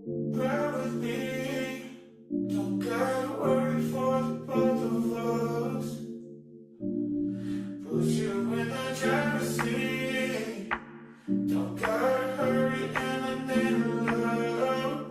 Ride with me, don't gotta worry for the both of us. Put you in the driver's seat, don't gotta hurry and I need love.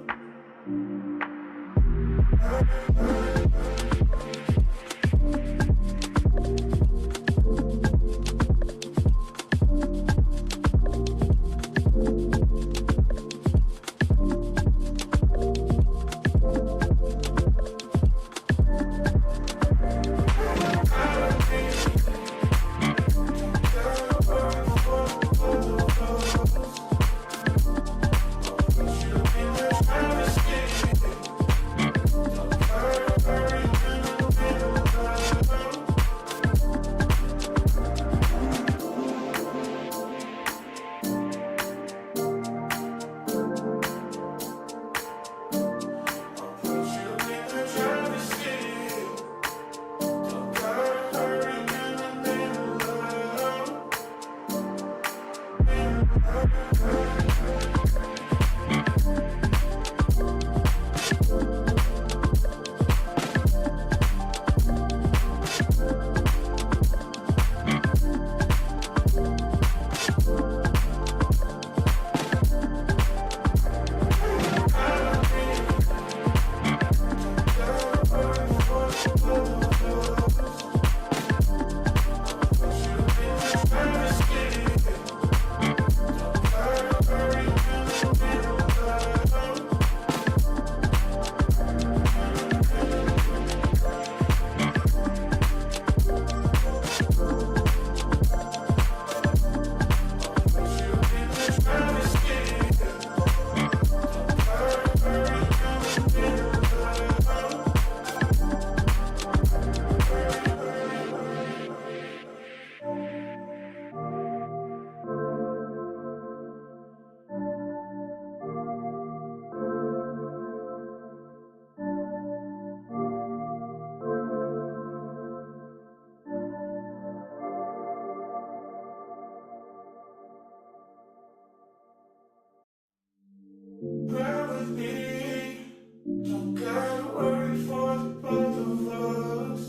Ride with me, don't gotta worry for the both of us.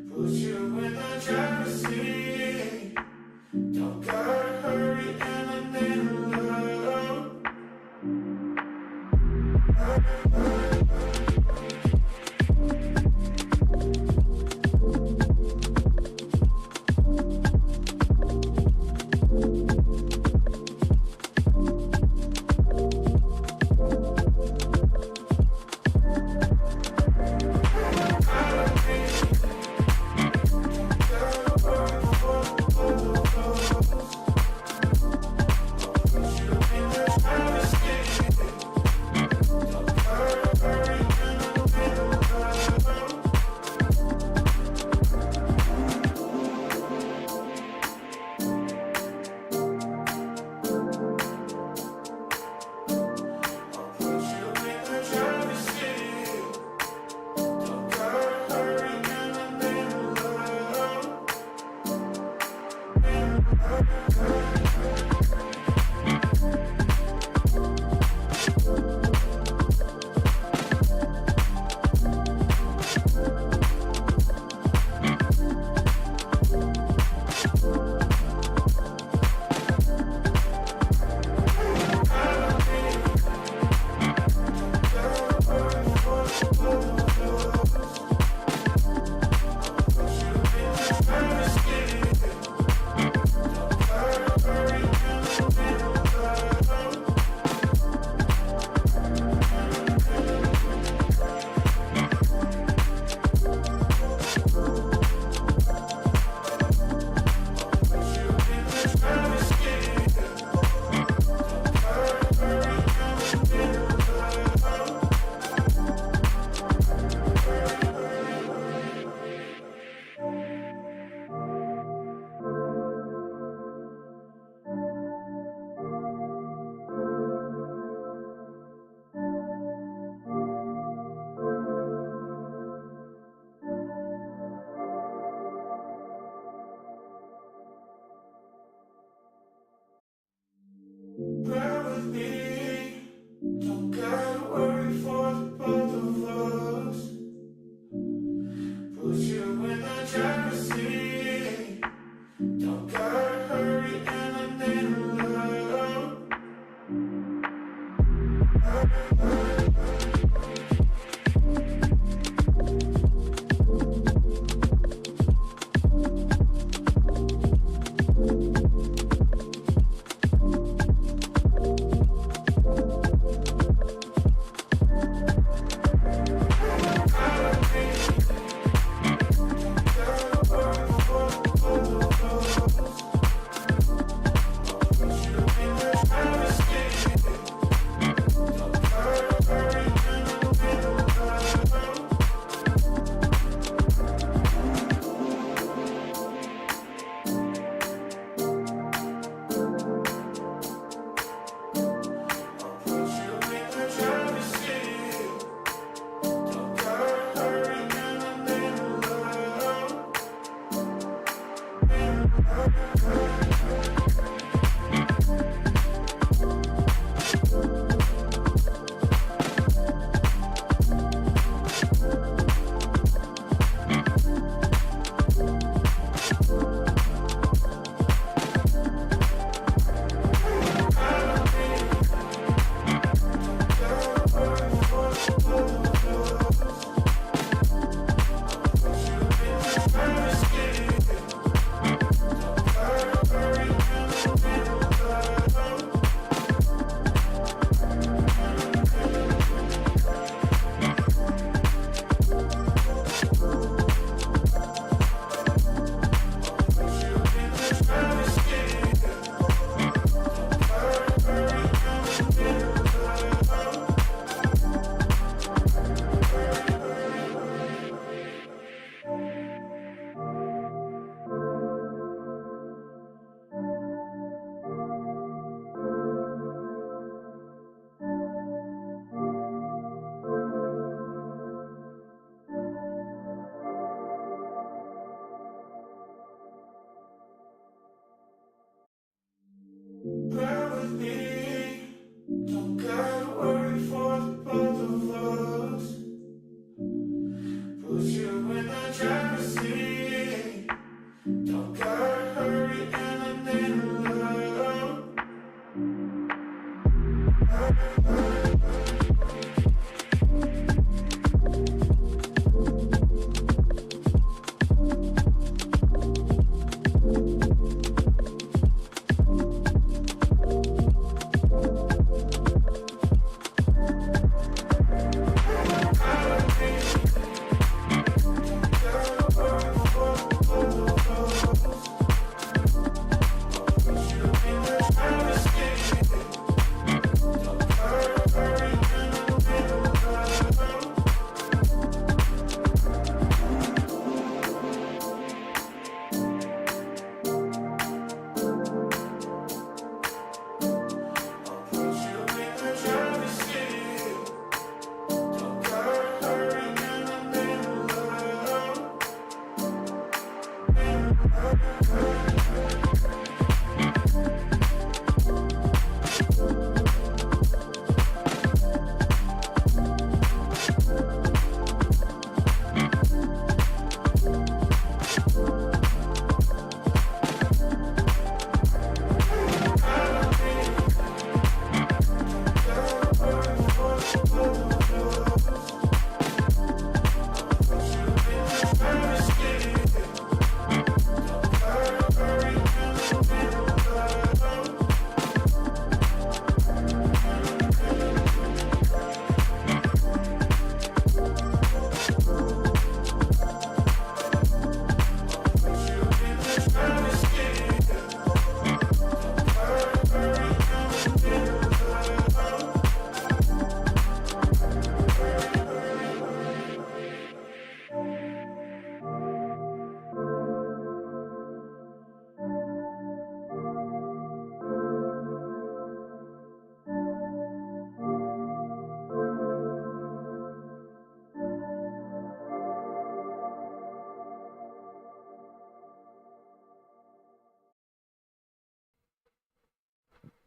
Put you in the driver's seat, don't gotta hurry and I need love.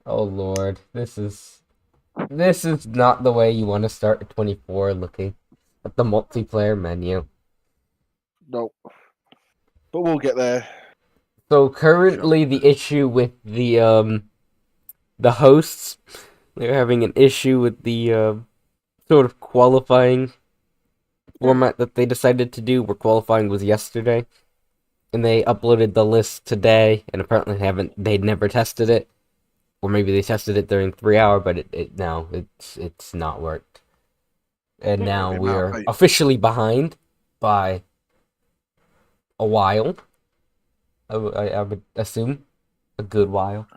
Oh Lord, this is not the way you want to start a 24 looking at the multiplayer menu. No, but we'll get there. So I'm sure. currently the issue with the hosts, they're having an issue with the sort of qualifying format that they decided to do, where qualifying was yesterday, and they uploaded the list today, and apparently they'd never tested it, or maybe they tested it during 3 hour, but it's not worked, and now The amount we're of officially behind by a while. I would assume a good while.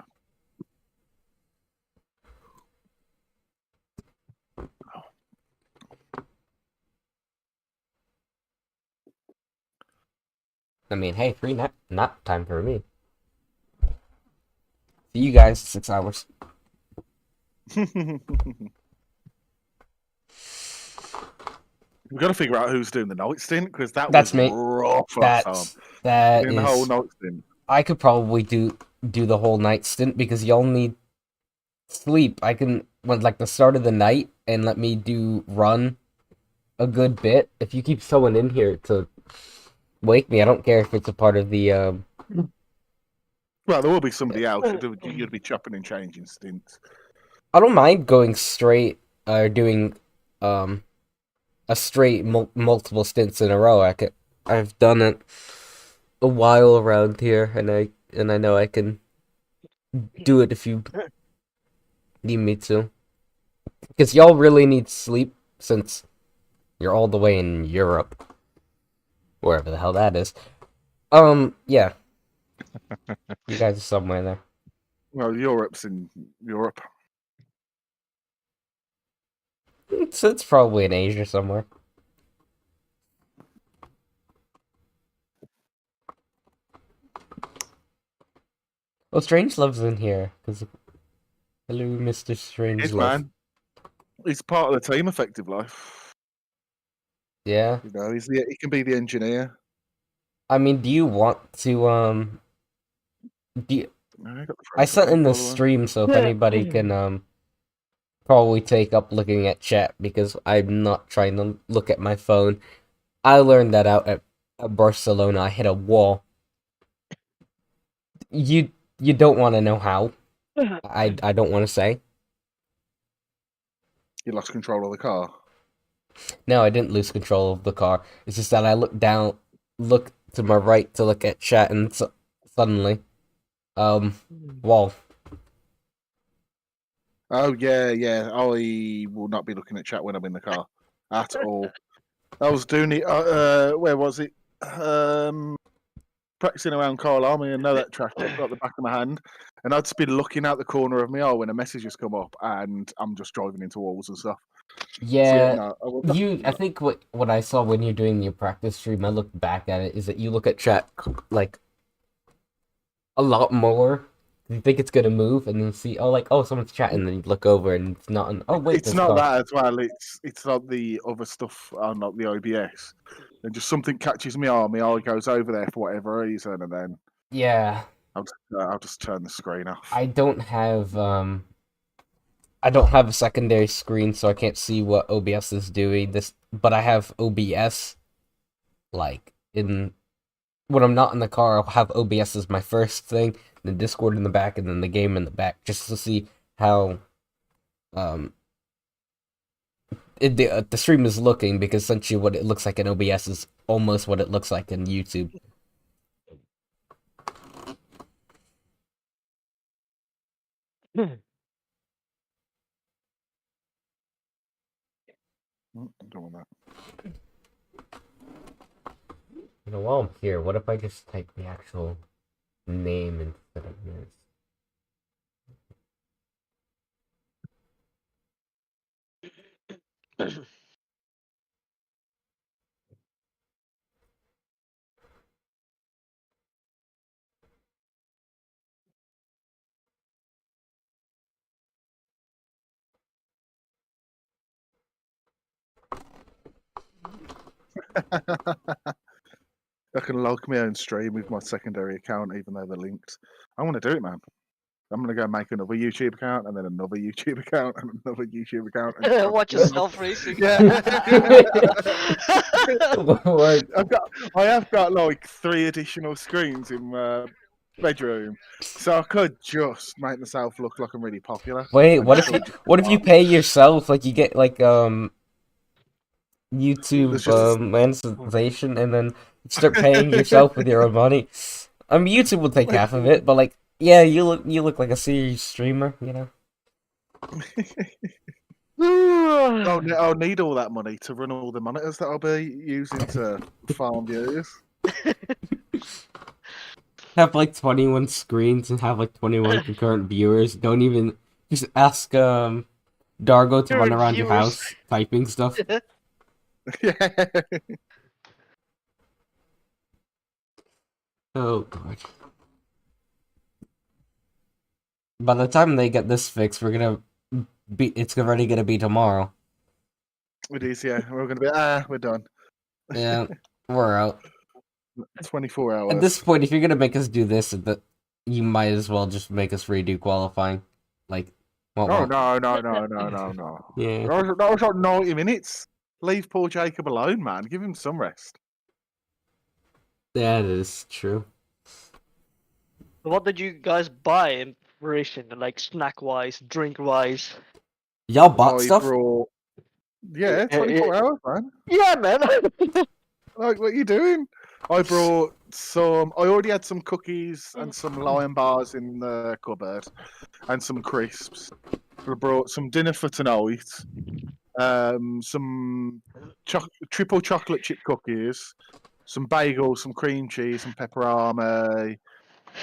I mean, hey, free nap time for me. See you guys 6 hours. We've got to figure out who's doing the night stint because that That's was me. rough last time. That Doing the whole is. night stint. I could probably do the whole night stint because y'all need sleep. I can when like the start of the night and let me do run a good bit. If you keep someone in here to wake me, I don't care if it's a part of the. Well, there will be somebody else. You'd be chopping and changing stints. I don't mind going straight or doing um a straight multiple stints in a row. I've done it a while around here, and I know I can do it if you need me to. Because y'all really need sleep since you're all the way in Europe, wherever the hell that is. Yeah, you guys are somewhere there. Well, Europe's in Europe. It's probably in Asia somewhere. Well, Strangelove's in here. Cause hello, Mr. It is, Strangelove. man. He's part of the team, effectively. Yeah. You know, he can be the engineer. I mean, do you want to Do you, I got the I friends sent request, in by the the way. stream, so if anybody can probably take up looking at chat because I'm not trying to look at my phone. I learned that out at Barcelona. I hit a wall. You don't want to know how. I don't want to say. He lost control of the car. No, I didn't lose control of the car. It's just that I looked down, looked to my right to look at chat, and suddenly, wall. Oh yeah, yeah. I will not be looking at chat when I'm in the car at all. I was doing it. Where was it? Practicing around Carl Army and know that traffic got the back of my hand, and I'd just be looking out the corner of my eye when a message has come up, and I'm just driving into walls and stuff. So yeah, Yeah, no, I will not you. do I that. think what I saw when you're doing your practice stream, I looked back at it, is that you look at chat like a lot more. You think it's gonna move, and then see, oh, like, oh, someone's chatting, and then you look over, and it's not. Oh, wait, It's there's a not car. that as well. It's not the other stuff on like the OBS, and just something catches me eye, my eye goes over there for whatever reason, and then Yeah, I'll just turn the screen off. I don't have I don't have a secondary screen, so I can't see what OBS is doing. But I have OBS like in when I'm not in the car. I'll have OBS as my first thing, then Discord in the back, and then the game in the back, just to see how um the stream is looking. Because essentially, what it looks like in OBS is almost what it looks like in YouTube. I don't want that. You know, while I'm here, what if I just type the actual name instead of this? I can log my own stream with my secondary account, even though they're linked. I want to do it, man. I'm gonna go make another YouTube account and then another YouTube account and another YouTube account. And Watch yourself racing. Yeah. What? I have got like 3 additional screens in my bedroom, so I could just make myself look like I'm really popular. Wait, and what if still you just what if you start. pay yourself? Like you get like YouTube There's just monetization, and then start paying yourself with your own money. YouTube will take half of it, but like, yeah, you look like a serious streamer, you know. I'll need all that money to run all the monitors that I'll be using to farm views. Have like 21 screens and have like 21 concurrent viewers. Don't even just ask Dargo to run Concurrent around your viewers. house typing stuff. Yeah. Oh god. By the time they get this fixed, it's already gonna be tomorrow. It is, yeah. We're gonna be we're done. Yeah, we're out. 24 hours. At this point, if you're gonna make us do this, you might as well just make us redo qualifying. Like, No. Yeah. That was like 90 minutes. Leave poor Jacob alone, man. Give him some rest. That is true. What did you guys buy in preparation, like snack-wise, drink-wise? Y'all bought I stuff? brought... Yeah, 24 hours, man. Yeah, man. Like, what are you doing? I brought some... I already had some cookies and some Lion bars in the cupboard and some crisps. I brought some dinner for tonight. Some triple chocolate chip cookies, some bagels, some cream cheese, some pepperami,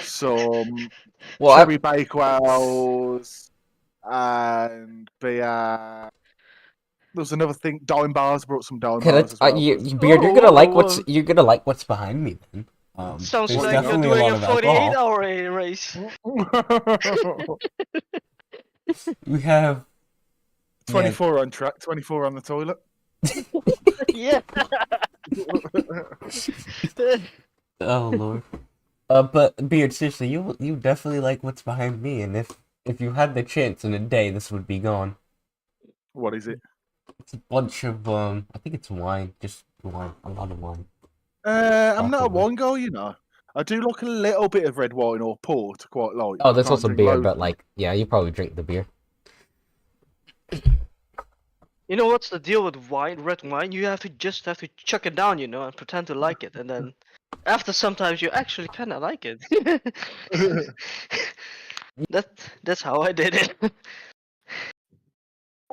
some cherry bakewells, and beer. There was another thing, dime bars. Brought some dime bars as well. Beard, you're gonna like what's behind me then. Sounds there's like you're definitely doing lot a of alcohol. 48-hour race. We have 24 on track, 24 on the toilet. Yeah. Oh lord. But Beard, seriously, you definitely like what's behind me, and if you had the chance in a day, this would be gone. What is it? It's a bunch of I think it's wine, just wine, a lot of wine. I'm not a wine guy, you know. I do like a little bit of red wine or port, quite like. Oh, there's also beer, loads. but like, yeah, you probably drink the beer. You know what's the deal with wine, red wine? You have to chuck it down, you know, and pretend to like it, and then after sometimes you actually kind of like it. That's how I did it.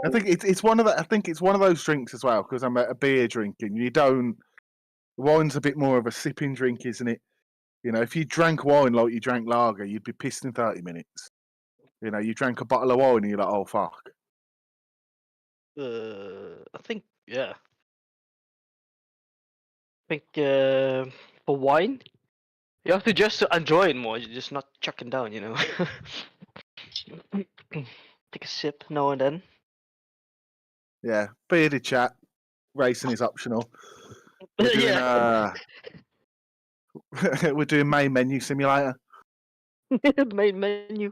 I think it's one of the. I think it's one of those drinks as well because I'm a beer drinking. You don't. Wine's a bit more of a sipping drink, isn't it? You know, if you drank wine like you drank lager, you'd be pissed in 30 minutes. You know, you drank a bottle of wine and you're like, oh fuck. I think, yeah. I think for wine, you have to just enjoy it more. You're just not chucking down, you know. Take a sip now and then. Yeah, bearded chat. Racing is optional. We're doing, Yeah. we're doing main menu simulator. Main menu.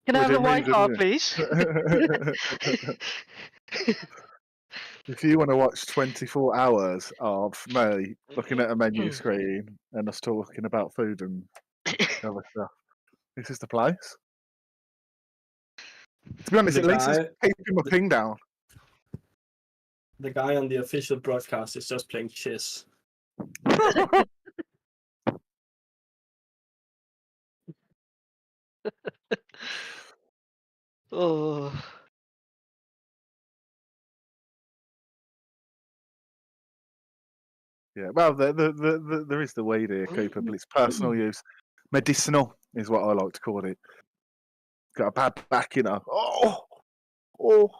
Can I We're have a doing white main car, menu. please? If you want to watch 24 hours of me looking at a menu screen and us talking about food and other stuff, this is the place. To be honest, The at least it's guy- keeping my ping down. The guy on the official broadcast is just playing chess. Oh. Yeah, well, there is the weed here, Cooper, but it's personal use. Medicinal is what I like to call it. Got a bad back, you know. Oh.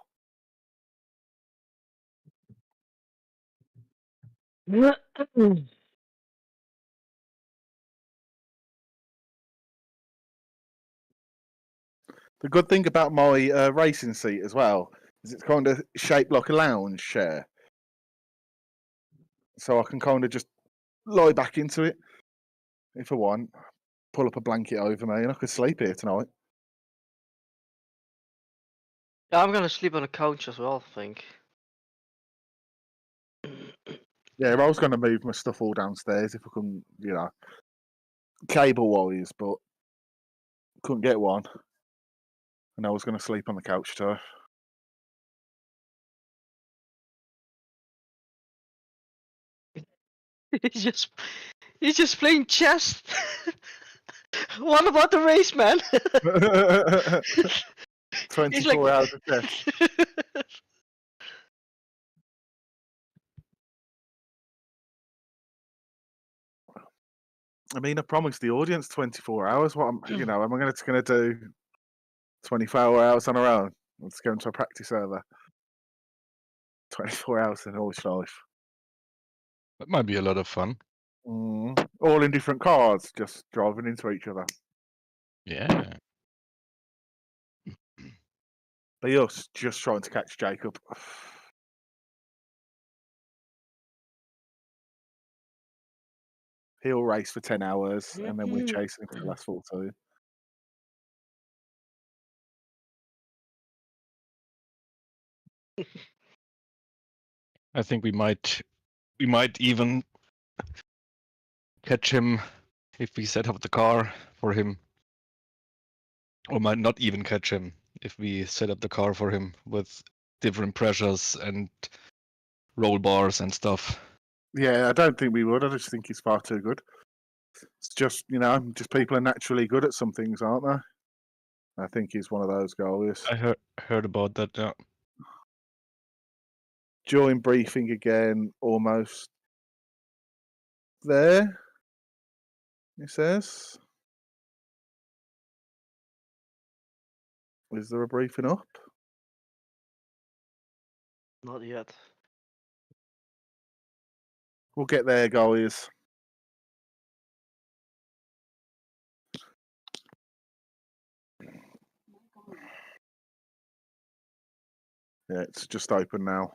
The good thing about my racing seat as well is it's kind of shaped like a lounge chair. So I can kind of just lie back into it if I want, pull up a blanket over me, and I could sleep here tonight. Yeah, I'm gonna sleep on the couch as well, I think. Yeah, I was going to move my stuff all downstairs if I couldn't, cable-wise, but couldn't get one. And I was going to sleep on the couch too. He's just he's just playing chess. What about the race, man? He's 24 hours of chess. I mean, I promised the audience 24 hours. What am I going to do 24 hours on our own? Let's go into a practice server. 24 hours in all life. That might be a lot of fun. All in different cars, just driving into each other. Yeah. Be us just trying to catch Jacob. He'll race for 10 hours and then we're chasing him for the last 14. I think we might even catch him if we set up the car for him. Or might not even catch him if we set up the car for him with different pressures and roll bars and stuff. Yeah, I don't think we would. I just think he's far too good. It's just, just people are naturally good at some things, aren't they? I think he's one of those guys. I heard about that, yeah. Join briefing again, almost there, he says. Is there a briefing up? Not yet. We'll get there, guys. Yeah, it's just open now.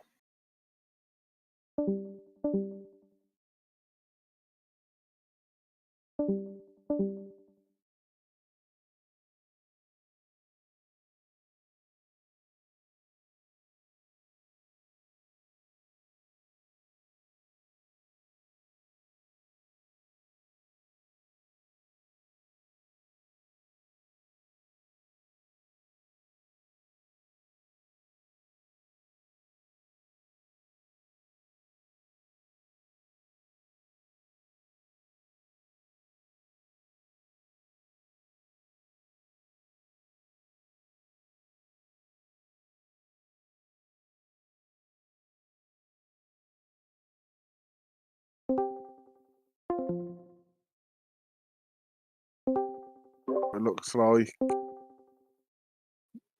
It looks like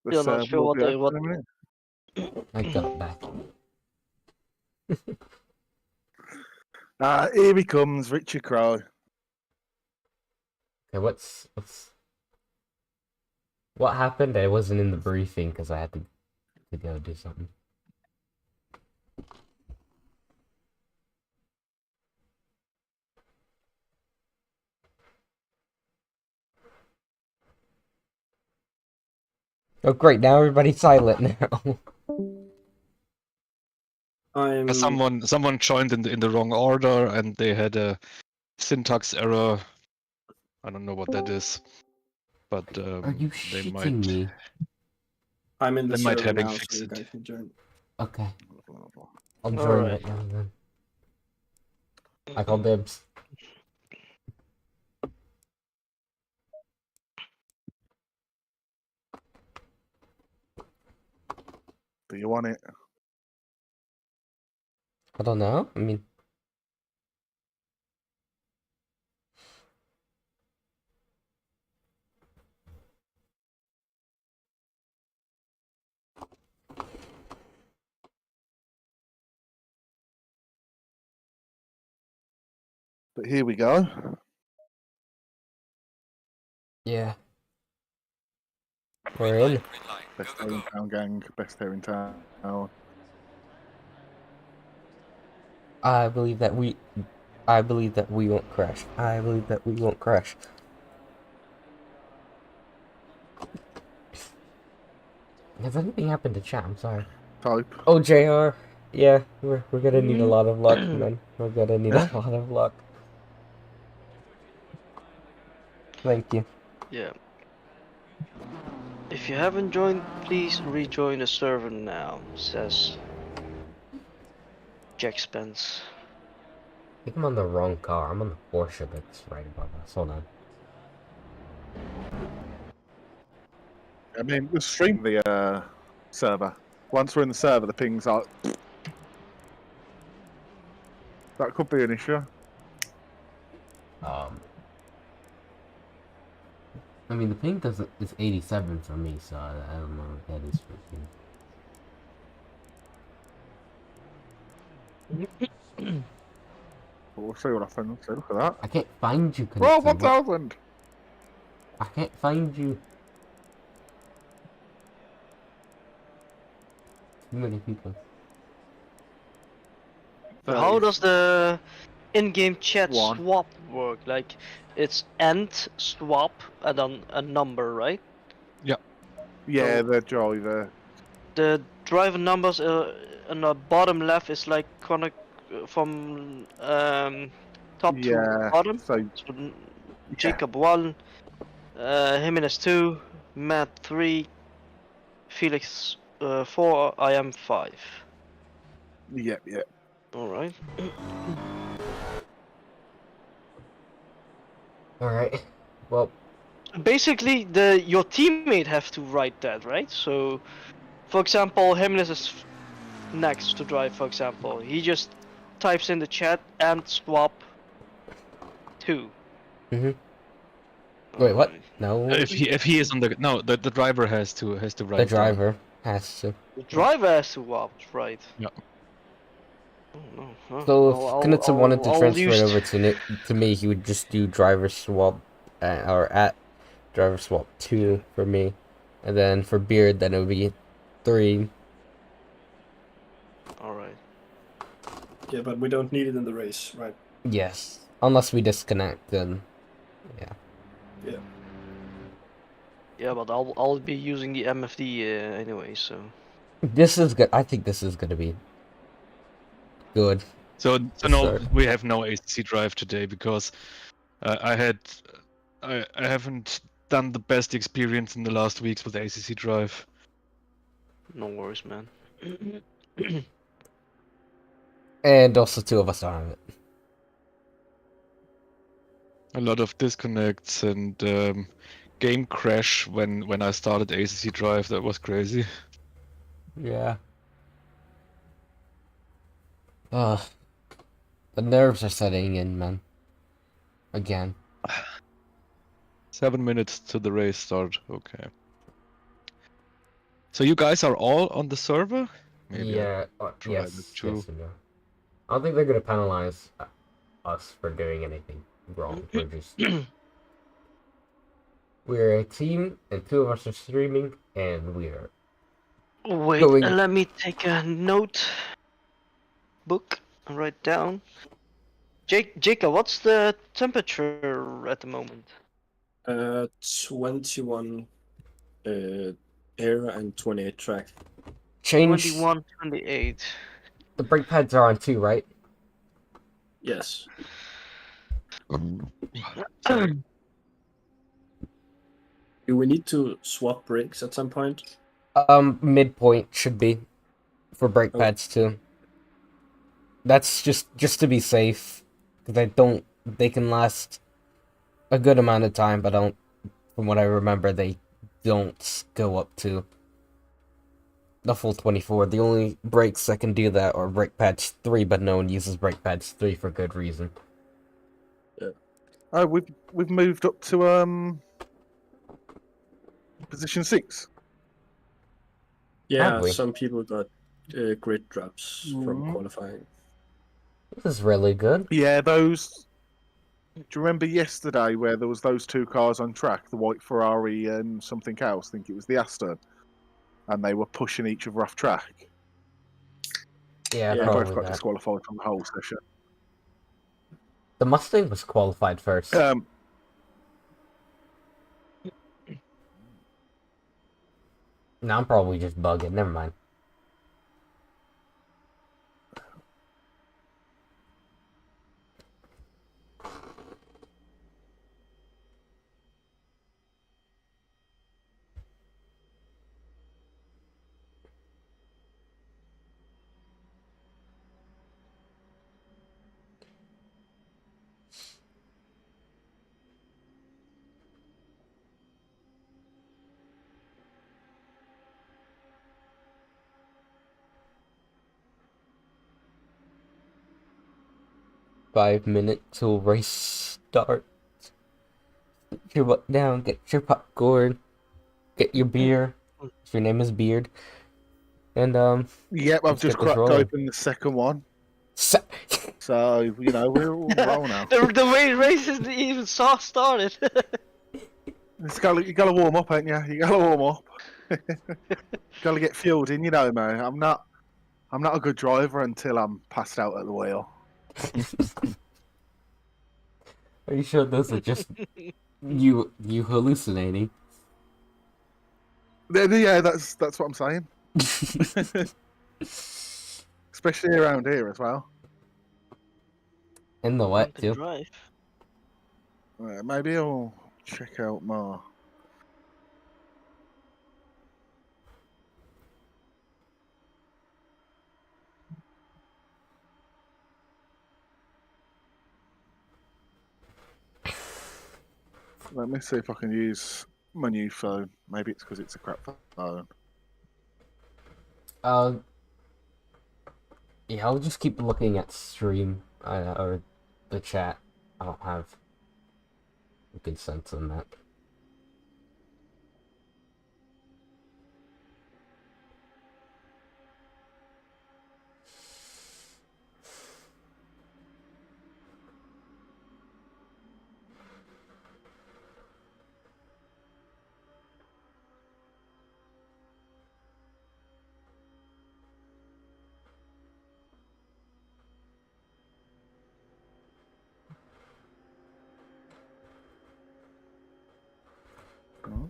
Still not sure what they what. I got back. Here he comes, Richard Crow. Okay, what happened? I wasn't in the briefing because I had to go do something. Oh great, now everybody's silent now. Someone joined in the wrong order and they had a syntax error. I don't know what that is, but Are you they shitting me? I'm in the they might server having now, fixed so you it. guys can join. Okay. I'll join Alright. right now then. I call dibs. Do you want it? I don't know. I mean, But here we go. yeah. We're in. Best hair in town, gang. Best hair in town. I believe that we won't crash. I believe that we won't crash. Has anything happened to chat? I'm sorry. Type. Oh, JR. Yeah, we're gonna need a lot of luck, man. We're gonna need a lot of luck. Thank you. Yeah. If you haven't joined, please rejoin the server now, says Jack Spence. I think I'm on the wrong car. I'm on the Porsche that's right above us. Hold on. I mean, we'll stream the server. Once we're in the server, the ping's like... That could be an issue. I mean, the ping doesn't. It's 87 for me, so I don't know what that is for you. But we'll see what happens. So look at that. I can't find you. Well, Knudsen. 1,000! I can't find you. Too many people. How does the in-game chat One. swap work? Like, it's end swap and then a number, right? Yeah, So- the driver. The driver numbers on the bottom left is like connect from top to Yeah. bottom. So, So, Jacob 1, Jimenez 2, Matt 3, Felix 4, I am 5. yeah. Alright. Alright. Well, Basically, your teammate have to write that, right? So, for example, Jimenez is next to drive, for example. He just types in the chat and swap 2. wait, what? Alright. No. If he is on the no, the driver has to write The down. driver has to. The driver has to swap, right? Yeah. Oh, no. Huh. So if Well, Knudsen wanted to I'll transfer use it over to me, he would just do driver swap or at driver swap 2 for me, and then for Beard, then it would be 3. Alright. Yeah, but we don't need it in the race, right? Yes, unless we disconnect, then yeah. Yeah. Yeah, but I'll be using the MFD anyway, so. This is good. I think this is gonna be good. So Yes, no, sir. we have no ACC drive today because I haven't done the best experience in the last weeks with ACC drive. No worries, man. And also 2 of us don't have it. A lot of disconnects and game crash when I started ACC drive. That was crazy. Yeah. The nerves are setting in, man. Again. 7 minutes to the race start. Okay. So you guys are all on the server? Maybe Yeah. try Yes. it too. Yes and no. I don't think they're gonna penalize us for doing anything wrong. We're just we're a team, and 2 of us are streaming, and we're Wait, Going- let me take a note book and write down. Jacob, what's the temperature at the moment? 21 air and 28 track. change. 21, 28. The brake pads are on too, right? Yes. Do we need to swap brakes at some point? Midpoint should be for brake Oh. pads too. That's just to be safe, because they can last a good amount of time, but from what I remember, they don't go up to the full 24. The only brakes that can do that are brake pads 3, but no one uses brake pads 3 for good reason. Oh, we've moved up to position 6. Yeah, Have we? some people got grid drops from Mhm. qualifying. This is really good. Yeah, those. Do you remember yesterday where there was those 2 cars on track, the white Ferrari and something else? I think it was the Aston, and they were pushing each other off track. Yeah, Yeah, They both probably got that. disqualified from the whole session. The Mustang was qualified first. No, I'm probably just bugging. Never mind. Five minutes till race start. Get your butt down, get your popcorn, get your beer, if your name is Beard, and Yep, I've let's just get this cracked rolling. open the second one. Sa- So, you know, we're all roll now. the way race isn't even started. You gotta warm up, ain't you? You gotta warm up. Gotta get fueled in, you know, man. I'm not a good driver until I'm passed out at the wheel. Are you sure those are just you hallucinating? Yeah, that's what I'm saying. Especially around here as well. In the wet To too. drive. Maybe I'll check out my. Let me see if I can use my new phone. Maybe it's because it's a crap phone. Yeah, I'll just keep looking at stream or the chat. I don't have a good sense on that. Hmm?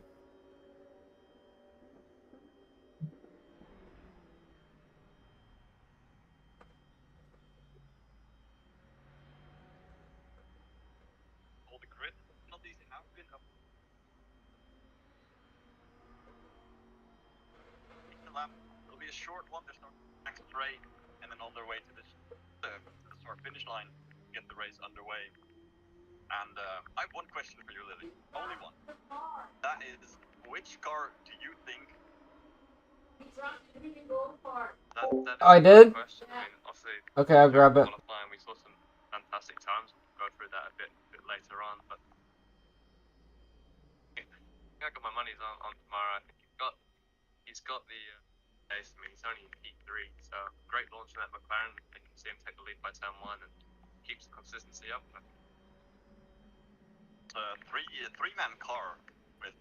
It'll be a short one to start next straight, and then on their way to the start finish line, get the race underway. And I have one question for you, Lily. Only one. That is, which car do you think? I did? Question. I mean, obviously, Okay, I'll grab it. qualifying, we saw some fantastic times. We'll go through that a bit later on. But I think I got my money's on tomorrow. I think he's got the pace. I mean, he's only in P3, so great launch from that McLaren. And you can see him take the lead by turn 1 and keeps the consistency up. Three-man car with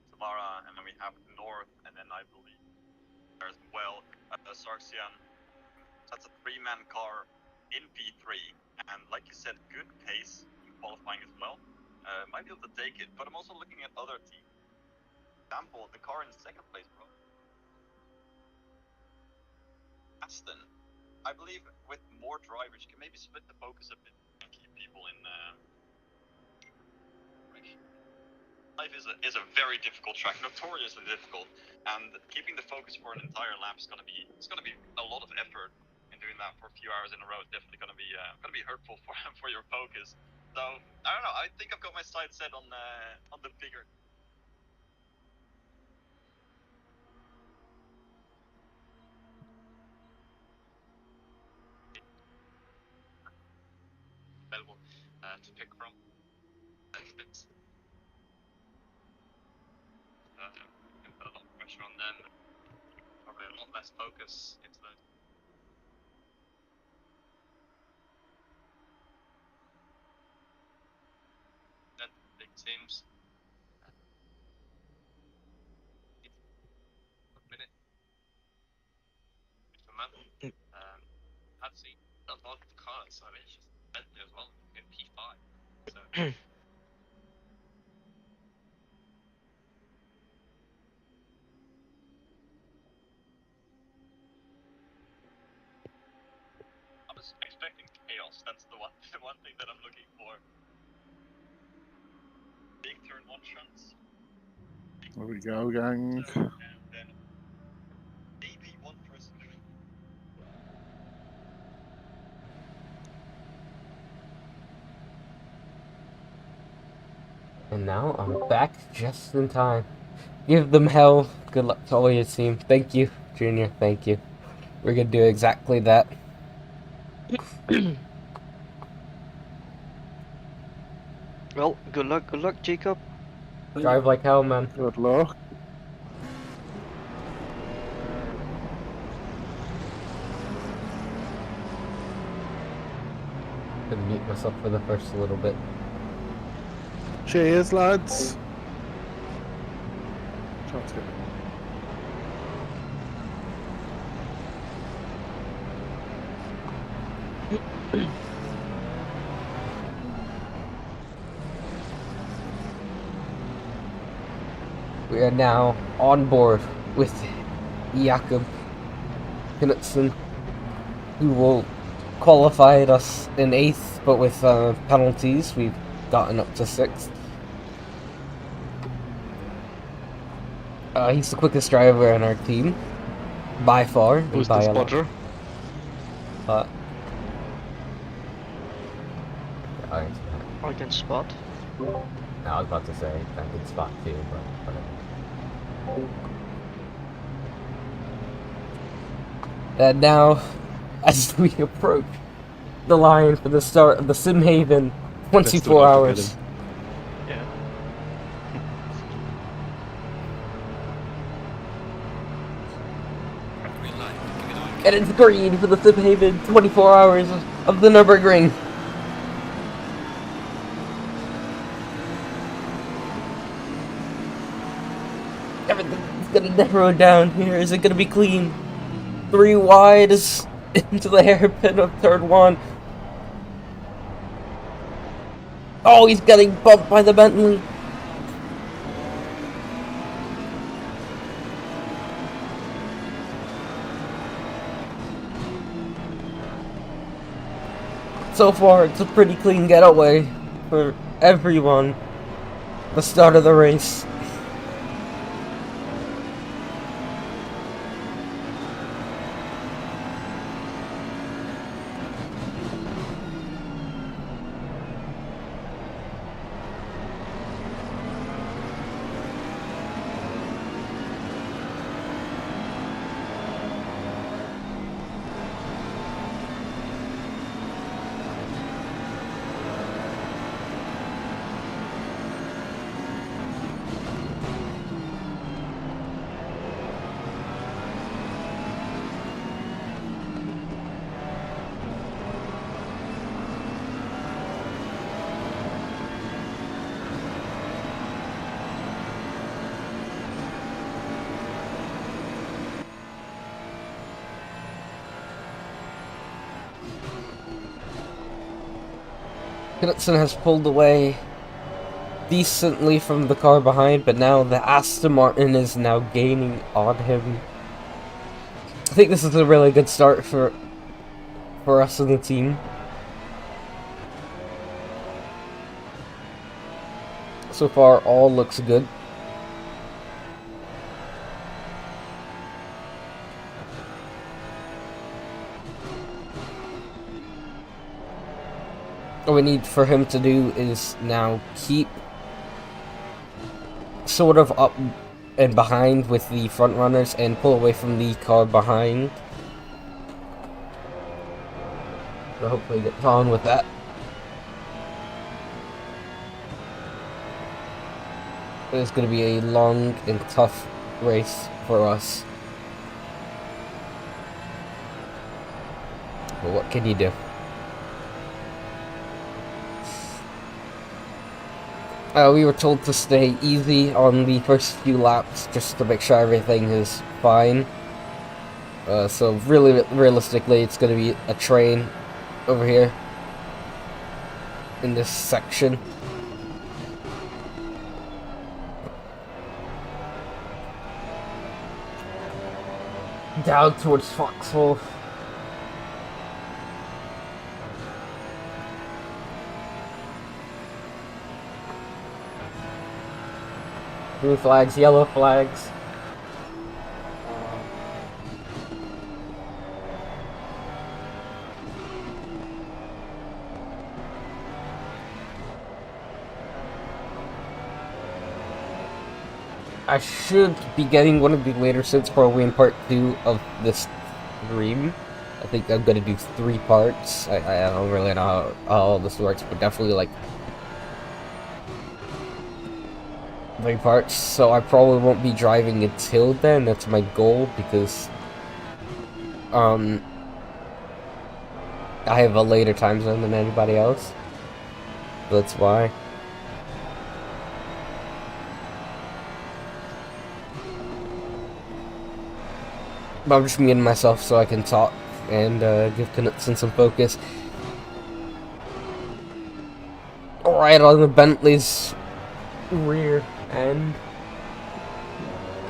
Samara, and then we have North, and then I believe there as well Sarxian. That's a three-man car in P3, and like you said, good pace in qualifying as well. Might be able to take it, but I'm also looking at other teams. For example, the car in second place, bro. Aston. I believe with more drivers, you can maybe split the focus a bit and keep people in. Life is a very difficult track, notoriously difficult, and keeping the focus for an entire lap is gonna be a lot of effort. And doing that for a few hours in a row is definitely gonna be hurtful for your focus. So I don't know. I think I've got my sights set on the bigger. Available to pick from. Can put a lot of pressure on them. Probably a lot less focus into those. Big teams. A minute. For man. I've seen a lot of cars. I mean, it's just Bentley as well in P5. So. expecting chaos. That's the one thing that I'm looking for. Big turn 1 shunts. There we go, gang. And then maybe one person doing. And now I'm back just in time. Give them hell. Good luck to all your team. Thank you, Junior. Thank you. We're gonna do exactly that. Well, good luck, Jacob. Drive like hell, man. Good luck. Gonna mute myself for the first little bit. Cheers, lads. Sounds good. We are now on board with Jakob Knudsen, who will qualified us in 8th, but with penalties we've gotten up to 6th. He's the quickest driver in our team, by far. Who's by the a lot. spotter? I can spot. I was about to say I could spot too, but whatever. And now, as we approach the line for the start of the Simhaven 24 hours. Yeah. And it's green for the Simhaven 24 hours of the Nurburgring. Everything's gonna narrow down here. Is it gonna be clean? 3 wides into the hairpin of turn 1. Oh, he's getting bumped by the Bentley. So far, it's a pretty clean getaway for everyone. The start of the race. Knudsen has pulled away decently from the car behind, but now the Aston Martin is now gaining on him. I think this is a really good start for us in the team. So far, all looks good. What we need for him to do is now keep sort of up and behind with the front runners and pull away from the car behind. So hopefully get on with that. It's going to be a long and tough race for us. But what can you do? We were told to stay easy on the first few laps just to make sure everything is fine. So really, realistically, it's going to be a train over here in this section. Down towards Foxhole. Green flags, yellow flags. I should be getting one of the later sets probably in part 2 of this stream. I think I'm gonna do 3 parts. I don't really know how all this works, but definitely like 3 parts. So I probably won't be driving until then. That's my goal because I have a later time zone than anybody else. That's why. But I'm just muting myself so I can talk and give Knudsen some focus. Alright, on the Bentley's rear end.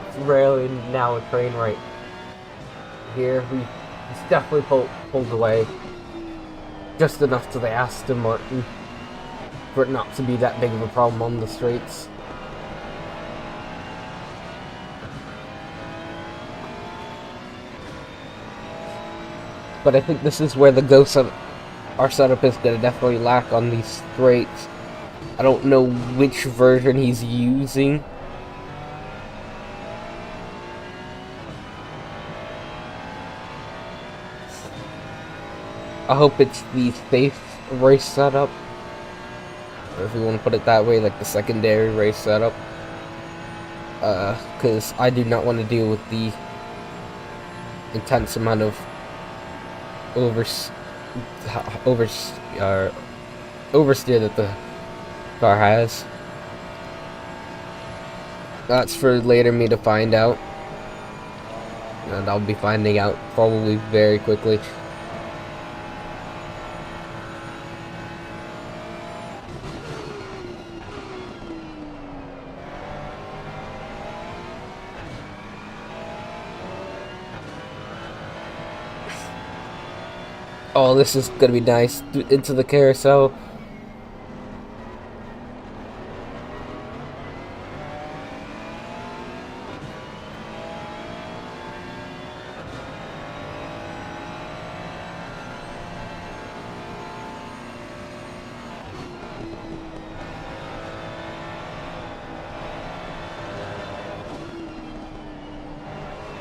It's rarely now a train right here. He's definitely pulled away. Just enough to the Aston Martin for it not to be that big of a problem on the straights. But I think this is where the our setup is going to definitely lack on these straights. I don't know which version he's using. I hope it's the safe race setup, or if you want to put it that way, like the secondary race setup. Because I do not want to deal with the intense amount of oversteer that the car has. That's for later me to find out, and I'll be finding out probably very quickly. Oh, this is gonna be nice. Into the carousel.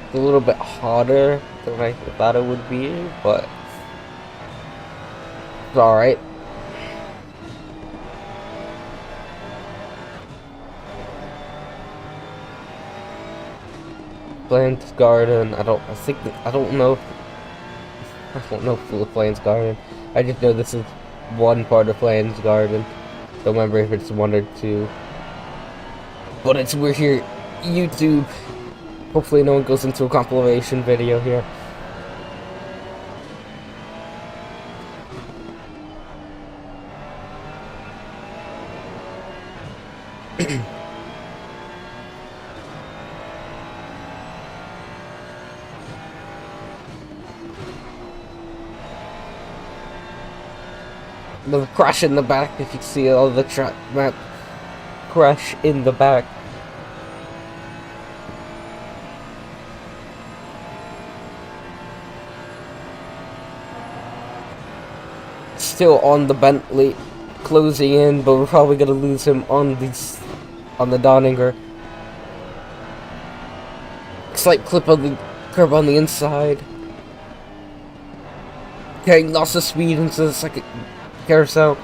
It's a little bit hotter than I thought it would be, but it's alright. Plants Garden, I don't know Full Plains Garden. I just know this is one part of Plains Garden. Don't remember if it's 1 or 2. But we're here, YouTube. Hopefully no one goes into a compilation video here. The crash in the back, if you see all the track map crash in the back. Still on the Bentley, closing in, but we're probably gonna lose him on the Donninger. Slight clip of the curb on the inside. Okay, lost of speed into the second carousel.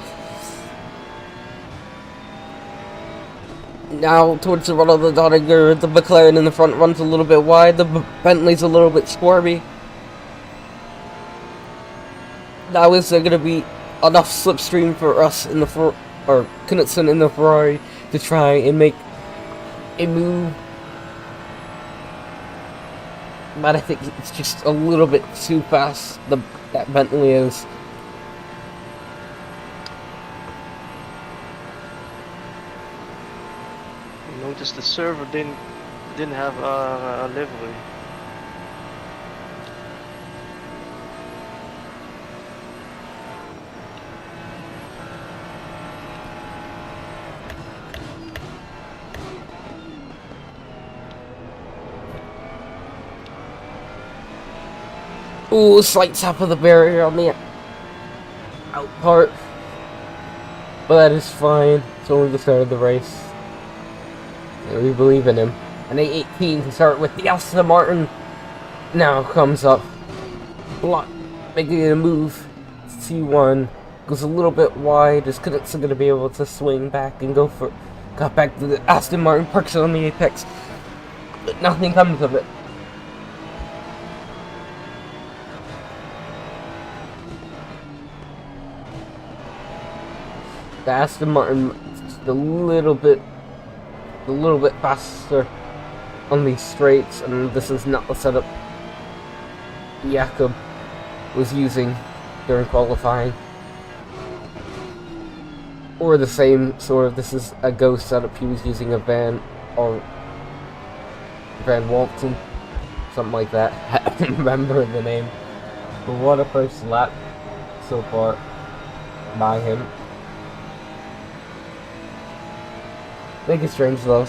Now towards the run of the Donninger, the McLaren in the front runs a little bit wide, the Bentley's a little bit squirmy. Now is there gonna be enough slipstream for us in the or Knudsen in the Ferrari to try and make a move? But I think it's just a little bit too fast, that Bentley is. Notice the server didn't have a livery. Ooh, slight tap of the barrier on the out part. But that is fine. It's only the start of the race. And we believe in him. An 818 to start with. The Aston Martin now comes up. Block, making it a move. T1 goes a little bit wide. Is Knudsen going to be able to swing back and go for... Got back to the Aston Martin, parks it on the apex. But nothing comes of it. The Aston Martin just a little bit faster on these straights, and this is not the setup Jakob was using during qualifying. Or the same sort of, this is a ghost setup he was using a Van Walton, something like that. I don't remember the name. But what a first lap so far by him. I think it's strange though.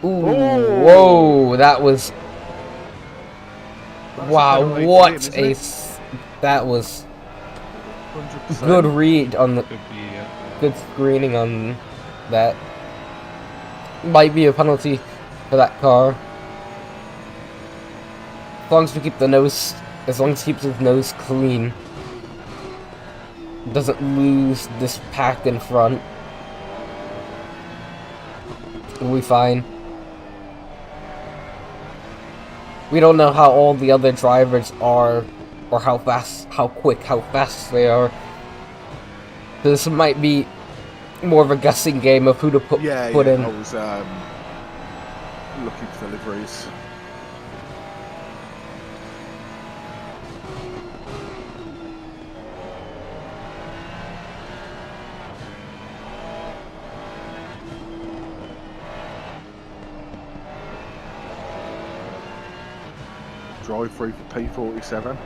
Ooh, whoa, that was... Wow, what a... That was... 100%. Good read on the... Could be, Good screening on that. Might be a penalty for that car. As long as we keep the nose... As long as he keeps his nose clean. Doesn't lose this pack in front. We'll be fine. We don't know how all the other drivers are, or how fast, how fast they are. This might be more of a guessing game of who to put in. I was looking for deliveries. Drive through for P47.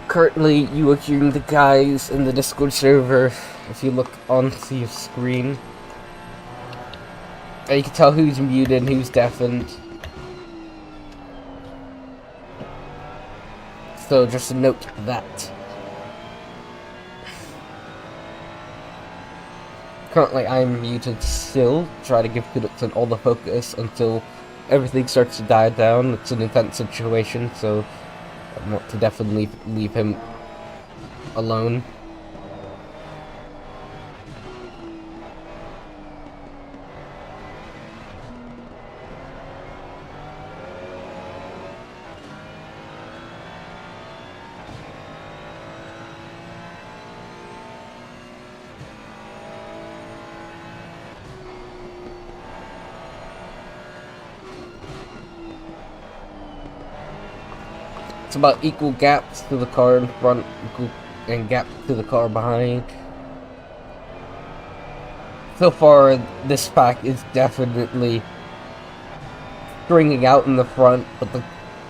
Currently you are hearing the guys in the Discord server, if you look onto your screen. And you can tell who's muted and who's deafened. So just note that. Currently I'm muted still, try to give Knudsen all the focus until everything starts to die down. It's an intense situation, so I want to definitely leave him alone. It's about equal gaps to the car in front and gap to the car behind. So far, this pack is definitely stringing out in the front, but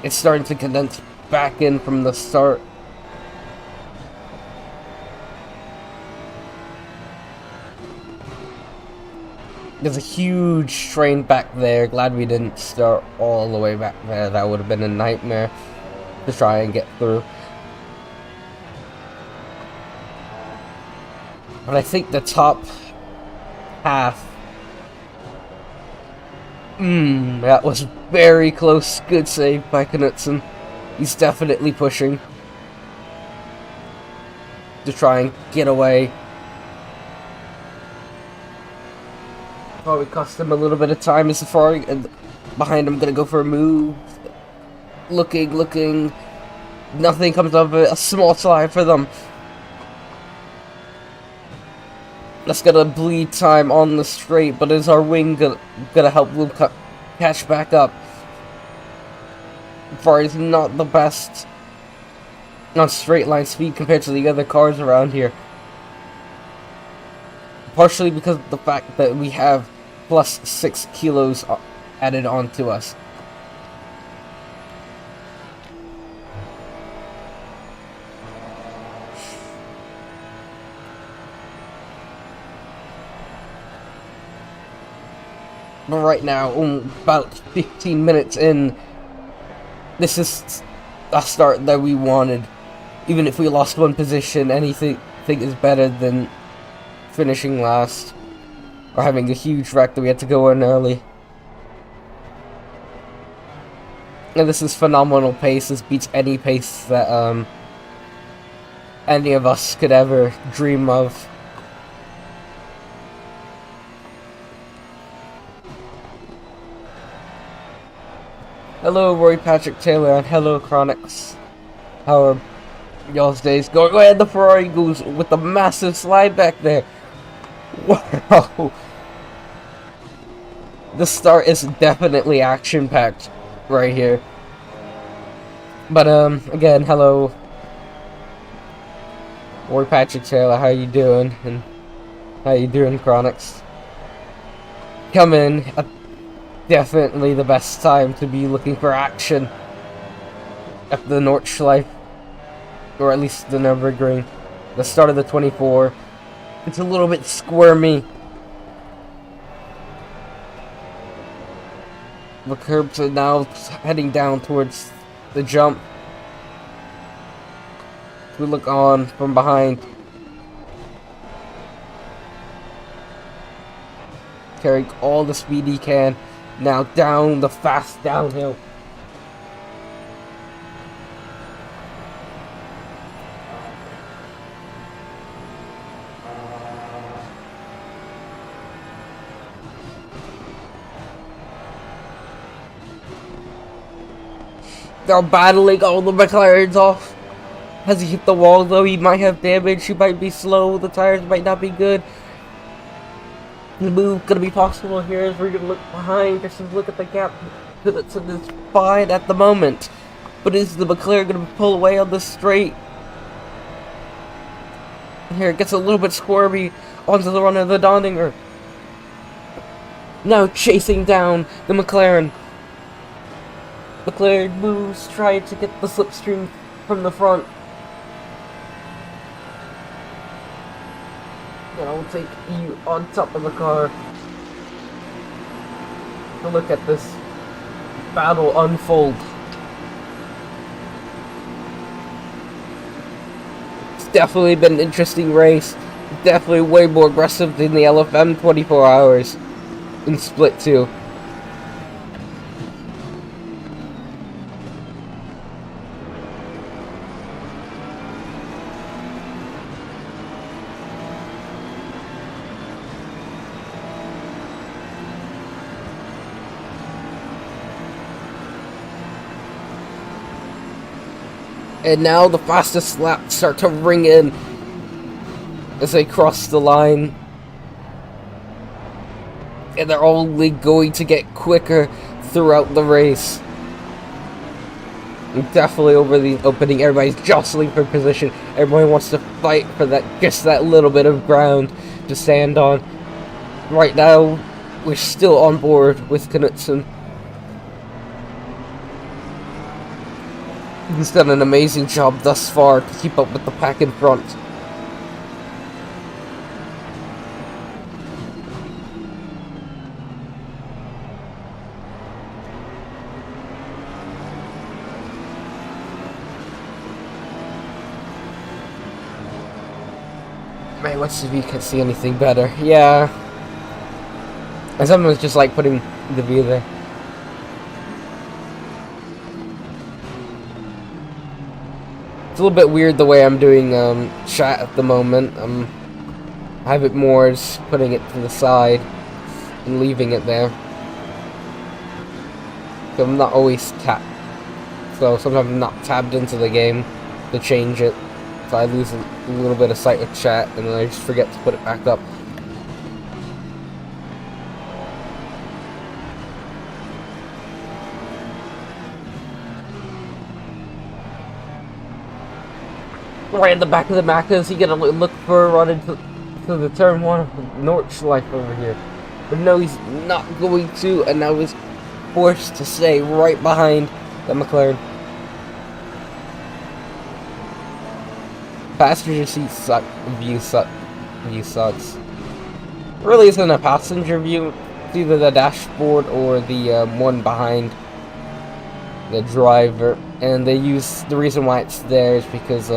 it's starting to condense back in from the start. There's a huge strain back there. Glad we didn't start all the way back there. That would have been a nightmare to try and get through. But I think the top half... that was very close. Good save by Knudsen. He's definitely pushing to try and get away. Probably cost him a little bit of time as Safari, and behind him gonna go for a move. Looking, nothing comes of it. A small slide for them. That's gonna bleed time on the straight, but is our wing gonna help them catch back up? Safari's not the best on straight line speed compared to the other cars around here. Partially because of the fact that we have plus 6 kilos added onto us. But right now, about 15 minutes in, this is a start that we wanted. Even if we lost one position, anything is better than finishing last or having a huge wreck that we had to go in early. And this is phenomenal pace. This beats any pace that any of us could ever dream of. Hello, Roy Patrick Taylor, and hello, Chronix. How are y'all's days going? Oh, and the Ferrari goes with the massive slide back there. Wow. The start is definitely action-packed right here. But, again, hello. Roy Patrick Taylor, how you doing? And how you doing, Chronix? Come in. Definitely the best time to be looking for action at the Nordschleife, or at least the Nurburgring, the start of the 24. It's a little bit squirmy. The curbs are now heading down towards the jump. We look on from behind. Carrying all the speed he can. Now down the fast downhill. They're battling all the McLarens off. Has he hit the wall though? He might have damage. He might be slow. The tires might not be good. The move gonna be possible here as we're gonna look behind just to look at the gap that's fine at the moment. But is the McLaren gonna pull away on the straight? Here it gets a little bit squirmy onto the run of the Dondinger. Now chasing down the McLaren. McLaren moves, trying to get the slipstream from the front. And I'll take you on top of the car to look at this battle unfold. It's definitely been an interesting race. Definitely way more aggressive than the LFM 24 hours in Split 2. And now the fastest laps start to ring in as they cross the line. And they're only going to get quicker throughout the race. And definitely over the opening, everybody's jostling for position. Everybody wants to fight for that, just that little bit of ground to stand on. Right now, we're still on board with Knudsen. He's done an amazing job thus far to keep up with the pack in front. Man, let's see if you can see anything better. Yeah. And someone's just like putting the view there. It's a little bit weird the way I'm doing chat at the moment. I have it more as putting it to the side and leaving it there. So I'm not always tapped. So sometimes I'm not tabbed into the game to change it. So I lose a little bit of sight of chat and then I just forget to put it back up. right at the back of the map. Is he gonna look for a run into the turn one of Nordschleife over here? But no, he's not going to, and now he's forced to stay right behind the McLaren. Passenger seat view sucks. Really isn't a passenger view. It's either the dashboard or the one behind the driver, and the reason why it's there is because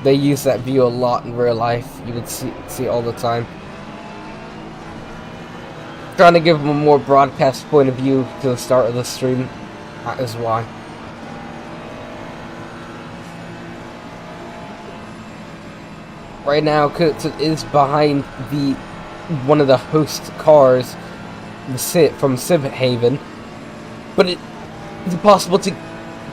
they use that view a lot in real life. You would see it all the time. Trying to give them a more broadcast point of view to the start of the stream. That is why. Right now, Knudsen is behind one of the host cars, from Simhaven, but it's impossible to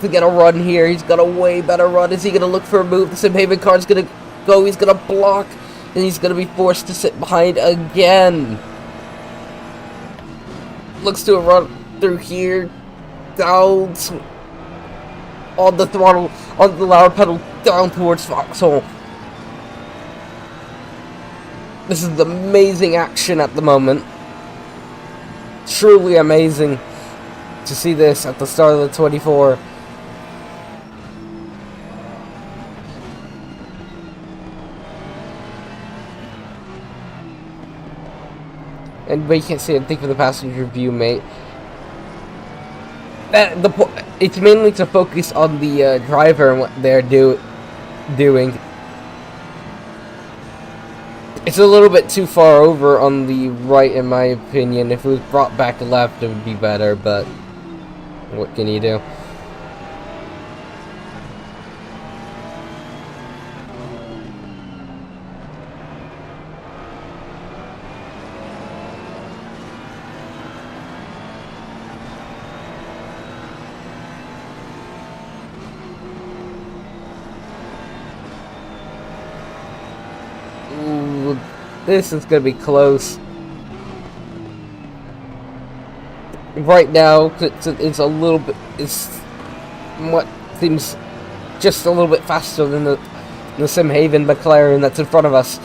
get a run here. He's got a way better run. Is he going to look for a move? The Simhaven car is going to go. He's going to block, and he's going to be forced to sit behind again. Looks to a run through here, down on the throttle, on the lower pedal, down towards Foxhole. This is amazing action at the moment. Truly amazing to see this at the start of the 24. And but you can't see anything from the passenger view, mate. It's mainly to focus on the driver and what they're doing. It's a little bit too far over on the right, in my opinion. If it was brought back left, it would be better, but what can you do? This is gonna be close. Right now, it's a little bit. It's what seems just a little bit faster than the Simhaven McLaren that's in front of us.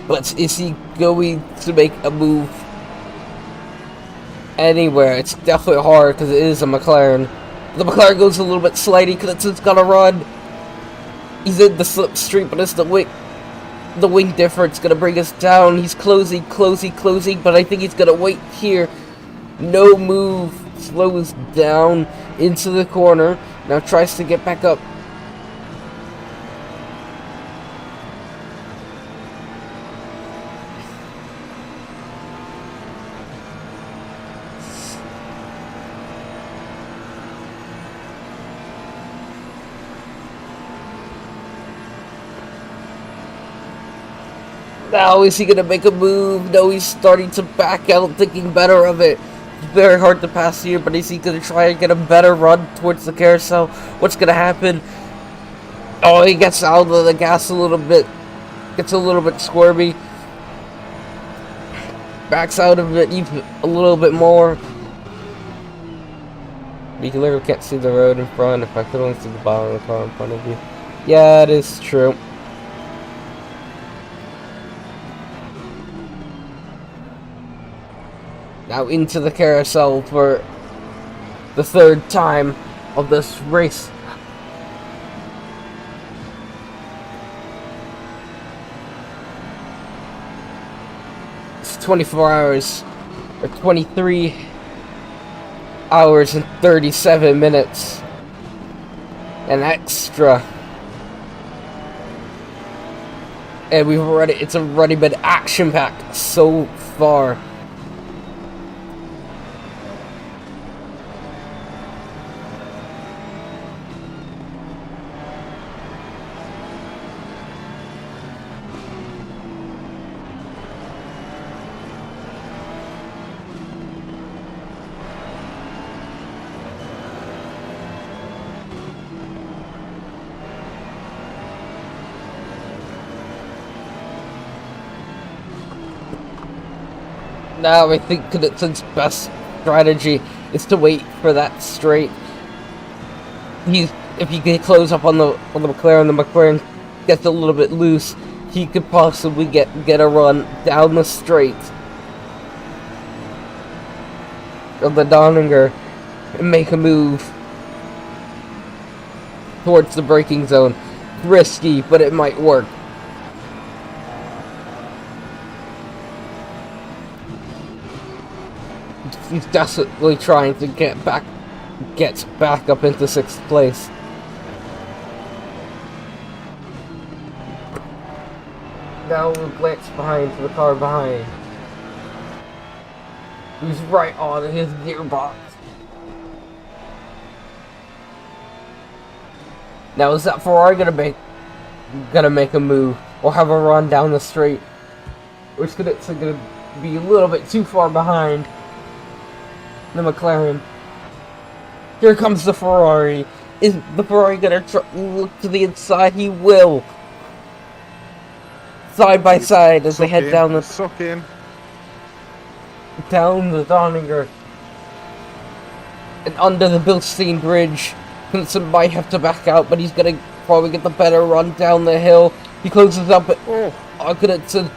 But is he going to make a move anywhere? It's definitely hard because it is a McLaren. The McLaren goes a little bit slidey because it's got to run. He's in the slipstream, but it's the wing difference gonna bring us down. He's closing, but I think he's gonna wait here. No move, slows down into the corner. Now tries to get back up. Now, is he going to make a move? No, he's starting to back out, thinking better of it. It's very hard to pass here, but is he going to try and get a better run towards the carousel? What's going to happen? Oh, he gets out of the gas a little bit. Gets a little bit squirmy. Backs out of it even a little bit more. You literally can't see the road in front. If I could only see the bottom of the car in front of you. Yeah, it is true. Now into the carousel for the third time of this race. It's 24 hours, or 23 hours and 37 minutes. An extra. And it's already been action-packed so far. Now I think Knudsen's best strategy is to wait for that straight. if he could close up on the McLaren gets a little bit loose, he could possibly get a run down the straight of the Donninger and make a move towards the braking zone. Risky, but it might work. He's desperately trying to get back up into 6th place. Now we'll glance behind to the car behind, who's right on his gearbox. Now is that Ferrari gonna make a move or have a run down the straight? Or is it's gonna be a little bit too far behind the McLaren? Here comes the Ferrari. Is the Ferrari gonna look to the inside? He will. Side by side as they head down the Donninger and under the Bilstein Bridge. Knudsen might have to back out, but he's gonna probably get the better run down the hill. He closes up, but Knudsen's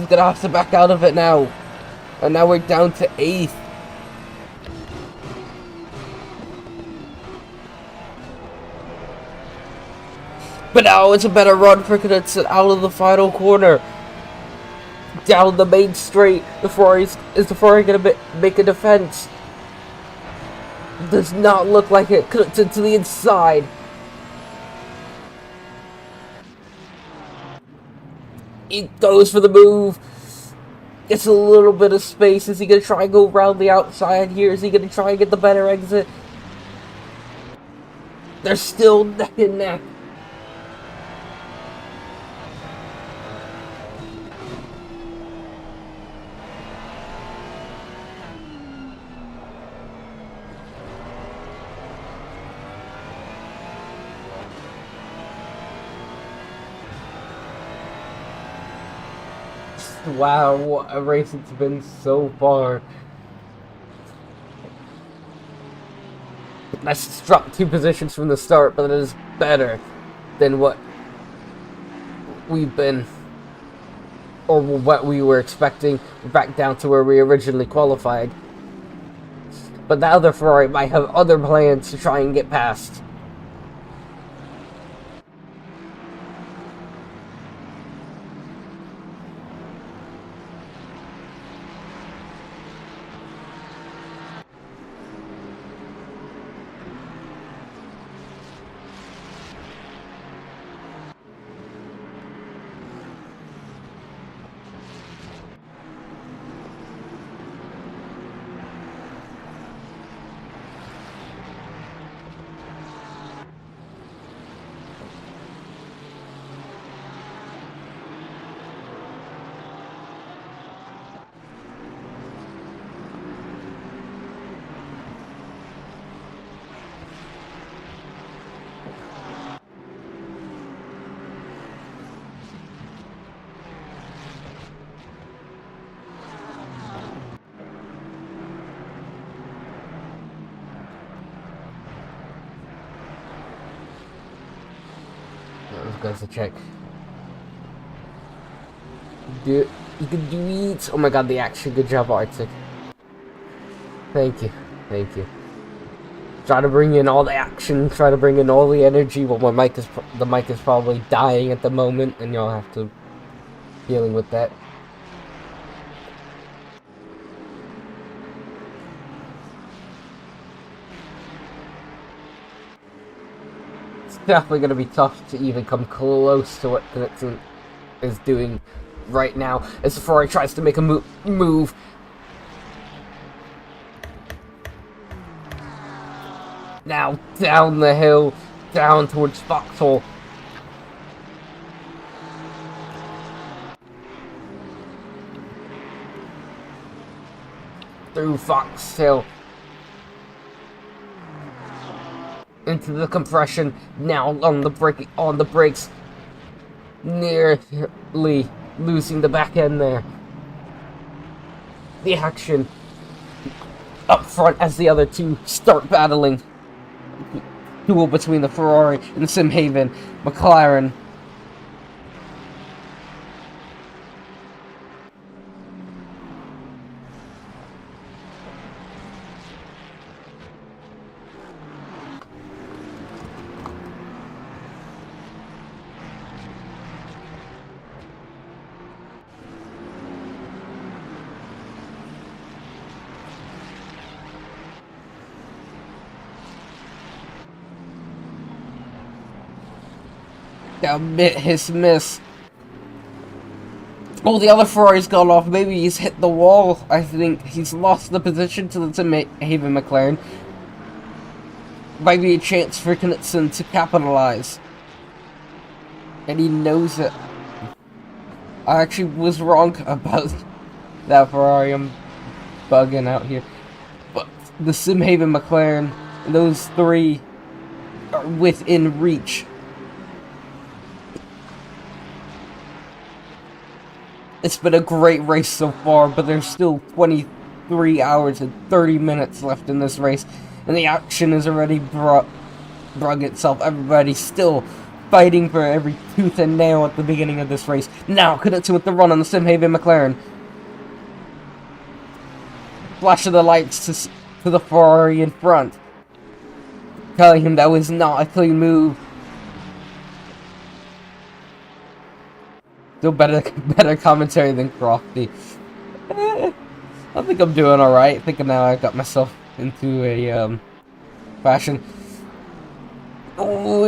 gonna have to back out of it now. And now we're down to 8th. But now it's a better run for Knudsen out of the final corner. Down the main straight. Is the Ferrari gonna make a defense? Does not look like it. Knudsen to the inside. He goes for the move. Gets a little bit of space. Is he gonna try and go around the outside here? Is he gonna try and get the better exit? They're still neck and neck. Wow, what a race it's been so far. Let's drop 2 positions from the start, but it is better than what we've been, or what we were expecting. We're back down to where we originally qualified. But now the Ferrari might have other plans to try and get past. Let's go to check. You can do it. Oh my god, the action. Good job, Arctic. Thank you. Thank you. Try to bring in all the action. Try to bring in all the energy. Well, the mic is probably dying at the moment, and you'll have to dealing with that. Definitely going to be tough to even come close to what Knudsen is doing right now as the Ferrari tries to make a move. Now down the hill, down towards Vauxhall. Through Vauxhall. Into the compression, now on the brakes, nearly losing the back end there. The action up front as the other two start battling. duel between the Ferrari and the Simhaven McLaren. His miss. Oh, the other Ferrari's gone off. Maybe he's hit the wall. I think he's lost the position to the Simhaven McLaren. Might be a chance for Knudsen to capitalize. And he knows it. I actually was wrong about that Ferrari. I'm bugging out here. But the Simhaven McLaren, those three are within reach. It's been a great race so far, but there's still 23 hours and 30 minutes left in this race, and the action has already brung itself. Everybody's still fighting for every tooth and nail at the beginning of this race. Now, Knudsen with the run on the Simhaven McLaren. Flash of the lights to the Ferrari in front, telling him that was not a clean move. Still better commentary than Crofty. I think I'm doing alright. I think now I got myself into a fashion. Oh,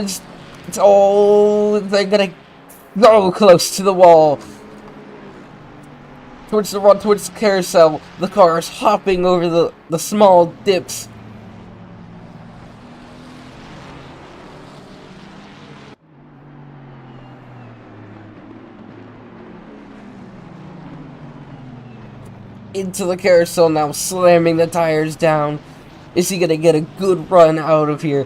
they're gonna go close to the wall. Towards the carousel. The car is hopping over the small dips. Into the carousel now, slamming the tires down. Is he gonna get a good run out of here?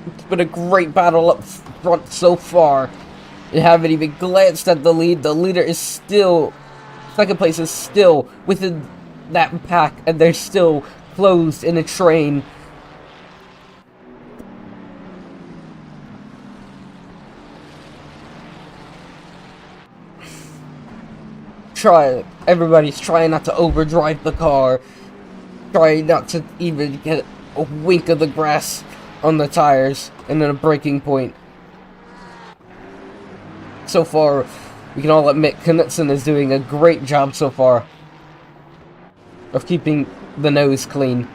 It's been a great battle up front so far. You haven't even glanced at the lead. The leader is still... Second place is still within that pack, and they're still closed in a train. Everybody's trying not to overdrive the car. Trying not to even get a wink of the grass on the tires, and then a braking point. So far, we can all admit Knudsen is doing a great job so far of keeping the nose clean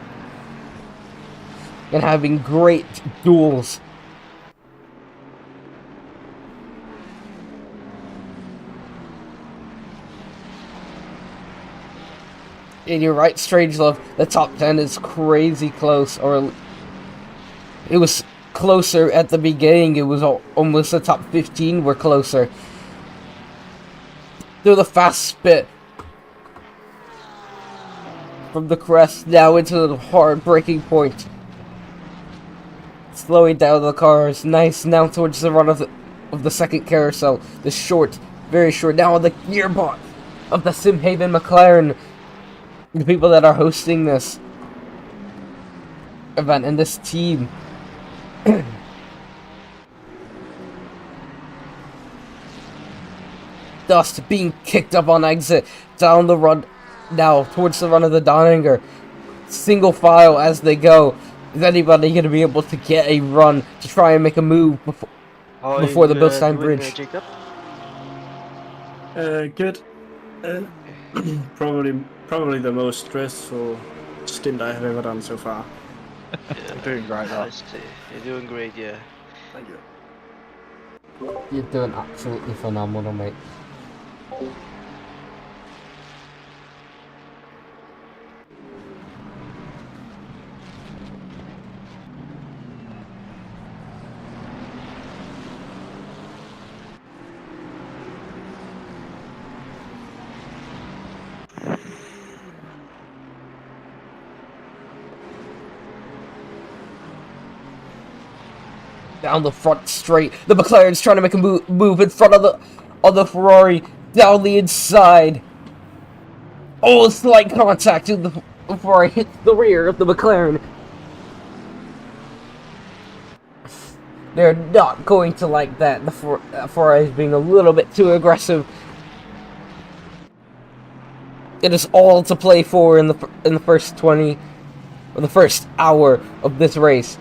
and having great duels. And you're right, Strangelove, the top 10 is crazy close, or it was closer at the beginning. It was almost the top 15 were closer. Through the fast spit from the crest now into the hard braking point. Slowing down the cars. Nice now towards the run of the second carousel. The short, very short. Now on the gearbox of the Simhaven McLaren. The people that are hosting this event and this team. Dust being kicked up on exit. Down the run now towards the run of the Donninger. Single file as they go. Is anybody going to be able to get a run to try and make a move before the Bilstein Bridge? Jacob? Good. Probably the most stressful stint I have ever done so far. You're doing great, though. You're doing great, yeah. Thank you. You're doing absolutely phenomenal, mate. down the front straight. The McLaren's trying to make a move in front of the Ferrari down the inside. Oh, slight contact and the Ferrari hits the rear of the McLaren. They're not going to like that. The Ferrari is being a little bit too aggressive. It is all to play for in the first 20 or the first hour of this race.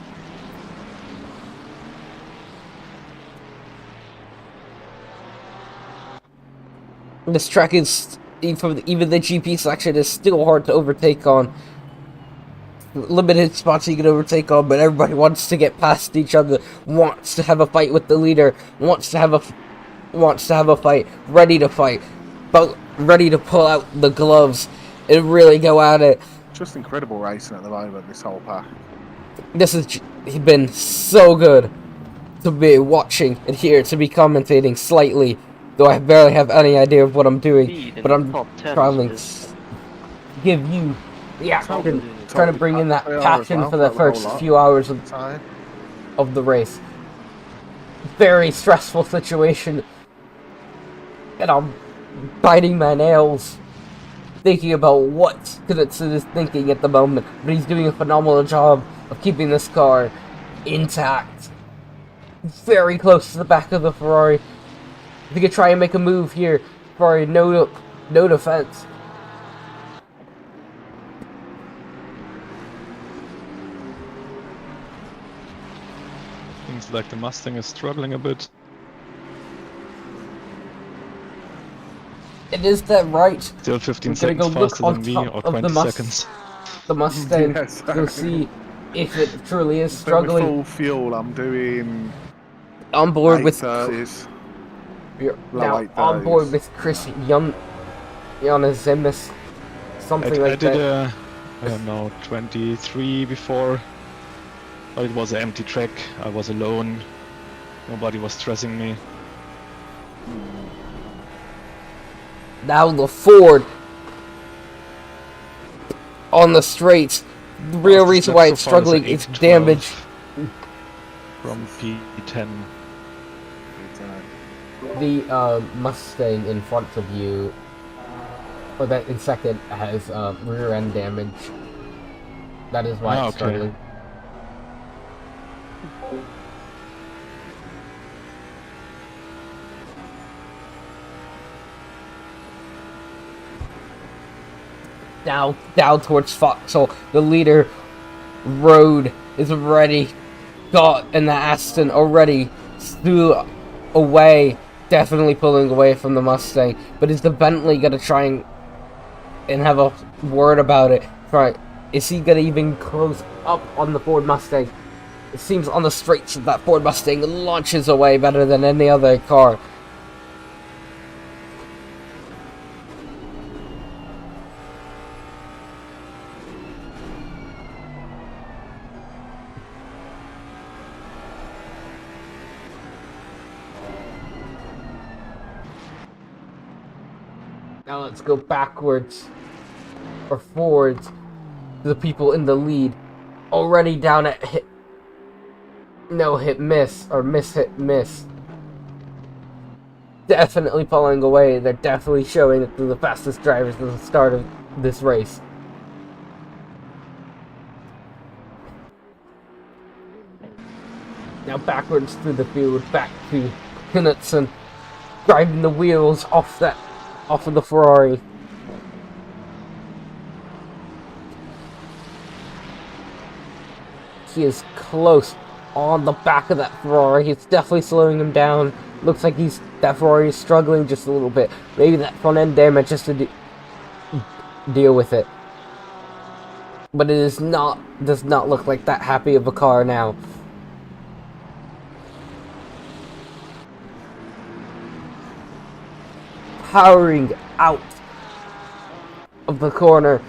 This track is, even the GP section, is still hard to overtake on. Limited spots you can overtake on, but everybody wants to get past each other, wants to have a fight with the leader, wants to have a fight, ready to fight, but ready to pull out the gloves and really go at it. Just incredible racing at the moment, this whole pack. This has been so good to be watching and here, to be commentating slightly, though I barely have any idea of what I'm doing, but I'm trying to give you the action, trying to bring in that passion for the first few hours of the race. Very stressful situation, and I'm biting my nails thinking about what Knudsen is thinking at the moment, but he's doing a phenomenal job of keeping this car intact. Very close to the back of the Ferrari. If he could try and make a move here, Ferrari, no defense. Seems like the Mustang is struggling a bit. It is that right. Still 15 We're seconds gonna go faster look than me, on or top of 20 seconds. The Mustang, Yes. to see if it truly is But with struggling. full fuel, I'm doing On board with 830s. You're Low now 830s. on board with Chris Zimis, something I like did that. I don't know, 23 before, but it was an empty track. I was alone. Nobody was stressing me. Now the Ford on the straights. The real Fastest reason lap why so it's far is an struggling is 8:12 damage. From P10. The Mustang in front of you, or that in second, has rear end damage. That is why it's okay. struggling. Now down towards Foxhole. The leader road is already got, and the Aston already flew away, definitely pulling away from the Mustang. But is the Bentley gonna try and have a word about it? Right? Is he gonna even close up on the Ford Mustang? It seems on the straights that Ford Mustang launches away better than any other car. Now let's go backwards, or forwards, to the people in the lead. Already down at hit, no hit miss, or miss hit miss. Definitely pulling away. They're definitely showing that they're the fastest drivers at the start of this race. Now backwards through the field, back to Knudsen, driving the wheels off of the Ferrari. He is close on the back of that Ferrari. It's definitely slowing him down. Looks like that Ferrari is struggling just a little bit. Maybe that front end damage just to deal with it. But it does not look like that happy of a car now. Powering out of the corner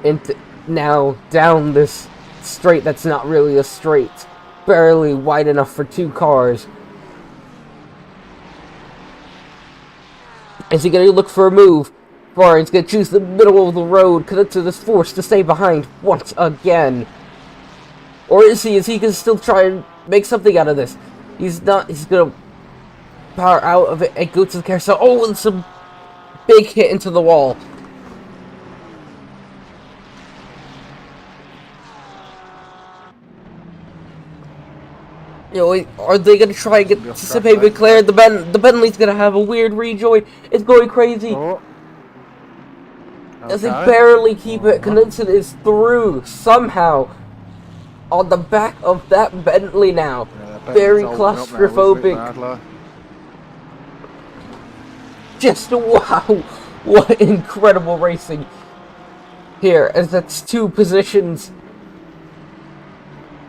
into now down this straight that's not really a straight, barely wide enough for two cars. Is he going to look for a move? Or he's going to choose the middle of the road. Knudsen is forced to stay behind once again. Or is he going to still try and make something out of this. He's not. He's gonna power out of it and go to the carousel. Oh, and some big hit into the wall. You know, are they gonna try and get Simhaven cleared? The Bentley's gonna have a weird rejoin. It's going crazy. Oh. As they barely keep it, Knudsen is through somehow on the back of that Bentley now. Yeah, very Bentley's opening up now, claustrophobic. isn't it, Just wow, what incredible racing here, as that's two positions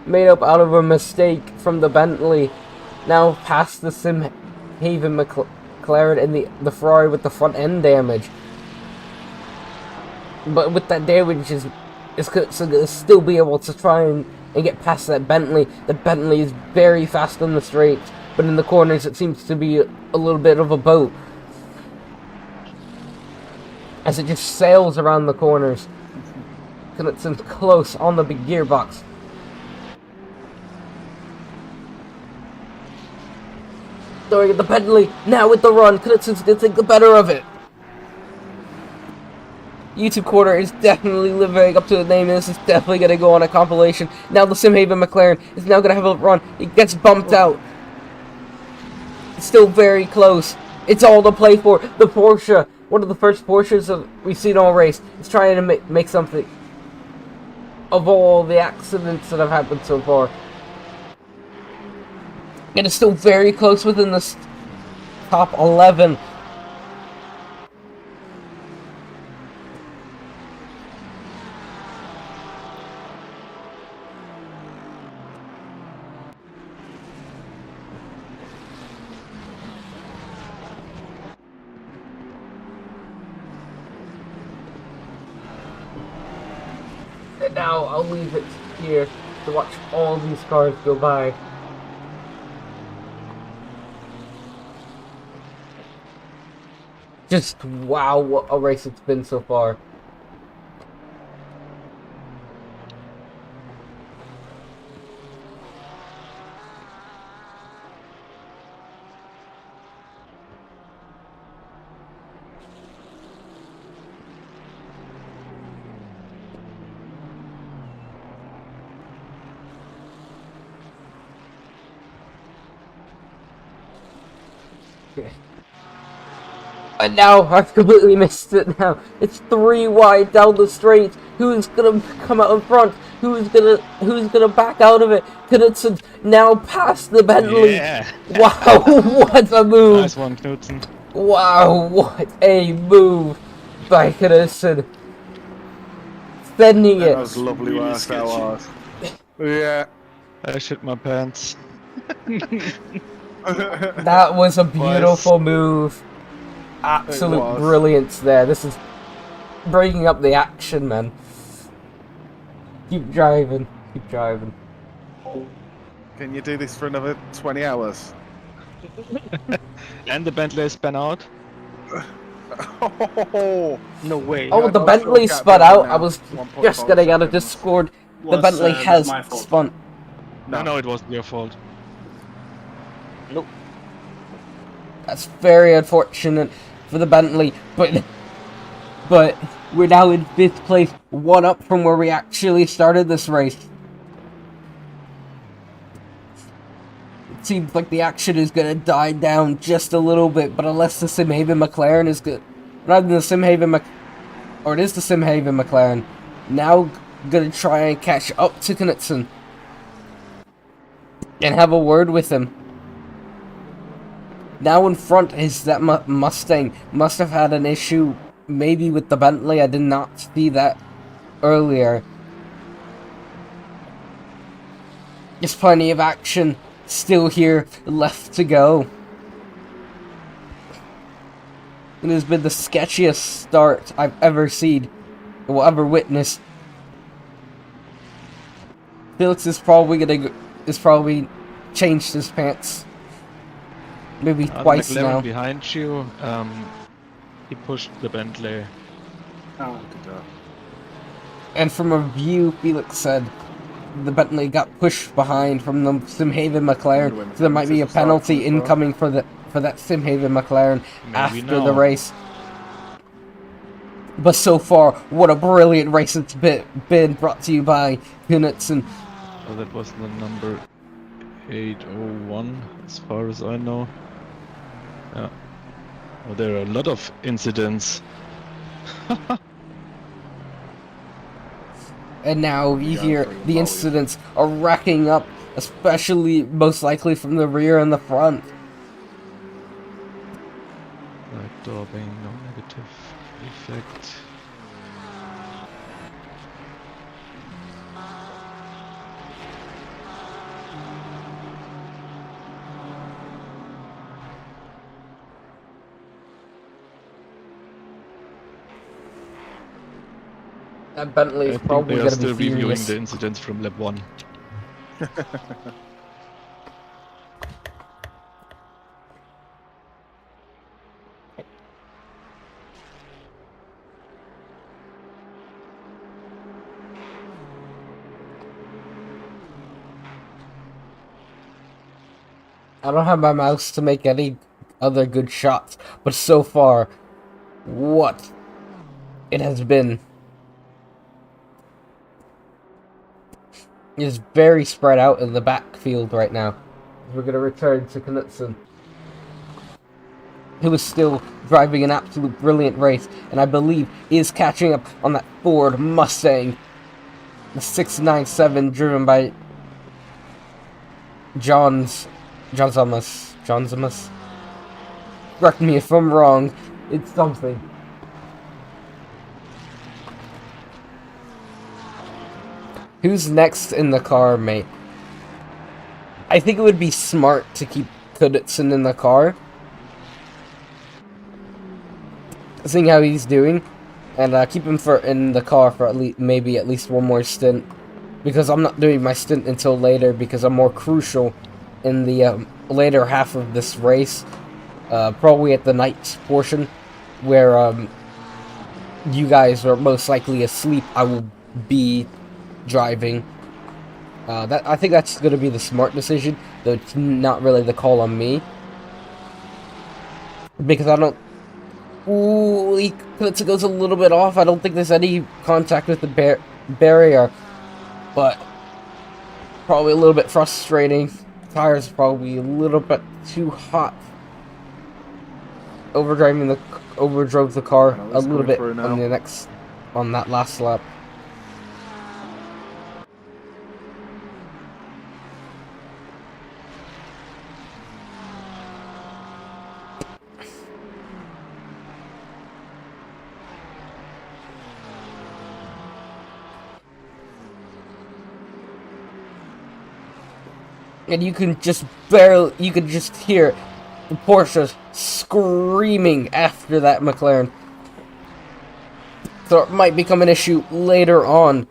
made up out of a mistake from the Bentley, now past the Simhaven McLaren and the Ferrari with the front end damage. But with that damage, it's gonna still be able to try and get past that Bentley. The Bentley is very fast on the straights, but in the corners it seems to be a little bit of a boat, as it just sails around the corners. Knudsen's close on the big gearbox. Throwing at the Bentley, now with the run, Knudsen's gonna take the better of it. YouTube Corner is definitely living up to the name, and this is definitely gonna go on a compilation. Now the Simhaven McLaren is now gonna have a run. It gets bumped out. It's still very close. It's all to play for. The Porsche, one of the first Porsches we've seen all race, is trying to make something of all the accidents that have happened so far. And it's still very close within the top 11. And now I'll leave it here to watch all these cars go by. Just wow, what a race it's been so far. Okay. And now I've completely missed it now. It's 3 wide down the straight. Who's gonna come out in front? Who's gonna back out of it? Knudsen now past the Bentley. Yeah. Wow, what a move. Nice one, Knudsen. Wow, what a move by Knudsen. Sending it. That was lovely work, that was. Yeah. I shit my pants. That was a beautiful move. Absolute brilliance there. This is breaking up the action, man. Keep driving. Keep driving. Can you do this for another 20 hours? And the Bentley spun out. Oh, No way. Oh, the Bentley spun out. I was just getting out of Discord. The Bentley has spun. No, it wasn't your fault. Nope. That's very unfortunate for the Bentley, but we're now in 5th place, 1 up from where we actually started this race. It seems like the action is gonna die down just a little bit, but unless the Simhaven McLaren is good, rather than the Simhaven or it is the Simhaven McLaren, now gonna try and catch up to Knudsen and have a word with him. Now in front is that Mustang. Must have had an issue maybe with the Bentley. I did not see that earlier. There's plenty of action still here left to go. It has been the sketchiest start I've ever seen, or will ever witness. Felix is probably changed his pants. Maybe twice the McLaren now. behind you, he pushed the Bentley. Oh, good job. And from a view, Felix said, the Bentley got pushed behind from the Simhaven McLaren, so there might be a penalty incoming for that Simhaven McLaren after the race. But so far, what a brilliant race it's been brought to you by Knudsen. Oh, that was the number 801, as far as I know. Yeah. Oh, there are a lot of incidents. And now you hear the incidents are racking up, especially most likely from the rear and the front. Right door being no negative effect. That Bentley is probably going to be still reviewing furious. the incidents from lap 1. I don't have my mouse to make any other good shots, but so far, what it has been is very spread out in the backfield right now. We're going to return to Knudsen, who is still driving an absolute brilliant race, and I believe is catching up on that Ford Mustang, the 697, driven by John Zamas. Correct me if I'm wrong. It's something. Who's next in the car, mate? I think it would be smart to keep Knudsen in the car, seeing how he's doing, and keep him in the car for at least one more stint, because I'm not doing my stint until later, because I'm more crucial in the later half of this race, probably at the night portion, where you guys are most likely asleep. I will be driving. I think that's going to be the smart decision, though it's not really the call on me, because I don't. Ooh, it goes a little bit off. I don't think there's any contact with the barrier, but probably a little bit frustrating. Tires probably a little bit too hot. Overdrove the car a little bit on that last lap. And you can just hear the Porsche screaming after that McLaren. So it might become an issue later on.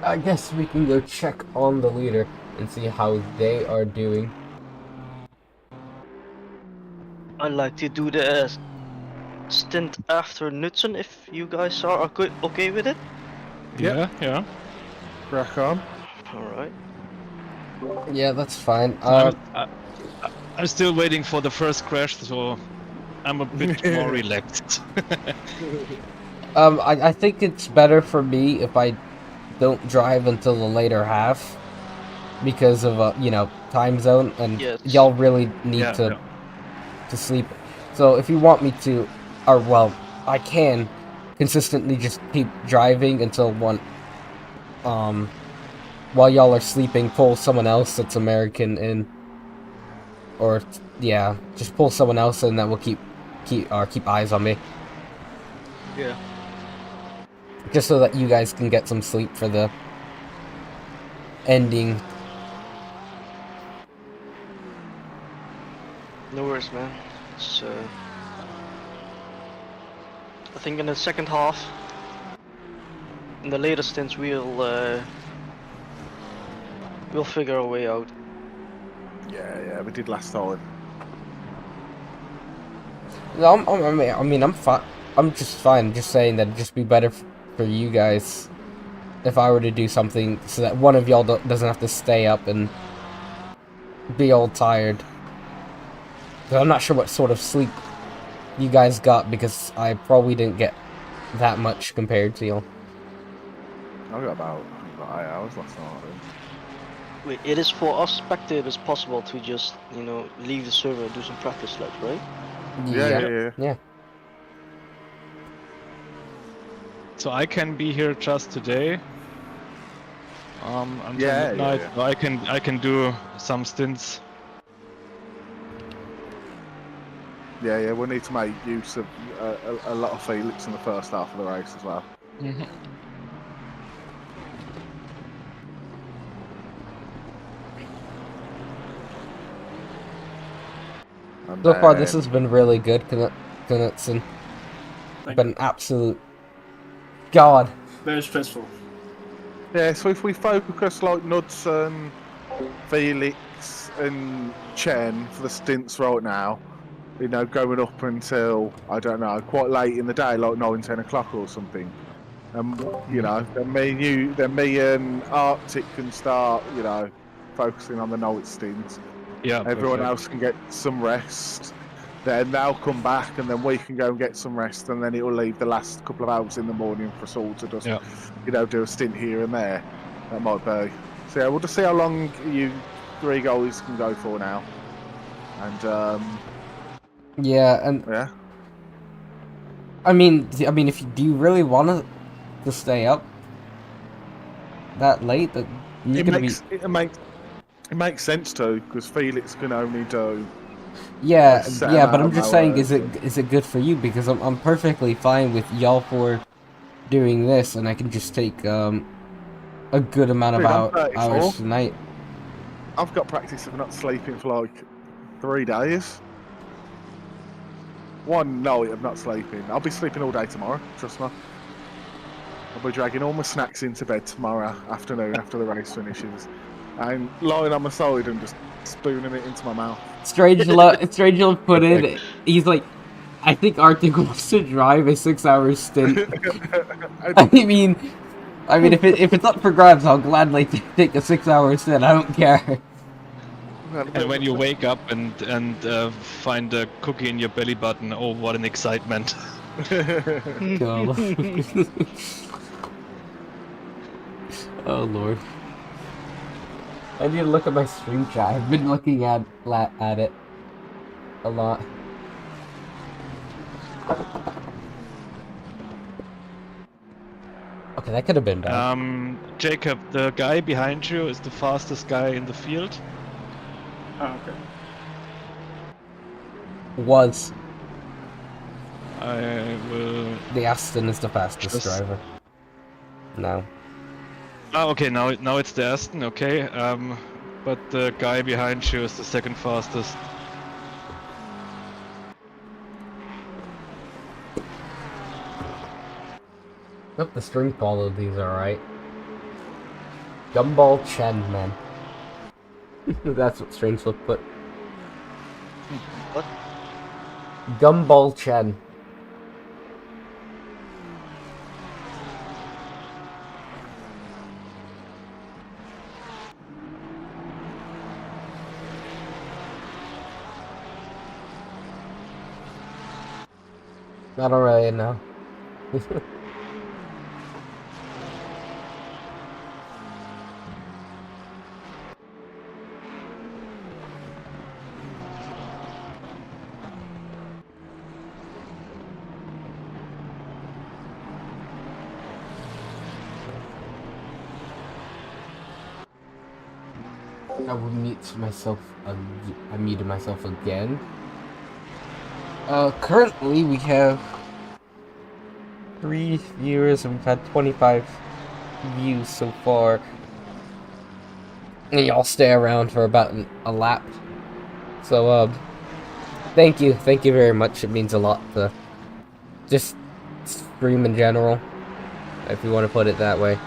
I guess we can go check on the leader and see how they are doing. I'd like to do the stint after Knudsen if you guys are okay with it. Yeah. Crack on. Alright. Yeah, that's fine. I'm still waiting for the first crash, so I'm a bit more relaxed. I think it's better for me if I don't drive until the later half, because of time zone, and y'all really need to sleep. So if you want me to, I can consistently just keep driving until while y'all are sleeping, pull someone else that's American in, or just pull someone else in that will keep keep eyes on me, Yeah. just so that you guys can get some sleep for the ending. No worries, man. It's, I think in the second half, in the later stints, we'll figure a way out. Yeah, we did last time. No, I mean, I'm fine. I'm just fine. Just saying that it'd just be better for you guys if I were to do something so that one of y'all doesn't have to stay up and be all tired. 'Cause I'm not sure what sort of sleep you guys got, because I probably didn't get that much compared to y'all. I got about 8 hours last night. I think. Wait, it is for us spectators possible to just, you know, leave the server and do some practice laps, right? Yeah. So I can be here just today. Until midnight. yeah. So I can do some stints. Yeah, we'll need to make use of a lot of Felix in the first half of the race as well. And So far, this then- has been really good, Knudsen. Thank Been an absolute god. Very stressful. Yeah, so if we focus like Knudsen, Felix, and Chen for the stints right now, you know, going up until, I don't know, quite late in the day, like 9, 10 o'clock or something. And, you know, then me and Arctic can start, you know, focusing on the night stints. Yeah. Everyone perfect. else can get some rest. Then they'll come back, and then we can go and get some rest, and then it'll leave the last couple of hours in the morning for us all to just, you know, do a stint here and there. That might be. So yeah, we'll just see how long you 3 guys can go for now. And Yeah, and yeah, I mean, if do you really want to stay up that late? That you're it gonna makes sense too, because Felix can only do. Yeah, a set but amount I'm of just saying, hours. is it good for you? Because I'm perfectly fine with y'all for doing this, and I can just take a good amount of Dude, I'm 34. hours tonight. I've got practice of not sleeping for like 3 days. One night of not sleeping. I'll be sleeping all day tomorrow, trust me. I'll be dragging all my snacks into bed tomorrow afternoon after the race finishes. And lying on my side and just spooning it into my mouth. Strange Love put in, he's like, I think Arctic wants to drive a 6-hour stint. I mean, if it's up for grabs, I'll gladly take a 6-hour stint. I don't care. And when you wake up and find a cookie in your belly button, oh, what an excitement! God. Oh Lord. I need to look at my stream chat. I've been looking at it a lot. Okay, that could have been bad. Jacob, the guy behind you is the fastest guy in the field. Oh, okay. Was. I will. The Aston is the fastest Just- driver. No. Oh, okay. Now it's the Aston. Okay. But the guy behind you is the second fastest. Hope the string qualities are right. Gumball Chen, man. That's what Strangelove put. What? Gumball Chen. I don't really know. I will mute myself. I muted myself again. Currently we have 3 viewers and we've had 25 views so far. And y'all stay around for about a lap. So, thank you very much. It means a lot to just stream in general, if you want to put it that way.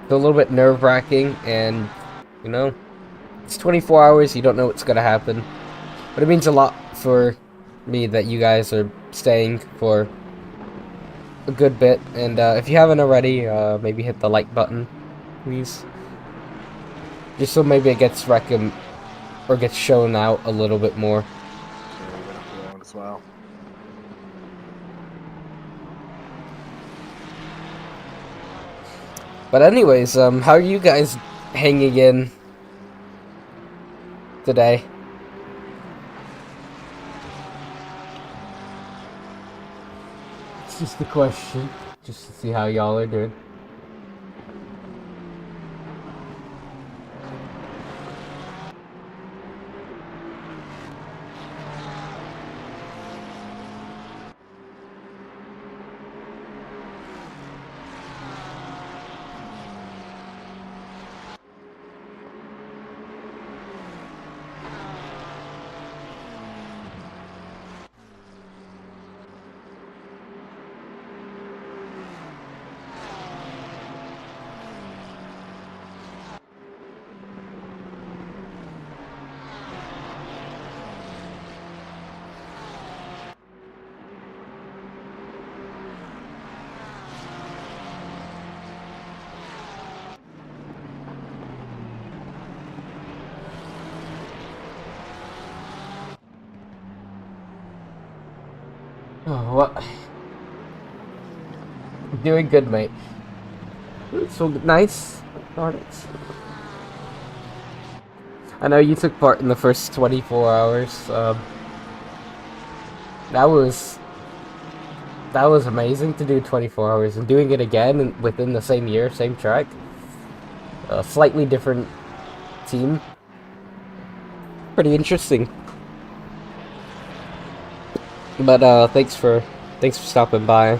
It's a little bit nerve-wracking, and, you know, it's 24 hours, you don't know what's gonna happen. But it means a lot for me that you guys are staying for a good bit. And if you haven't already, maybe hit the like button, please. Just so maybe it gets gets shown out a little bit more. Yeah, we went up the road as well. But anyways, how are you guys hanging in today? It's just a question, just to see how y'all are doing. Oh, what? Doing good, mate. So nice. I know you took part in the first 24 hours. That was amazing to do 24 hours, and doing it again within the same year, same track. A slightly different team. Pretty interesting. But thanks for stopping by,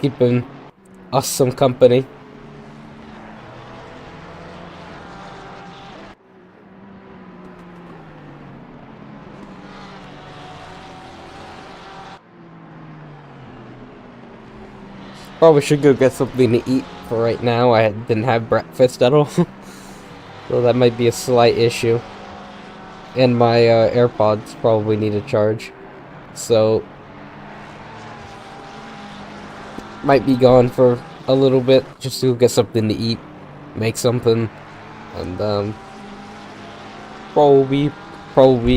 keeping us some company. Probably should go get something to eat for right now. I didn't have breakfast at all, so that might be a slight issue. And my AirPods probably need a charge. So, might be gone for a little bit, just to get something to eat, make something, and probably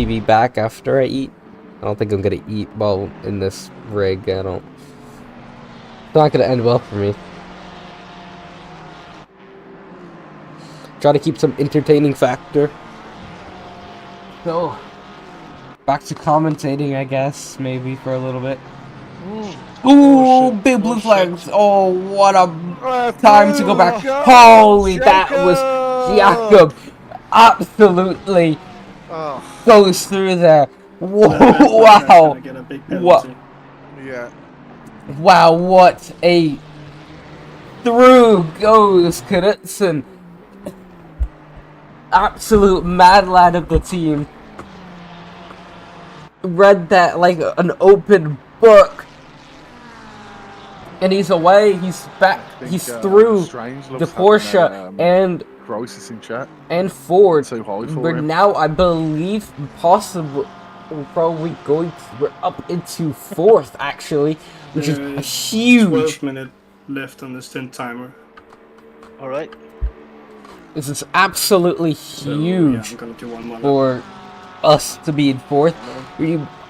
be back after I eat. I don't think I'm gonna eat while in this rig. It's not gonna end well for me. Try to keep some entertaining factor. So, back to commentating, I guess, maybe for a little bit. Ooh, big blue flags! Oh, what a time to go back! Holy, that was Jakob! Absolutely goes through there. Wow! What? Yeah. Wow! What a through goes Knudsen! Absolute mad lad of the team. Read that like an open book. And he's away, he's back, he's through the Corsa and Ford. We're now, I believe, possibly, we're up into 4th actually, which is a huge. 12 minutes left on the stint timer. Alright. This is absolutely huge I'm gonna do one more for us to be in 4th.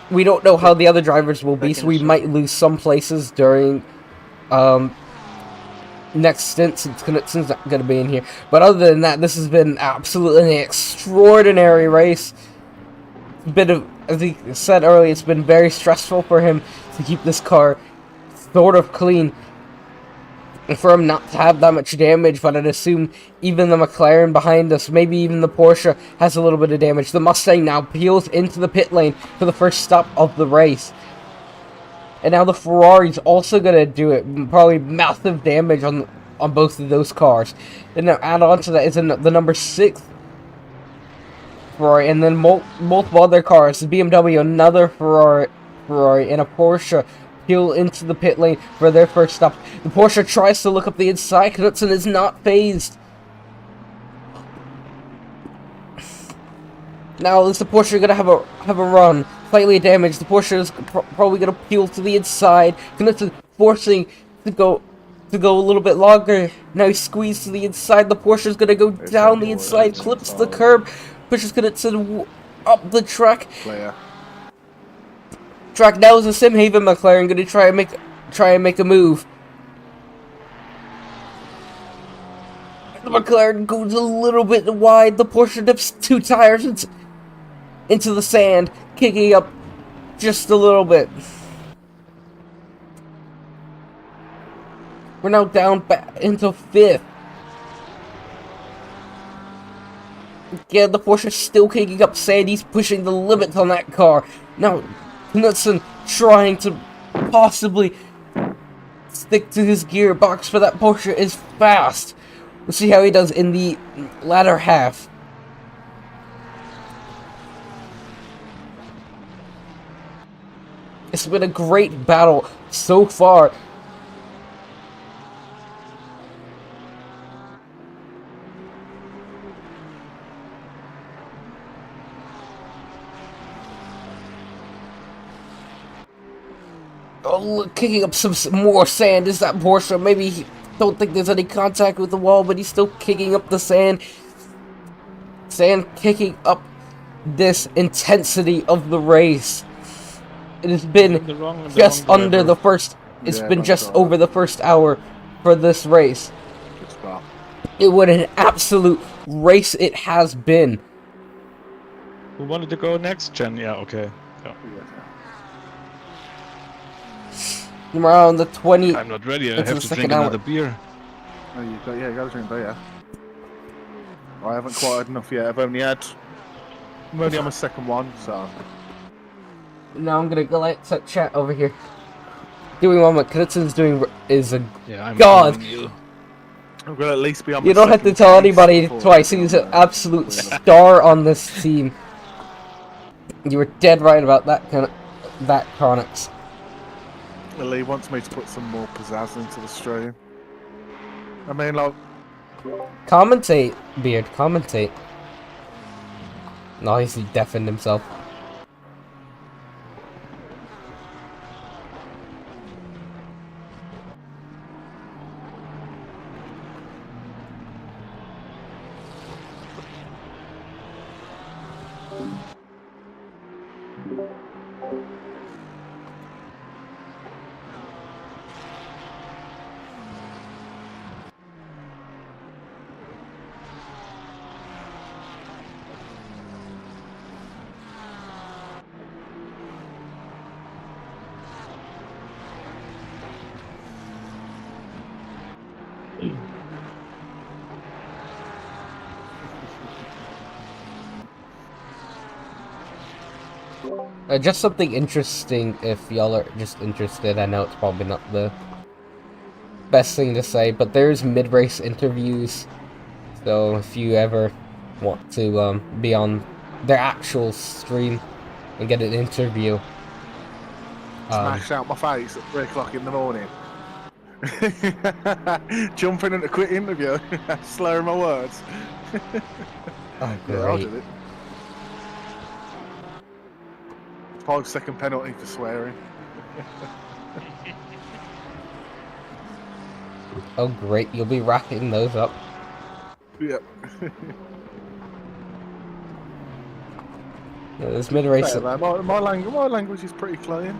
We don't know how the other drivers will be, so we might lose some places during next stint, since Knudsen's not going to be in here. But other than that, this has been absolutely an extraordinary race. As he said earlier, it's been very stressful for him to keep this car sort of clean. for him not to have that much damage, but I'd assume even the McLaren behind us, maybe even the Porsche, has a little bit of damage. The Mustang now peels into the pit lane for the first stop of the race. And now the Ferrari's also going to do it. Probably massive damage on both of those cars. And now add on to that is the number 6 Ferrari, and then multiple other cars. The BMW, another Ferrari, and a Porsche peel into the pit lane for their first stop. The Porsche tries to look up the inside. Knudsen is not phased. Now is the Porsche gonna have a run? Slightly damaged. The Porsche is probably gonna peel to the inside. Knudsen forcing to go a little bit longer. Now he squeezed to the inside. The Porsche is gonna go down the inside, clips the curb, pushes Knudsen up the track. Now is a Simhaven McLaren gonna try and make a move. The McLaren goes a little bit wide. The Porsche dips 2 tires into the sand, kicking up just a little bit. We're now down back into 5th. Again, the Porsche is still kicking up sand. He's pushing the limits on that car. Now, Knudsen trying to possibly stick to his gearbox, but that Porsche is fast. We'll see how he does in the latter half. It's been a great battle so far. Oh, look, kicking up some more sand is that Porsche. Maybe he don't think there's any contact with the wall, but he's still kicking up the sand. Sand kicking up this intensity of the race. It has been just under the first. It's been just over the first hour for this race. What an absolute race it has been. Who wanted to go next, Chen? Yeah, okay. Yeah. Around the 20. I'm not ready. I have to drink another beer. Oh, you gotta drink beer. I haven't quite had enough yet. I'm only on my second one, so. Now I'm gonna go let chat over here. Doing what Knudsen's doing is a god. I'm gonna at least be on. You don't have to tell anybody twice. He's an absolute star on this team. You were dead right about that Chronix. Well, he wants me to put some more pizzazz into the stream. I mean, like... Commentate, Beard, commentate. No, he's deafened himself. Just something interesting if y'all are just interested. I know it's probably not the best thing to say, but there's mid-race interviews. So if you ever want to be on their actual stream and get an interview. Smash out my face at 3 o'clock in the morning. Jumping into a quick interview, slurring my words. Oh, great. Yeah, I'll do it. 5-second penalty for swearing. Oh great, you'll be racking those up. Yep. Yeah, this mid-race... My language is pretty clean.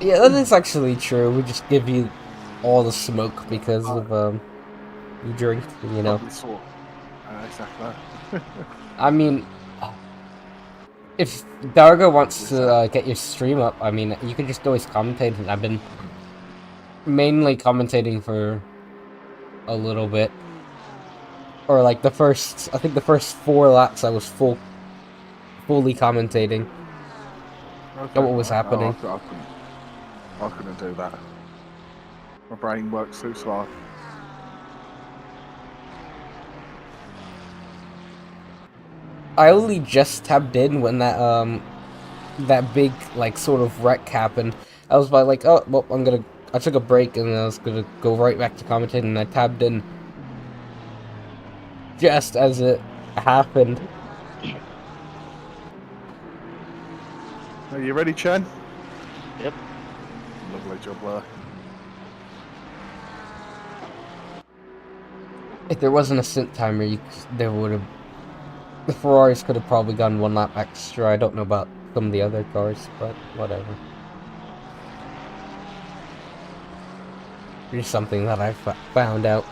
Yeah, that is actually true. We just give you all the smoke because of you drink, you know. Exactly. I mean, if Dargo wants to get your stream up, I mean, you can just always commentate, and I've been mainly commentating for a little bit. Or like I think the first 4 laps I was fully commentating Okay. what was happening. I couldn't do that. My brain works too slow. I only just tapped in when that big like sort of wreck happened. I was like, oh well, I took a break and I was gonna go right back to commentating, and I tabbed in just as it happened. Are you ready, Chen? Yep. Lovely job there. If there wasn't a synth timer, the Ferraris could have probably gone 1 lap extra. I don't know about some of the other cars, but whatever. Just something that I found out.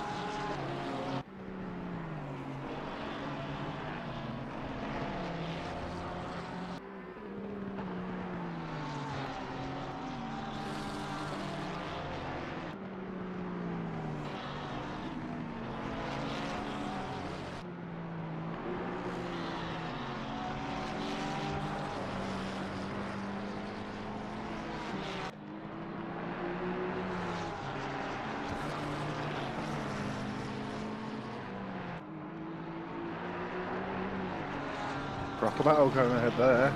Proper battle going ahead there.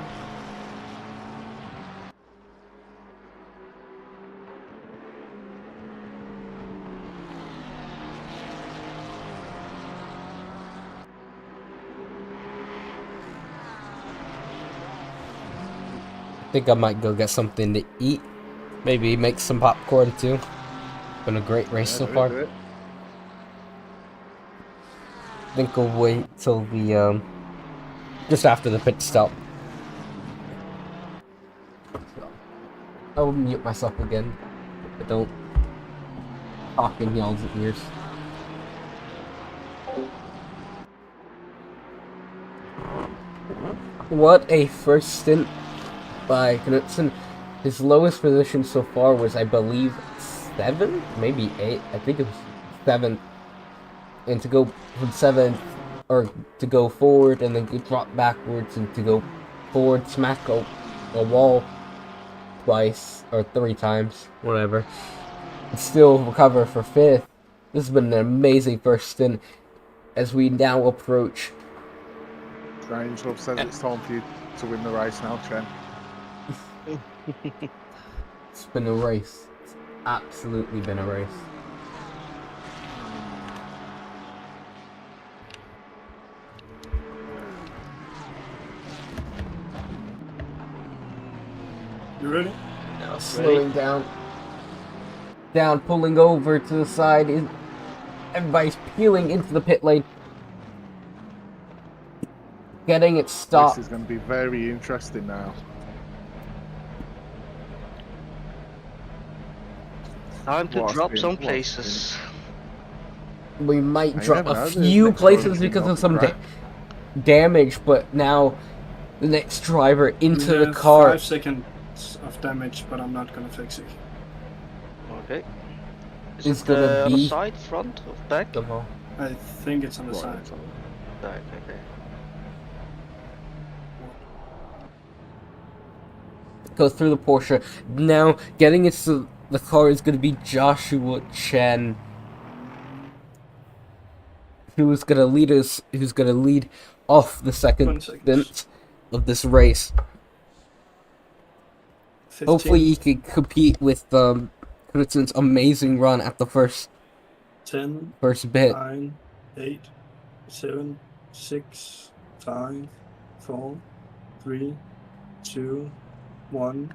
I think I might go get something to eat. Maybe make some popcorn too. Been a great race so far. Do it. I think I'll wait till the just after the pit stop. I'll mute myself again. I don't talk in y'all's ears. What a first stint by Knudsen. His lowest position so far was, I believe, 7, maybe 8. I think it was 7th. And to go from 7th, or to go forward and then drop backwards, and to go forward, smack a wall twice or 3 times, whatever, and still recover for 5th. This has been an amazing first stint as we now approach. Strange Love says it's time for you to win the race now, Chen. It's been a race. It's absolutely been a race. You ready? Now slowing down, pulling over to the side. Everybody's peeling into the pit lane, getting it stopped. This is going to be very interesting now. Time to What's drop been- some what's places. We might I drop never a know, the few next places driver's because been of some off the track. damage, but now the next driver into We the have car. 5 seconds of damage, but I'm not gonna fix it. Okay. Is It's it gonna on the be- side, front, or back? Somehow. I think it's on the side. Side, okay. Go through the Porsche. Now getting into the car is going to be Joshua Chen, who's going to lead off the 1 second second. stint of this race. 15. Hopefully he can compete with Knudsen's amazing run at the first 10, bit. 9, 8, 7, 6, 5, 4, 3, 2, 1.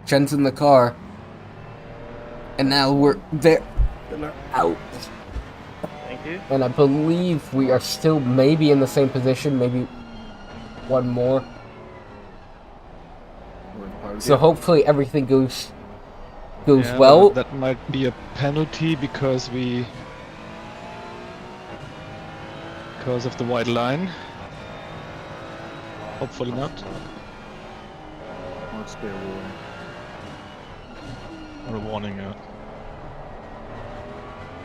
Chen's in the car. And now we're there. Good luck. Out. Thank you. And I believe we are still maybe in the same position, maybe one more. We're in podium. So hopefully everything goes Yeah, well. but that might be a penalty because of the white line. Hopefully not. Must be a warning. Or a warning, yeah.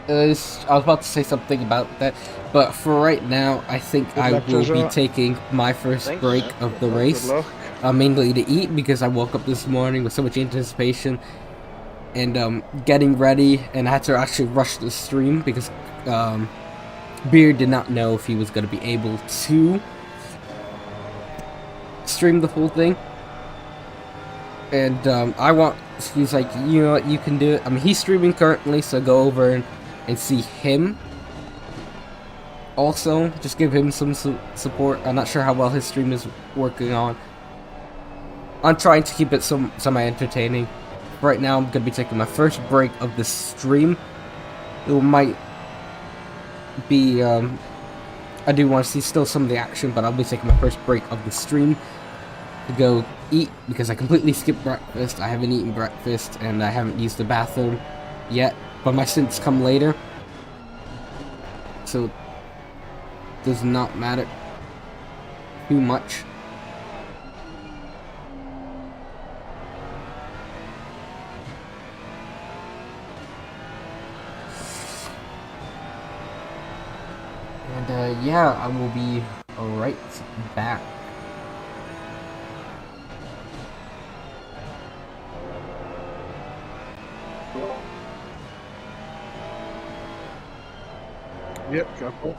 I was about to say something about that, but for right now, I think Good I luck, will be Joshua. taking my first Thanks. break Yeah, of the good race, luck. mainly to eat because I woke up this morning with so much anticipation and getting ready, and I had to actually rush the stream because Beard did not know if he was going to be able to stream the full thing. And he's like, you know what, you can do it. I mean, he's streaming currently, so go over and see him. Also, just give him some support. I'm not sure how well his stream is working on. I'm trying to keep it semi-entertaining. Right now, I'm going to be taking my first break of the stream. It might be, I do want to see still some of the action, but I'll be taking my first break of the stream to go eat because I completely skipped breakfast. I haven't eaten breakfast and I haven't used the bathroom yet, but my stints come later, so it does not matter too much. And yeah, I will be right back. Yep, go for it.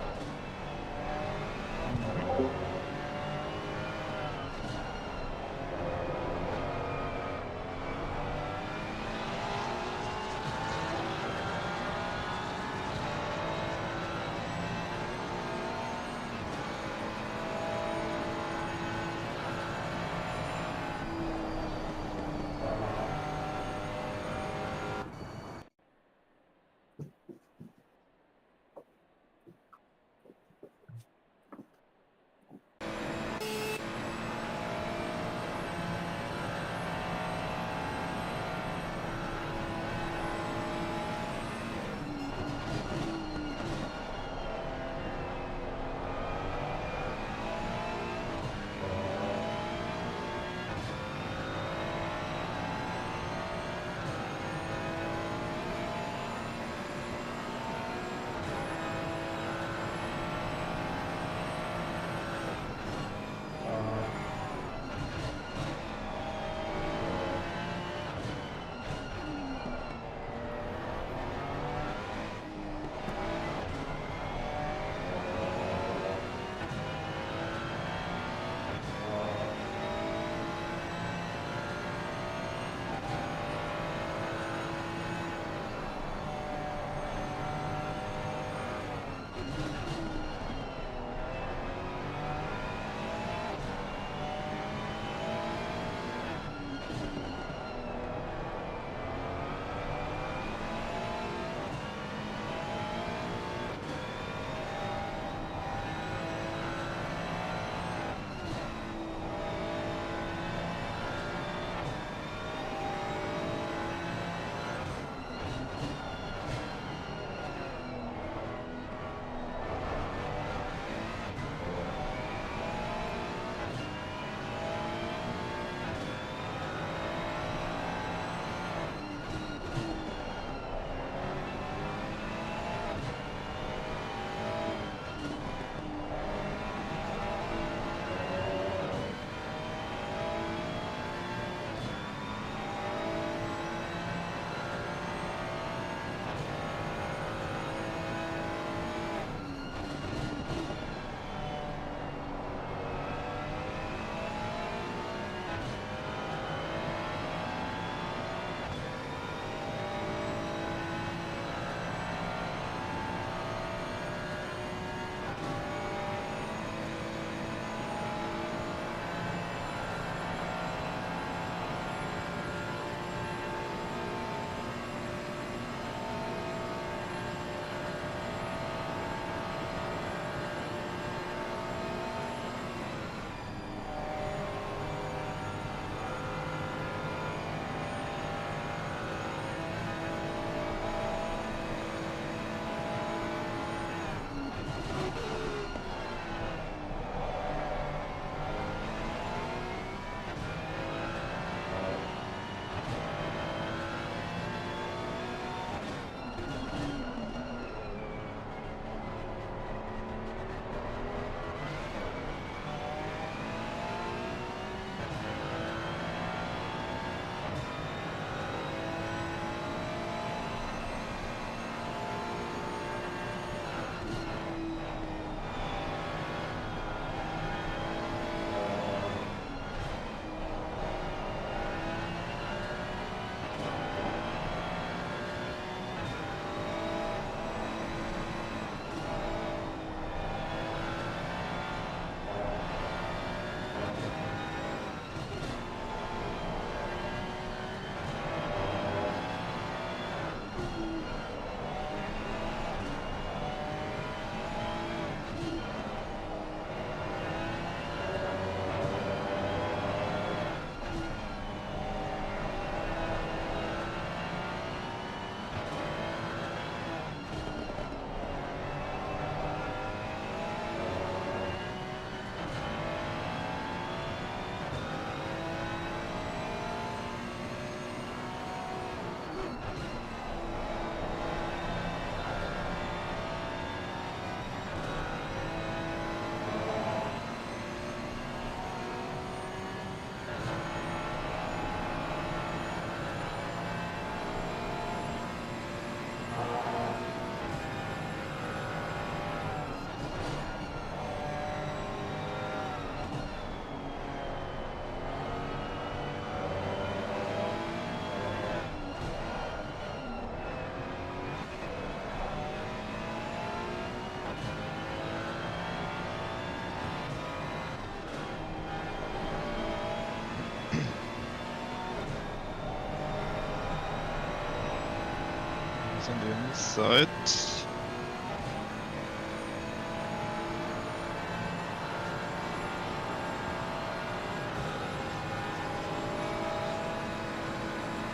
He's on the inside.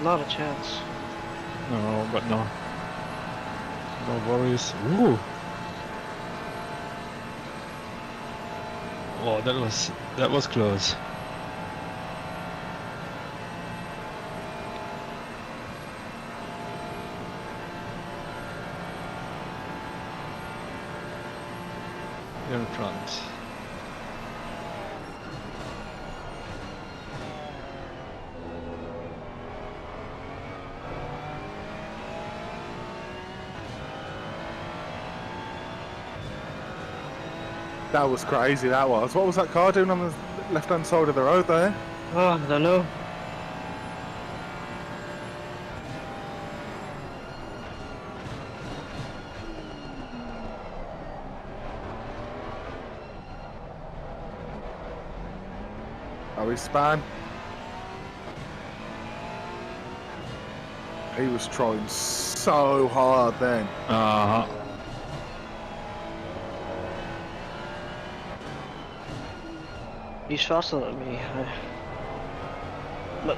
Not a chance. No, but no. No worries. Ooh. Oh, that was close. You're in front. That was crazy, that was. What was that car doing on the left-hand side of the road there? Oh, I don't know. Oh, he span. He was trying so hard then. Uh-huh. He's faster than me. But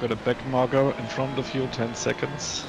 got a back marker in front of you, 10 seconds.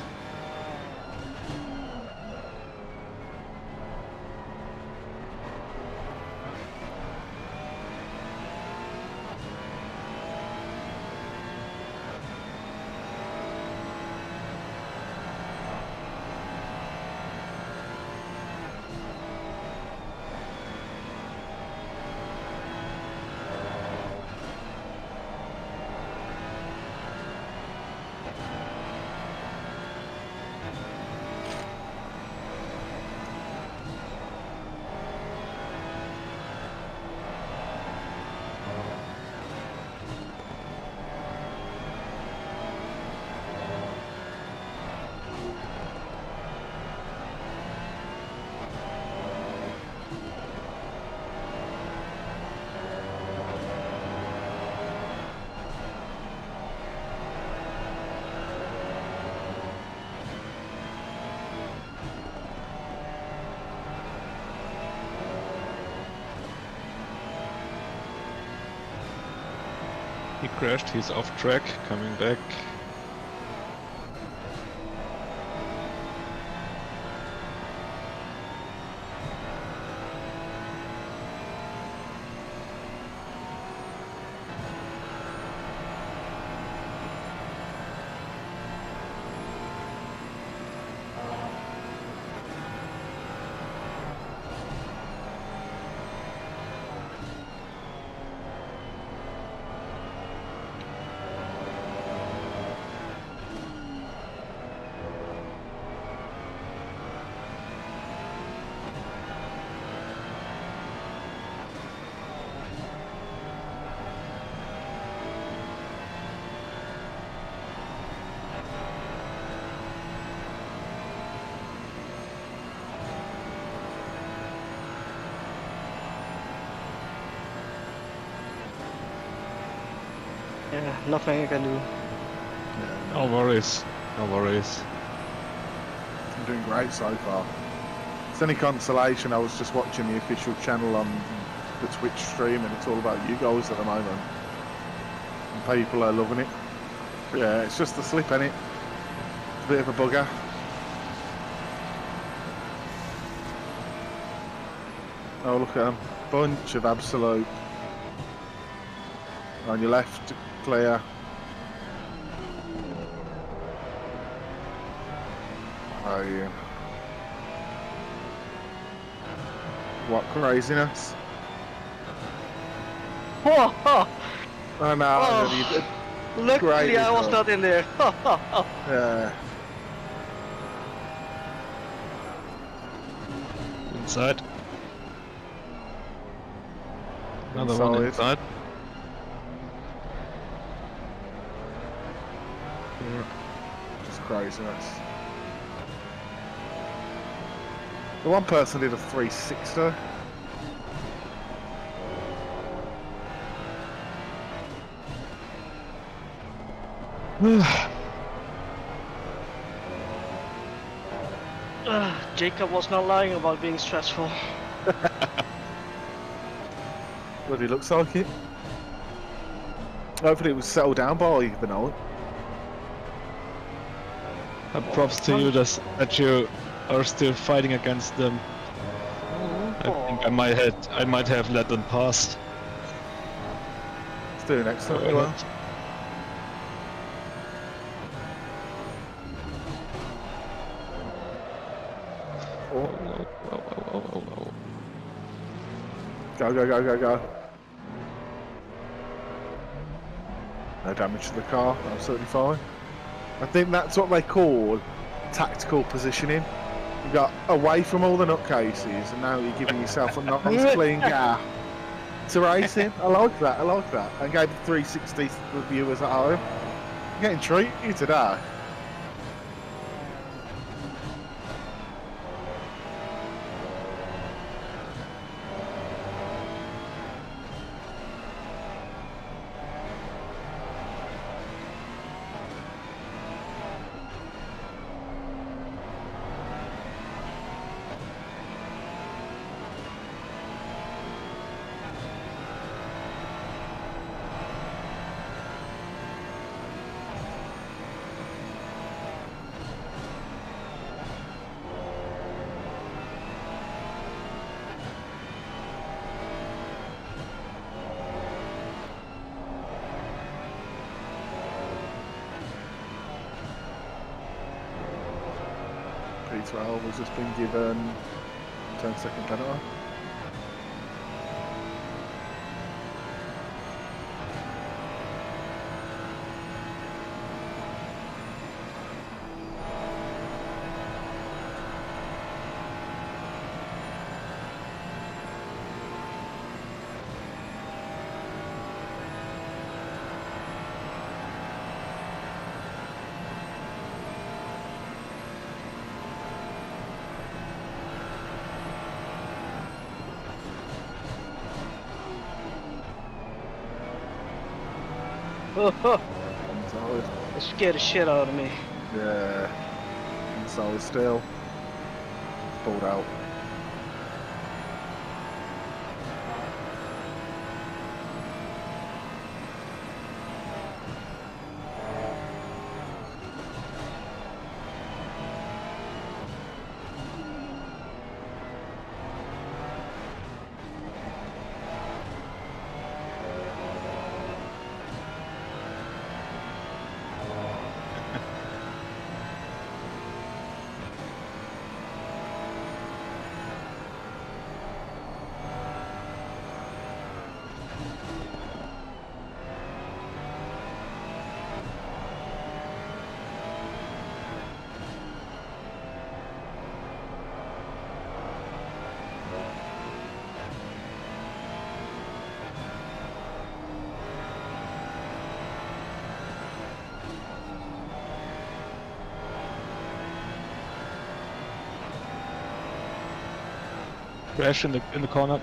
He crashed, he's off track, coming back. Yeah, nothing I can do. No worries, no worries. I'm doing great so far. If it's any consolation, I was just watching the official channel on the Twitch stream, and it's all about you guys at the moment. And people are loving it. But yeah, it's just a slip, innit? It's a bit of a bugger. Oh, look at them. Bunch of absolute. On your left, clear. Oh, yeah. What craziness. Oh, oh, Oh no, Oh. luckily Great I was result. not in there. yeah. Inside. Another one inside. It's craziness. The one person did a 360. Jacob was not lying about being stressful. But it looks like it. Hopefully it was settled down by the night. Props to you that you are still fighting against them. I think I might have let them pass. It's doing excellently well. Oh. Go, go, go, go, go. No damage to the car, absolutely fine. I think that's what they call tactical positioning. You got away from all the nutcases, and now you're giving yourself a nice clean gap to racing. I like that, I like that. And gave the 360 to the viewers at home. I'm getting treated today. V12 has just been given turn second penalty. Solid. It scared the shit out of me. Yeah. And solid still. Pulled out. Crash in the corner.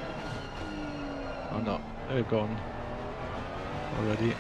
Oh no, they're gone already.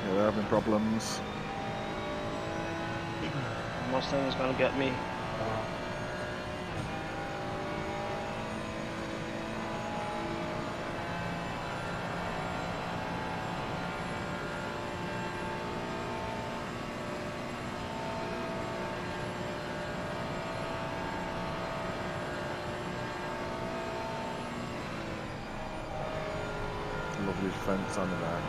Yeah, they're having problems. Mustang is gonna get me. Lovely defence on there.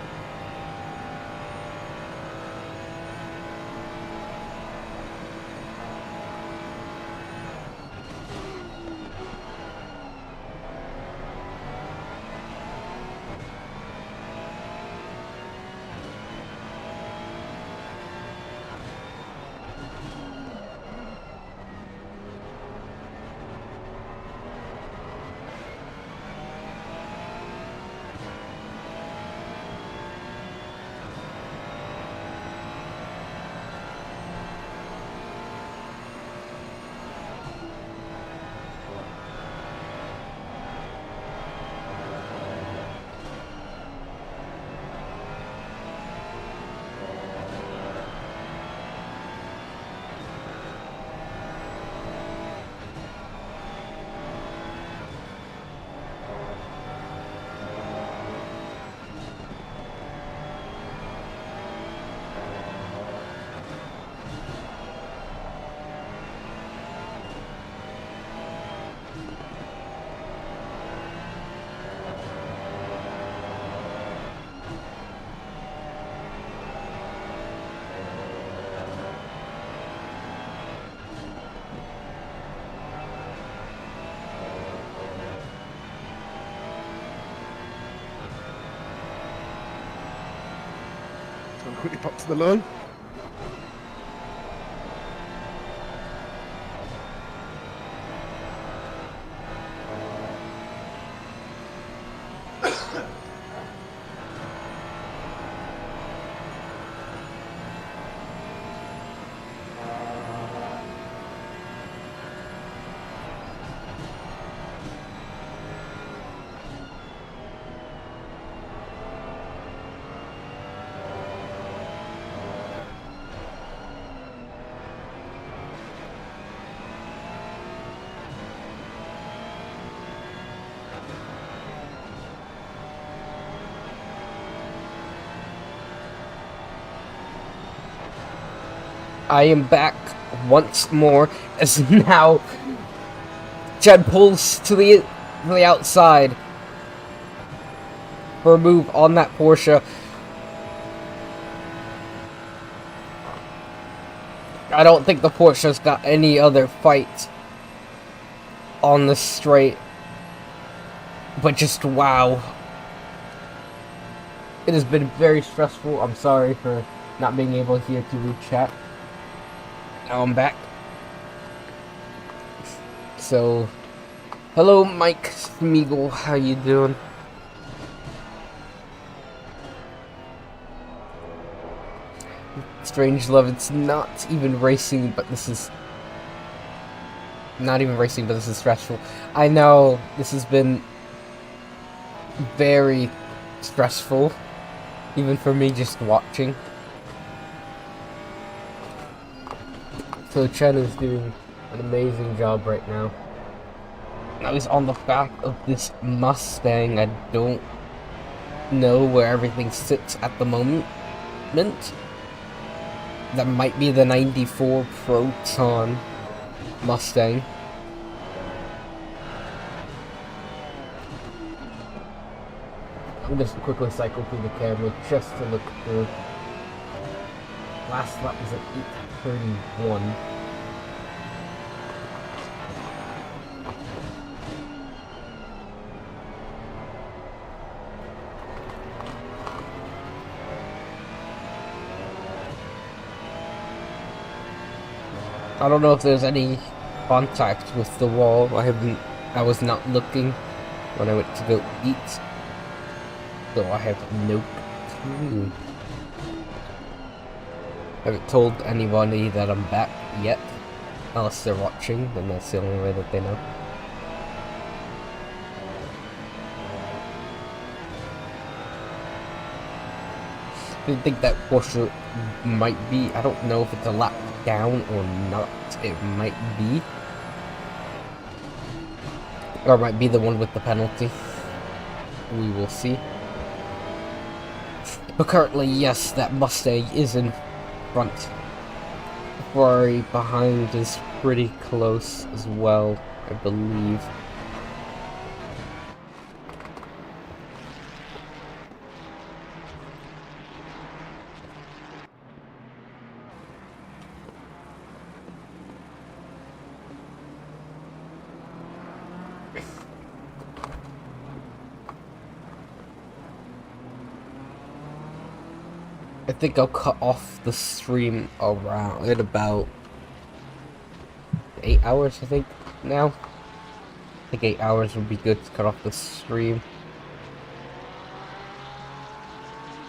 Going to quickly pop to the line. I am back once more as now Chen pulls to the outside for a move on that Porsche. I don't think the Porsche's got any other fight on the straight, but just wow. It has been very stressful. I'm sorry for not being able here to read chat. Now I'm back. So, hello Mike Smeagol, how you doing? Strange Love, it's not even racing, but this is... Not even racing, but this is stressful. I know, this has been very stressful, even for me just watching. So Chen is doing an amazing job right now. Now he's on the back of this Mustang. I don't know where everything sits at the moment. That might be the 94 Proton Mustang. I'm just quickly cycle through the camera just to look through. Last lap was at 8:31. I don't know if there's any contact with the wall. I was not looking when I went to go eat. So I have no clue. I haven't told anybody that I'm back yet. Unless they're watching, then that's the only way that they know. I think that Porsche might be, I don't know if it's a lap down or not. It might be. Or it might be the one with the penalty. We will see. But currently, yes, that Mustang is in front. Ferrari behind is pretty close as well, I believe. I think I'll cut off the stream around in about 8 hours, I think, now. I think 8 hours would be good to cut off the stream.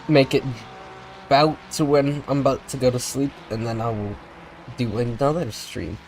Make it about to when I'm about to go to sleep, and then I will do another stream.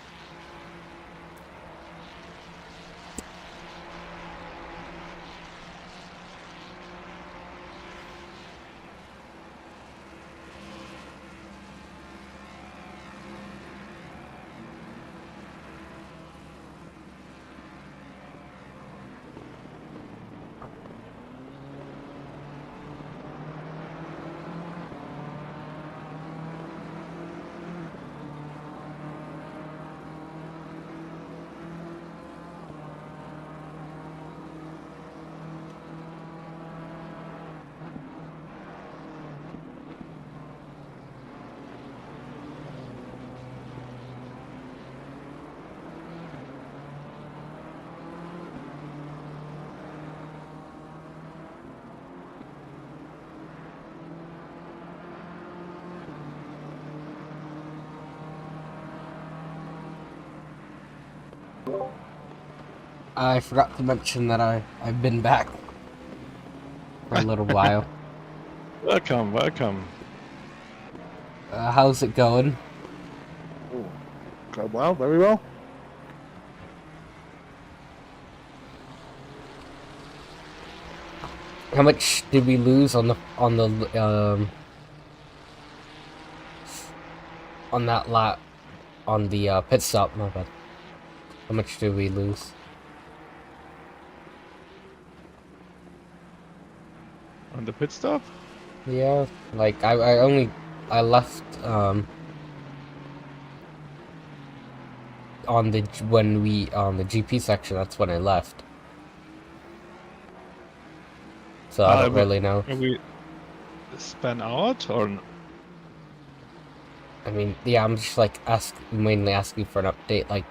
I forgot to mention that I've been back for a little while. Welcome, welcome. How's it going? Oh, going well, very well. How much did we lose on that lap on the pit stop? My bad. How much did we lose? On the pit stop? Yeah, like I left on the GP section, that's when I left. So I don't really know. Are we span out or? I mean, yeah, I'm just like mainly asking for an update. Like,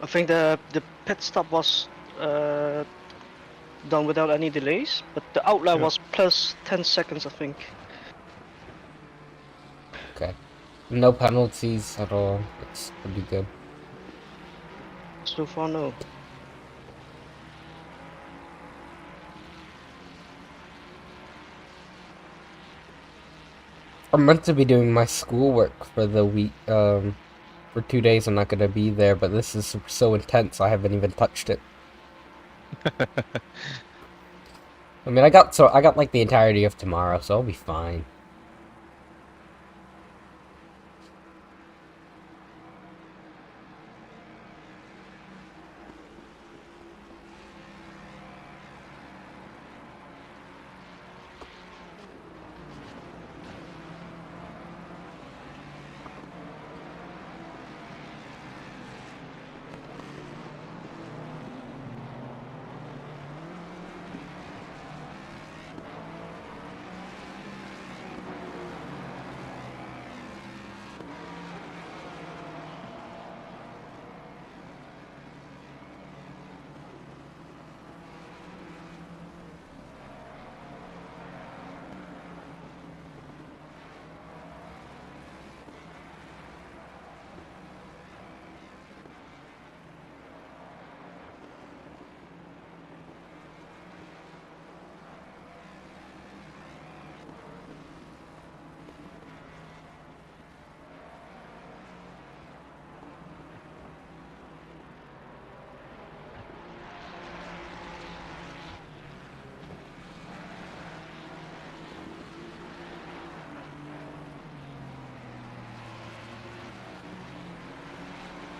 I think the pit stop was done without any delays, but the outlier Yeah. was plus 10 seconds, I think. okay, no penalties at all. It's pretty good. So far, no. I'm meant to be doing my schoolwork for the week. For 2 days, I'm not gonna be there, but this is so intense. I haven't even touched it. I mean, I got like the entirety of tomorrow, so I'll be fine.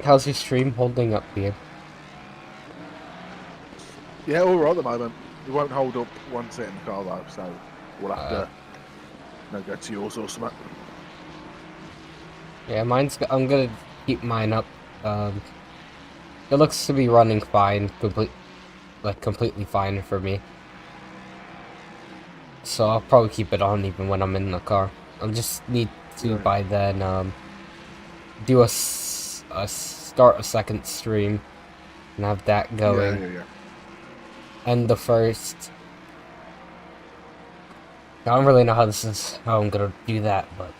How's your stream holding up, Ian? Yeah, all right at the moment. It won't hold up once it's in the car though, so we'll have to go to yours or something. Yeah, I'm gonna keep mine up. It looks to be running fine, completely fine for me. So I'll probably keep it on even when I'm in the car. I'll just need to by then do a start a second stream and have that going. Yeah. And the first. I don't really know how I'm gonna do that, but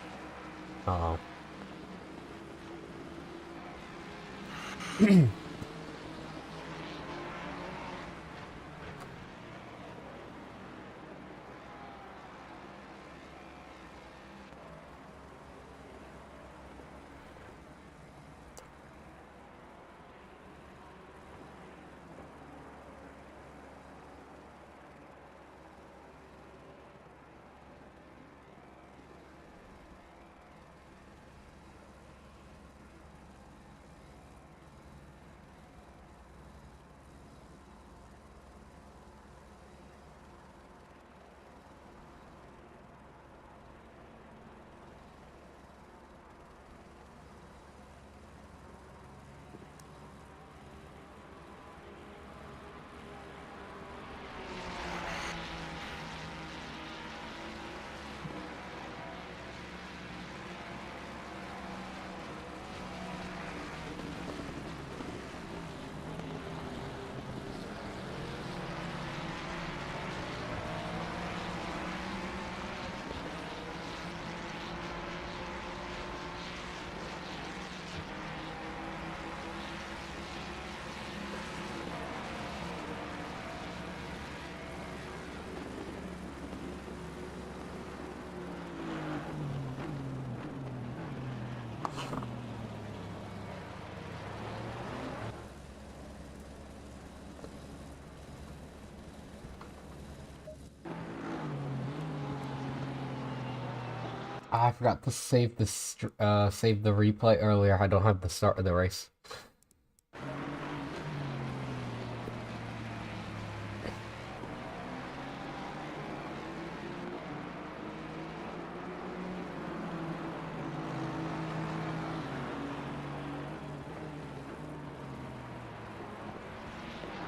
I forgot to save save the replay earlier. I don't have the start of the race.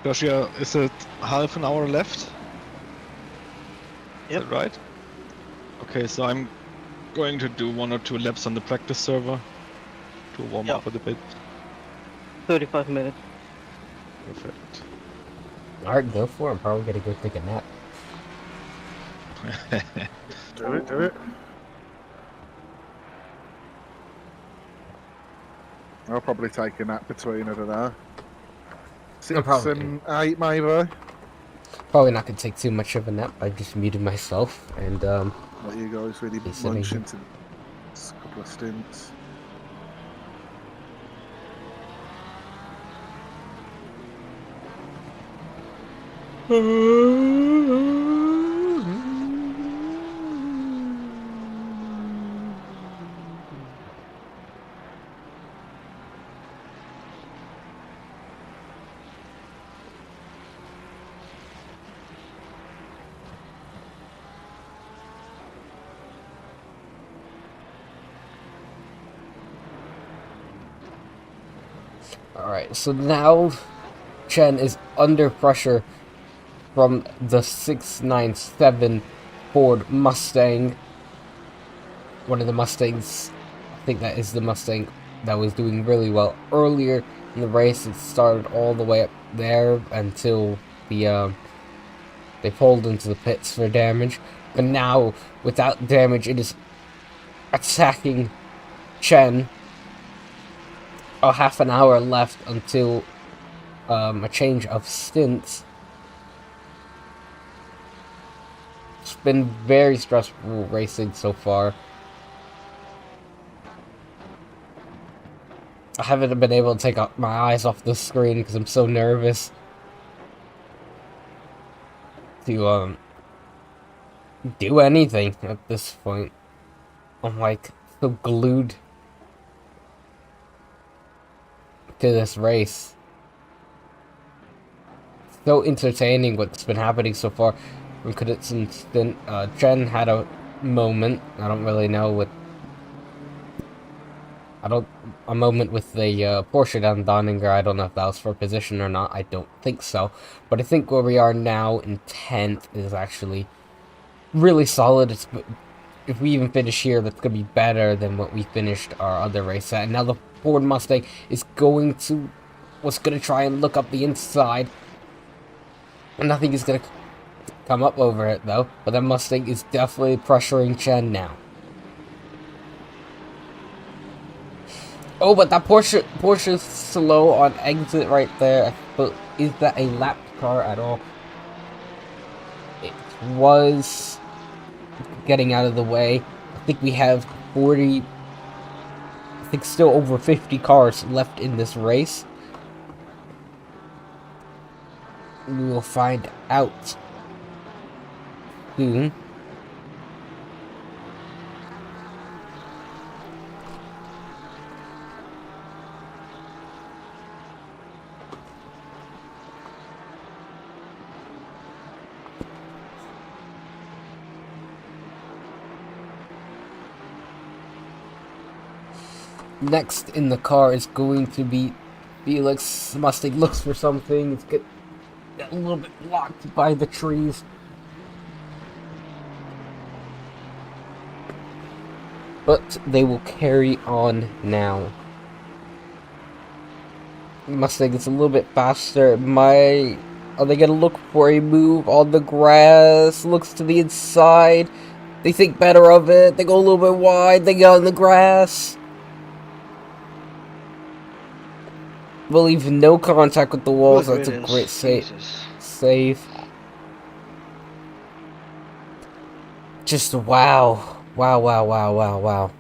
Joshua, is it half an hour left? Yep. Is that right? Okay, so I'm going to do 1 or 2 laps on the practice server to warm up a bit. 35 minutes. Perfect. Alright, go for it. I'm probably gonna go take a nap. Do it, do it. I'll probably take a nap between, I don't know. 6 probably. and 8 maybe. Probably not gonna take too much of a nap. I just muted myself and Let you guys really Be sitting munch here. into this couple of stints. Alright, so now Chen is under pressure from the 697 Ford Mustang. One of the Mustangs, I think that is the Mustang that was doing really well earlier in the race. It started all the way up there until they pulled into the pits for damage. But now, without damage, it is attacking Chen. A half an hour left until a change of stints. It's been very stressful racing so far. I haven't been able to take my eyes off the screen because I'm so nervous to do anything at this point. I'm like so glued to this race. So entertaining what's been happening so far. From Knudsen stint, Chen had a moment. I don't really know what. A moment with the Porsche down Donninger. I don't know if that was for position or not. I don't think so. But I think where we are now in 10th is actually really solid. If we even finish here, that's going to be better than what we finished our other race at. And now the Ford Mustang is going to try and look up the inside. And nothing is going to come up over it, though. But that Mustang is definitely pressuring Chen now. Oh, but that Porsche's slow on exit right there. But is that a lapped car at all? It was getting out of the way. I think we have 40... I think still over 50 cars left in this race. We will find out soon. Next in the car is going to be Felix. Mustang looks for something. It's get a little bit blocked by the trees. But they will carry on now. Mustang is a little bit faster. Are they gonna look for a move on the grass? Looks to the inside. They think better of it. They go a little bit wide. They get on the grass. Will leave no contact with the walls. That's a great save. Just wow. Wow.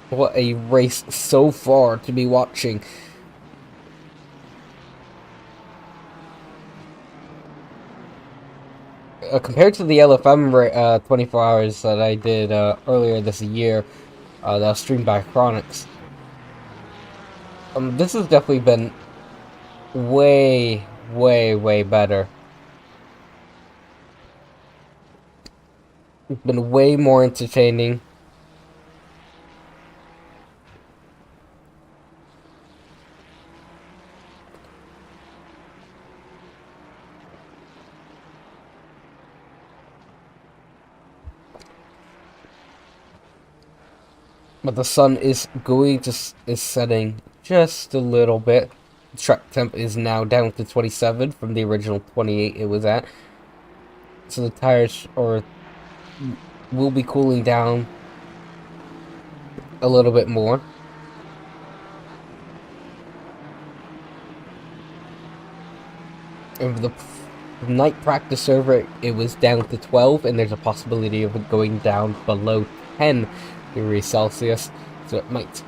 What a race so far to be watching. Compared to the LFM 24 hours that I did earlier this year, that was streamed by Chronics, this has definitely been way better. It's been way more entertaining. But the sun is is setting just a little bit. Track temp is now down to 27 from the original 28 it was at. So the tires will be cooling down a little bit more. And the night practice server, it was down to 12, and there's a possibility of it going down below 10 degrees Celsius. So it might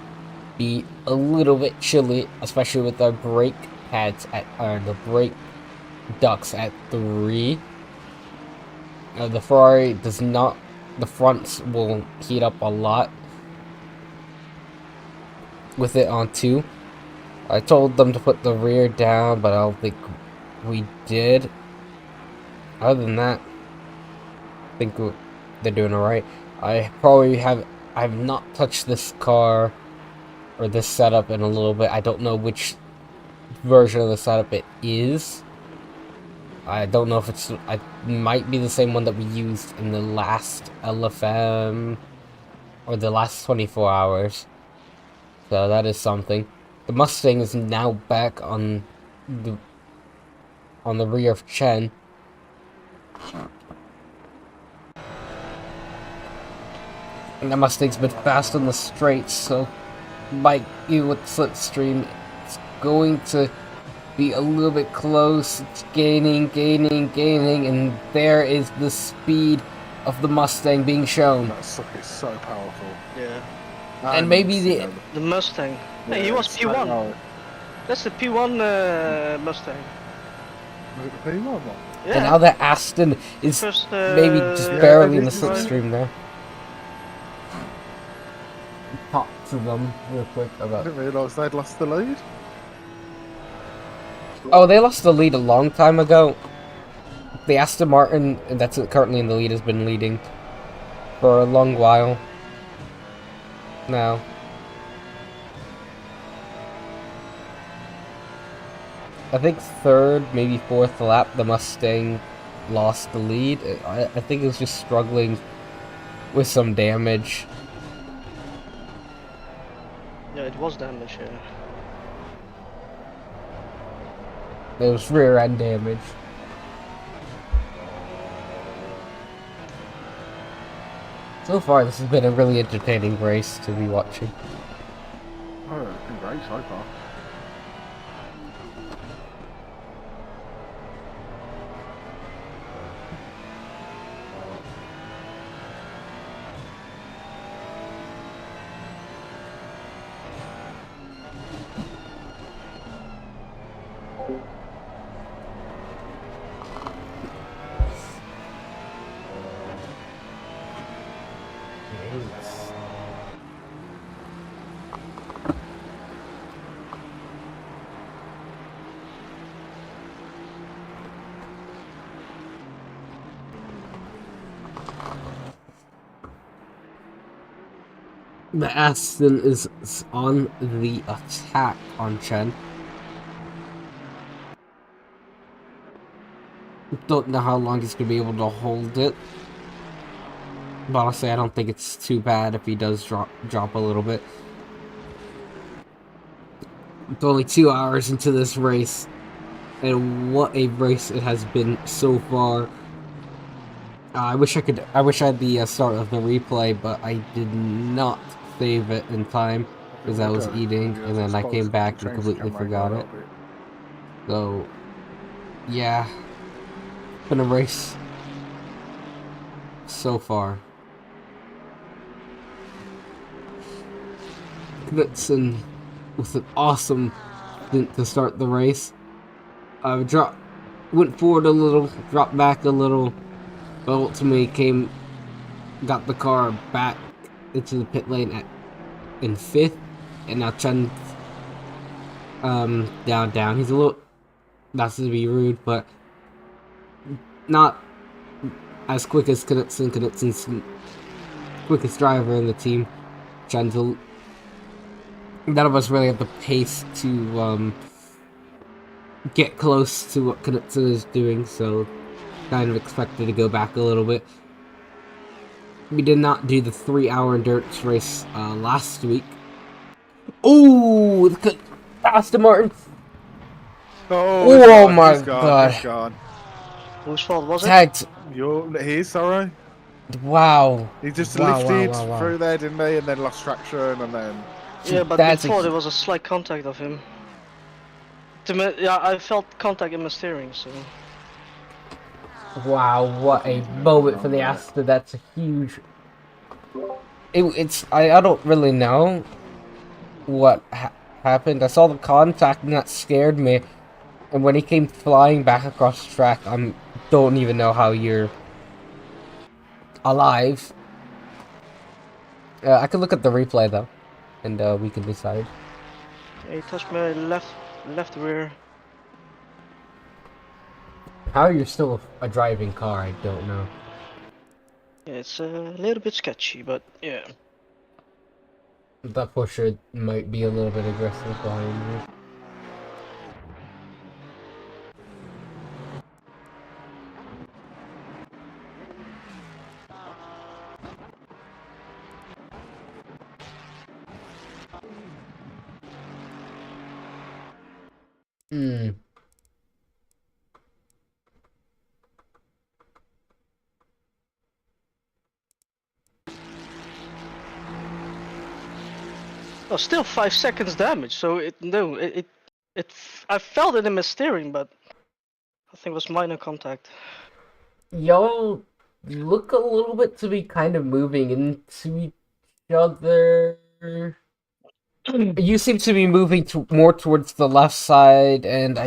be a little bit chilly, especially with our brake pads the brake ducts at 3. The Ferrari does not. The fronts will heat up a lot with it on 2. I told them to put the rear down, but I don't think we did. Other than that, I think they're doing alright. I have not touched this car or this setup in a little bit. I don't know which version of the setup it is. I don't know if it might be the same one that we used in the last LFM or the last 24 hours. So that is something. The Mustang is now back on the rear of Chen. And the Mustang's been fast on the straights, so like you with slipstream, it's going to be a little bit close. It's gaining, and there is the speed of the Mustang being shown. That suck is so powerful. Yeah. And maybe The Mustang. Yeah, Hey, he was it's P1. so- That's the P1 Mustang. Was it the P1 one? Yeah. And now that Aston is First, maybe just yeah, barely in the this is- slipstream there. Talk to them real quick I about. didn't realise they'd lost the lead. Oh, they lost the lead a long time ago. The Aston Martin, that's currently in the lead, has been leading for a long while now. I think third, maybe fourth lap, the Mustang lost the lead. I think it was just struggling with some damage. Yeah, it was damage, yeah. It was rear end damage. So far, this has been a really entertaining race to be watching. Oh, it's been great so far. The Aston is on the attack on Chen. Don't know how long he's going to be able to hold it. But honestly, I don't think it's too bad if he does drop a little bit. It's only 2 hours into this race. And what a race it has been so far. I wish I had the start of the replay, but I did not save it in time because I was eating, and then I came back and completely forgot it. So, yeah, it's been a race so far. Knudsen with an awesome stint to start the race. Went forward a little, dropped back a little, but ultimately got the car back into the pit lane in 5th, and now Chen down. He's a little, not to be rude, but not as quick as Knudsen. Knudsen's quickest driver in the team. Chen's none of us really have the pace to get close to what Knudsen is doing, so kind of expected to go back a little bit. we did not do the 3-hour endurance race last week. Oh, Aston Martin! Oh my god! He's gone. Whose fault was it? Tagged. He's sorry. Wow. He just Wow, lifted wow. through there, didn't he? And then lost traction, and then. Yeah, but That's before there was a slight contact of him. Yeah, I felt contact in my steering, so. Wow, what a moment for the Aston. That's a huge. I don't really know what happened. I saw the contact and that scared me. And when he came flying back across the track, I don't even know how you're alive. I can look at the replay though, and we can decide. Yeah, he touched my left rear. How you're still a driving car, I don't know. Yeah, it's a little bit sketchy, but yeah. That pusher might be a little bit aggressive behind you. Oh, still 5 seconds damage. So I felt it in my steering, but I think it was minor contact. Y'all look a little bit to be kind of moving into each other. You seem to be moving more towards the left side, and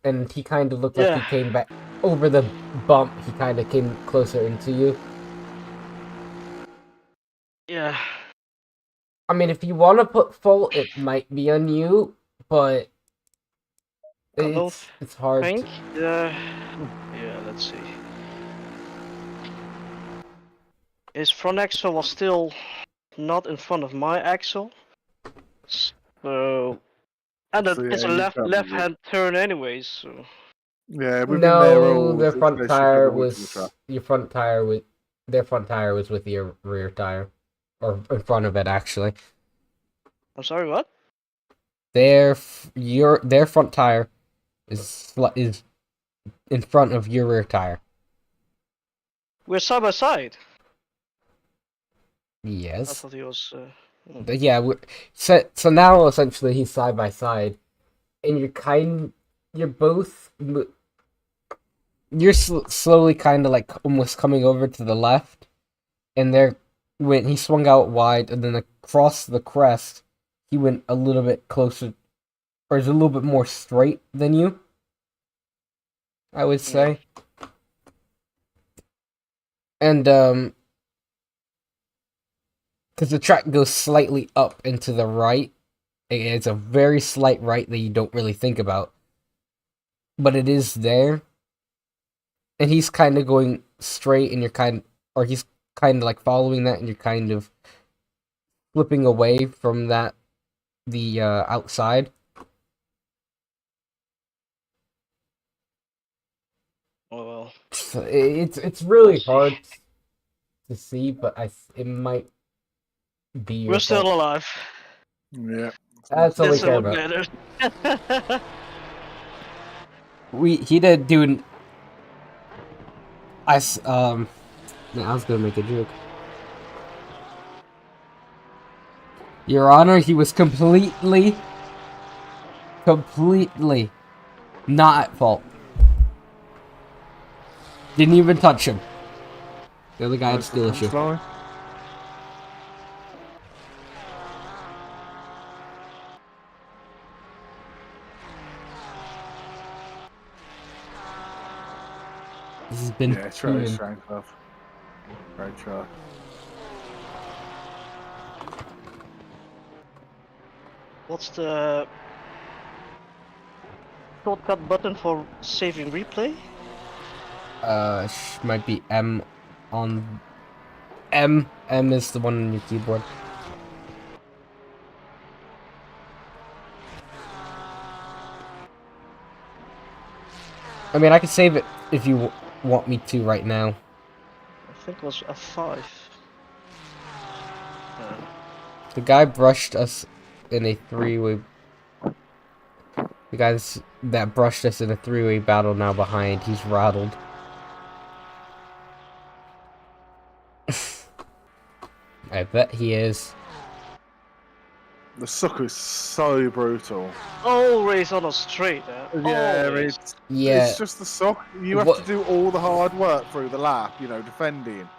and he kind of looked like he came back over the bump. He kind of came closer into you. Yeah. I mean, if you want to put fault, it might be on you, but it's hard. Yeah, let's see. His front axle was still not in front of my axle, so and it's a left-hand turn anyways. So. Yeah, no, their front tire was your front tire with their front tire was with your rear tire, or in front of it actually. I'm sorry, what? Their front tire is in front of your rear tire. We're side by side. Yes. I thought he was. Yeah. So now essentially he's side by side, and you're both. You're slowly kind of like almost coming over to the left, and when he swung out wide, and then across the crest, he went a little bit closer, or is a little bit more straight than you. I would say. And because the track goes slightly up and to the right, it's a very slight right that you don't really think about, but it is there. And he's kind of going straight, and he's kind of like following that, and you're kind of flipping away from that, the outside. Oh well. It's really hard to see, but it might be. We're still alive. Yeah. That's all we care about. He did do an. I was gonna make a joke. Your Honor, he was completely not at fault. Didn't even touch him. The other guy had a skill issue. This has been Very try. What's the shortcut button for saving replay? Might be M on M. M is the one on your keyboard. I mean, I can save it if you want me to right now. I think it was F5. The guy brushed us in a three-way. The guys that brushed us in a three-way battle now behind. He's rattled. I bet he is. The sucker is so brutal. Always on a straight, Yeah, always. it's just the suck. You have to do all the hard work through the lap, you know, defending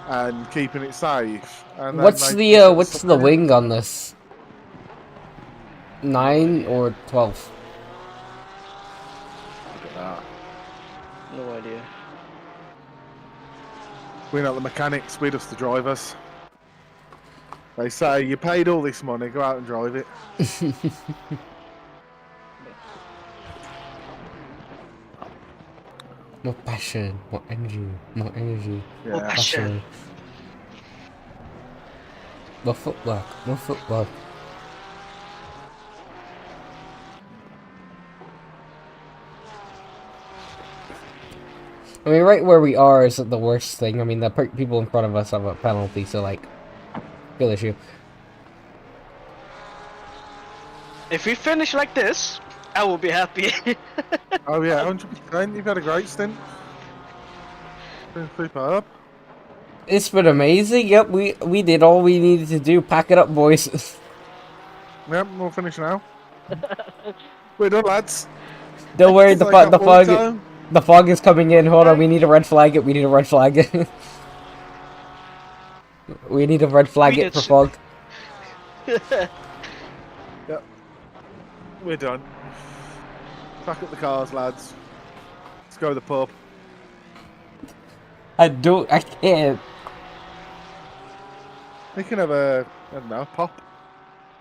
and keeping it safe. And then What's they just what's suck the in. wing on this? 9 or 12? Look at that. No idea. We're not the mechanics, we're just the drivers. They say, you paid all this money, go out and drive it. More passion, more energy, more energy. Yeah. Passion. More footwork, more footwork. I mean, right where we are isn't the worst thing. I mean, the people in front of us have a penalty, so, like, real issue. If we finish like this, I will be happy. Oh yeah, 100%. You've had a great stint. Been superb. It's been amazing. Yep, we did all we needed to do. Pack it up, boys. Yep, we'll finish now. We're done, lads. Don't worry, It's like the fog is coming in. Hold on, we need to red flag it. We need to red flag it. We need to red flag it for fog. Yep. We're done. Pack up the cars, lads. Let's go to the pub. I can't. We can have a, I don't know, pop.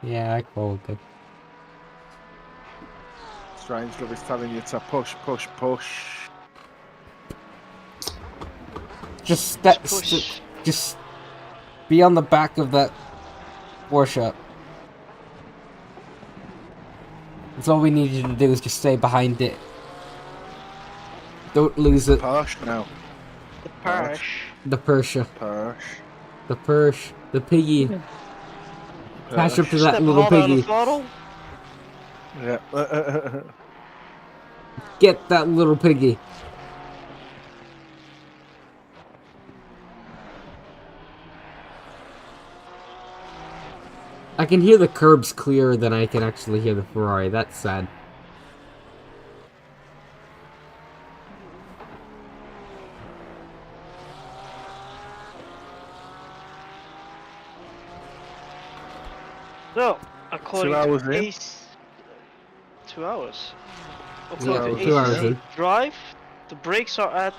Yeah, I called it. Strange Love is telling you to push, push, push. Just be on the back of that Corsa. That's all we need you to do is just stay behind it. Don't lose it. Push now. The Persia. Push. The Persh. The piggy. Catch up to that Step little harder on the piggy. throttle. Yeah. Get that little piggy. I can hear the curbs clearer than I can actually hear the Ferrari. That's sad. So, according 2 hours to in. Ace, 2 hours. Yeah, According to 2 hours Ace's in. drive, the brakes are at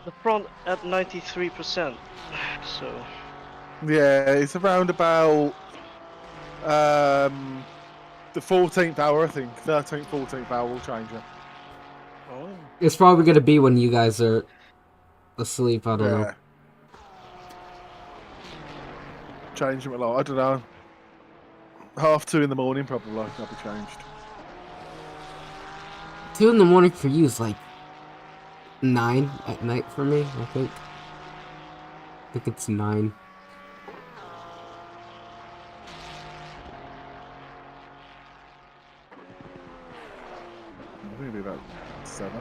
the front at 93%. So Yeah, it's around about the 14th hour, I think. 13th, 14th hour will change it. It's probably gonna be when you guys are asleep. I don't know. Change them a lot. I don't know. 2:30 in the morning, probably. That'll be changed. 2 in the morning for you is like 9 at night for me, I think. I think it's 9. Maybe about 7.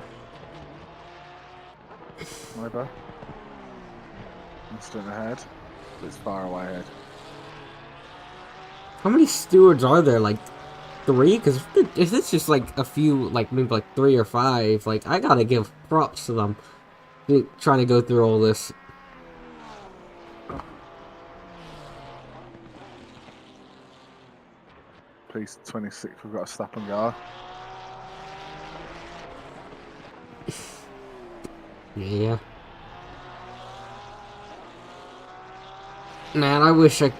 My bad. I'm still ahead. But it's far away ahead. How many stewards are there? Like 3? Because if it's just like a few, like maybe like 3 or 5, like I gotta give props to them. Trying to go through all this. Piece 26, we've got to stop and go. Yeah. Man, I wish I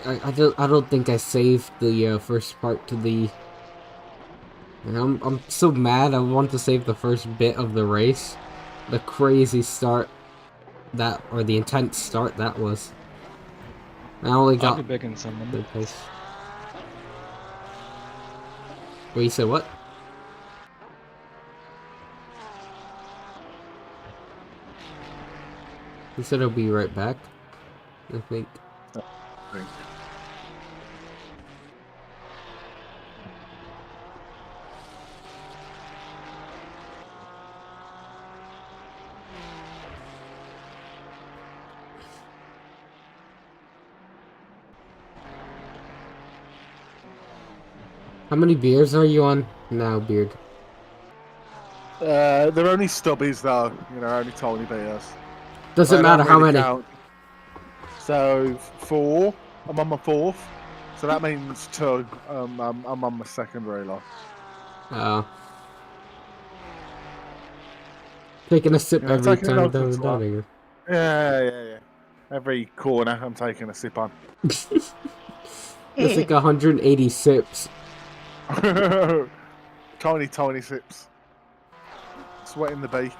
don't think I saved the first part to the. I'm so mad. I want to save the first bit of the race, the crazy start that, or the intense start that was. I only got. I'll be back in some minutes. Place. Wait, you said what? He said he'll be right back. I think. How many beers are you on now, Beard? They're only stubbies though, only tiny beers. Doesn't They don't matter how really many. count. So 4. I'm on my 4th. So that means 2. I'm on my 2nd really. Taking a sip every Taking it time nice down and the slow. downer. Yeah. Every corner I'm taking a sip on. That's like 180 sips. Tiny sips. Sweat in the beak.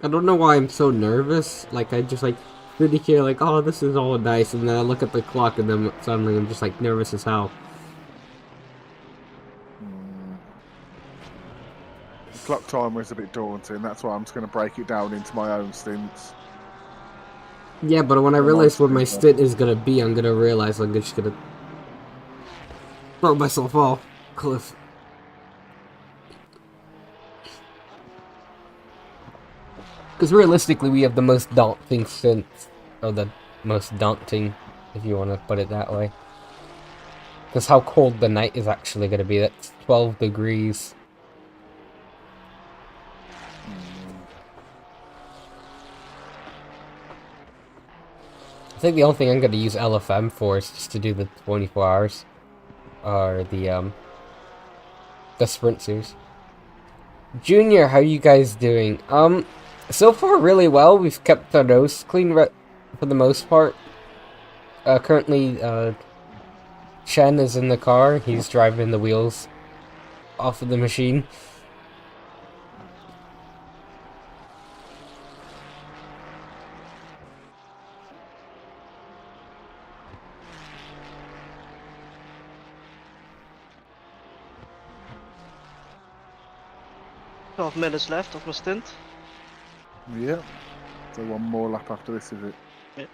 I don't know why I'm so nervous. Like, I just, like, really care, like, oh, this is all nice. And then I look at the clock and then suddenly I'm just, like, nervous as hell. The clock timer is a bit daunting. That's why I'm just going to break it down into my own stints. Yeah, but when I realize what my stint is gonna be, I'm gonna realize I'm just gonna throw myself off cliff. Because realistically, we have the most daunting stint, or the most daunting, if you want to put it that way. Because how cold the night is actually gonna be. That's 12 degrees. I think the only thing I'm gonna use LFM for is just to do the 24 hours. Or the sprint series. Junior, how you guys doing? So far really well. We've kept our nose clean for the most part. Currently, Chen is in the car. He's driving the wheels off of the machine. Twelve minutes left of my stint. Yeah. So one more lap after this, is it? Yeah.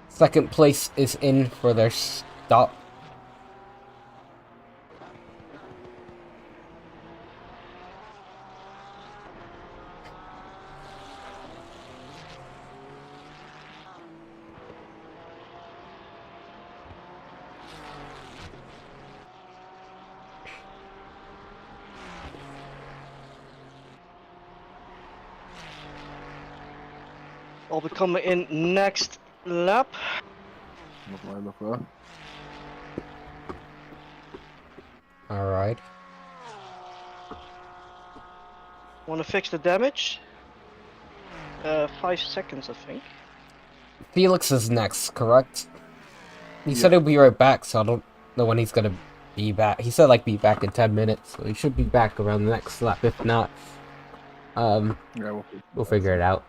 Second place is in for their stop. I'll be coming in next lap. Look there. Alright. Wanna fix the damage? 5 seconds, I think. Felix is next, correct? He said he'll be right back, so I don't know when he's gonna be back. He said, like, be back in 10 minutes, so he should be back around the next lap. If not, Yeah, we'll figure it out.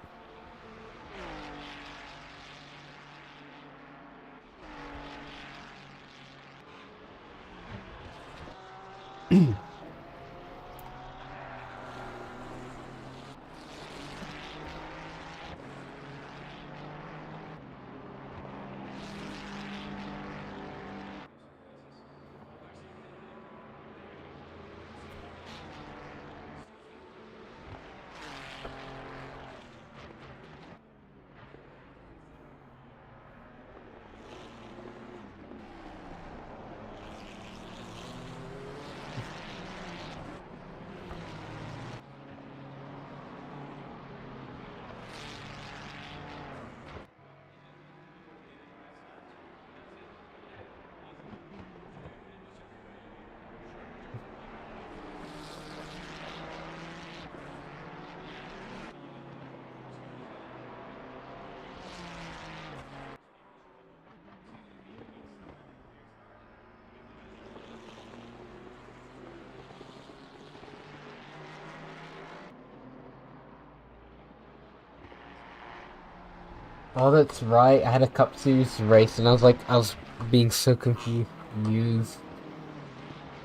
Oh, that's right. I had a Cup Series race, and I was being so confused.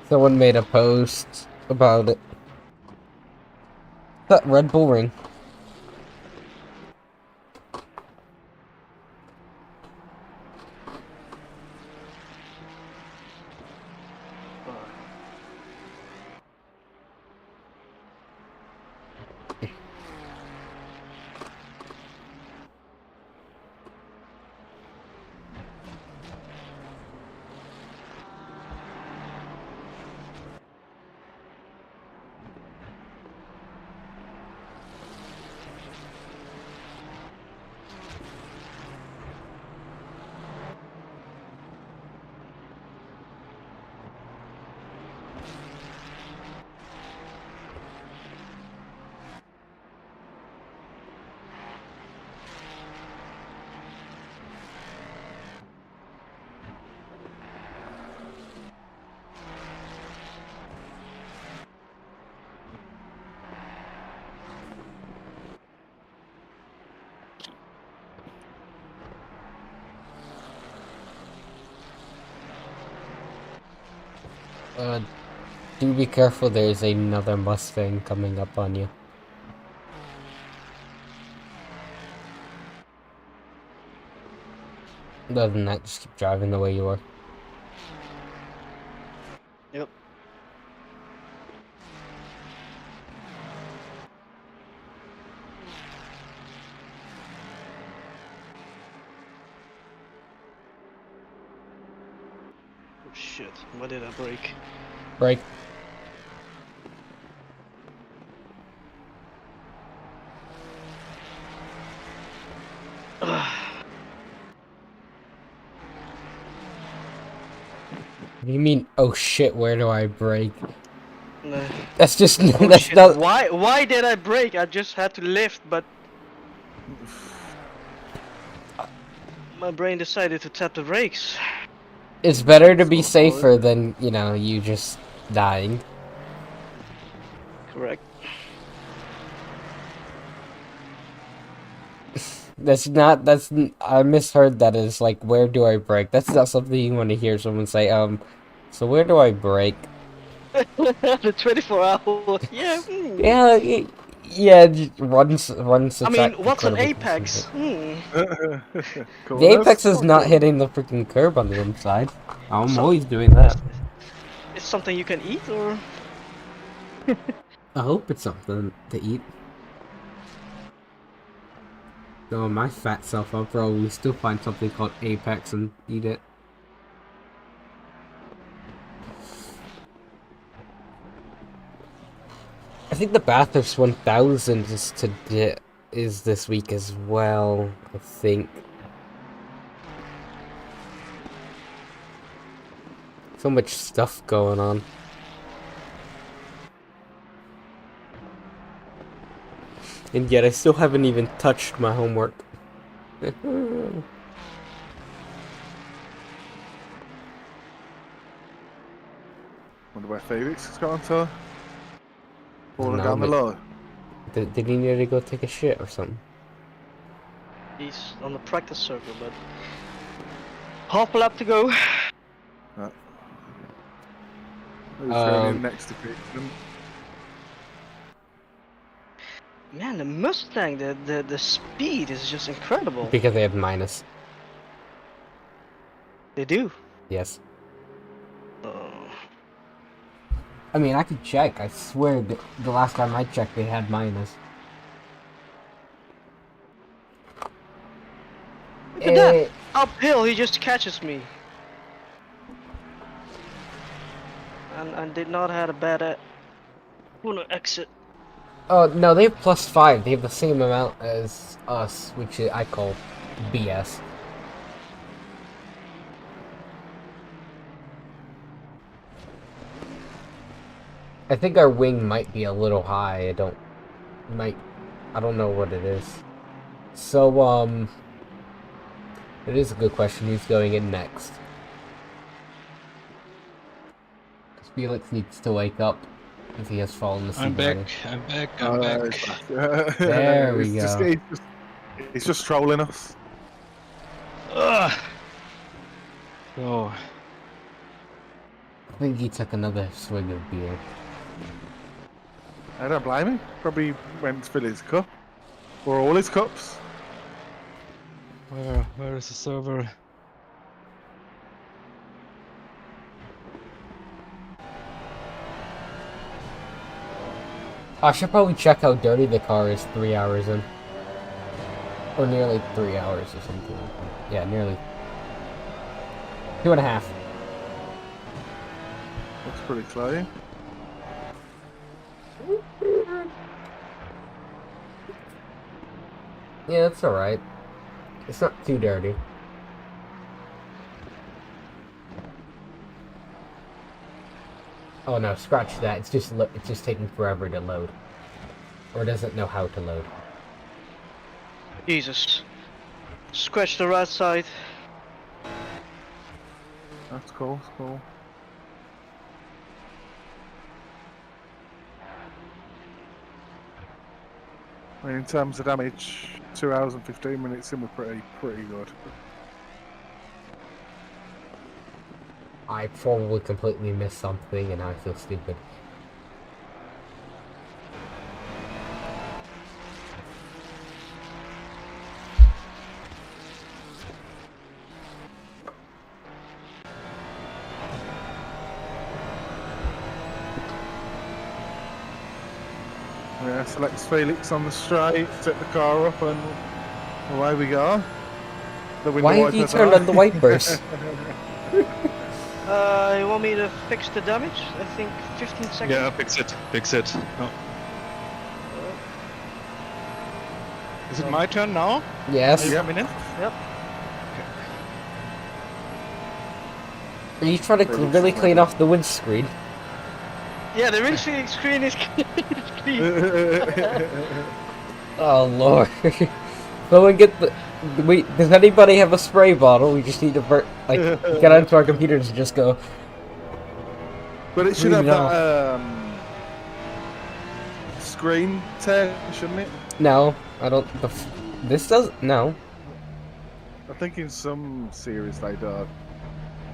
Someone made a post about it. That Red Bull Ring. Do be careful, there's another Mustang coming up on you. Other than that, just keep driving the way you are. Yep. Oh shit, why did I break? Break. What do you mean, oh shit, where do I brake? No. That's just, Oh that's shit, not... why did I break? I just had to lift, but... My brain decided to tap the brakes. It's better to be So safer than, you know, you just dying. Correct. I misheard that as, like, where do I brake? That's not something you want to hear someone say, so where do I brake? The 24 hour, yeah. Yeah, yeah, runs I mean, attract what's an incredible apex? consumption. The Corners? apex is not Okay. hitting the freaking curb on the inside. I'm So- always doing that. It's something you can eat, or? I hope it's something to eat. Though my fat self, I'll probably still find something called apex and eat it. I think the Bathurst 1000 is this week as well, I think. So much stuff going on. And yet I still haven't even touched my homework. Wonder where Felix has gone to. Falling No, down the but- low. Did he need to go take a shit or something? He's on the practice circle, but... Half a lap to go. Who's going in next to Peterson? Man, the Mustang, the speed is just incredible. Because they have minus. They do. Yes. Oh. I mean, I could check. I swear that the last time I checked, they had minus. Look at that! Uphill, he just catches me. And I did not have a bad wanna exit. Oh, no, they have +5. They have the same amount as us, which I call BS. I think our wing might be a little high. I don't know what it is. So, it is a good question. Who's going in next? Because Felix needs to wake up if he has fallen asleep. I'm back. already. I'm back. Oh, I'm no, back. he's back. There we He's go. he's just trolling us. Oh, I think he took another swig of beer. I don't blame him. Probably went to fill his cup. Or all his cups. where is the server? I should probably check how dirty the car is 3 hours in. Or nearly 3 hours or something. Yeah, nearly. 2.5. Looks pretty clean. Yeah, it's alright. It's not too dirty. Oh no, scratch that. It's just taking forever to load. Or doesn't know how to load. Jesus. Scratch the right side. That's cool, that's cool. I mean, in terms of damage, 2 hours and 15 minutes in were pretty good. I probably completely missed something and I feel stupid. Yeah, selects Felix on the straight, set the car up, and away we go. Why have you turned on the wipers? You want me to fix the damage? I think 15 seconds. Yeah, fix it. Fix it. No. Is it my turn now? Yes. Yep. Minute? Yep. Are you trying to really clean off the windscreen? Yeah, the windscreen screen is clean. Oh lord. Go and get the... Wait, does anybody have a spray bottle? We just need to get onto our computers and just go... But it should Clean have it that screen tear, shouldn't it? No, I don't... This does... No. I think in some series they do.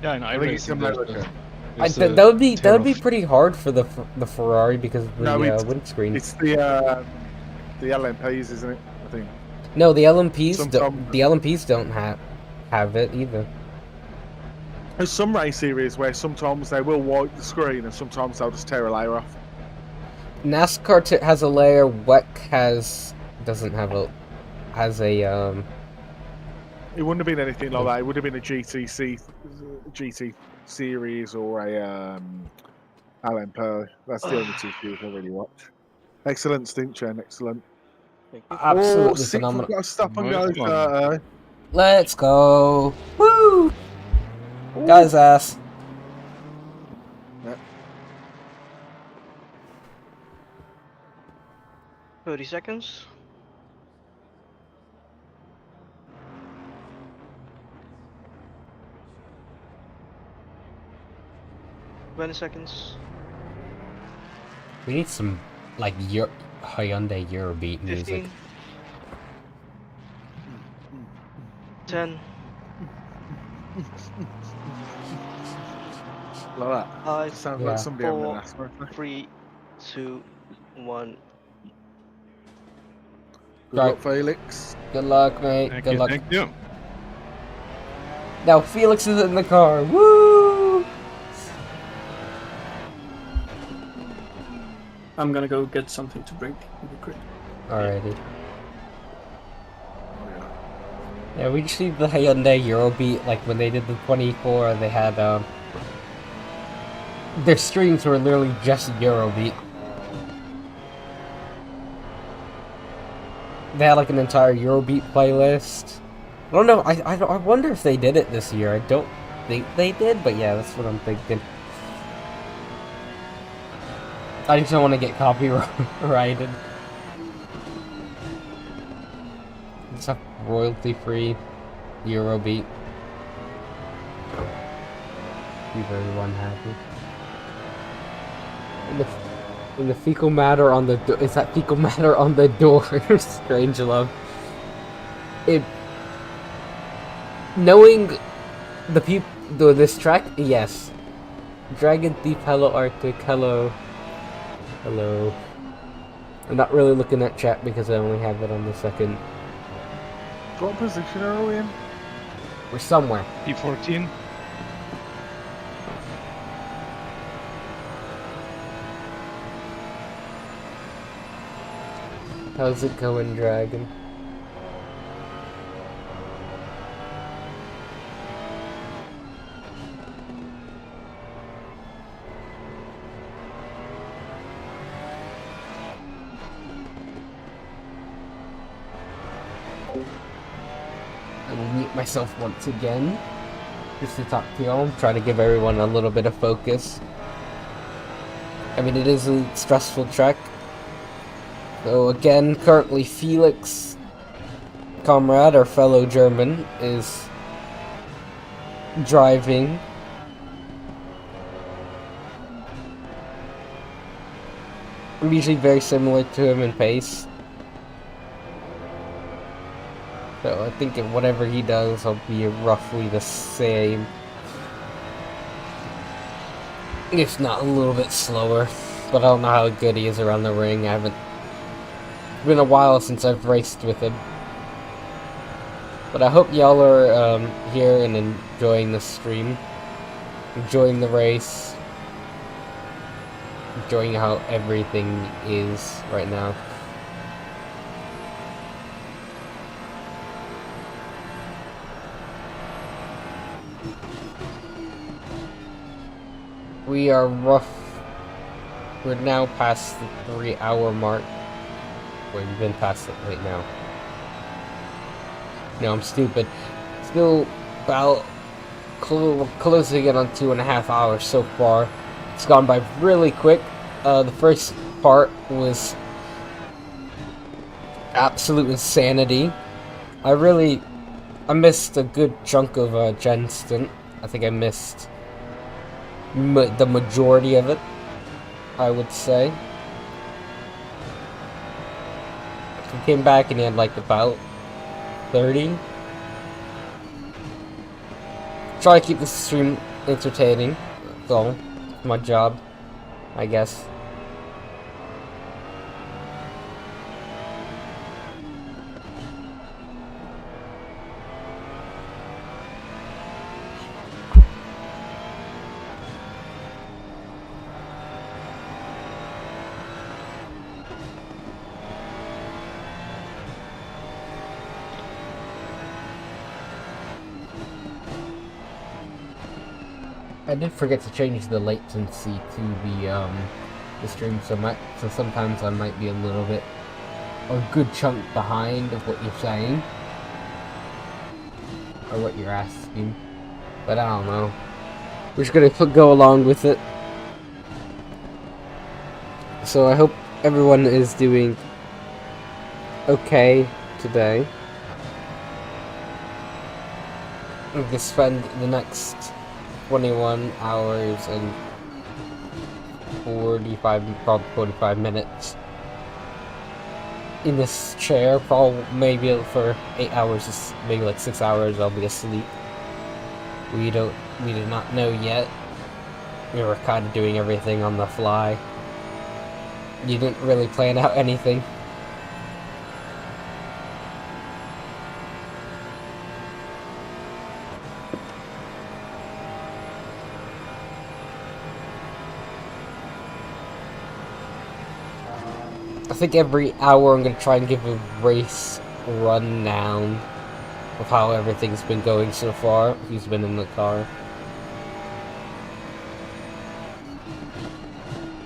Yeah, in I think it's iRacing there's American. That would be pretty hard for the Ferrari because of the No, windscreen. It's the LMPs, isn't it? I think. No, the LMPs Sometimes- the LMPs don't have it either. There's some race series where sometimes they will wipe the screen and sometimes they'll just tear a layer off. NASCAR has a layer. WEC doesn't have a It wouldn't have been anything like that. It would have been a GT series or a LMP. That's the only two series I really watch. Excellent stint, Chen. Excellent. absolutely Sixth, phenomenal. we've got to stop and Nice go. one. Let's go! Woo! Guy's ass. 30 seconds. Seconds. We need some like Hyundai Eurobeat music. 15. 10. Like that. 5. Sounds Yeah. like somebody having an 4, asthma. 3, 2, 1. Good Right. luck, Felix. Good luck, mate. Thank Good you, luck. thank you. Now Felix is in the car. Woo! I'm gonna go get something to drink. Alrighty. Yeah, we just need the Hyundai Eurobeat. Like when they did the 24, they had their streams were literally just Eurobeat. They had like an entire Eurobeat playlist. I don't know. I wonder if they did it this year. I don't think they did, but yeah, that's what I'm thinking. I just don't want to get copyrighted. It's a royalty-free Eurobeat. Be very unhappy. And the fecal matter on the is that fecal matter on the door? Strange love. knowing this track, yes. Dragon Deep, hello Arctic, hello. Hello. I'm not really looking at chat because I only have it on the second. What position are we in? We're somewhere. P14. How's it going, Dragon? I will mute myself once again, just to talk to y'all, try to give everyone a little bit of focus. I mean, it is a stressful track. So again, currently Felix Kamrad, our fellow German, is driving. I'm usually very similar to him in pace. So I think whatever he does, I'll be roughly the same. If not a little bit slower. But I don't know how good he is around the ring. It's been a while since I've raced with him. But I hope y'all are here and enjoying the stream. Enjoying the race. Enjoying how everything is right now. We are we're now past the 3-hour mark. Wait, we've been past it right now. No, I'm stupid. Still about closing in on 2.5 hours so far. It's gone by really quick. The first part was absolute insanity. I missed a good chunk of Chen stint. I think I missed the majority of it, I would say. He came back and he had like about 30. Try to keep the stream entertaining. That's all. My job, I guess. I did forget to change the latency to the stream so much, so sometimes I might be a good chunk behind of what you're saying, or what you're asking, but I don't know. We're just gonna go along with it. So I hope everyone is doing okay today. I'm gonna spend the next 21 hours and 45 minutes in this chair. Probably maybe for 8 hours, maybe like 6 hours I'll be asleep. We do not know yet. We were kind of doing everything on the fly. You didn't really plan out anything. I think every hour I'm going to try and give a race rundown of how everything's been going so far, who's been in the car.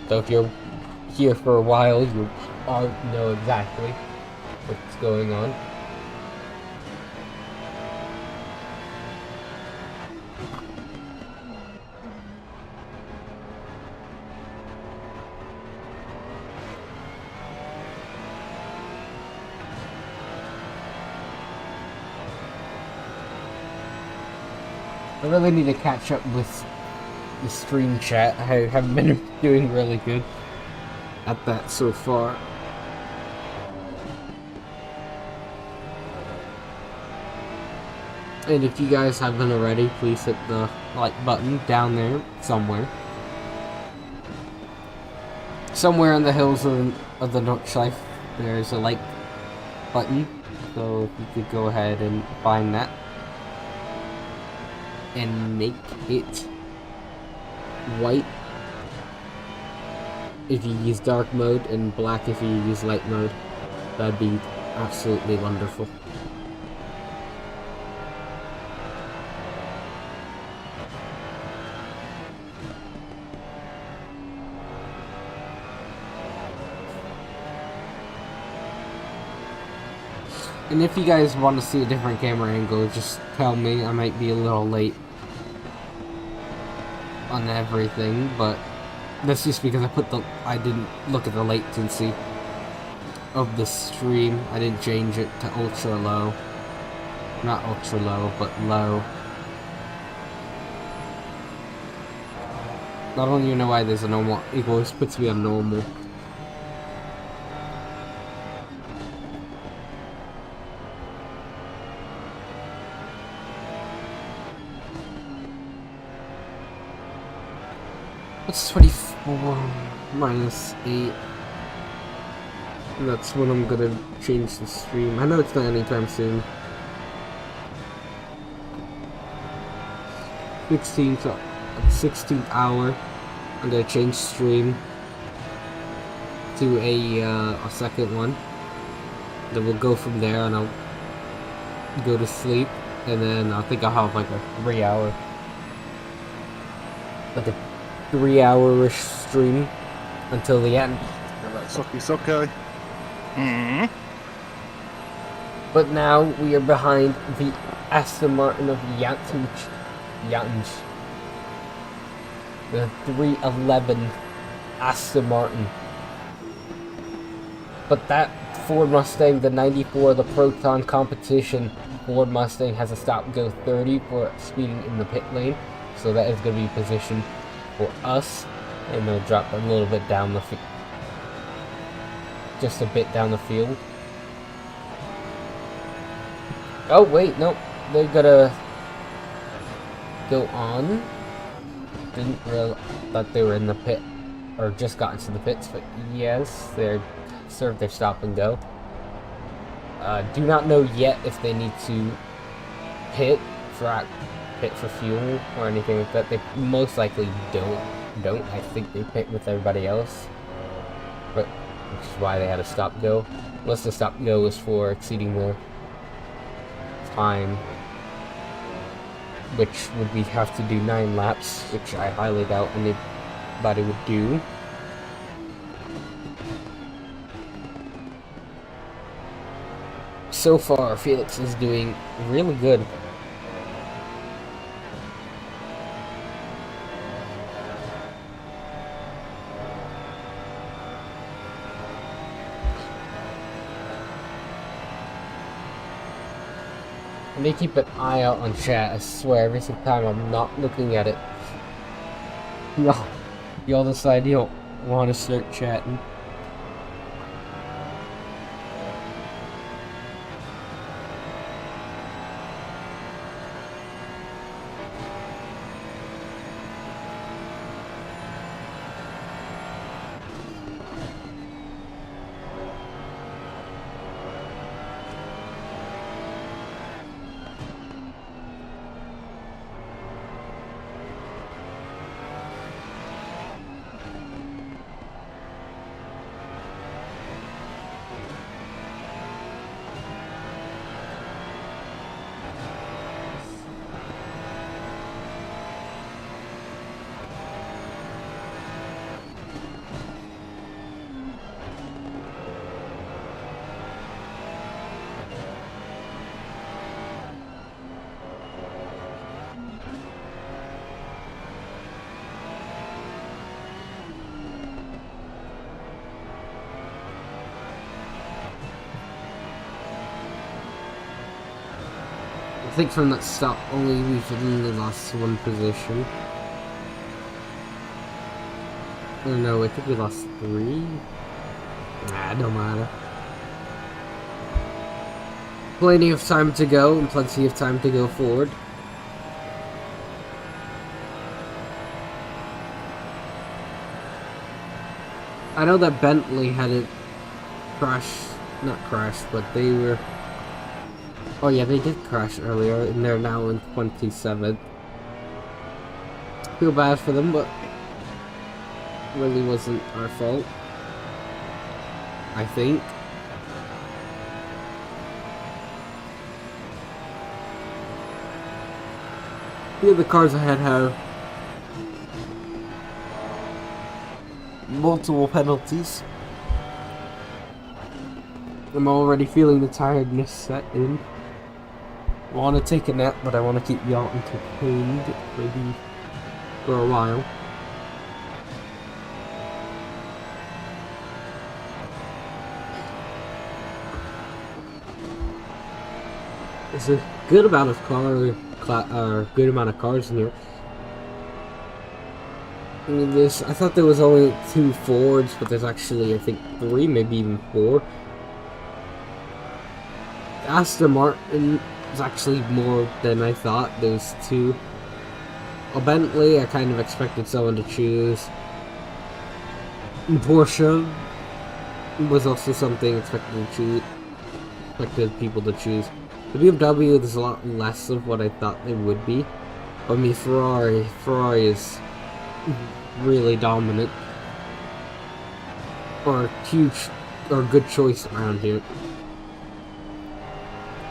So if you're here for a while, you all know exactly what's going on. I really need to catch up with the stream chat. I haven't been doing really good at that so far. And if you guys haven't already, please hit the like button down there somewhere. Somewhere in the hills of the north side, there's a like button. So if you could go ahead and find that. And make it white if you use dark mode and black if you use light mode. That'd be absolutely wonderful. And if you guys want to see a different camera angle, just tell me. I might be a little late on everything, but that's just because I didn't look at the latency of the stream. I didn't change it to ultra low. Not ultra low, but low. I don't even know why there's a normal equal. This puts me on normal. What's 24 minus 8? That's when I'm gonna change the stream. I know it's not anytime soon. 16th hour. I'm gonna change stream to a second one. Then we'll go from there, and I'll go to sleep, and then I think I'll have like a 3-hour, like a 3-hour-ish stream until the end. Yeah, that's sucky. But now we are behind the Aston Martin of Jantj. The 311 Aston Martin. But that Ford Mustang, the 94, the Proton Competition Ford Mustang has a stop-go 30 for speeding in the pit lane. So that is going to be positioned for us, and they'll drop a little bit down the field, just a bit down the field. Oh wait, no, they're gonna go on. Didn't realize that they were in the pit, or just got into the pits, but yes, they're served their stop and go. Do not know yet if they need to pit for fuel or anything like that. They most likely don't. I think they pit with everybody else, but which is why they had a stop go. Unless the stop go was for exceeding the time, which would we have to do 9 laps, which I highly doubt anybody would do. So far, Felix is doing really good. I may keep an eye out on chat, I swear, every single time I'm not looking at it. Y'all decide you don't want to start chatting. I think from that stop we've only lost 1 position. Oh no, I think we lost 3. Nah, it don't matter. Plenty of time to go and plenty of time to go forward. I know that Bentley had it not crashed, but they were... Oh yeah, they did crash earlier, and they're now in 27th. Feel bad for them, but really wasn't our fault, I think. The other cars ahead have multiple penalties. I'm already feeling the tiredness set in. I want to take a nap, but I want to keep y'all entertained maybe for a while. There's a good amount of good amount of cars in here. I thought there was only 2 Fords, but there's actually, I think, 3, maybe even 4. Aston Martin is actually more than I thought. There's 2. A Bentley, I kind of expected someone to choose. And Porsche was also something expected people to choose. The BMW, there's a lot less of what I thought they would be. I mean, Ferrari is really dominant. Or good choice around here.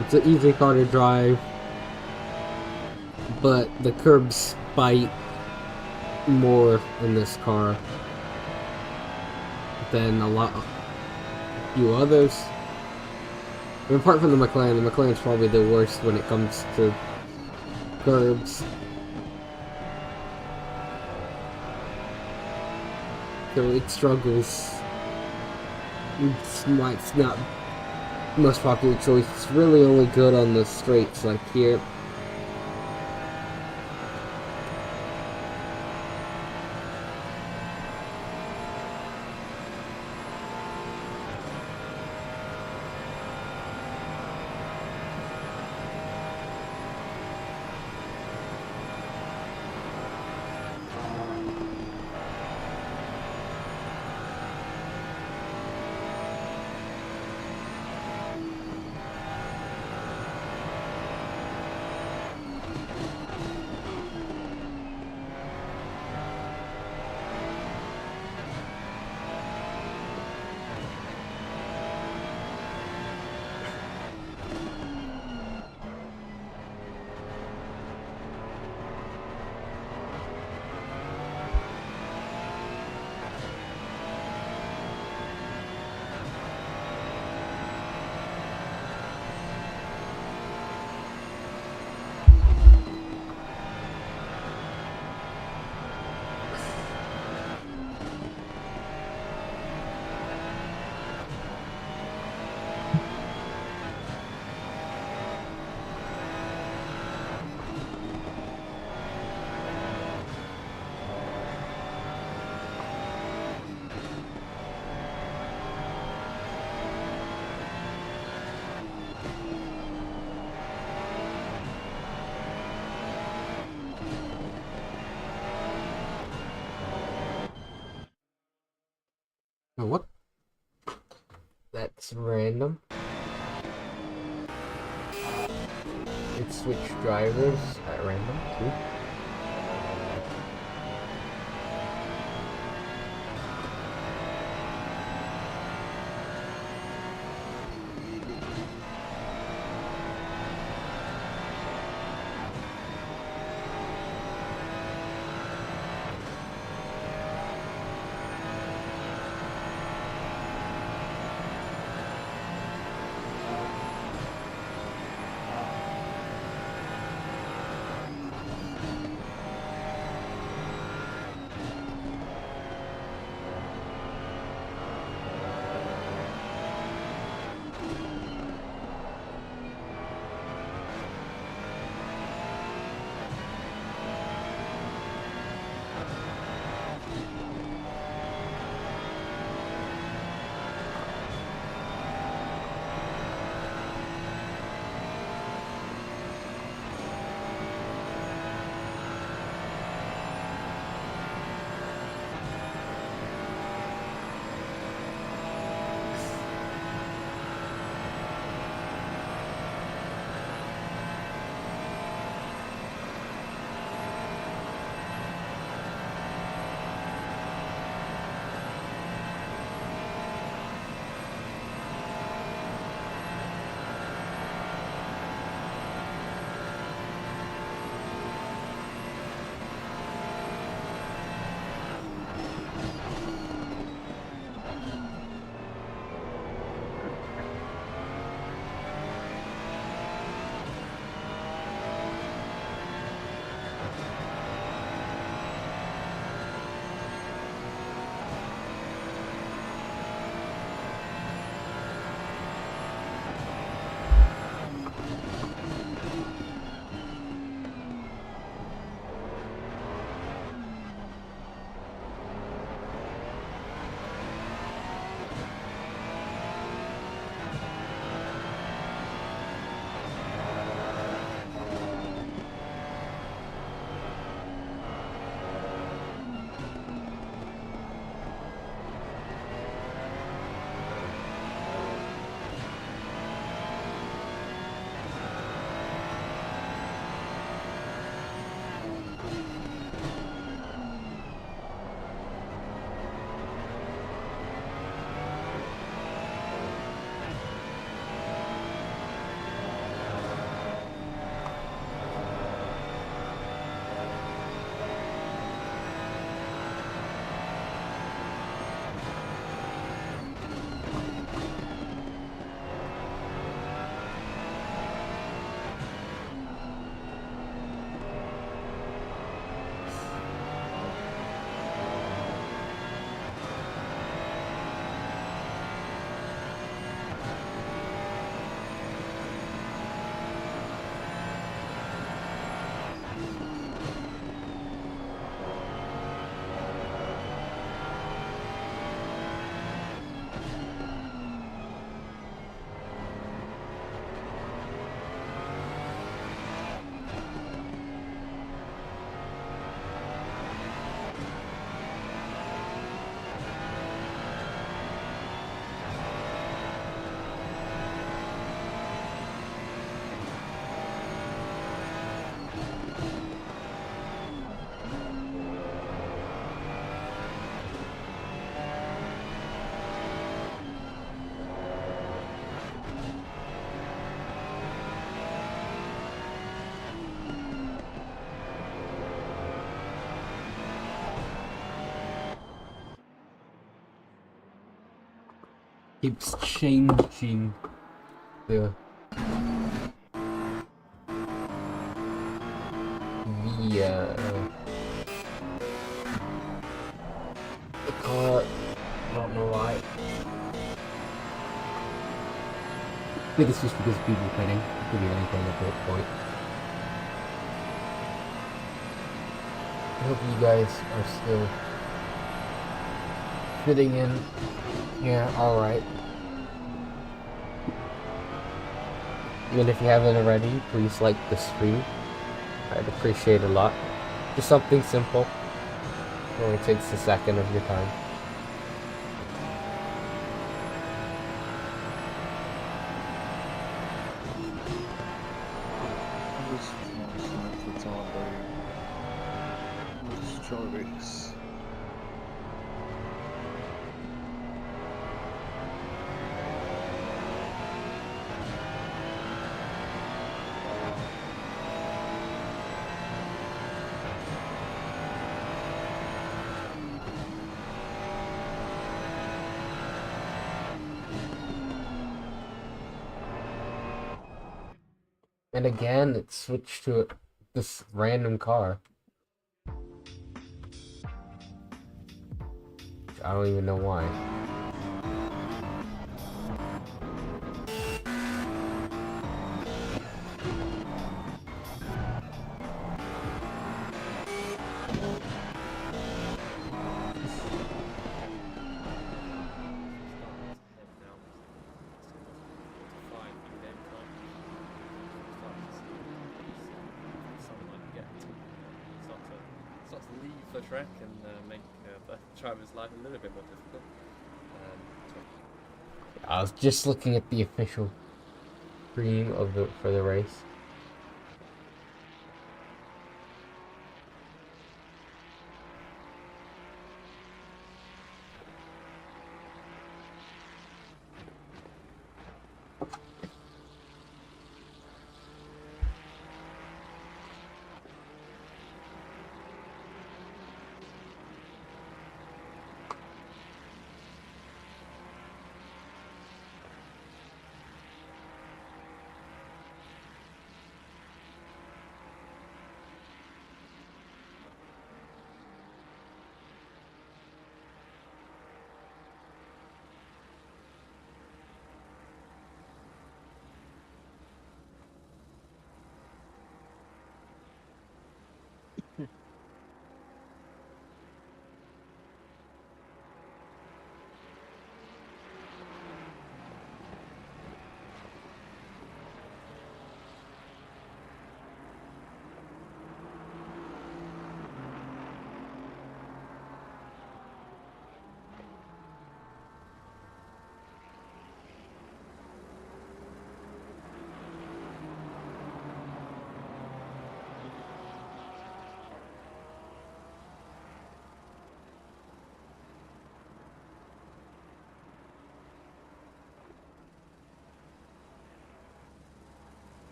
It's an easy car to drive, but the curbs bite more in this car than a few others. And apart from the McLaren's probably the worst when it comes to curbs. So it struggles. It's not the most popular choice. It's really only good on the straights like here. Oh, what? That's random. It switched drivers at random too. keeps changing the the car. I don't know why. I think it's just because of people pinning. It could be anything at that point. I hope you guys are still fitting in. Yeah, alright. And if you haven't already, please like the stream. I'd appreciate it a lot. Just something simple. It only takes a second of your time. Choice. And again, it switched to this random car. I don't even know why. The track and make the driver's life a little bit more difficult. I was just looking at the official stream of for the race.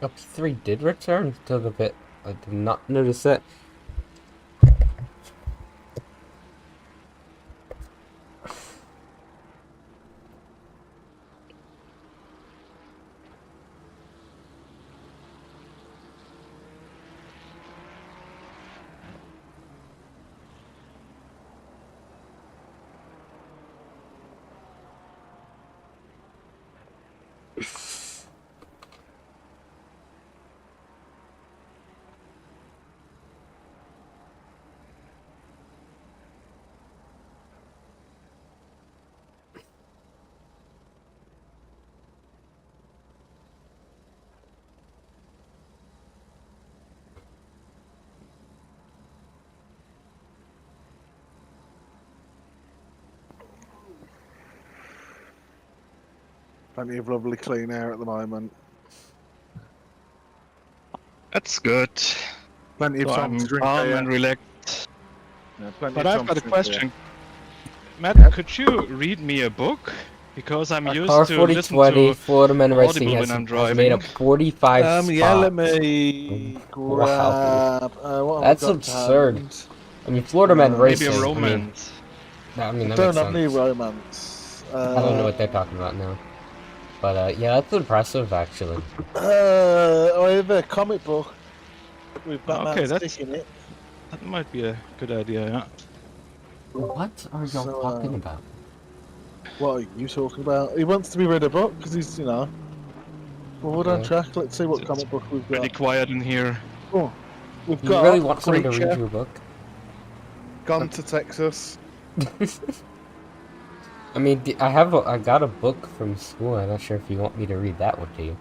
Up 3 did return, took a bit. I did not notice it. Plenty of lovely clean air at the moment. That's good. Plenty of So time I'm to drink calm beer. and relaxed. Yeah, plenty But of I've time got a to drink beer. question. Matt, Yeah. could you read me a book? Because I'm Car used to listen 4020 to Florida Man Racing Audible has, when I'm has made up driving. 45 spots. Yeah, let me Wow. grab. What That's have I got to absurd. hand? I mean, Florida Man Maybe Racing. a I romance. mean, I that don't makes have sense. any romance. I don't know what they're talking about now. But yeah, that's impressive, actually. I have a comic book with Batman Okay, stick in it. that might be a good idea, yeah. What are y'all So, talking about? What are you talking about? He wants to be read a book because he's, forward on Yeah. track. Let's see what It's comic book we've pretty got. quiet in here. Oh, we've You got really want someone to read Preacher, your book? Gone to Texas. I mean, I got a book from school. I'm not sure if you want me to read that one to you.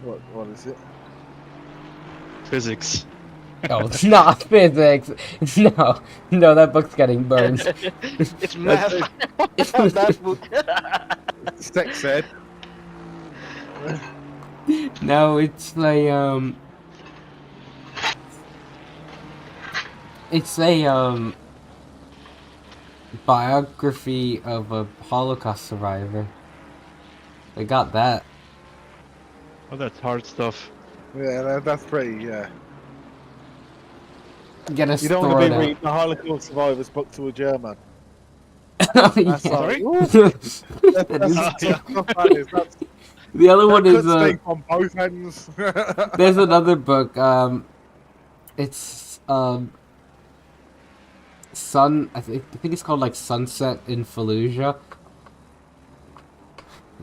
What is it? Physics. Oh, it's not physics. No, that book's getting burned. It's math. That book. Sex ed. No, it's like it's a biography of a Holocaust survivor. They got that. Oh, that's hard stuff. Yeah, that's pretty. Yeah. Get us You don't want to thrown be out. reading the Holocaust survivors book to a German. Oh, That's yeah. like, ooh, That that's is tough yeah. stuff, that is. the other one That is cuts deep on both ends. there's another book. It's I think it's called like Sunset in Fallujah.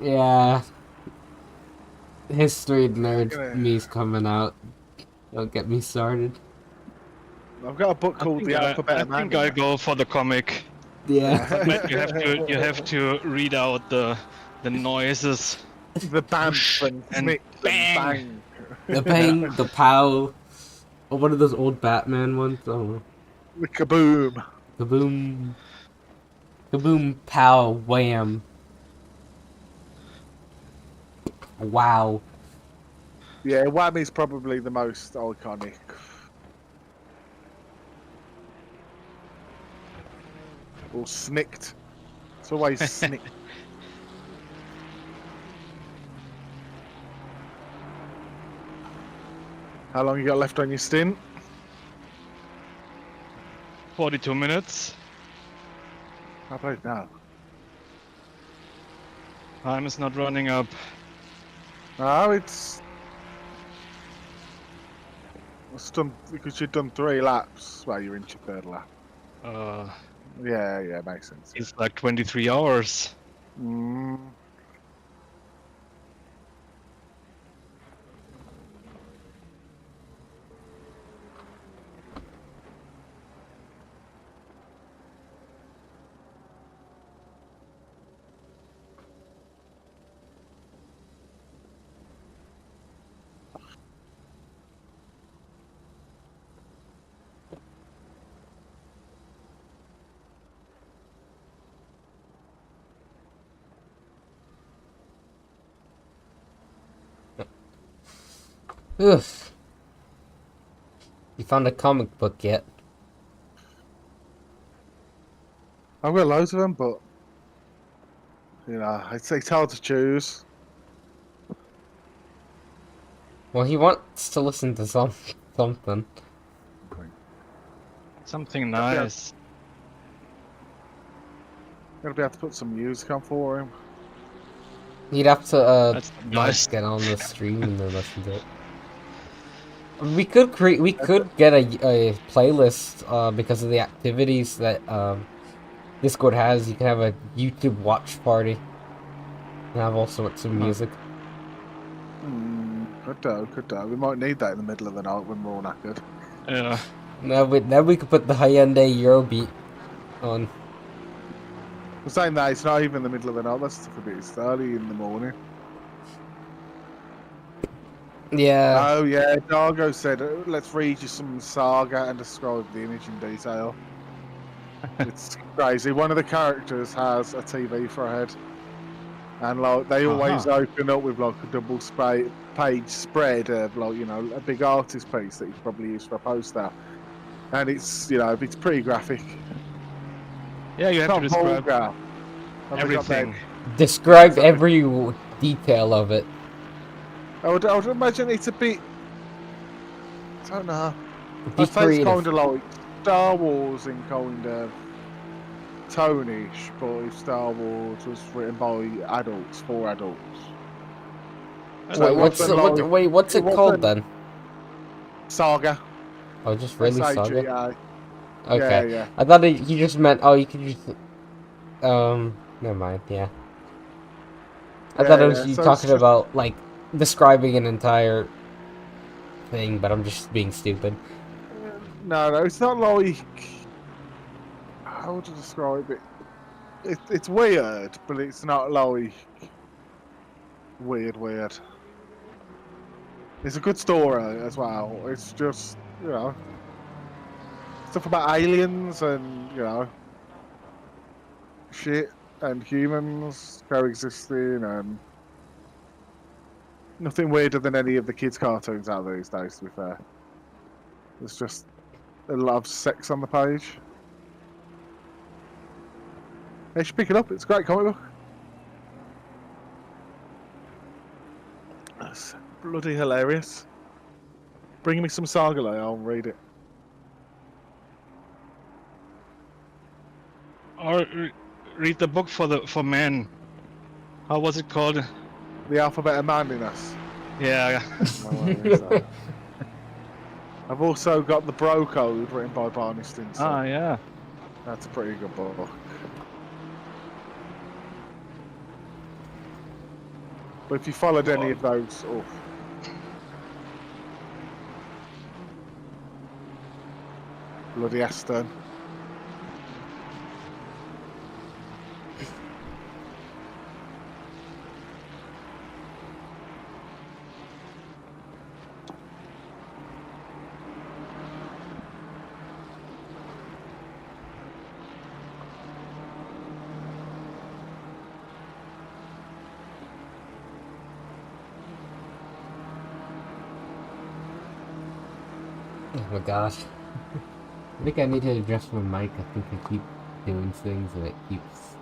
Yeah. History nerd me's coming out. Don't get me started. I've got a book called The Alphabet I Man. think I go for the comic. Yeah. But Matt, you have to read out the noises. The band and And snick bang. and bang. The bang, the pow. Or one of those old Batman ones. Oh. The kaboom. Kaboom. Kaboom, pow, wham. Wow. Yeah, Whammy's probably the most iconic. Or snicked. It's always snicked. How long you got left on your stint? 42 minutes. How about now? Time is not running up. No, it's done because you've done 3 laps. Well, you're in your 3rd lap. Yeah, makes sense. It's like 23 hours. Mm. Oof. You found a comic book yet? I've got loads of them, but it's hard to choose. Well, he wants to listen to something. Something nice. Gotta be able to put some music on for him. He'd have to That's like, nice. get on the stream and then listen to it. We could get a playlist because of the activities that Discord has. You can have a YouTube watch party and have all sorts of music. Could do. We might need that in the middle of the night when we're all knackered. Yeah. Then we could put the Hyundai Eurobeat on. I'm saying that it's not even the middle of the night. That's a bit. It's early in the morning. Yeah. Oh yeah, Dargo said, "Let's read you some saga and describe the image in detail." It's crazy. One of the characters has a TV for a head. And like they always open up with like a double page spread of like a big artist piece that you probably use for a poster, and it's it's pretty graphic. Yeah, you It's have to not describe vulgar. And they got everything. Describe exactly. every detail of it. I would imagine it's a bit. I don't know. Be I'd say it's creative. kind of like Star Wars in kind of tone-ish, but if Star Wars was written by adults for adults. So What's it called then? Saga. Oh, just really Saga? SAGA. Okay. Yeah. I thought you just meant, you could just, never mind, yeah. I thought it was you So it's talking just, about, like, describing an entire thing, but I'm just being stupid. no, it's not like, how would you describe it? It's weird, but it's not like weird. It's a good story as well. It's just, stuff about aliens and, shit and humans coexisting and nothing weirder than any of the kids' cartoons out these days, to be fair. There's just a lot of sex on the page. You should pick it up, it's a great comic book. That's bloody hilarious. Bring me some Saga, I'll read it. Or read the book for men. How was it called? The Alphabet of Manliness. Yeah. I've also got The Bro Code written by Barney Stinson. Yeah. That's a pretty good book. But if you followed any of those, bloody Aston. Oh my gosh. I think I need to adjust my mic. I think I keep doing things and it keeps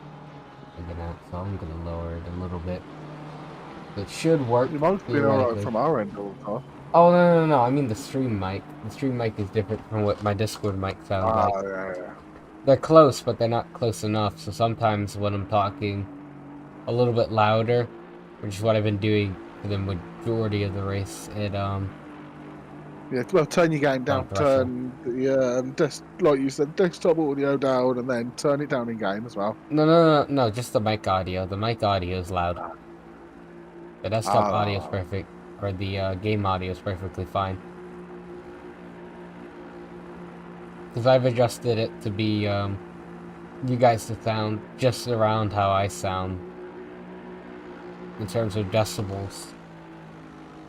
looking out, so I'm gonna lower it a little bit. It should work. You might be alright from our end all the time. Oh, no. I mean the stream mic. The stream mic is different from what my Discord mic sounds like. Yeah. They're close, but they're not close enough, so sometimes when I'm talking a little bit louder, which is what I've been doing for the majority of the race, it, Yeah, well, turn your game down, turn the, like you said, desktop audio down, and then turn it down in game as well. No, just the mic audio. The mic audio is loud. The desktop audio is perfect, or the game audio is perfectly fine. Because I've adjusted it to be, you guys to sound just around how I sound in terms of decibels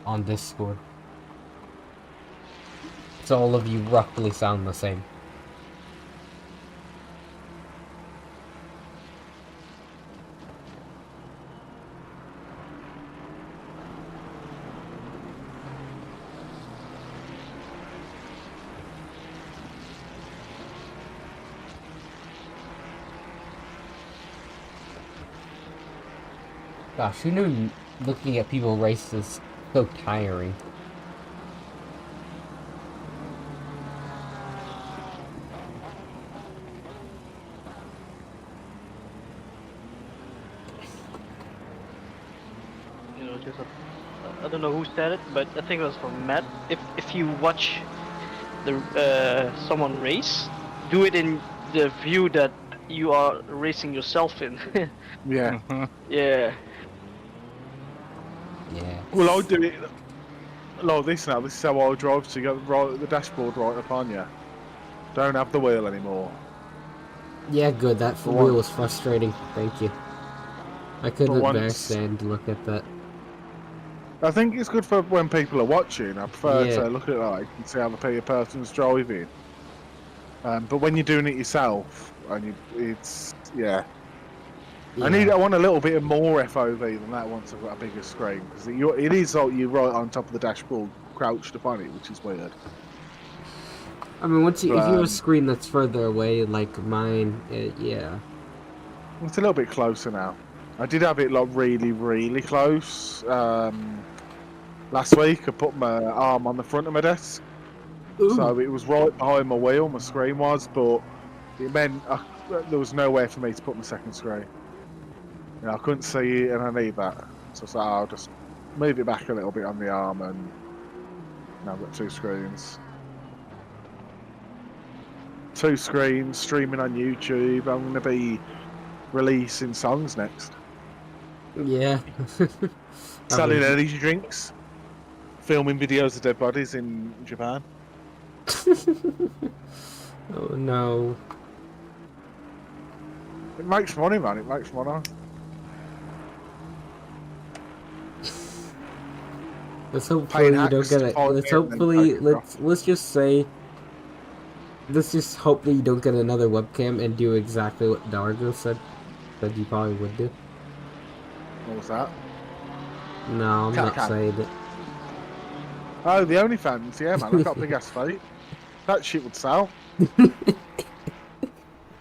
on Discord. So all of you roughly sound the same. Gosh, who knew looking at people race is so tiring? I don't know who said it, but I think it was from Matt. If you watch the someone race, do it in the view that you are racing yourself in. Yeah. Yeah. Yeah. Well, I'll do it like this now. This is how I drive, so you got the dashboard right up on you. Don't have the wheel anymore. Yeah, good. That wheel was frustrating. Thank you. I couldn't bear stand to look at that. I think it's good for when people are watching. I prefer to look at it like and see how the person's driving. But when you're doing it yourself, and it's I want a little bit of more FOV than that once I've got a bigger screen, because it is like you're right on top of the dashboard, crouched upon it, which is weird. I mean, if you have a screen that's further away, like mine, yeah. It's a little bit closer now. I did have it like really, really close. Last week I put my arm on the front of my desk. Ooh. So it was right behind my wheel, my screen was, but it meant there was nowhere for me to put my second screen. You know, I couldn't see it and I need that. So I thought, I'll just move it back a little bit on the arm and now I've got 2 screens. 2 screens, streaming on YouTube. I'm going to be releasing songs next. Yeah. Selling energy drinks. Filming videos of dead bodies in Japan. Oh no. It makes money, man. It makes money. Let's hopefully you don't get it. Let's just say. Let's just hope that you don't get another webcam and do exactly what Dargo said that you probably would do. What was that? No, I'm not saying it. Oh, the OnlyFans, yeah, man. I've got big ass feet. That shit would sell.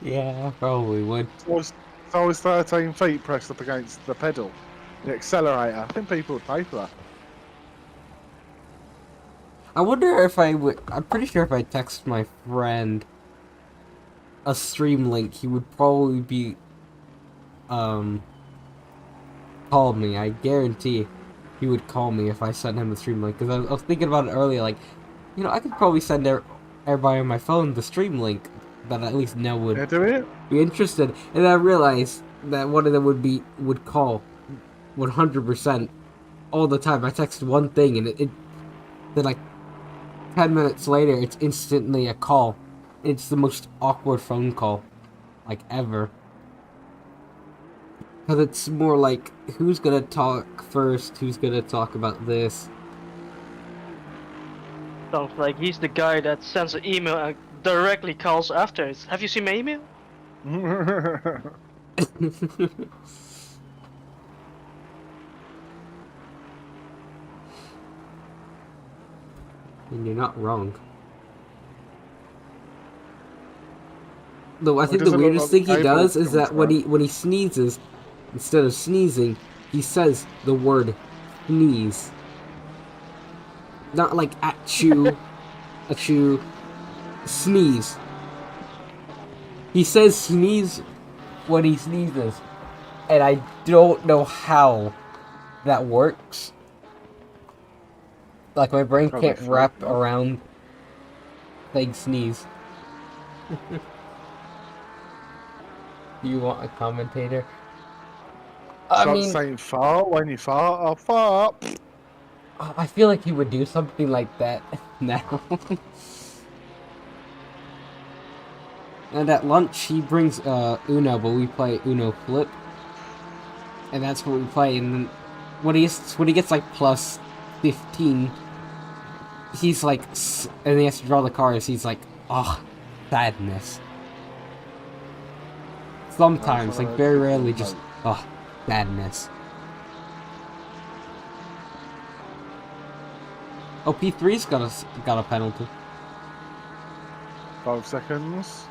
Yeah, probably would. It's always 13 feet pressed up against the pedal, the accelerator. I think people would pay for that. I wonder if I would. I'm pretty sure if I text my friend a stream link, he would probably be call me. I guarantee he would call me if I sent him the stream link. Because I was thinking about it earlier, like, you know, I could probably send everybody on my phone the stream link that I at least know would be interested. And I realized that one of them would call 100% all the time. I texted one thing and it then like 10 minutes later, it's instantly a call. It's the most awkward phone call, like, ever. Because it's more like, who's gonna talk first? Who's gonna talk about this? Sounds like he's the guy that sends an email and directly calls after it. Have you seen my email? And you're not wrong. Though I think the weirdest thing he does is that when he sneezes, instead of sneezing, he says the word sneeze. Not like achoo, achoo, sneeze. He says sneeze when he sneezes. And I don't know how that works. Like, my brain can't wrap around saying sneeze. Do you want a commentator? I mean, saying fart when you fart. I'll fart. I feel like he would do something like that now. And at lunch, he brings Uno, but we play Uno Flip. And that's what we play. And then when he gets like plus 15, he's like, and he has to draw the cards. He's like, oh, sadness. Sometimes, like very rarely, just oh, sadness. Oh, P3's got a penalty. 5 seconds.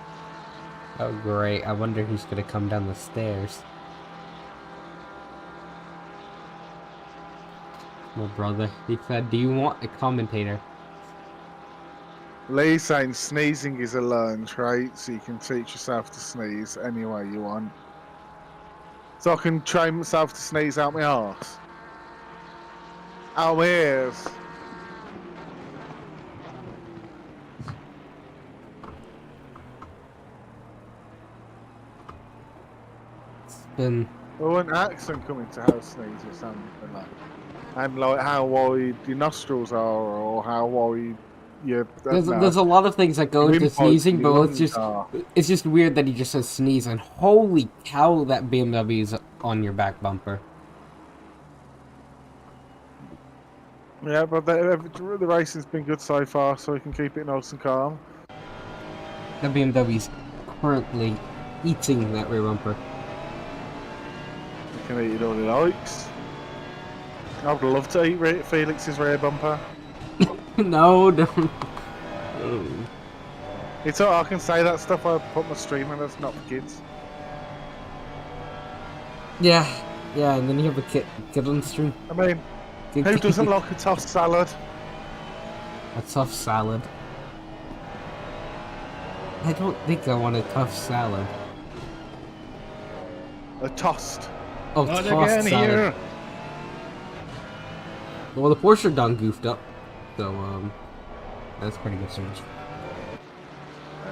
Oh great! I wonder who's gonna come down the stairs. My brother, he said, "Do you want a commentator?" Lee's saying sneezing is a learned trait, so you can teach yourself to sneeze any way you want. So I can train myself to sneeze out my arse. Out my ears. Then. Well, an accent coming to how sneeze or something like, and like how wide your nostrils are, or how wide your. There's a lot of things that go into sneezing, but it's just weird that he just says sneeze, and holy cow, that BMW is on your back bumper. Yeah, but the racing's been good so far, so we can keep it nice and calm. The BMW's currently eating that rear bumper. He can eat it all he likes. I would love to eat Felix's rear bumper. No, don't. It's all I can say that stuff. I put my stream in. That's not for kids. Yeah, and then you have a kid on the stream. I mean, who doesn't like a tossed salad? A tough salad. I don't think I want a tough salad. A tossed. Oh, Not tossed again salad. here. Well, the Porsche done goofed up, so that's pretty good service.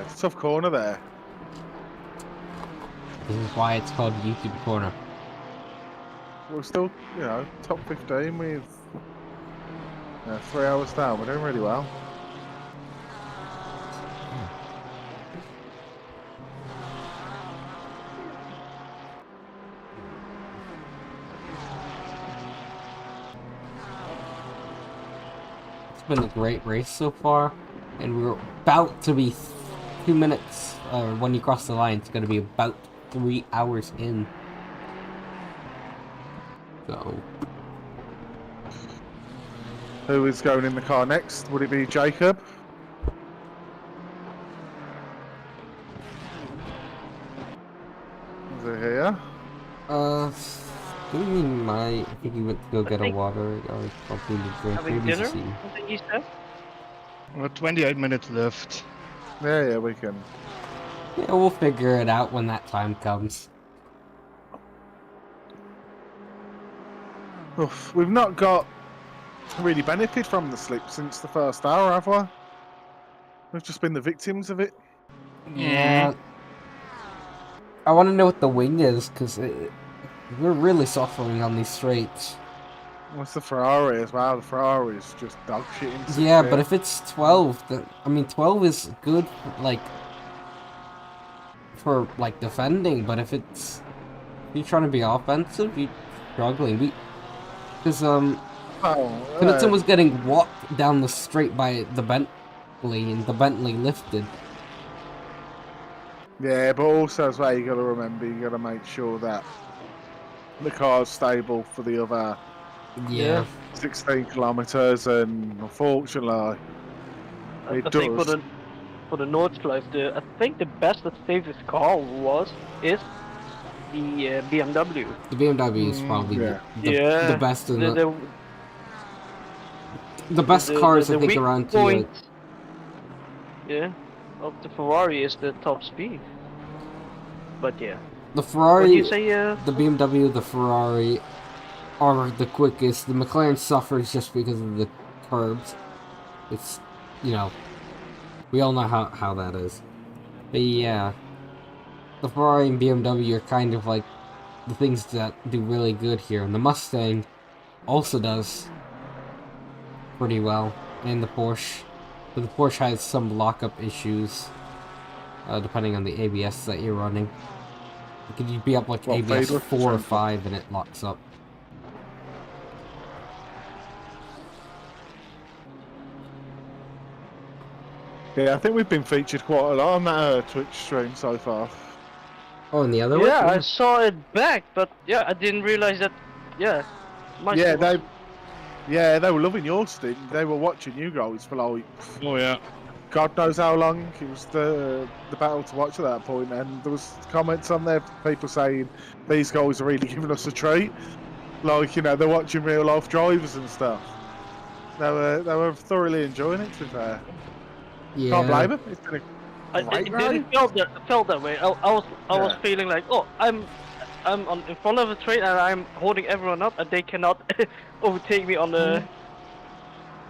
It's a tough corner there. This is why it's called YouTube Corner. We're still, top 15 with 3 hours down. We're doing really well. It's been a great race so far, and we're about to be 2 minutes, when you cross the line, it's going to be about 3 hours in. So... Who is going in the car next? Would it be Jacob? Is it here? What do you mean I think he went to go get a water, or probably to drink. Having Maybe dinner? to see. I think you said. We're 28 minutes left. Yeah, we can. Yeah, we'll figure it out when that time comes. Oof, we've not got really benefit from the slip since the first hour, have we? We've just been the victims of it. Yeah. I want to know what the wing is, because we're really suffering on these straights. What's the Ferrari as well? The Ferrari is just dog shit. Yeah, but if it's 12, then, I mean, 12 is good, for defending, but if you're trying to be offensive, you're struggling. Because, Knudsen was getting walked down the straight by the Bentley, and the Bentley lifted. Yeah, but also as well, you got to remember, you got to make sure that the car's stable for the other 16 kilometers, and unfortunately, it I does. think for the Nordschleife, I think the best and safest car is the BMW. The BMW is probably the best in the best cars I think around here. Yeah, of the Ferrari is the top speed. But yeah. The Ferrari, what do you say, the BMW, the Ferrari are the quickest. The McLaren suffers just because of the curbs. It's, we all know how that is. But yeah, the Ferrari and BMW are kind of like the things that do really good here. And the Mustang also does pretty well. And the Porsche. But the Porsche has some lockup issues, depending on the ABS that you're running. It could be up ABS 4 or 5 and it locks up. Yeah, I think we've been featured quite a lot on that Twitch stream so far. Oh, and the other one? Yeah, I saw it back, but yeah, I didn't realize that. Yeah. They were loving your stint. They were watching you guys for Oh yeah. God knows how long. It was the battle to watch at that point, and there was comments on there, people saying these guys are really giving us a treat. They're watching real life drivers and stuff. They were thoroughly enjoying it, to be fair. Yeah. Can't blame them. It's been a great ride. It felt that way. I was feeling like, oh, I'm in front of the train and I'm holding everyone up, and they cannot overtake me on the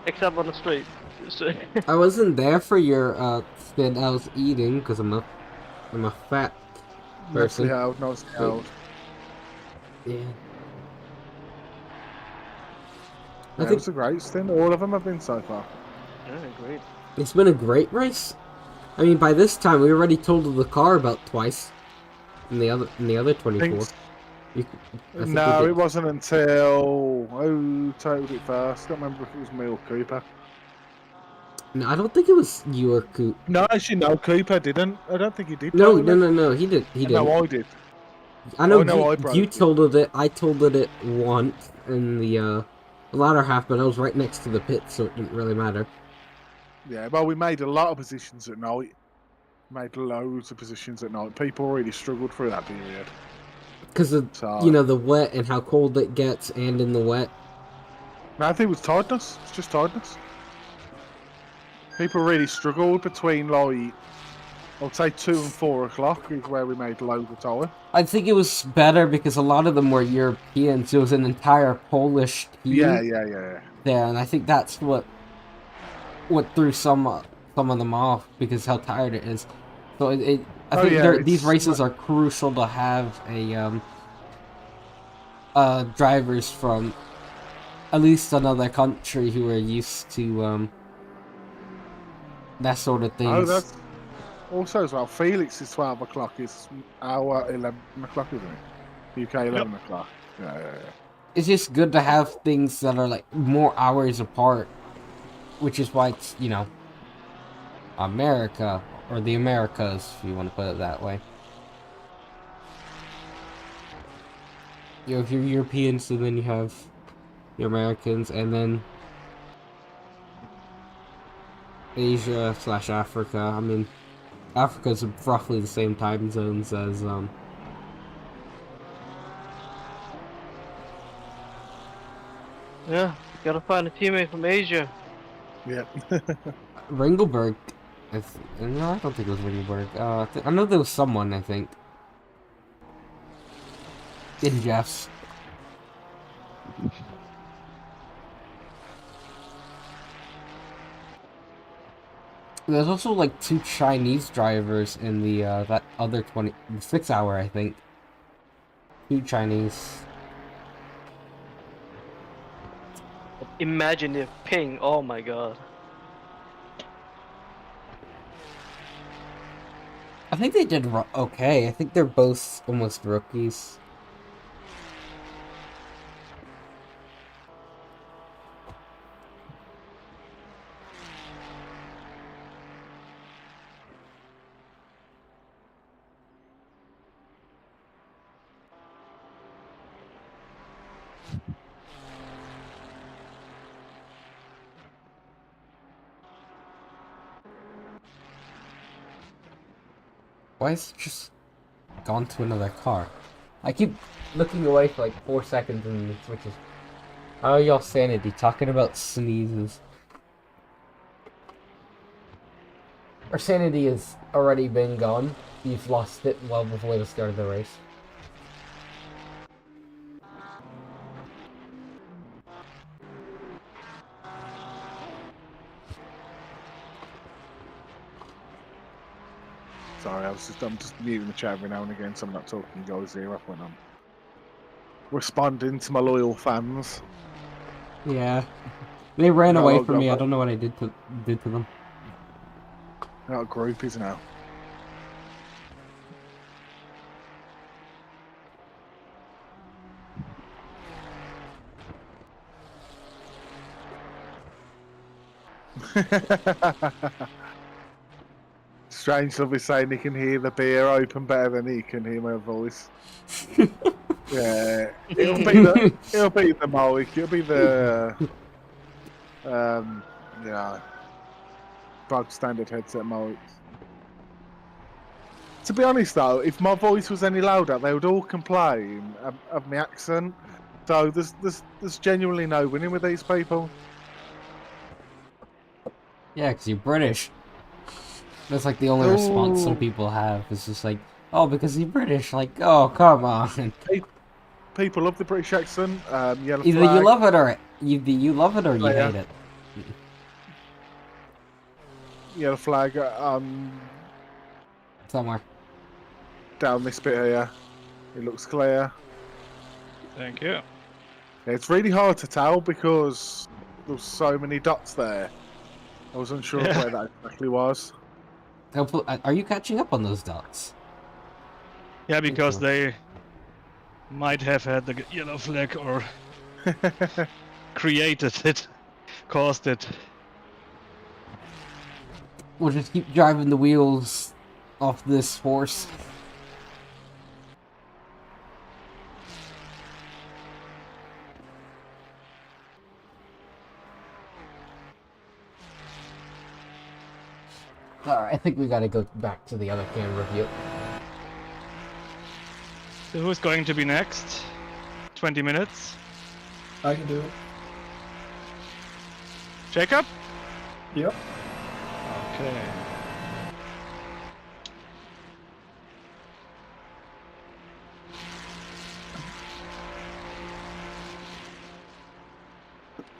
except on the straight. So I wasn't there for your stint. I was eating because I'm a fat person. No, yeah. I think it's a great stint. All of them have been so far. yeah, great. It's been a great race. I mean, by this time we already totaled the car about twice. In the other 24. No, it wasn't until who totaled it first. I don't remember if it was me or Cooper. No, I don't think it was you or Coop. No, actually, no, Cooper didn't. I don't think he did. No, he did. He did. No, I did. I know I broke you it. tilted it. I tilted it once in the latter half, but I was right next to the pit, so it didn't really matter. Yeah, well, we made a lot of positions at night. Made loads of positions at night. People really struggled through that period. Because of, So, the wet and how cold it gets, and in the wet. no, I think it was tiredness. It's just tiredness. People really struggled between, like, I'd say 2 and 4 o'clock is where we made loads of time. I think it was better because a lot of them were Europeans. It was an entire Polish team Yeah. there, and I think that's what threw some of them off because how tired it is. So I think these races are crucial to have drivers from at least another country who are used to that sort of things. Oh, that's also as well. Felix's 12 o'clock is our 11 o'clock, isn't it? UK 11 o'clock. Yeah. It's just good to have things that are like more hours apart, which is why it's, America, or the Americas, if you want to put it that way. If you're Europeans, and then you have the Americans, and then Asia/Africa. I mean, Africa's roughly the same time zones as Yeah, gotta find a teammate from Asia. Yeah. Ringelberg. No, I don't think it was Ringelberg. I know there was someone, I think. In Jeff's. There's also like 2 Chinese drivers in the that other 26 hour, I think. 2 Chinese. Imagine if ping, oh my god. I think they did okay. I think they're both almost rookies. Why is it just gone to another car? I keep looking away for like 4 seconds and it switches. How are y'all sanity? Talking about sneezes. Our sanity has already been gone. You've lost it well before the start of the race. Sorry, I'm just muting the chat every now and again, so I'm not talking guys here up when I'm responding to my loyal fans. Yeah. They ran away from me. I don't know what I did to them. They're not groupies now. Strange Love is saying he can hear the beer open better than he can hear my voice. Yeah, it'll be the mic. It'll be the bog standard headset mic. To be honest though, if my voice was any louder, they would all complain of my accent. So there's genuinely no winning with these people. Yeah, because you're British. That's like the only response some people have. It's just like, oh, because you're British. Like, oh, come on. People love the British accent. Yellow Either flag. you love it or you hate it. Yellow flag. Somewhere. Down this bit here. It looks clear. Thank you. It's really hard to tell because there's so many dots there. I was unsure of where that exactly was. Are you catching up on those dots? Yeah, because they might have had the yellow flag or created it, caused it. We'll just keep driving the wheels off this horse. Alright, I think we gotta go back to the other camera view. So who's going to be next? 20 minutes. I can do it. Jacob? Yep. Okay.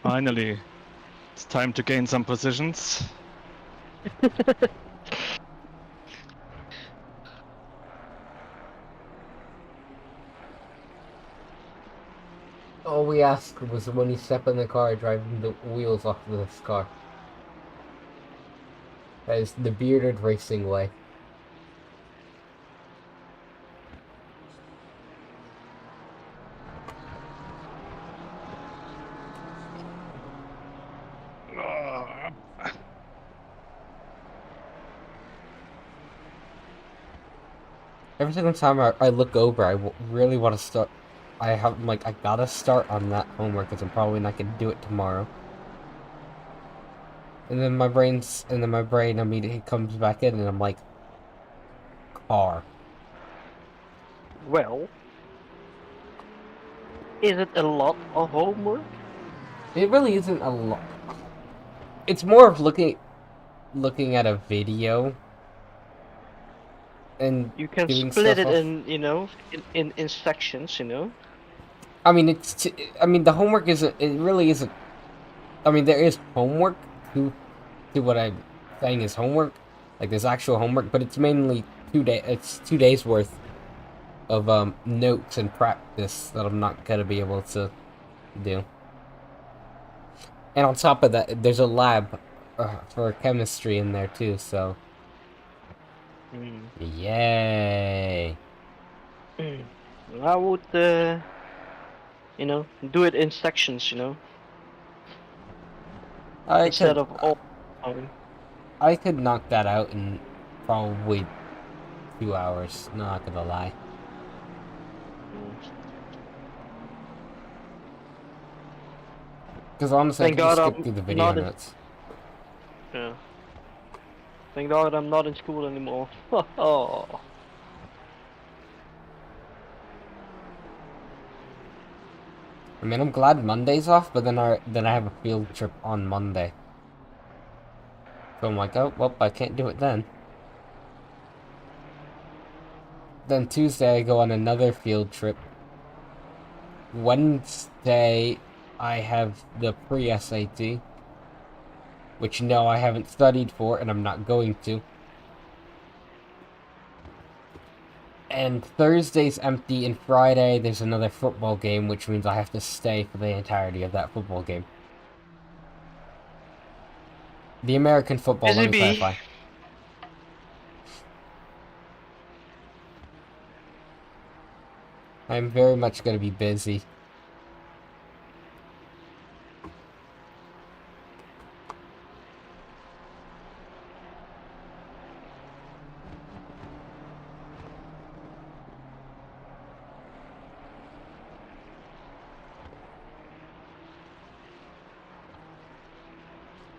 Finally, it's time to gain some positions. All we asked was when you step in the car, driving the wheels off of this car. That is the bearded racing way. Every single time I look over, I really want to start. I gotta start on that homework because I'm probably not gonna do it tomorrow. And then my brain immediately comes back in, and I'm like, car. Well, is it a lot of homework? It really isn't a lot. It's more of looking at a video. And You can doing split it stuff in, you know, in sections, you know. I mean, the homework isn't. It really isn't. I mean, there is homework to what I'm saying is homework. Like, there's actual homework, but it's mainly 2 day. It's 2 days worth of notes and practice that I'm not gonna be able to do. And on top of that, there's a lab for chemistry in there too. So, yay! I would, you know, do it in sections, you know, instead of all. I could knock that out in probably 2 hours. Not gonna lie. Because honestly, Thank I can God skip I'm through the video not in- notes. Yeah. Thank God I'm not in school anymore. Oh. I mean, I'm glad Monday's off, but then I have a field trip on Monday. So I'm like, oh, well, I can't do it then. Then Tuesday I go on another field trip. Wednesday I have the pre-SAT, which no, I haven't studied for, and I'm not going to. And Thursday's empty, and Friday there's another football game, which means I have to stay for the entirety of that football game. The American football, let me clarify. I'm very much going to be busy.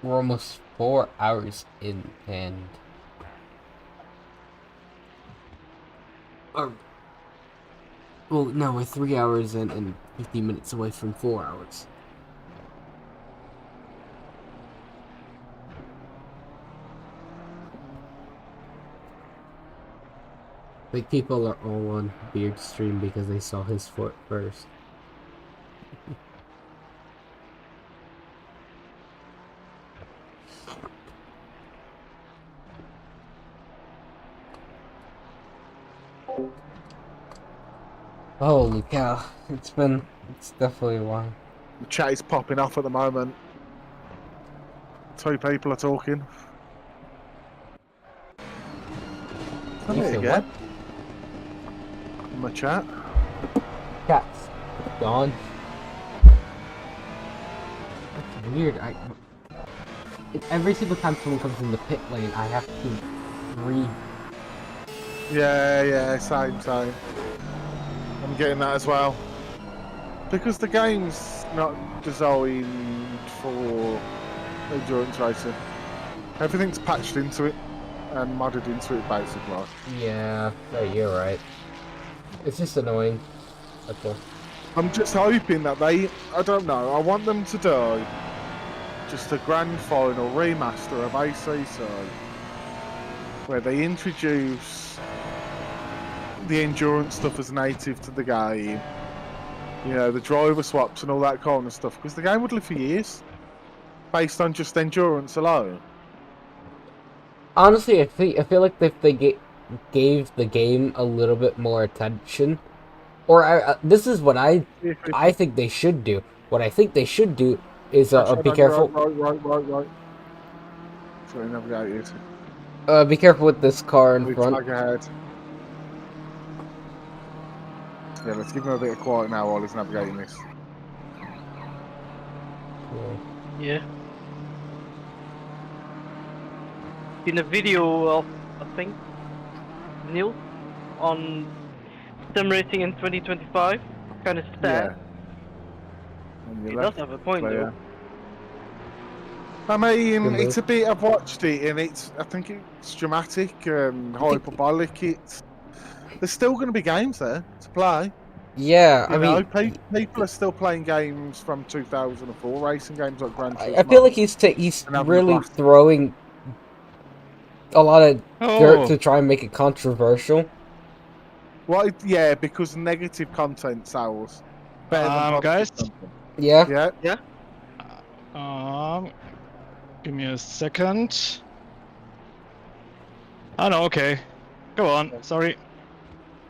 We're almost 4 hours in, and well, no, we're 3 hours in and 50 minutes away from 4 hours. Like, people are all on Beard's stream because they saw his foot first. Holy cow, it's definitely a while. The chat is popping off at the moment. 2 people are talking. Oh, You there said you what? go. In my chat. Cats. Gone. That's weird. Every single time someone comes in the pit lane, I have to read. Yeah, same. I'm getting that as well. Because the game's not designed for endurance racing. Everything's patched into it. and modded into it, basically. Yeah, you're right. It's just annoying. That's all. I'm just hoping that I don't know, I want them to do just a grand final remaster of ACC where they introduce the endurance stuff as native to the game, you know, the driver swaps and all that kind of stuff, because the game would live for years based on just endurance alone. Honestly, I feel like if they gave the game a little bit more attention, or this is what I think they should do. What I think they should do is be careful. Right. Sorry, navigated. Be careful with this car in We front. flag ahead. Yeah, let's give him a bit of quiet now while he's navigating this. Yeah. In a video of, I think, Neil on sim racing in 2025, kind of sad. Yeah. He does have a point though. I mean, it's a bit. I've watched it, and I think it's dramatic and hyperbolic. There's still going to be games there to play. Yeah, I mean, people are still playing games from 2004, racing games like Gran Turismo. I feel like he's really throwing a lot of dirt to try and make it controversial. Well, yeah, because negative content sells better than guys. content. Yeah. Give me a second. Oh no, okay. Go on. Sorry.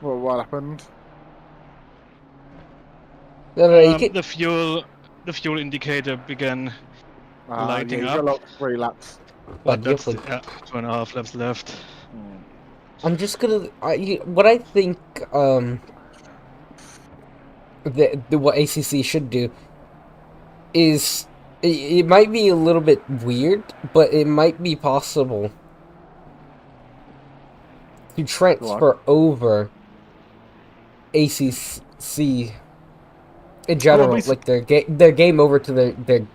Well, what happened? The fuel indicator began lighting you up. got like 3 laps. But that's 2.5 laps left. I'm just gonna. What I think. What ACC should do is it might be a little bit weird, but it might be possible to transfer over ACC in general, like their game over to their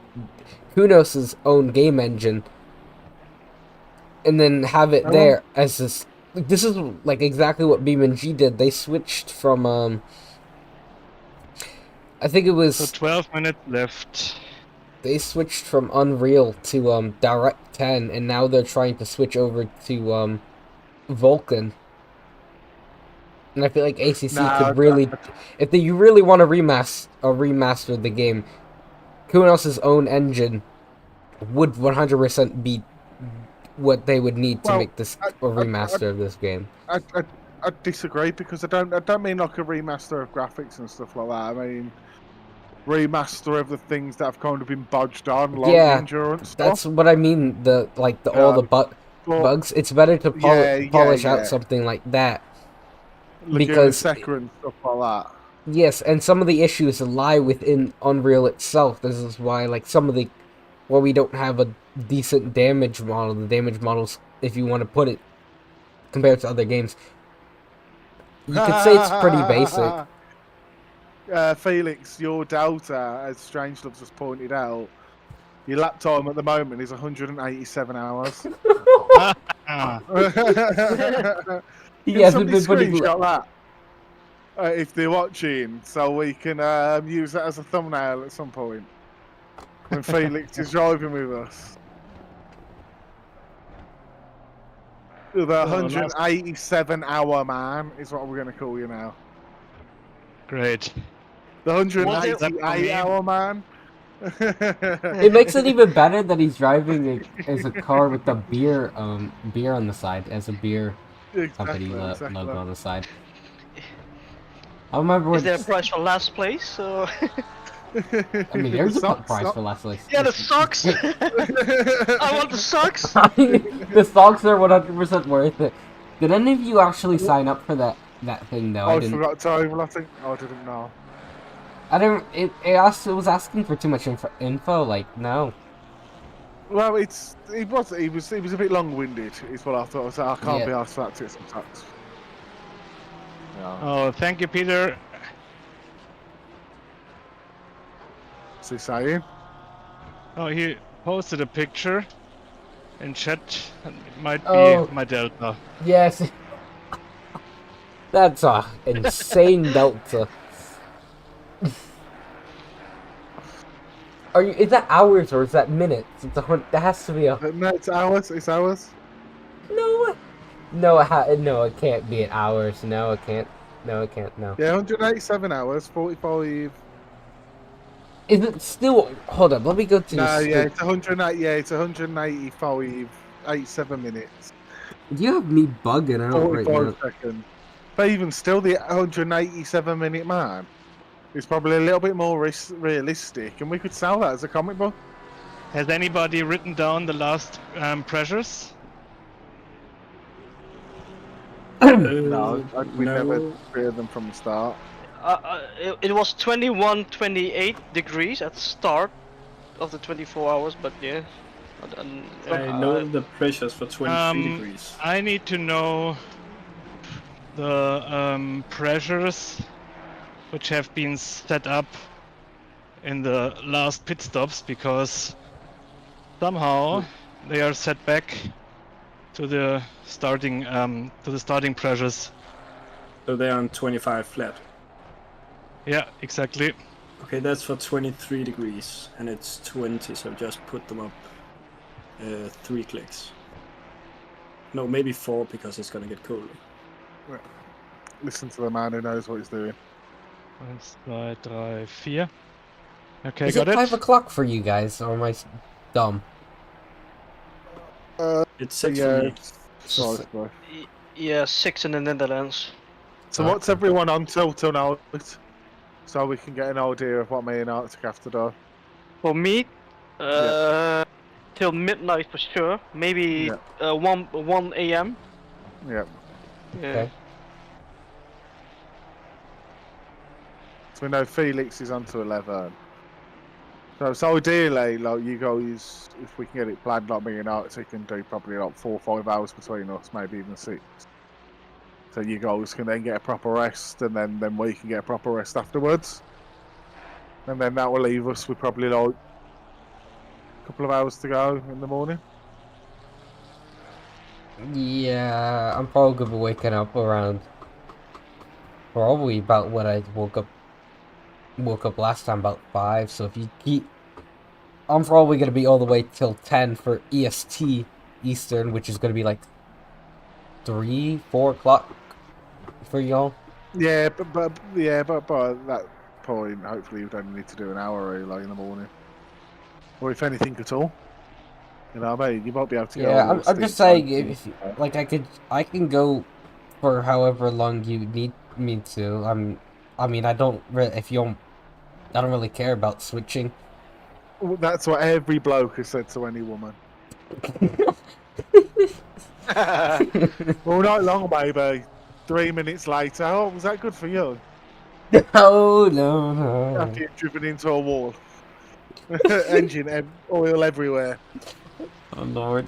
Kunos's own game engine, and then have it there as this. This is like exactly what BeamNG did. They switched from I think it was. So 12 minutes left. They switched from Unreal to Direct 10, and now they're trying to switch over to Vulkan. And I feel like ACC could really, if you really want to remaster the game, Kunos's own engine would 100% be what they would need to make this a remaster of this game. I disagree, because I don't mean like a remaster of graphics and stuff like that. I mean remaster of the things that have kind of been budged on, like endurance stuff. That's what I mean. All the bugs. It's better to polish out something like that. Because and stuff like that. Yes, and some of the issues lie within Unreal itself. This is why, like, where we don't have a decent damage model. The damage models, if you want to put it, compared to other games, you could say it's pretty basic. Felix, your Delta, as Strangelove just pointed out, your lap time at the moment is 187 hours. He hasn't been screenshot that if they're watching, so we can use that as a thumbnail at some point when Felix is driving with us. The 187-hour man is what we're going to call you now. Great. The 188-hour man. It makes it even better that he's driving as a car with the beer on the side, as a beer company logo on the side. I remember. Is there a prize for last place? Or... I mean, there's a prize for last place. Yeah, the socks. I want the socks. The socks are 100% worth it. Did any of you actually sign up for that thing though? I forgot to overlap. I think I didn't know. I didn't. It was asking for too much info. Like, no. Well, it was a bit long-winded. Is what I thought. So I can't be asked for that to some tax. Yeah. Oh, thank you, Peter. What's he saying? Oh, he posted a picture in chat. It might Oh. be my delta. Yes. That's a insane delta. Are you? Is that hours or is that minutes? It's that has to be a. No, it's hours. It's hours. No. No, no, it can't be an hours. No, it can't. No, it can't. No. Yeah, 187 hours, 45. Is it still? Hold up. Let me go to. No, yeah, it's 108. Yeah, it's 185, 87 minutes, You have me bugging out right 45 now. seconds. But even still, the 187-minute man is probably a little bit more realistic, and we could sell that as a comic book. Has anybody written down the last pressures? No, we no. never cleared them from the start. It was 21-28 degrees at the start of the 24 hours, but yeah. I know the pressures for 23 degrees. I need to know the pressures which have been set up in the last pit stops, because somehow they are set back to the starting pressures. So they're on 25 flat. Yeah, exactly. Okay, that's for 23 degrees, and it's 20, so just put them up 3 clicks. No, maybe 4, because it's gonna get colder. Listen to the man who knows what he's doing. 1, 2, 3, 4. Okay, Is got it it. 5 o'clock for you guys, or am I dumb? It's 6 Yeah, for me. sorry, bro. Yeah, 6 in the Netherlands. So what's everyone on till now? So we can get an idea of what me and Arctic have to do. For me, till midnight for sure. Maybe 1 a.m. Yeah. Yeah. Okay. So we know Felix is on to 11. So ideally, like you guys, if we can get it planned, like me and Arctic can do probably like 4 or 5 hours between us, maybe even 6. So you guys can then get a proper rest, and then we can get a proper rest afterwards. And then that will leave us with probably like a couple of hours to go in the morning. Yeah, I'm probably gonna be waking up around probably about what I woke up last time, about 5. So if you keep, I'm probably gonna be all the way till 10 for EST Eastern, which is gonna be like 3, 4 o'clock for y'all. Yeah, but by that point, hopefully you'd only need to do an hour really in the morning, or if anything at all. You know what I mean? You might be able to go. Yeah, I'm just saying, if like I can go for however long you need me to. I mean, I don't really care about switching. That's what every bloke has said to any woman. Well, not long, baby. 3 minutes later. Oh, was that good for you? No. After you've driven into a wall. Engine oil everywhere. Oh Lord.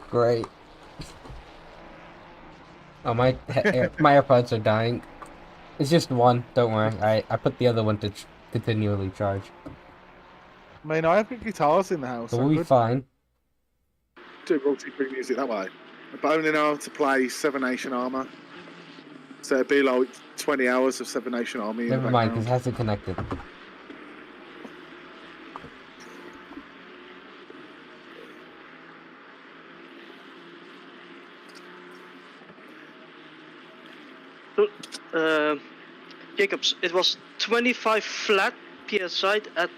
Great. Oh, my AirPods are dying. It's just one. Don't worry. I put the other one to continually charge. I mean, I have got guitars in the house. So we'll be fine. Do royalty-free music that way. But only know how to play Seven Nation Armour. So it'd be like 20 hours of Seven Nation Army. Never mind, because it hasn't connected. Jacobs, it was 25 flat PSI at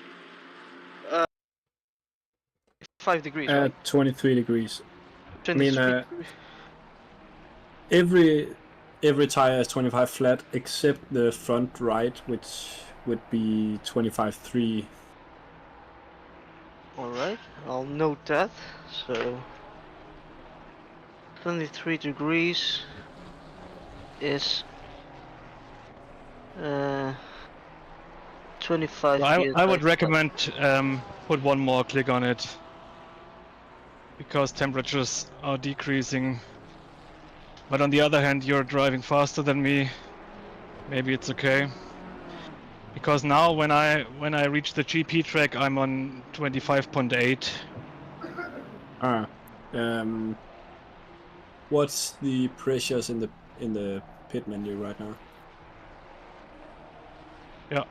5 degrees, right? At 23 degrees. 23 I mean, every tire is 25 flat except the front right, which would be 25.3. Alright, I'll note that. So 23 degrees is 25. So I would recommend put one more click on it, because temperatures are decreasing. But on the other hand, you're driving faster than me. Maybe it's okay. Because now when I reach the GP track, I'm on 25.8. What's the pressures in the pit menu right now? Yeah.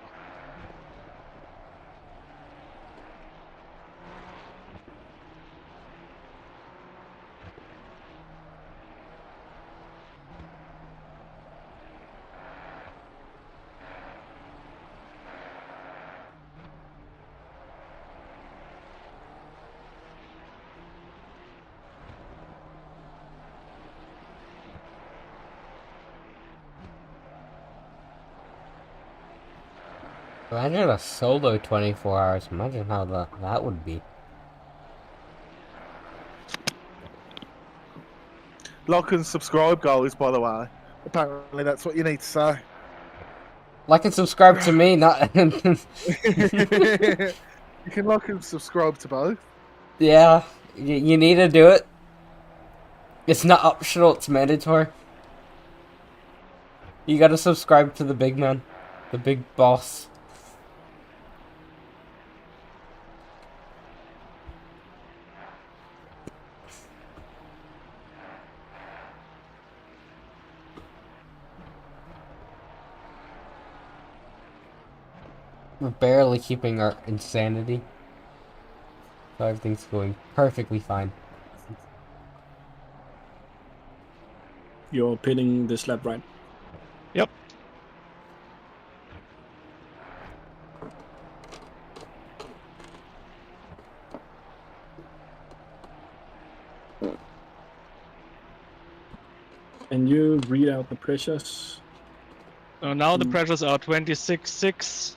Imagine a solo 24 hours. Imagine how that would be. Like and subscribe, guys, by the way. Apparently that's what you need to say. Like and subscribe to me, not... You can like and subscribe to both. Yeah, you need to do it. It's not optional, it's mandatory. You gotta subscribe to the big man. The big boss. We're barely keeping our insanity. So everything's going perfectly fine. You're pitting this lap, right? Yep. And you read out the pressures. So now the pressures are 26.6,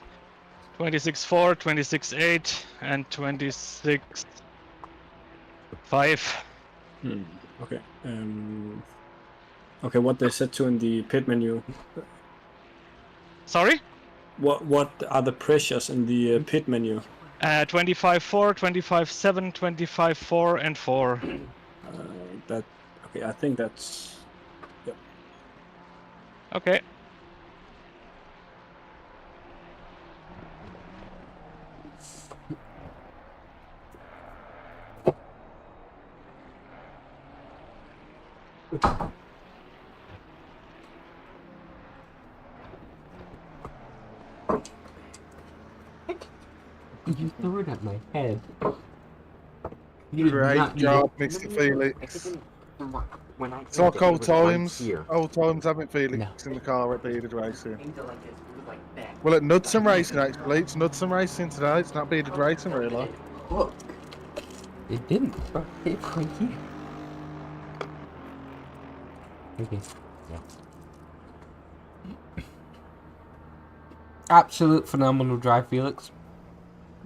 26.4, 26.8, and 26.5. Okay. Okay, what they set to in the pit menu? Sorry? What are the pressures in the pit menu? 25.4, 25.7, 25.4, and 4. Okay, I think that's... Yep. Okay. You threw it at my head. Great job, Mr. Felix. It's like old times. Old times having Felix in the car at Bearded Racing. Well, at Knudsen Racing, actually. It's Knudsen Racing today. It's not Bearded Racing, really. Look. It didn't. It's right here. Okay. Yeah. Absolute phenomenal drive, Felix.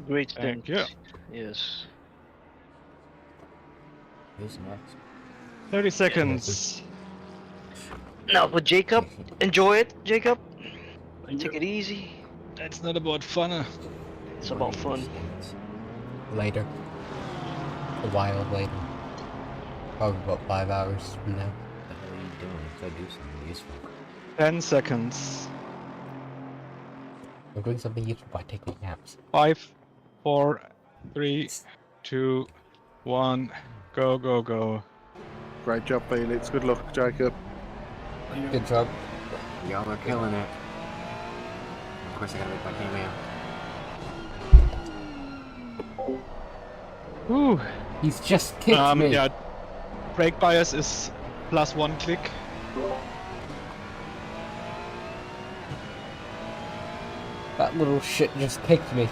Great Thank stint. you. Yes. Who's next? 30 seconds. Now for Jacob, enjoy it, Jacob. Take it easy. That's not about fun. It's about fun. Later. A while later. Probably about 5 hours from now. What the hell are you doing? Go do something useful. 10 seconds. I'm doing something useful by taking naps. 5, 4, 3, 2, 1. Go, go, go. Great job, Felix. Good luck, Jacob. Good job. Y'all are killing it. Of course, I gotta make my cameo. Ooh. He's just kicked me. Yeah. Brake bias is +1 click. That little shit just kicked me.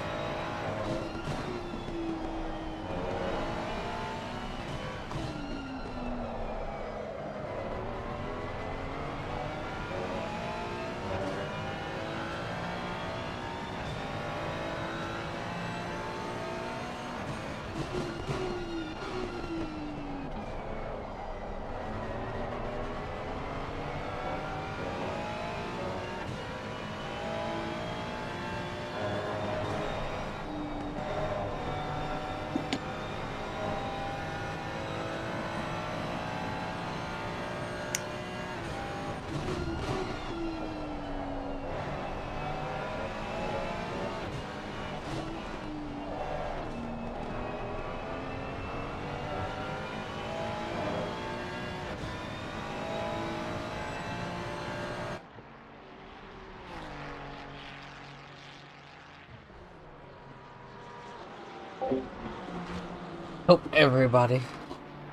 Hope everybody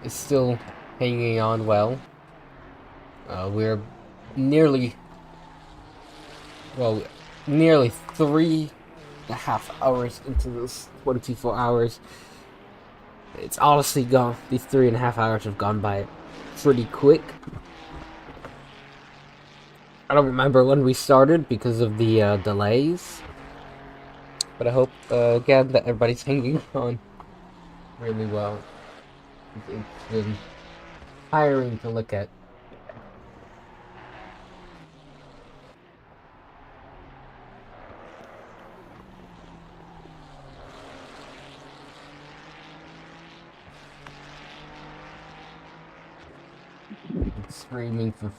is still hanging on well. We're nearly 3.5 hours into this 24 hours. It's honestly gone. These 3.5 hours have gone by pretty quick. I don't remember when we started because of the delays. But I hope, again, that everybody's hanging on really well. It's been tiring to look at. Been streaming for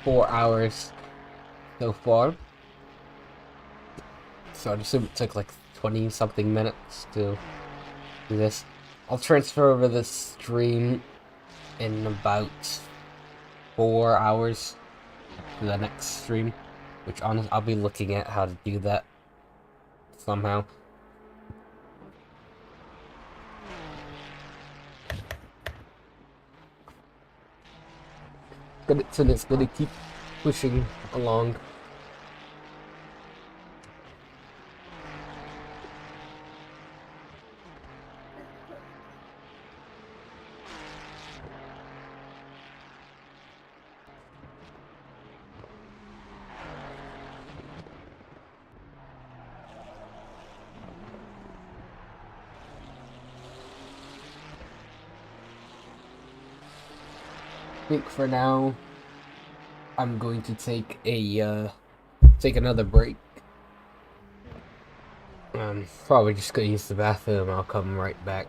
4 hours so far. So I'd assume it took like 20 something minutes to do this. I'll transfer over the stream in about 4 hours to the next stream, which honestly I'll be looking at how to do that somehow. But it's gonna keep pushing along. I think for now, I'm going to take another break. Probably just gonna use the bathroom. I'll come right back.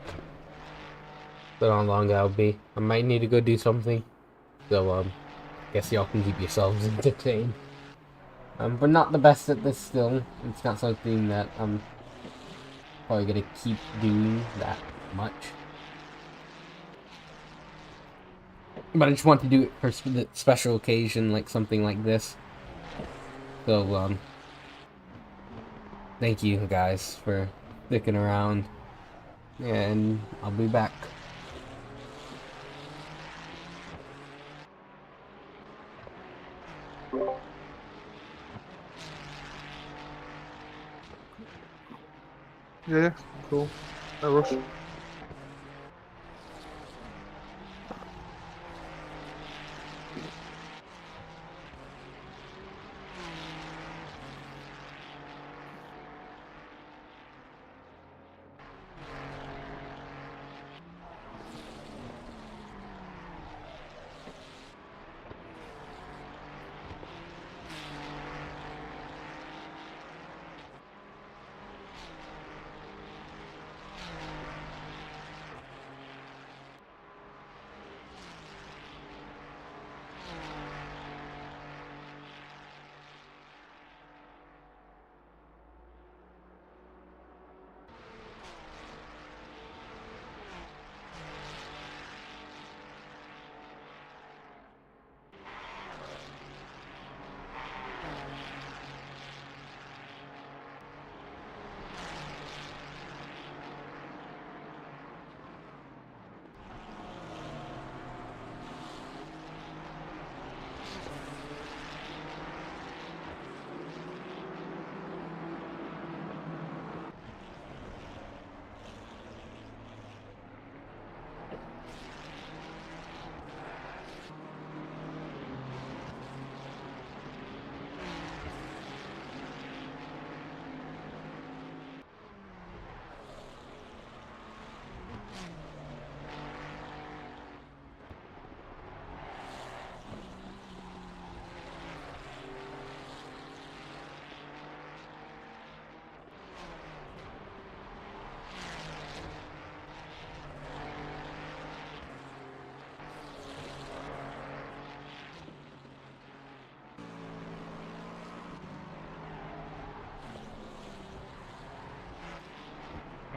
Don't know how long that'll be. I might need to go do something. So guess y'all can keep yourselves entertained. We're not the best at this still. It's not something that I'm probably gonna keep doing that much. But I just want to do it for the special occasion, like something like this. So, thank you guys for sticking around. And I'll be back. Yeah, cool. No rush.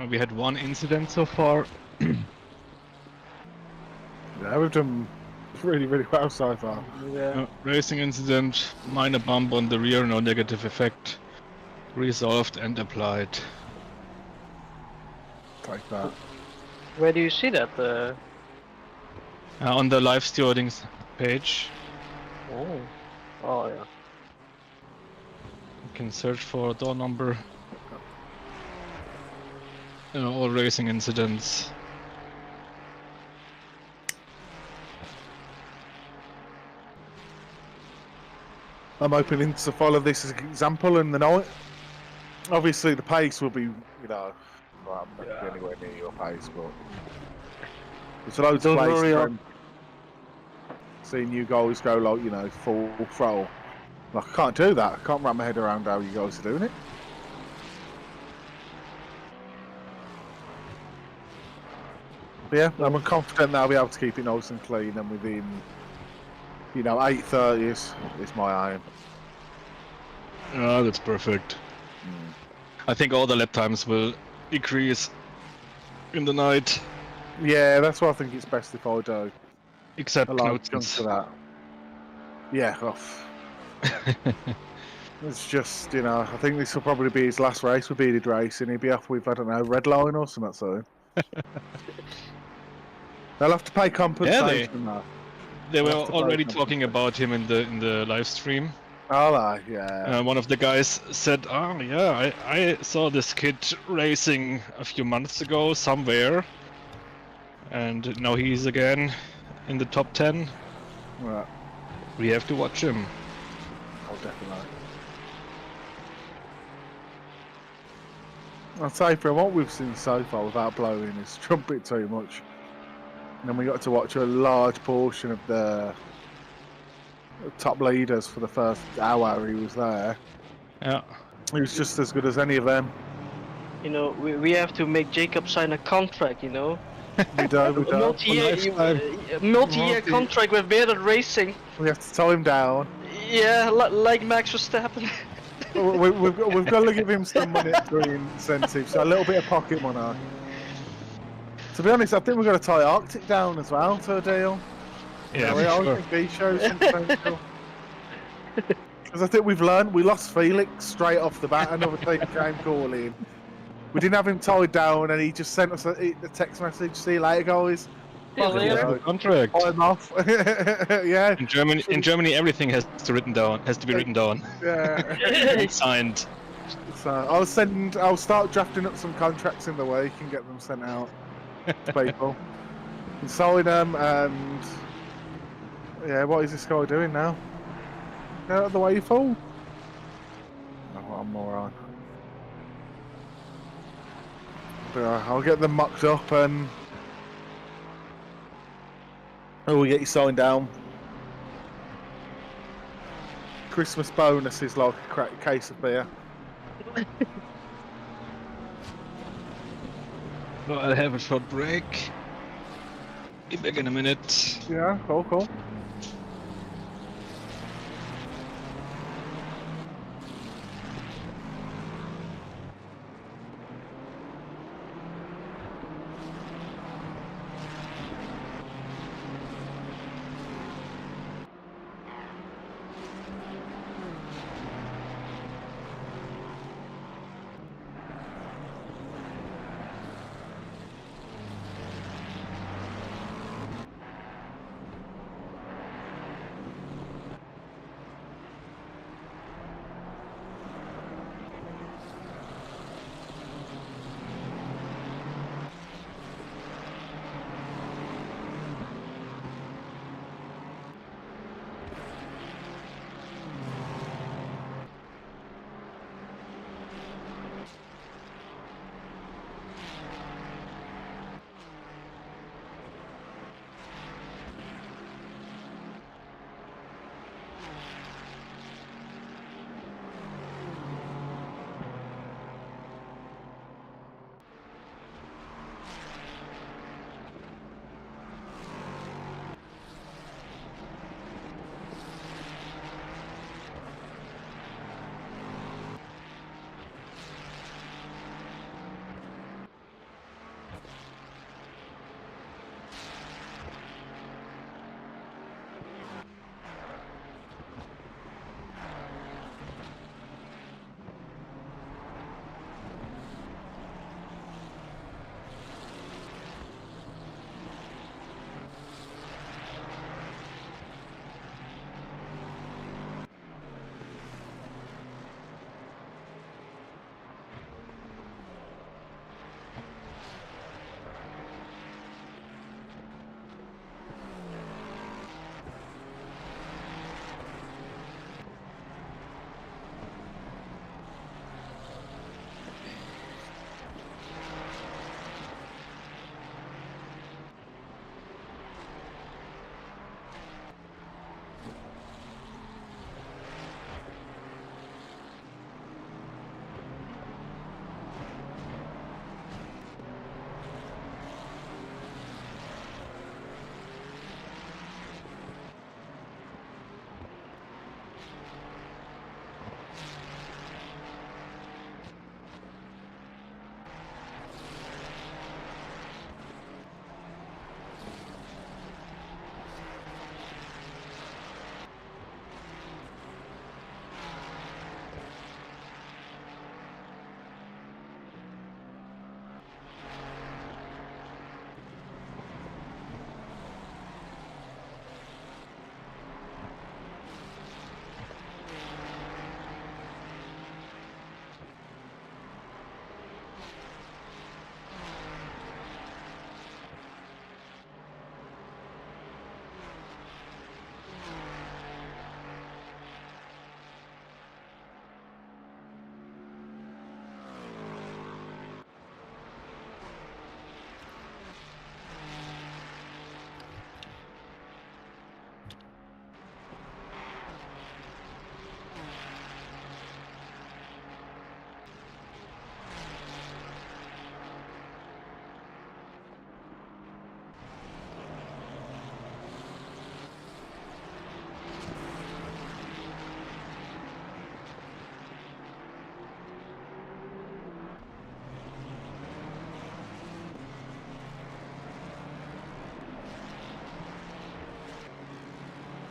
We had one incident so far. Yeah, we've done really, really well so far. Yeah. Racing incident, minor bump on the rear, no negative effect. Resolved and applied. Take that. Where do you see that? On the live stewarding page, Oh yeah. you can search for door number. All racing incidents. I'm hoping to follow this as an example in the night. Obviously, the pace will be, you know, well, I'm not gonna be anywhere near your pace, but there's loads of Don't worry, places. Seeing you guys go like, you know, full throttle. Like, I can't do that. I can't wrap my head around how you guys are doing it. But yeah, I'm confident that I'll be able to keep it nice and clean, and within, you know, 8:30 is my aim. Oh, that's perfect. I think all the lap times will decrease in the night. Yeah, that's why I think it's best if I do. Except A large Knudsen's. chunk of that. Yeah, off. It's just, you know, I think this will probably be his last race with bearded racing. He'll be off with, I don't know, red line or something soon. They'll have to pay compensation. They were They'll have to pay already compensation. talking about him in the live stream. Oh, yeah. One of the guys said, "Oh yeah, I saw this kid racing a few months ago somewhere, and now he's again in the top 10. Right. We have to watch him." Oh, definitely. I'd say from what we've seen so far, without blowing his trumpet too much, and then we got to watch a large portion of the top leaders for the first hour he was there. Yeah. He was just as good as any of them. You know, we have to make Jacob sign a contract. You know, We do. a multi-year contract with bearded racing. We have to tie him down. Yeah, like Max Verstappen. We've got to give him some monetary incentives, so a little bit of pocket money. To be honest, I think we've got to tie Arctic down as well to a deal. Yeah, I sure. think he shows some potential. Because I think we've learned, we lost Felix straight off the bat. Another team came calling. We didn't have him tied down, and he just sent us a text message. See you later, guys. Contract. I'm off. Yeah. In Germany, everything has to be written down. Yeah. And signed. So I'll start drafting up some contracts in the week and get them sent out to people. And sign them, and yeah, what is this guy doing now? Get out of the way, you fool! Oh, what a moron. But, I'll get them mucked up and we get you signed down. Christmas bonus is like a case of beer. Well, I'll have a short break. Be back in a minute. Yeah, cool.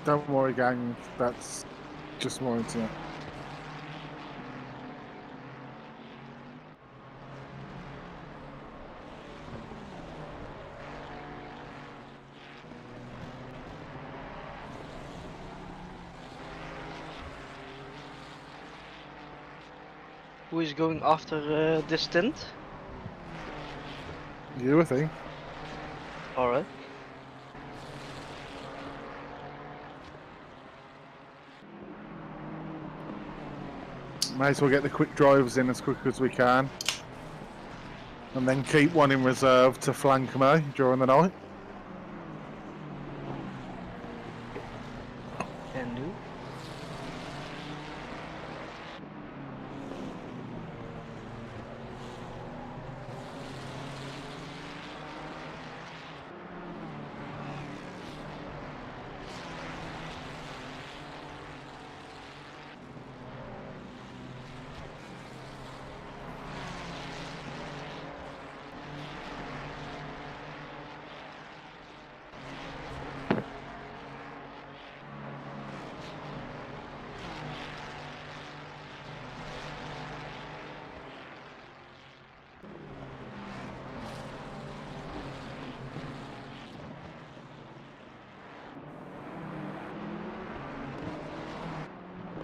Don't worry, gang. That's just more internet. Who is going after this stint? You, I think. Alright. Might as well get the quick drivers in as quick as we can. And then keep one in reserve to flank me during the night. Can do.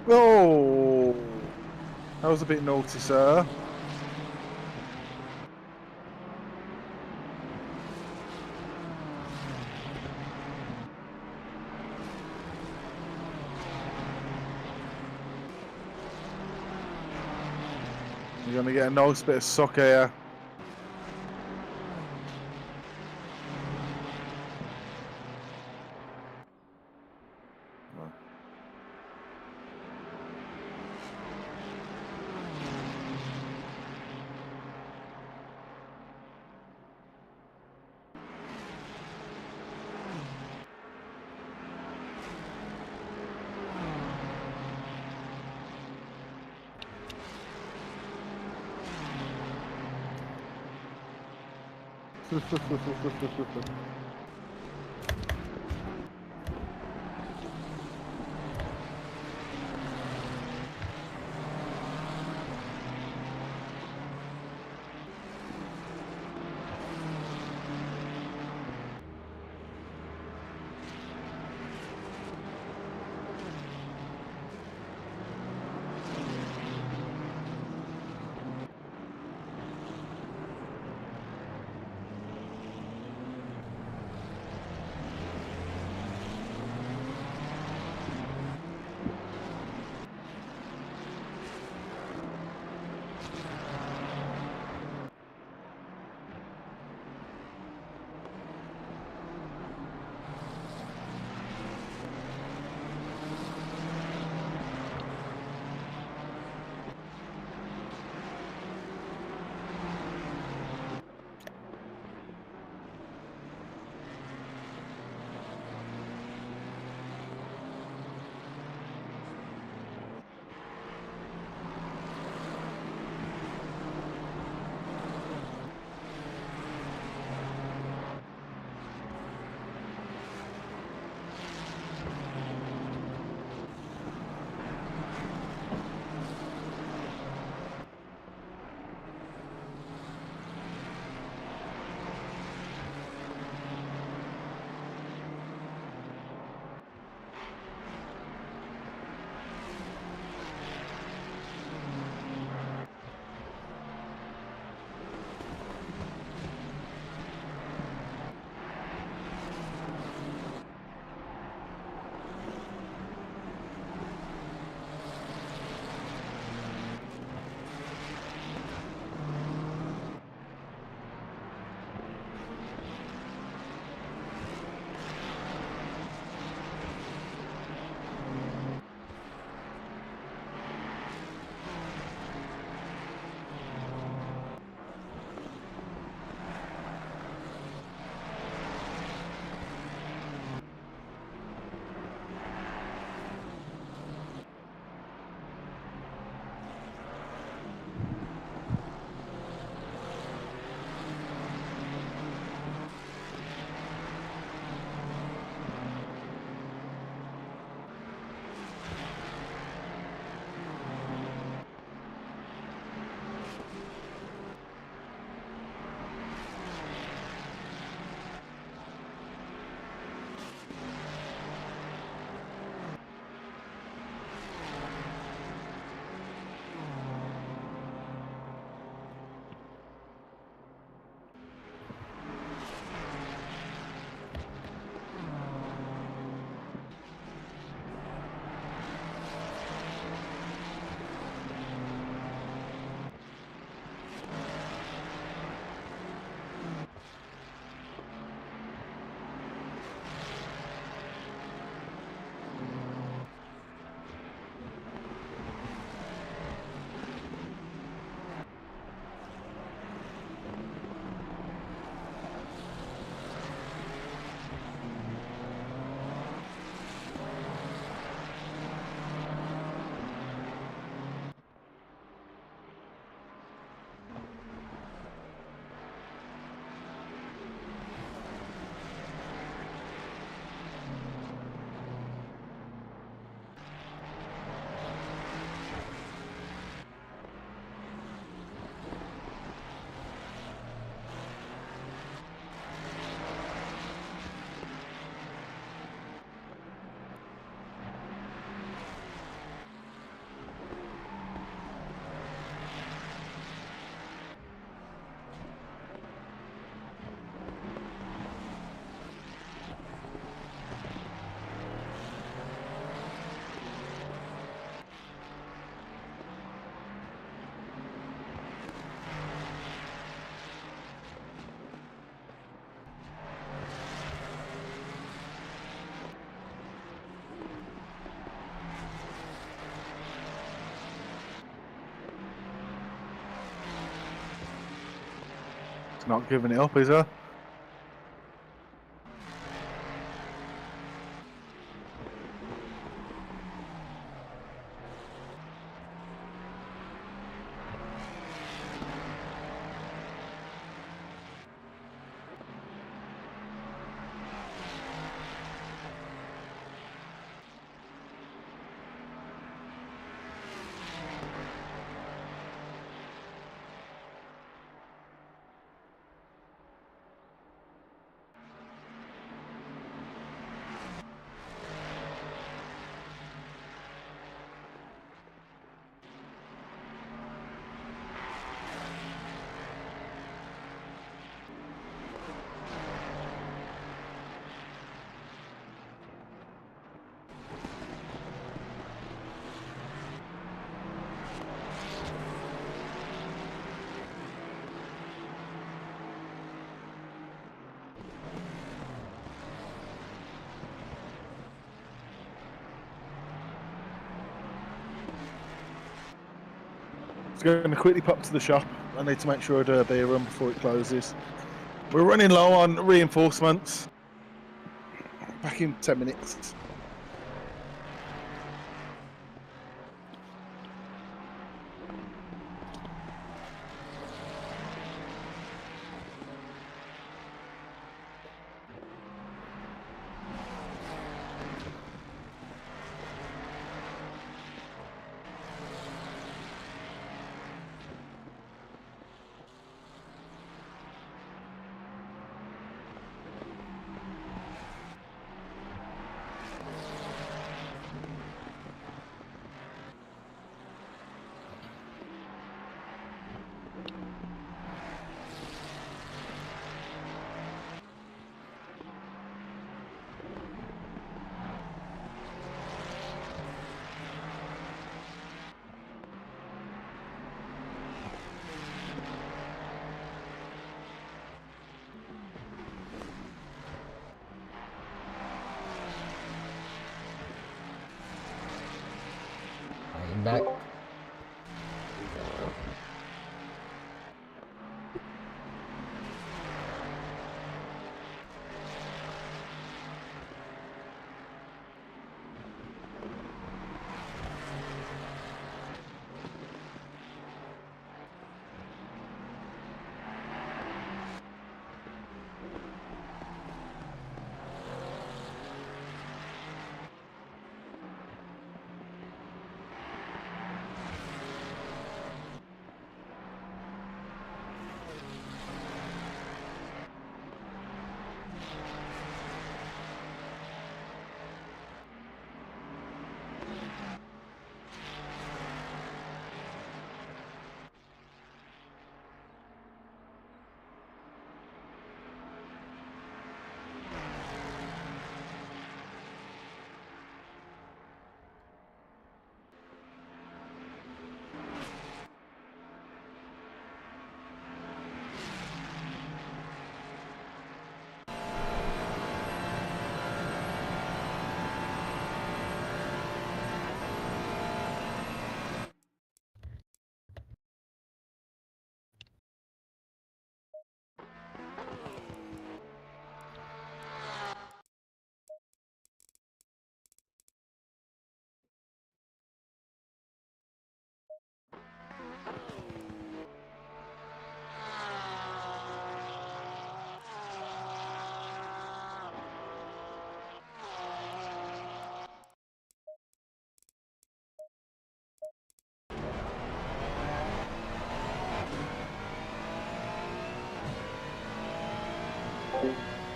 Oh, that was a bit naughty, sir. You're gonna get a nice bit of suck here. He's not giving it up, is he? Going to quickly pop to the shop. I need to make sure I do a beer run before it closes. We're running low on reinforcements. Back in 10 minutes. I'm back.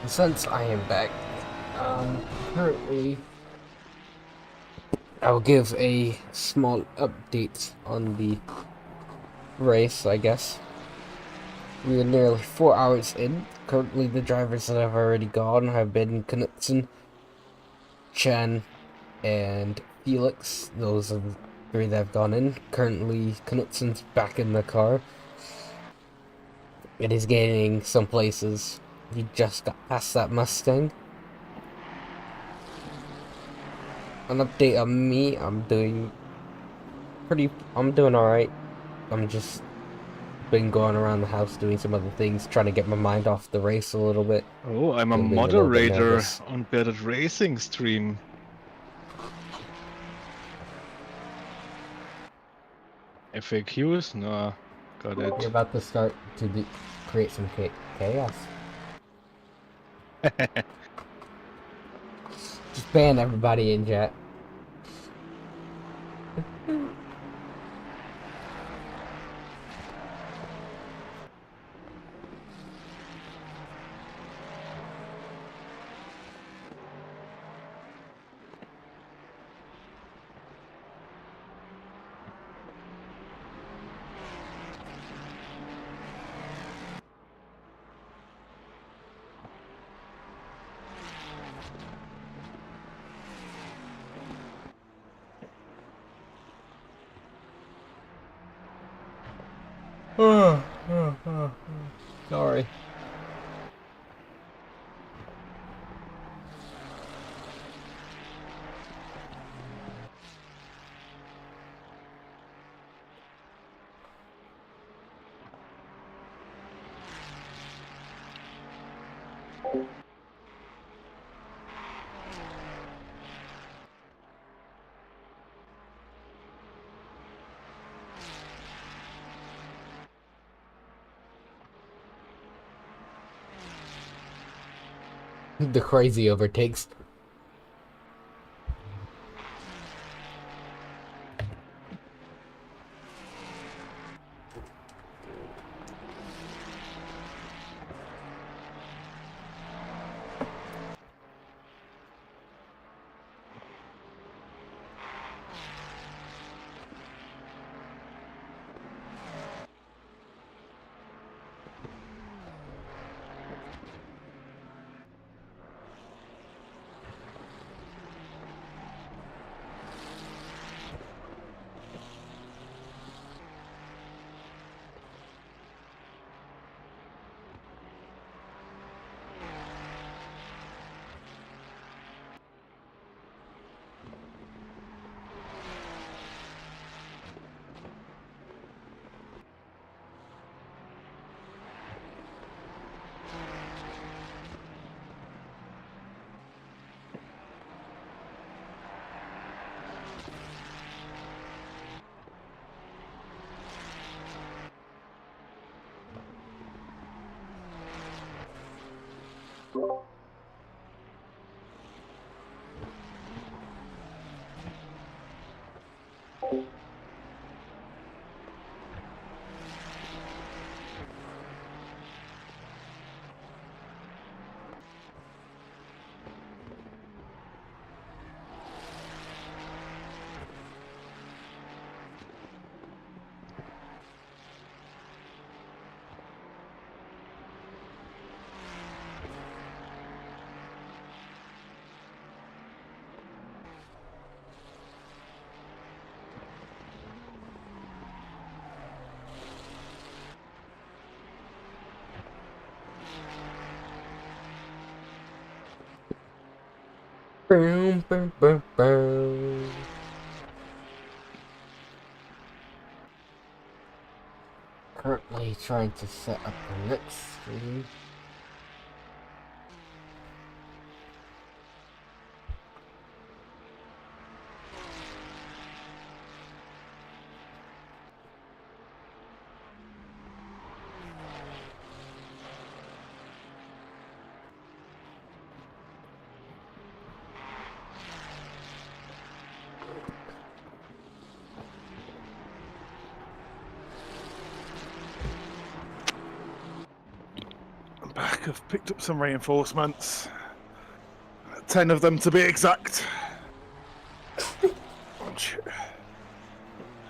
Since I am back, currently, I'll give a small update on the race, I guess. We are nearly 4 hours in. Currently, the drivers that have already gone have been Knudsen, Chen, and Felix. Those are the three that have gone in. Currently, Knudsen's back in the car. It is gaining some places. He just got past that Mustang. An update on me, I'm doing alright. I'm just been going around the house doing some other things, trying to get my mind off the race a little bit. Oh, I'm a Still being a little bit moderator nervous. on Bearded Racing stream. FAQs? No, got You're it. about to start to create some chaos. Just ban everybody in chat. Sorry. The crazy overtakes. Boom, boom, boom, boom. Currently trying to set up the next stream. Back, I've picked up some reinforcements. 10 of them to be exact.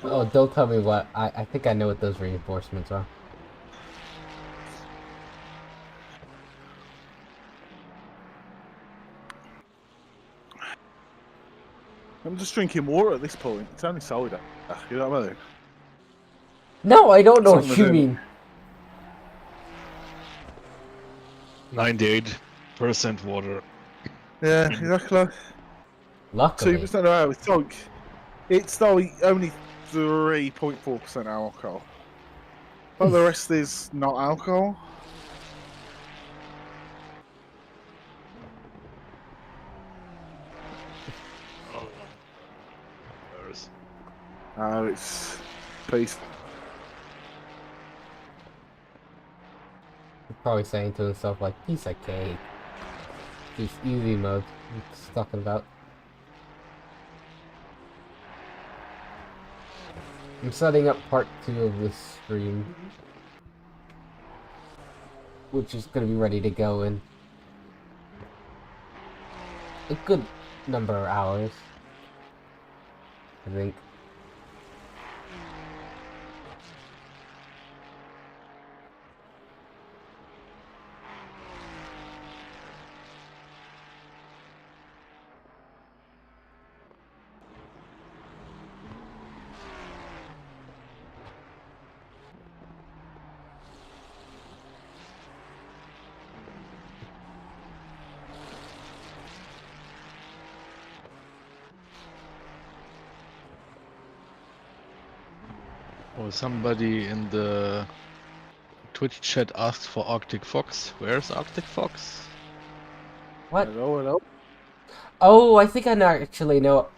Oh, don't tell me what. I think I know what those reinforcements are. I'm just drinking water at this point. It's only soda. You know what I mean? No, I don't know That's what what you I'm mean. 98% water. Yeah, exactly. Luckily. 2% no, it's like only 3.4% alcohol. But the rest is not alcohol. Oh. There's- It's peace. He's probably saying to himself like, piece of cake. Just easy mode. He's talking about. I'm setting up part 2 of this stream, which is going to be ready to go in a good number of hours, I think. Oh, somebody in the Twitch chat asked for Arctic Fox. Where's Arctic Fox? What? Hello. Oh, I think I actually know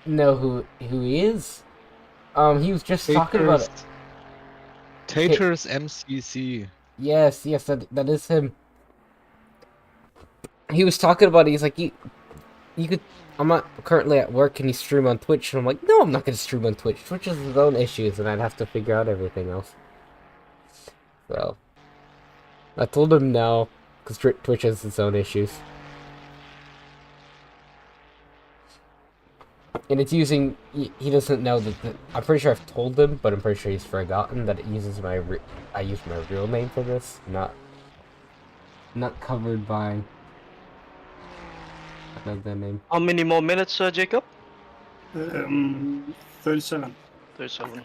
who he is. He was just talking about it. Taters MCC. Yes, that is him. He was talking about it. He's like, you could. I'm not currently at work. Can you stream on Twitch? And I'm like, no, I'm not gonna stream on Twitch. Twitch has its own issues, and I'd have to figure out everything else. So I told him no, because Twitch has its own issues. And it's using. He doesn't know that. I'm pretty sure I've told him, but I'm pretty sure he's forgotten that it uses I use my real name for this, not covered by another name. How many more minutes, Jacob? 37. 37.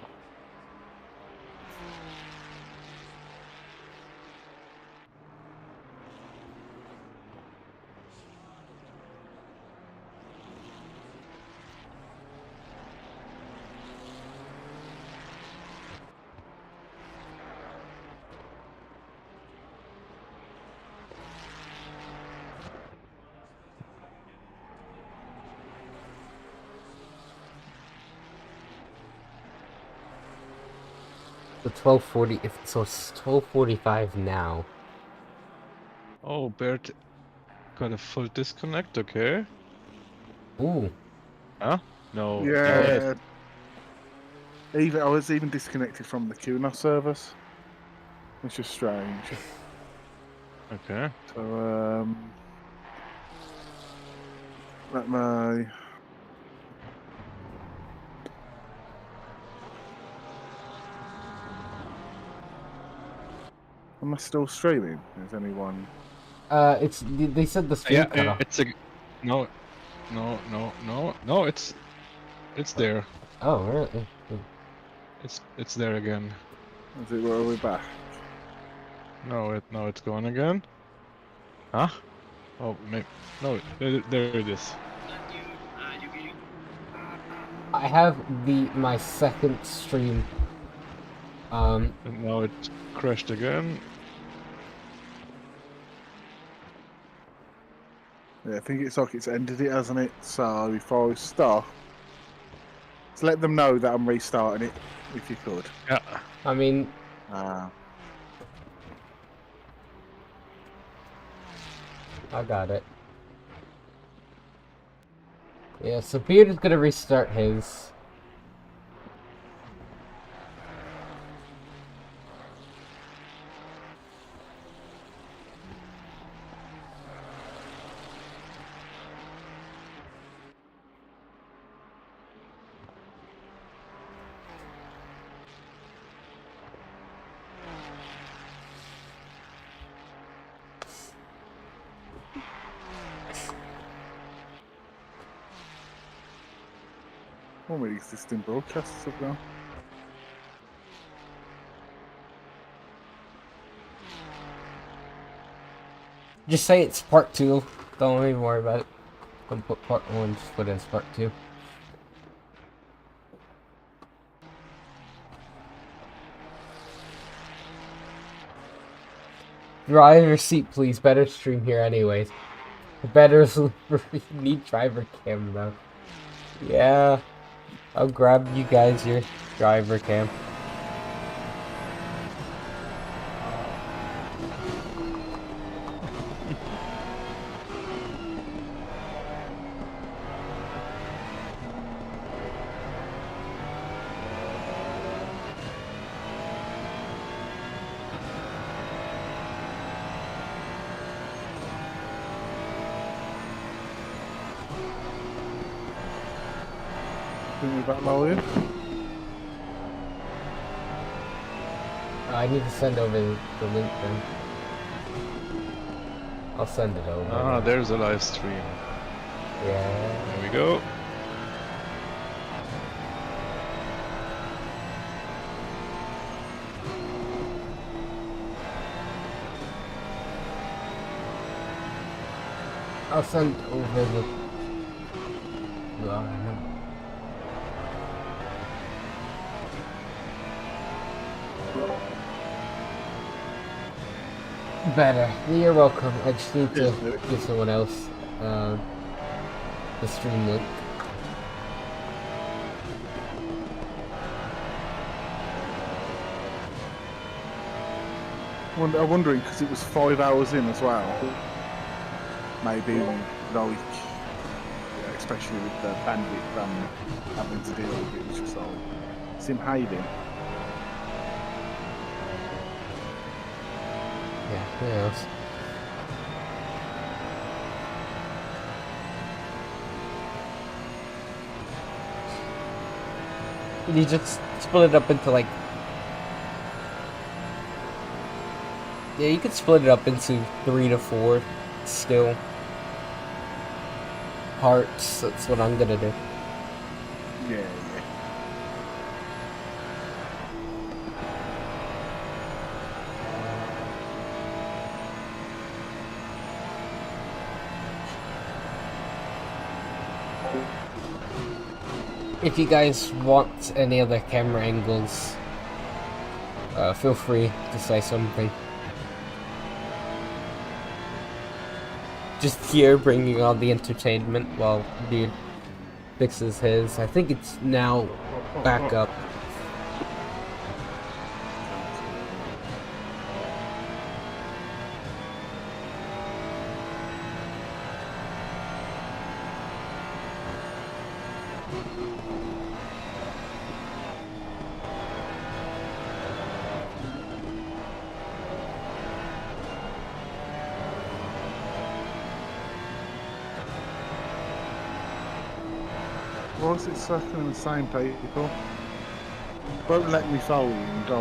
The 12:40. So it's 12:45 now. Oh, Bert got a full disconnect. Okay. Ooh. Huh? No. Yeah. I was even disconnected from the QNOS servers. It's just strange. Okay. So let me. Am I still streaming? Is anyone? They said the stream cut off. It's a no. It's there. Oh, really? It's there again. Is it? Where are we back? No, it's gone again. Huh? Oh, maybe no. There it is. I have my second stream. And now it crashed again. Yeah, I think it's like it's ended it, hasn't it? So before we start, let's let them know that I'm restarting it, if you could. Yeah. I mean, I got it. Yeah, so Beard is gonna restart his. All my existing broadcasts have gone. Just say it's part 2. Don't even worry about it. Don't put part 1, just put it as part 2. Driver seat, please. Better stream here, anyways. Better need driver cam though. Yeah, I'll grab you guys your driver cam. Think about loading. I need to send over the link then. I'll send it over. Ah, there's a live stream. Yeah. There we go. I'll send over the. Better. You're welcome. I just need to give someone else the stream link. I'm wondering because it was 5 hours in as well. Maybe like, especially with the bandit having to deal with it, it was just like Simhaven. Yeah, who knows? You just split it up into like. Yeah, you could split it up into 3 to 4 still. Parts, that's what I'm gonna do. Yeah. If you guys want any other camera angles, feel free to say something. Just here bringing on the entertainment while dude fixes his. I think it's now back up. Why is it circling the same people? Won't let me follow you and go.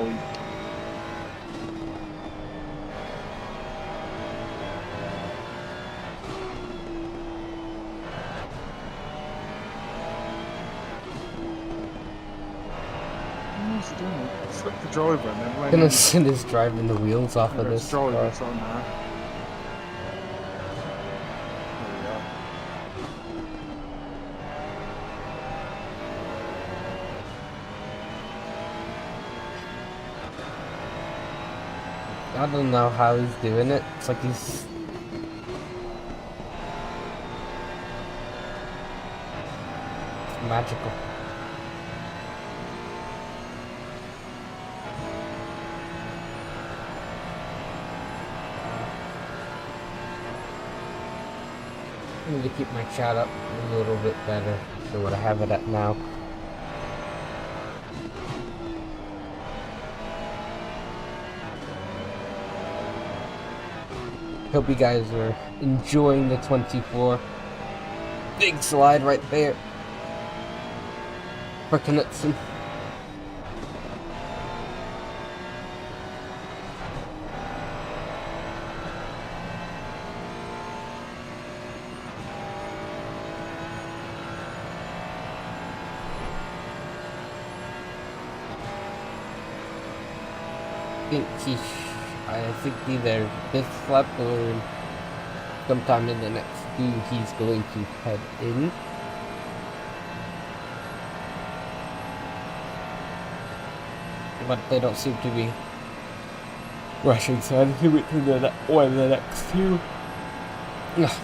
What's it doing? Select the driver and then Gonna send his driving the wheels off of this car. Drivers on there. I don't know how he's doing it. It's like he's... It's magical. I need to keep my chat up a little bit better than what I have it at now. Hope you guys are enjoying the 24. Big slide right there for Knudsen. I think either this lap or sometime in the next few he's going to head in. But they don't seem to be rushing, so I had to do it to one of the next two. Ugh.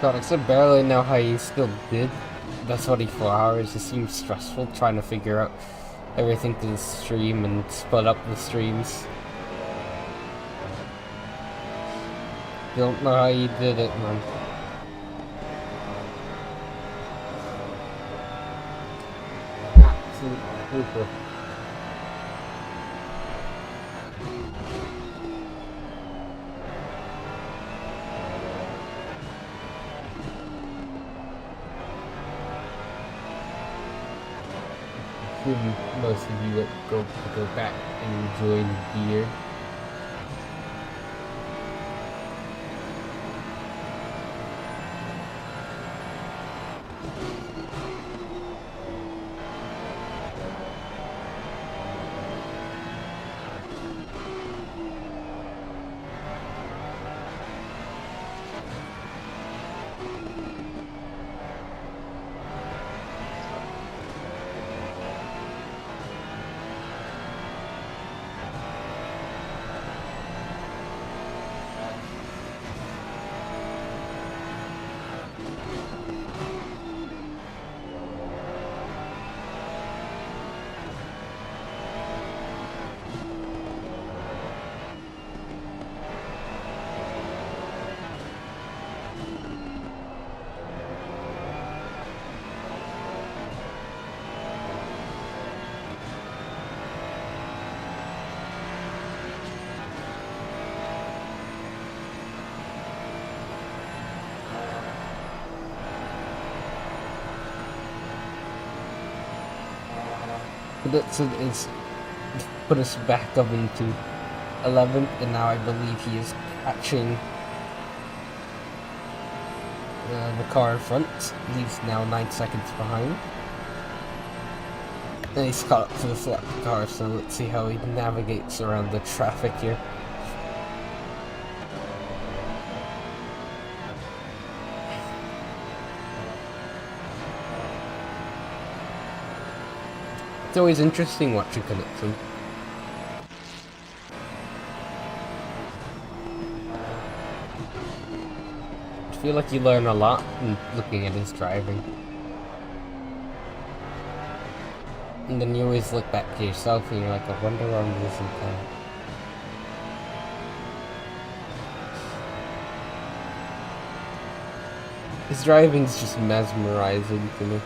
God, I still barely know how you still did the 24 hours. It seems stressful trying to figure out everything to the stream and split up the streams. Don't know how you did it, man. Absolute trooper. Most of you go back and join gear. Knudsen is put us back up into 11th, and now I believe he is catching the car in front. He's now 9 seconds behind. And he's caught up to the flat car, so let's see how he navigates around the traffic here. It's always interesting watching Knudsen. I feel like you learn a lot from looking at his driving. And then you always look back to yourself and you're like, I wonder where I'm losing time. His driving's just mesmerizing to me.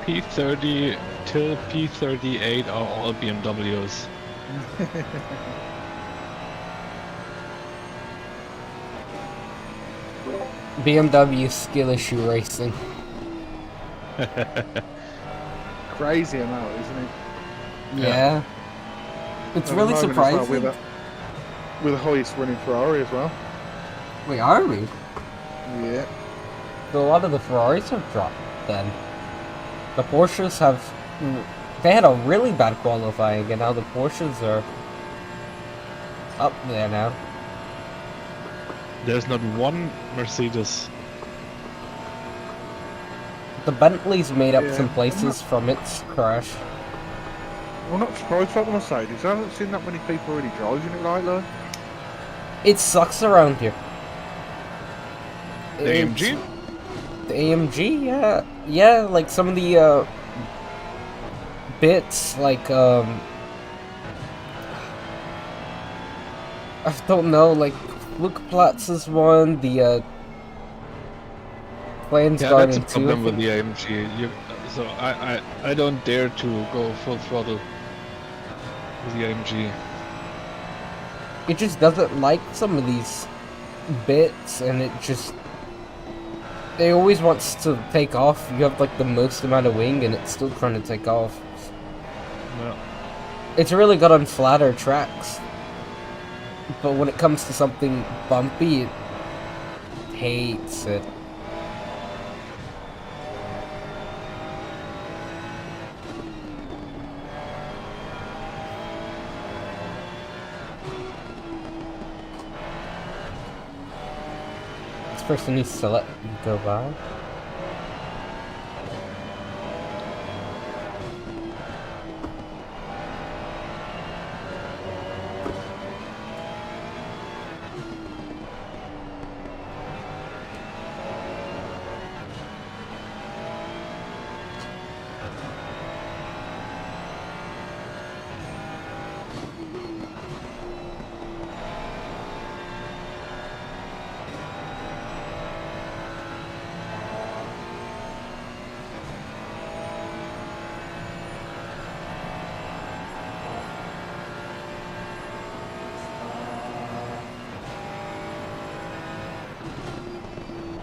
P30 till P38 are all BMWs. BMW skill issue racing. Crazy amount, isn't it? Yeah. It's At the really moment as well, surprising. we're the highest running Ferrari as well. Wait, are we? Yeah. So a lot of the Ferraris have dropped then. The Porsches have... They had a really bad qualifying, and now the Porsches are up there now. There's not one Mercedes. The Bentley's made up Yeah, some I'm places from its crash. Well, not surprised about the Mercedes. I haven't seen that many people really driving it right though. It sucks around here. The AMG? The AMG, yeah. Yeah, like some of the, bits, like, I don't know, like, Luke Platz's one, the, Plans Yeah, Garden that's a 2. problem with the AMG. So I don't dare to go full throttle with the AMG. It just doesn't like some of these bits, and it just... It always wants to take off. You have, like, the most amount of wing, and it's still trying to take off. Yeah. It's really good on flatter tracks. But when it comes to something bumpy, it hates it. This person needs to let you go by.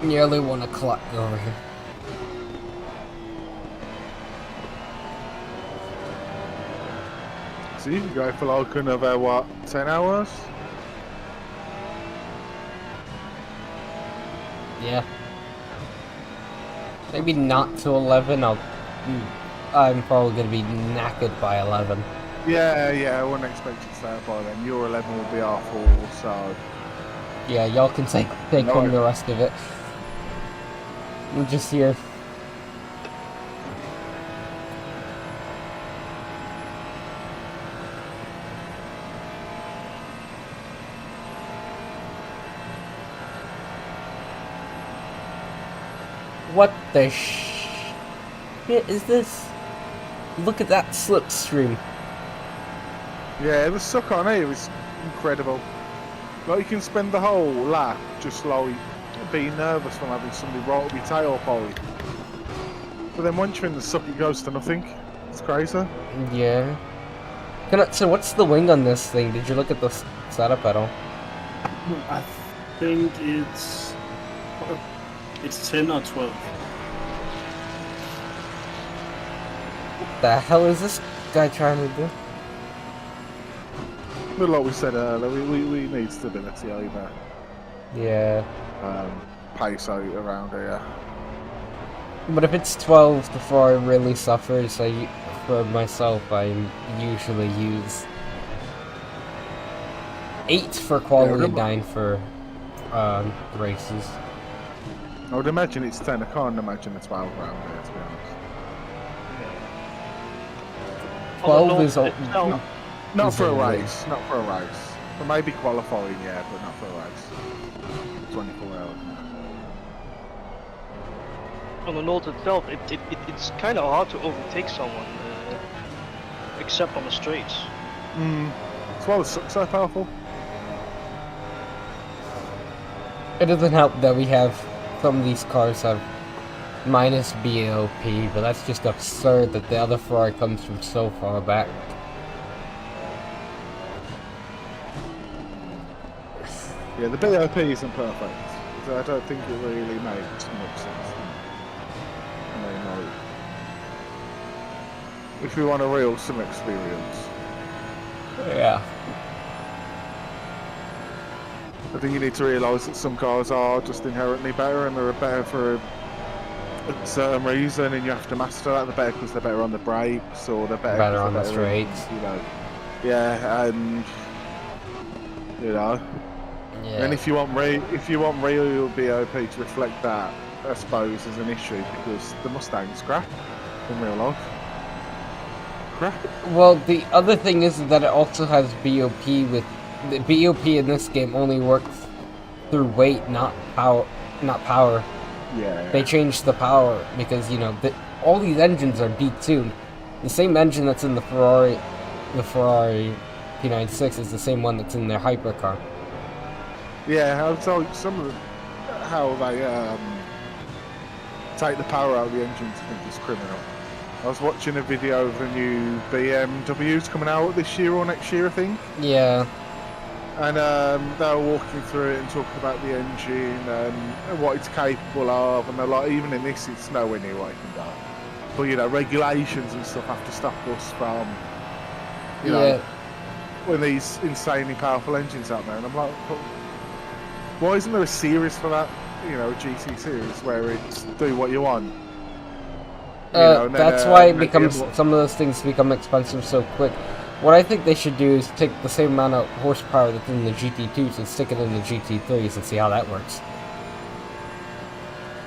Nearly 1 o'clock over here. So you can go for like another, what, 10 hours? Yeah. Maybe not to 11. I'm probably gonna be knackered by 11. Yeah, I wouldn't expect you to stay up by then. Your 11 will be our 4, so... Yeah, y'all can take home the rest of it. I'm just here. What the shit is this? Look at that slipstream. Yeah, it was suck on it. It was incredible. Like, you can spend the whole lap just like being nervous from having somebody right up your tailpipe. But then once you're in the suck, it goes to nothing. It's crazy. Yeah. So what's the wing on this thing? Did you look at the setup at all? I think it's 10 or 12. What the hell is this guy trying to do? But like we said earlier, we need stability over Yeah. pace out around here. But if it's 12 before it really suffers, for myself, I usually use 8 for quality, 9 for races. I would imagine it's 10. I can't imagine it's 12 around here, to be honest. 12 is... Not for a race, not for a race. But maybe qualifying, yeah, but not for a race. 24 hours. On the North itself, it's kind of hard to overtake someone, except on the straights. That's why the suck's so powerful. It doesn't help that we have... Some of these cars have minus BAOP, but that's just absurd that the other Ferrari comes from so far back. Yeah, the BOP isn't perfect. I don't think it really makes much sense. I mean, like, If you want a real sim experience. Yeah. I think you need to realise that some cars are just inherently better, and they're better for a certain reason, and you have to master that. They're better because they're better on the brakes, or they're better Better on the because they're better in, straights. you know. Yeah, and you know. Yeah. And if you want real BOP to reflect that, I suppose is an issue because the Mustang's crap in real life. Crap. Well, the other thing is that it also has BOP with the BOP in this game only works through weight, not power. Yeah. They changed the power because all these engines are detuned. The same engine that's in the Ferrari P96 is the same one that's in their hypercar. Yeah, I'll tell you some of how they take the power out of the engines. I think is criminal. I was watching a video of the new BMWs coming out this year or next year, I think. Yeah. And they were walking through it and talking about the engine and what it's capable of, and they're like, even in this, it's nowhere near what it can do. But regulations and stuff have to stop us from, you know, when these insanely powerful engines out there. And I'm like, why isn't there a series for that? A GT series where it's do what you want. That's why it becomes some of those things become expensive so quick. What I think they should do is take the same amount of horsepower that's in the GT2s and stick it in the GT3s and see how that works.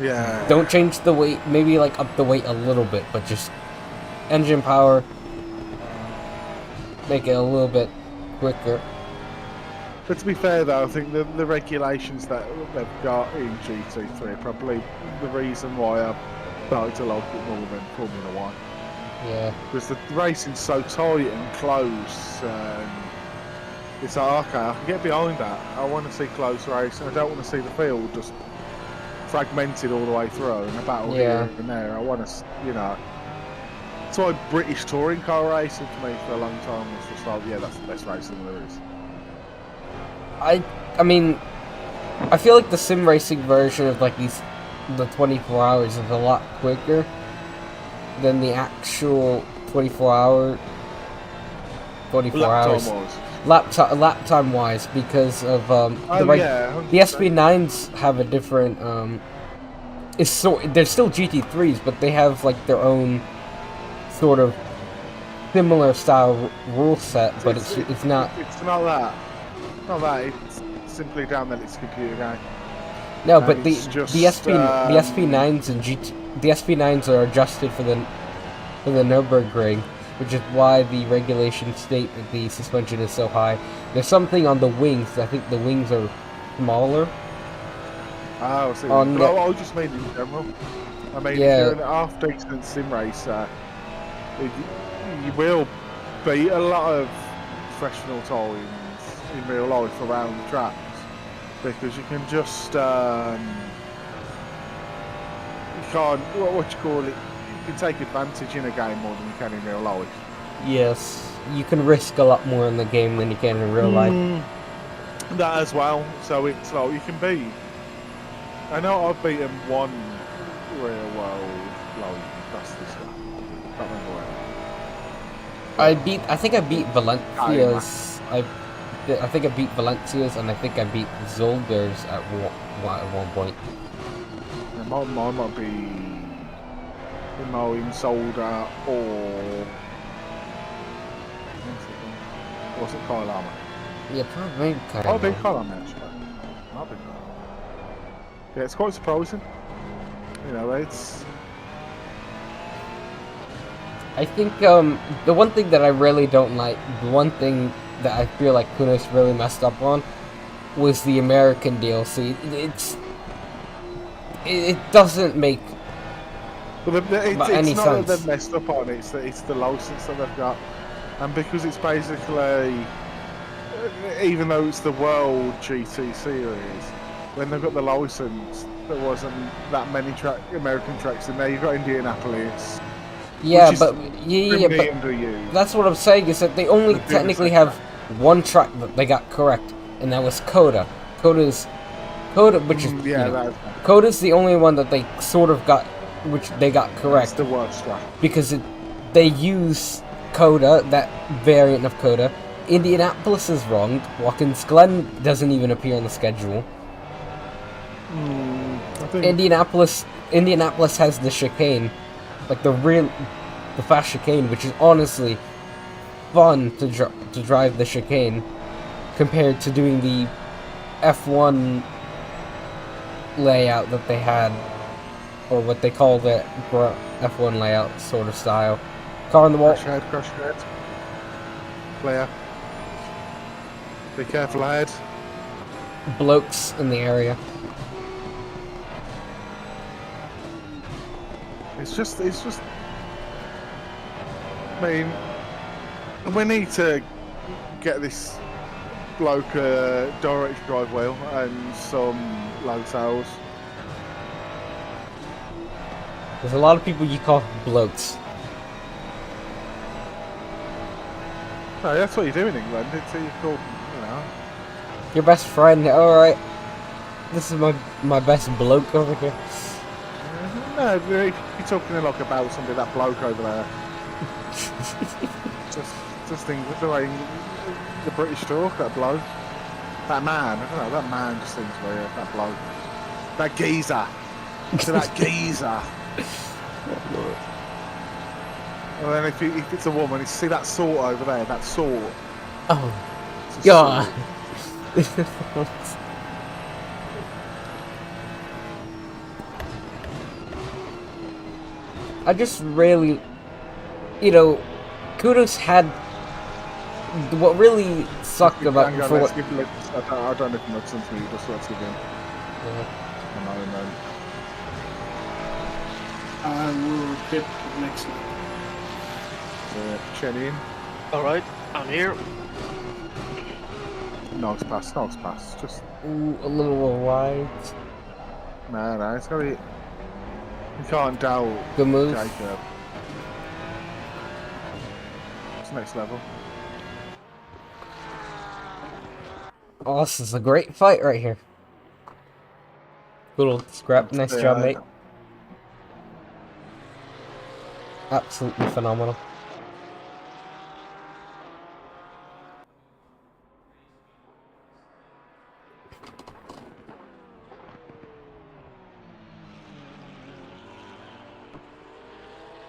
Yeah. Don't change the weight, maybe like up the weight a little bit, but just engine power, make it a little bit quicker. But to be fair though, I think the regulations that they've got in GT3 are probably the reason why I started to like it more than Formula 1. Yeah. Because the racing's so tight and close, and it's like, okay, I can get behind that. I want to see close racing. I don't want to see the field just fragmented all the way through and a battle here and there. I want to, That's why British touring car racing for me for a long time was just like, yeah, that's the best racing there is. I mean, I feel like the sim racing version of the 24 hours is a lot quicker than the actual 24 hours. Lap time wise, because of the SB9s have a different they're still GT3s, but they have their own sort of similar style rule set, but it's not that. Not that. It's simply down that it's a computer game. No, but the SP9s and the SP9s are adjusted for the Nurburgring, which is why the regulations state that the suspension is so high. There's something on the wings. I think the wings are smaller. Oh, see. I just mean in general. I mean, if you're an half-decent sim racer, you will beat a lot of professional times in real life around the tracks, because you can just you can't what you call it. You can take advantage in a game more than you can in real life. Yes, you can risk a lot more in the game than you can in real life. That as well. So it's like you can beat. I know I've beaten one real world fastest one. I can't remember where. I think I beat Valencia's. I think I beat Valencia's, and I think I beat Zolder's at one point. Yeah, mine might be in Solder or was it Kyle Armour? Yeah, probably kind of. Kyle Armour actually. Might be. Yeah, it's quite surprising. It's. I think the one thing that I really don't like, the one thing that I feel like Kunos really messed up on, was the American DLC. It doesn't make any sense. It's not that they've messed up on it. It's the license that they've got, and because it's basically, even though it's the World GT Series, when they've got the license, there wasn't that many American tracks in there. You've got Indianapolis. Yeah, but that's what I'm saying, is that they only technically have one track that they got correct, and that was Coda. Coda's Coda's the only one that they sort of got, which they got correct. It's the worst track. Because they use Coda, that variant of Coda. Indianapolis is wrong. Watkins Glen doesn't even appear on the schedule. I think Indianapolis has the chicane, like the fast chicane, which is honestly fun to drive the chicane, compared to doing the F1 layout that they had, or what they call the F1 layout sort of style. Car on the wall. crash head. Player. Be careful ahead. Blokes in the area. It's just. I mean, we need to get this bloke a direct drive wheel and some low tails. There's a lot of people you call blokes. No, that's what you do in England. It's you call, Your best friend, alright. This is my best bloke over here. No, you're talking like about somebody, that bloke over there. just think the way the British talk, that bloke. That man, I don't know, that man just seems weird, that bloke. That geezer. To that geezer. And then if it's a woman, you see that sword over there, that sword. Oh, God. I just really, Kudos had what really sucked about I for what. I don't know if Knudsen's me, just let's give him. I will hit next lap. Chen in. Alright, I'm here. Nogs pass. Just. Ooh, a little wide. No, it's gotta be. You can't doubt. Good move. Jacob. It's next level. Oh, this is a great fight right here. Little scrap. Nice job, mate. Absolutely phenomenal.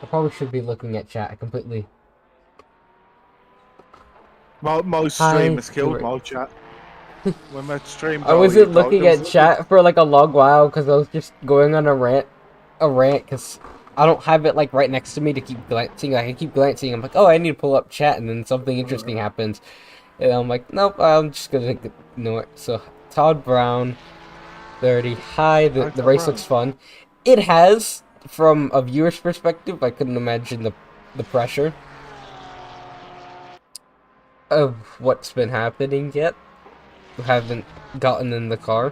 I probably should be looking at chat completely. Most streamers killed my chat. When my stream I wasn't looking at chat for like a long while because I was just going on a rant because I don't have it like right next to me to keep glancing. Like, I keep glancing. I'm like, oh, I need to pull up chat, and then something interesting happens, and I'm like, nope, I'm just gonna ignore it. So Todd Brown, 30. Hi, the race looks fun. It has, from a viewer's perspective, I couldn't imagine the pressure of what's been happening yet. We haven't gotten in the car,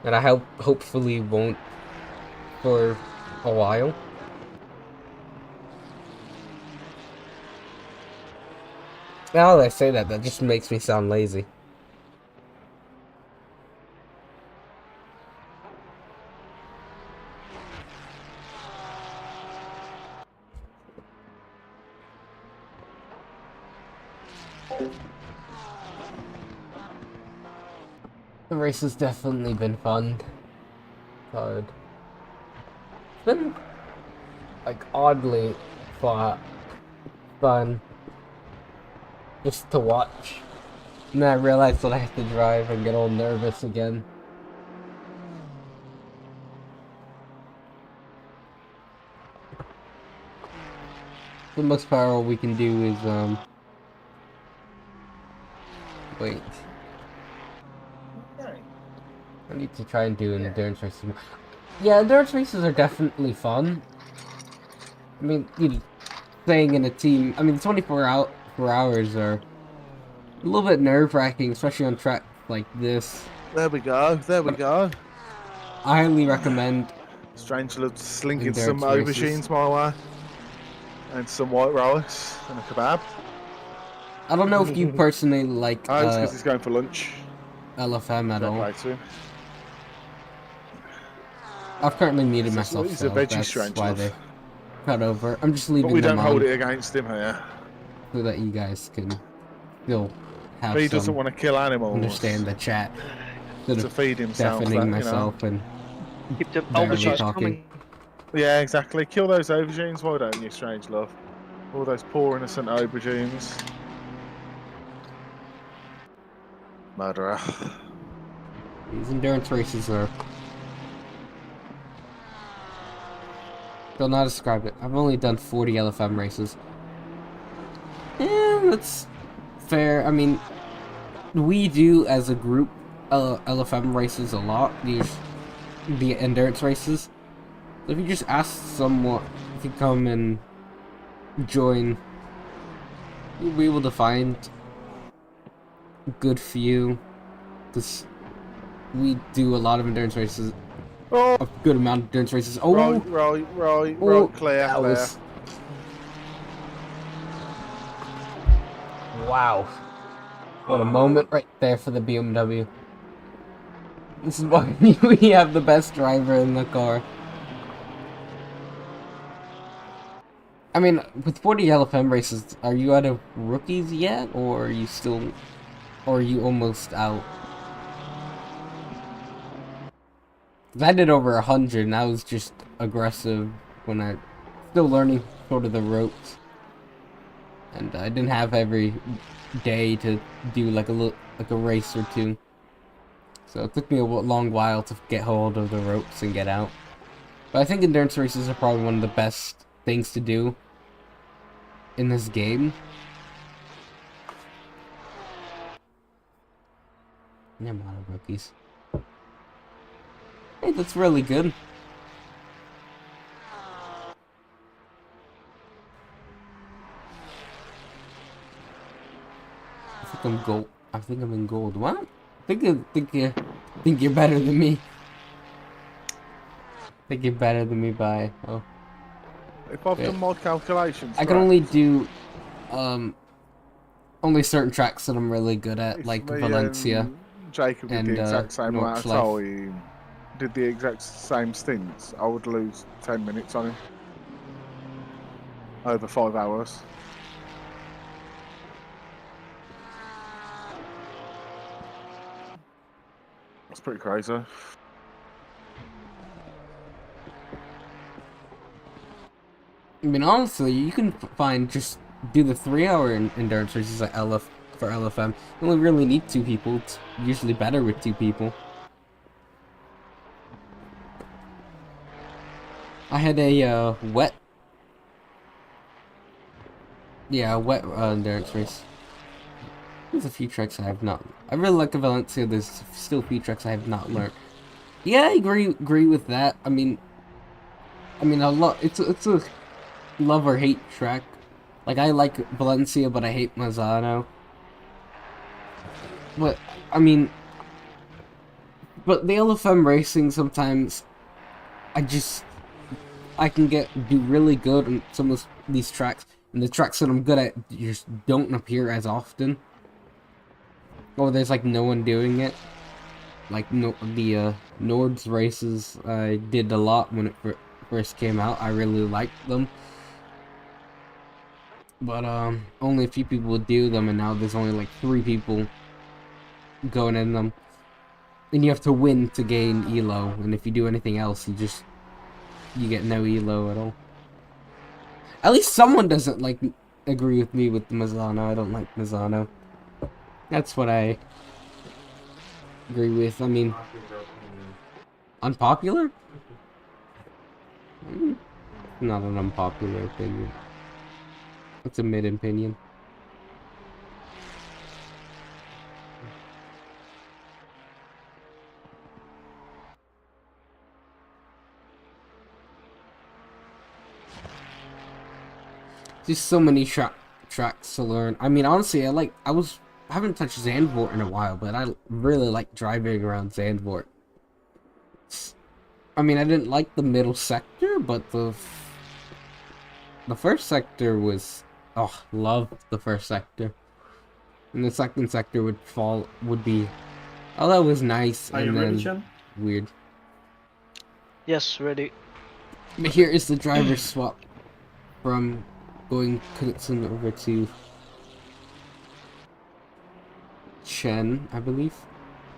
and I hopefully won't for a while. Now that I say that just makes me sound lazy. The race has definitely been fun. It's been like oddly fun just to watch. And then I realized that I have to drive and get all nervous again. For the most part, all we can do is wait. I need to try and do an endurance race. Yeah, endurance races are definitely fun. I mean, staying in a team. I mean, 24 hours are a little bit nerve-wracking, especially on track like this. There we go. I highly recommend. Stranger slinging endurance some races. aubergines my way, and some white rice and a kebab. I don't know if you personally like Oh, it's because he's going for lunch. LFM at all. Right to him. I've currently muted myself, He's so a veggie that's stranger. why they cut over. I'm just leaving But we them don't hold on it against him here. so that you guys can still have But he doesn't some want to kill animals. understand the chat. Instead To of feed himself, deafening that, you know. myself and Keep them barely aubergines talking. coming. Yeah, exactly. Kill those aubergines, why don't you, strange love? All those poor innocent aubergines. Murderer. These endurance races are... Don't know how to describe it. I've only done 40 LFM races. Yeah, that's fair. I mean, we do as a group LFM races a lot. The endurance races. So if you just ask someone if you come and join, you'll be able to find a good few. Because we do a lot of endurance races. Oh, A good amount of endurance races. Oh, right, clear, that clear. was... Wow. What a moment right there for the BMW. This is why we have the best driver in the car. I mean, with 40 LFM races, are you out of rookies yet? Or are you still... Or are you almost out? 'Cause I did over 100 and I was just aggressive when I... Still learning sort of the ropes. And I didn't have every day to do like a race or two. So it took me a long while to get hold of the ropes and get out. But I think endurance races are probably one of the best things to do in this game. Yeah, I'm out of rookies. Hey, that's really good. I think I'm gold. I think I'm in gold. What? Think you're better than me. Think you're better than me by If I've done my calculations, I can only do only certain tracks that I'm really good at, like Valencia. Jacob did and, the exact same amount of Nordschleife. time. Did the exact same stints. I would lose 10 minutes on him. Over 5 hours. That's pretty crazy. I mean, honestly, you can find just do the 3-hour endurance races like for LFM. You only really need 2 people. It's usually better with 2 people. I had a wet endurance race. There's a few tricks I have not. I really like the Valencia. There's still a few tricks I have not learned. Yeah, I agree with that. I mean, a lot. It's a love or hate track. Like, I like Valencia, but I hate Mazzano. But I mean, but the LFM racing sometimes, I can do really good on some of these tracks, and the tracks that I'm good at just don't appear as often. Or there's like no one doing it. Like the Nords races I did a lot when it first came out. I really liked them. But only a few people would do them, and now there's only like 3 people going in them. And you have to win to gain elo, and if you do anything else, you get no elo at all. At least someone doesn't agree with me with the Mazzano. I don't like Mazzano. That's what I agree with. I mean, unpopular? Not an unpopular opinion. It's a mid opinion. Just so many tracks to learn. I mean, honestly, I haven't touched Zandvoort in a while, but I really like driving around Zandvoort. I mean, I didn't like the middle sector, but the first sector was... Oh, loved the first sector. And the second sector would be... Oh, that was nice. Are you ready, Chen? Weird. Yes, ready. But here is the driver's swap. from going Knudsen over to Chen, I believe.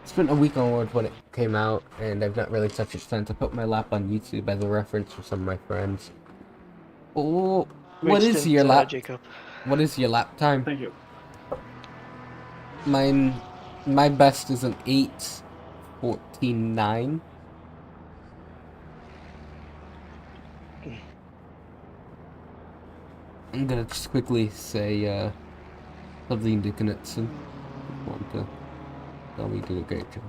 It's been a week onward when it came out, and I've not really touched it since. I put my lap on YouTube as a reference for some of my friends. Oh, what Great is stint, your lap? Jacob. What is your lap time? Thank you. My best is an 8:14.9. I'm gonna just quickly say something to Knudsen. Want to tell me do a great job.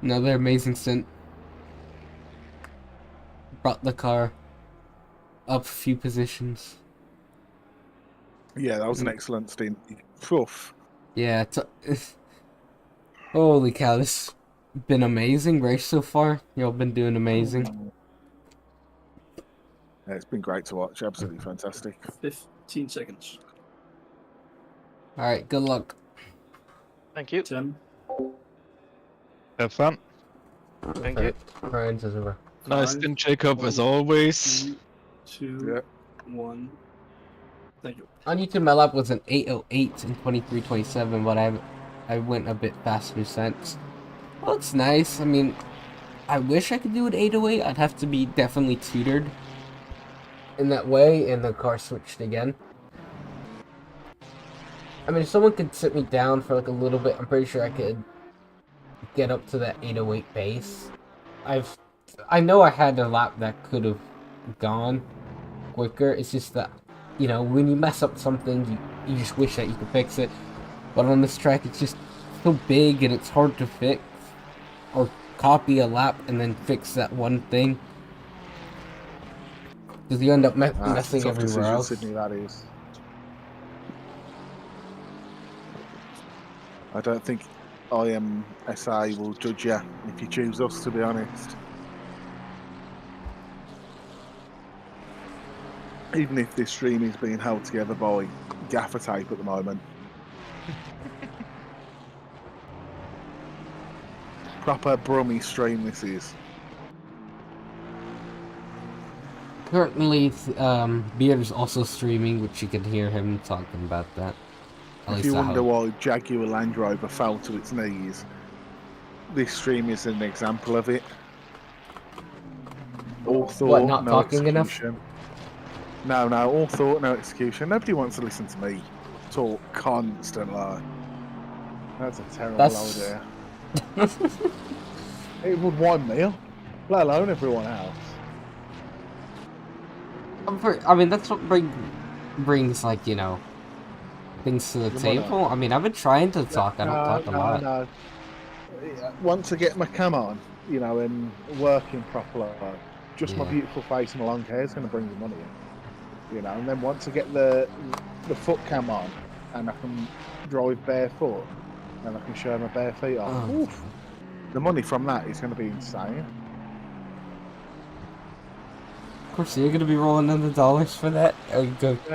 Another amazing stint. Brought the car up a few positions. Yeah, that was an excellent stint. Poof. Yeah, holy cow, this has been amazing race so far. Y'all been doing amazing. Yeah, it's been great to watch. Absolutely fantastic. 15 seconds. Alright, good luck. Thank you. 10. Have fun. Thank you. Ryan's is over. Nice 5, stint, Jacob, as always. 3, 2, 1. Thank you. On YouTube, my lap was an 8:08 and 23:27, but I went a bit faster since. Well, it's nice. I mean, I wish I could do an 8:08. I'd have to be definitely tutored in that way, and the car switched again. I mean, if someone could sit me down for like a little bit, I'm pretty sure I could get up to that 8:08 pace. I know I had a lap that could have gone quicker. It's just that, you know, when you mess up something, you just wish that you could fix it. But on this track, it's just so big and it's hard to fix or copy a lap and then fix that one thing. Because you end up messing everywhere else. Sydney, that is. I don't think IMSA will judge you if you choose us, to be honest. Even if this stream is being held together by gaffer tape at the moment. Proper Brummy stream this is. Currently, Beard's also streaming, which you can hear him talking about that. If you wonder why Jaguar Land Rover fell to its knees, this stream is an example of it. All thought, what, not no talking execution. enough? No, all thought, no execution. Nobody wants to listen to me talk constantly. That's a terrible idea. It would wind me up, let alone everyone else. I mean, that's what brings, like, you know, things to the table. I mean, I've been trying to talk. I don't talk a lot. No. Once I get my cam on, you know, and working properly, just my beautiful face and my long hair is going to bring the money in. You know, and then once I get the foot cam on, and I can drive barefoot, and I can show my bare feet off, oof, the money from that is going to be insane. Of course, you're gonna be rolling in the dollars for that.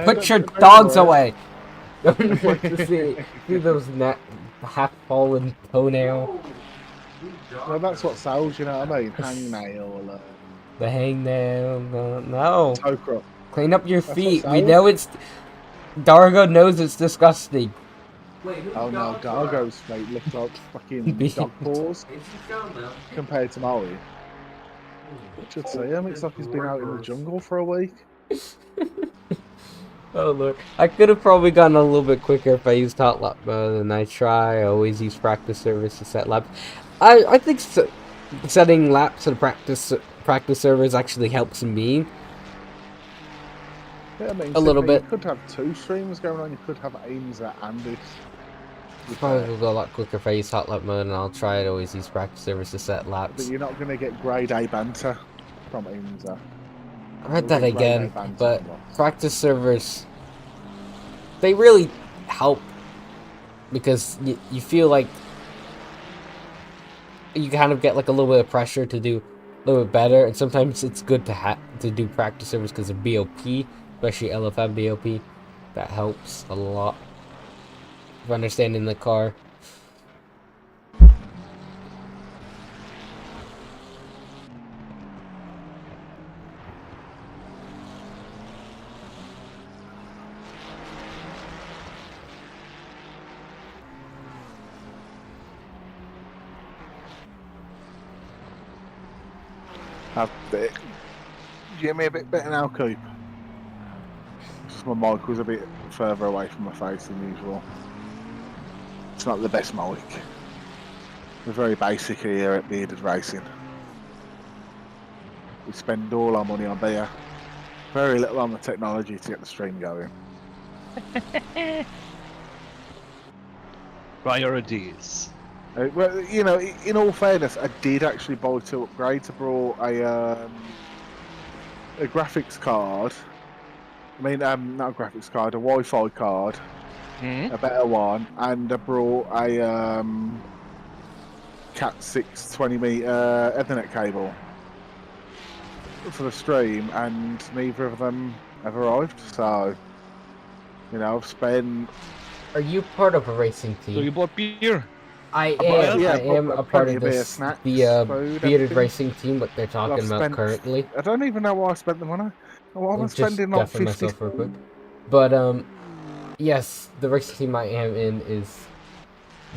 Put your dogs away. Don't want to see those half-fallen toenail. Well, that's what sells, you know what I mean? Hangnail. The hangnail. No. Toe crop. Clean up your feet. We know it's. Dargo knows it's disgusting. Oh no, Dargo's feet look like fucking dog paws compared to Maui. I should see him. It's like he's been out in the jungle for a week. Oh lord. I could have probably gone a little bit quicker if I used hot lap mode, and I try. I always use practice servers to set laps. I think setting laps and practice servers actually helps me. Yeah, I mean, a little bit. You could have two streams going on. You could have Aimsa and this. Probably will go a lot quicker if I use hot lap mode, and I'll try to always use practice servers to set laps. But you're not going to get grade A banter from Aimsa. I heard that again, but practice servers, they really help because you feel like you kind of get like a little bit of pressure to do a little bit better, and sometimes it's good to do practice servers because of BOP, especially LFM BOP. That helps a lot for understanding the car. You get me a bit better now, Coop? Just my mic was a bit further away from my face than usual. It's not the best mic. We're very basic here at Bearded Racing. We spend all our money on beer. Very little on the technology to get the stream going. Priorities. Well, you know, in all fairness, I did actually buy 2 upgrades. I brought a graphics card. I mean, not a graphics card, a Wi-Fi card, a better one, and I brought a Cat 6 20-meter Ethernet cable for the stream, and neither of them have arrived. So, you know, I've spent. Are you part of a racing So team? you bought beer? I am. Yeah, I am a part of beer, this snacks, the food, bearded everything. racing team. What they're talking about spent- currently. I don't even know why I spent the money. Well, I'm Just spending like deafen 50. myself real quick. But yes, the racing team I am in is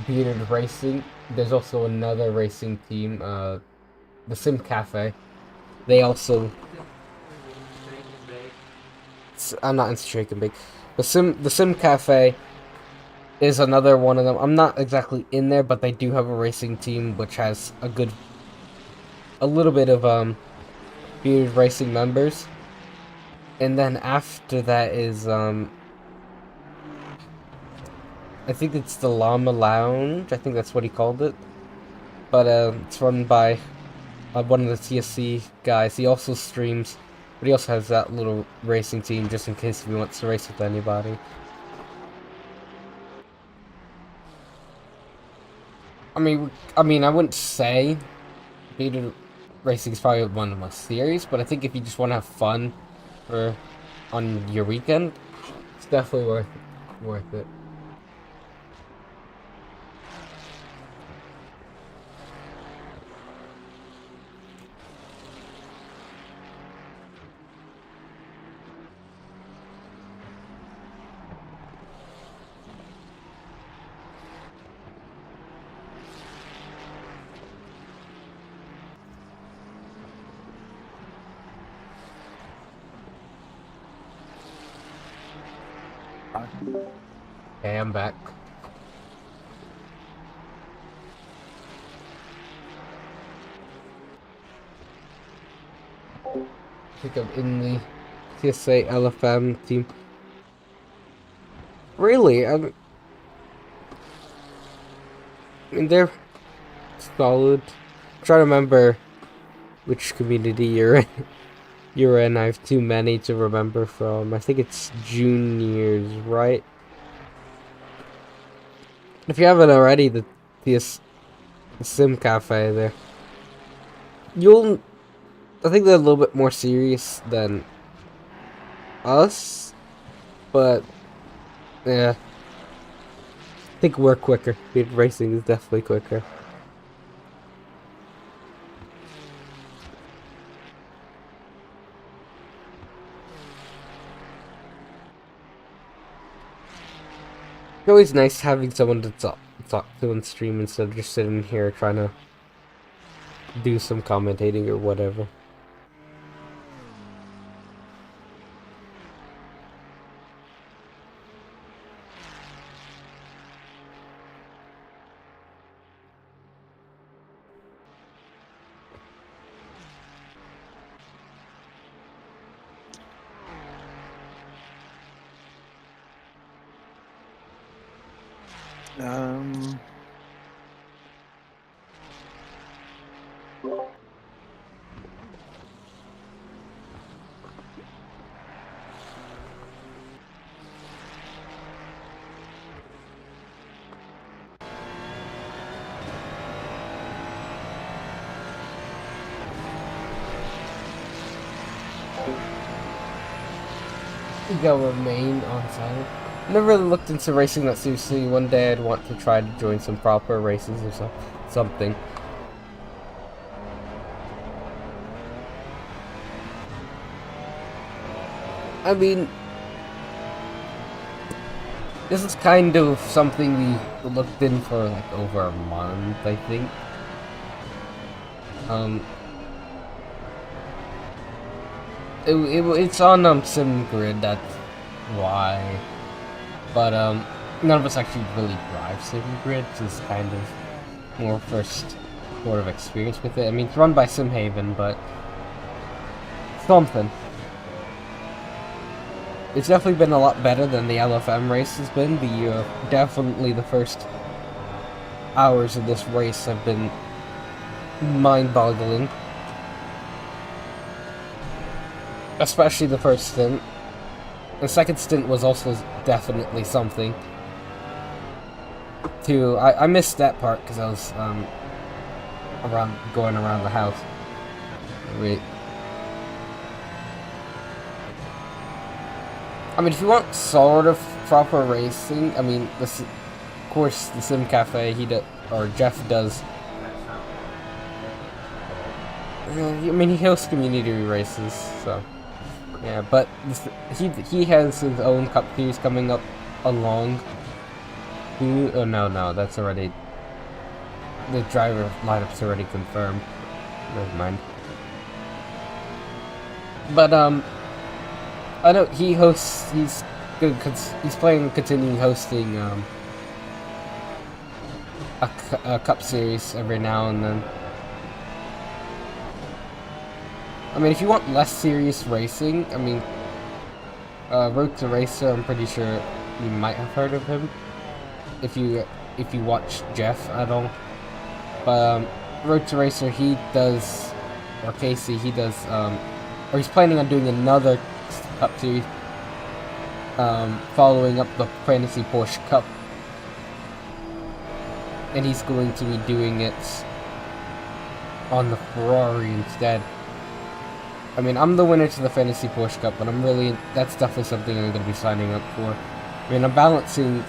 bearded racing. There's also another racing team, the Sim Cafe. They also. I'm not into Shake and Bake. The Sim Cafe is another one of them. I'm not exactly in there, but they do have a racing team which has a little bit of bearded racing members. And then after that is I think it's the Llama Lounge. I think that's what he called it. But it's run by one of the TSC guys. He also streams, but he also has that little racing team just in case if he wants to race with anybody. I mean, I wouldn't say bearded racing is probably one of my series, but I think if you just want to have fun on your weekend, it's definitely worth it. Okay, I'm back. I think I'm in the TSA LFM team. Really? I mean, they're solid. I'm trying to remember which community you're in. You're in. I have too many to remember from. I think it's juniors, right? If you haven't already, the Sim Cafe there. I think they're a little bit more serious than us, but yeah. I think we're quicker. Bearded racing is definitely quicker. It's always nice having someone to talk to on stream instead of just sitting here trying to do some commentating or whatever. I think I'll remain on silent. Never really looked into racing that seriously. One day I'd want to try to join some proper races or something. I mean, this is kind of something we looked in for like over a month, I think. It's on SimGrid, that's why. But none of us actually really drive SimGrid, so it's kind of more first sort of experience with it. I mean, it's run by Simhaven, but something. It's definitely been a lot better than the LFM race has been. Definitely the first hours of this race have been mind-boggling. Especially the first stint. The second stint was also definitely something. I missed that part because I was going around the house. Wait. I mean, if you want sort of proper racing, I mean, of course, the Sim Cafe, Jeff does. I mean, he hosts community races, so yeah. But he has his own Cup Series coming up along. Oh no, that's already the driver lineup's already confirmed. Never mind. But I know he hosts. He's continuing hosting a Cup Series every now and then. I mean, if you want less serious racing, I mean, Road to Racer, I'm pretty sure you might have heard of him if you watch Jeff at all. But Road to Racer, he does, or Casey, he does, or he's planning on doing another Cup Series, following up the Fantasy Porsche Cup, and he's going to be doing it on the Ferrari instead. I mean, I'm the winner to the Fantasy Porsche Cup, but that's definitely something I'm going to be signing up for. I mean, I'm balancing,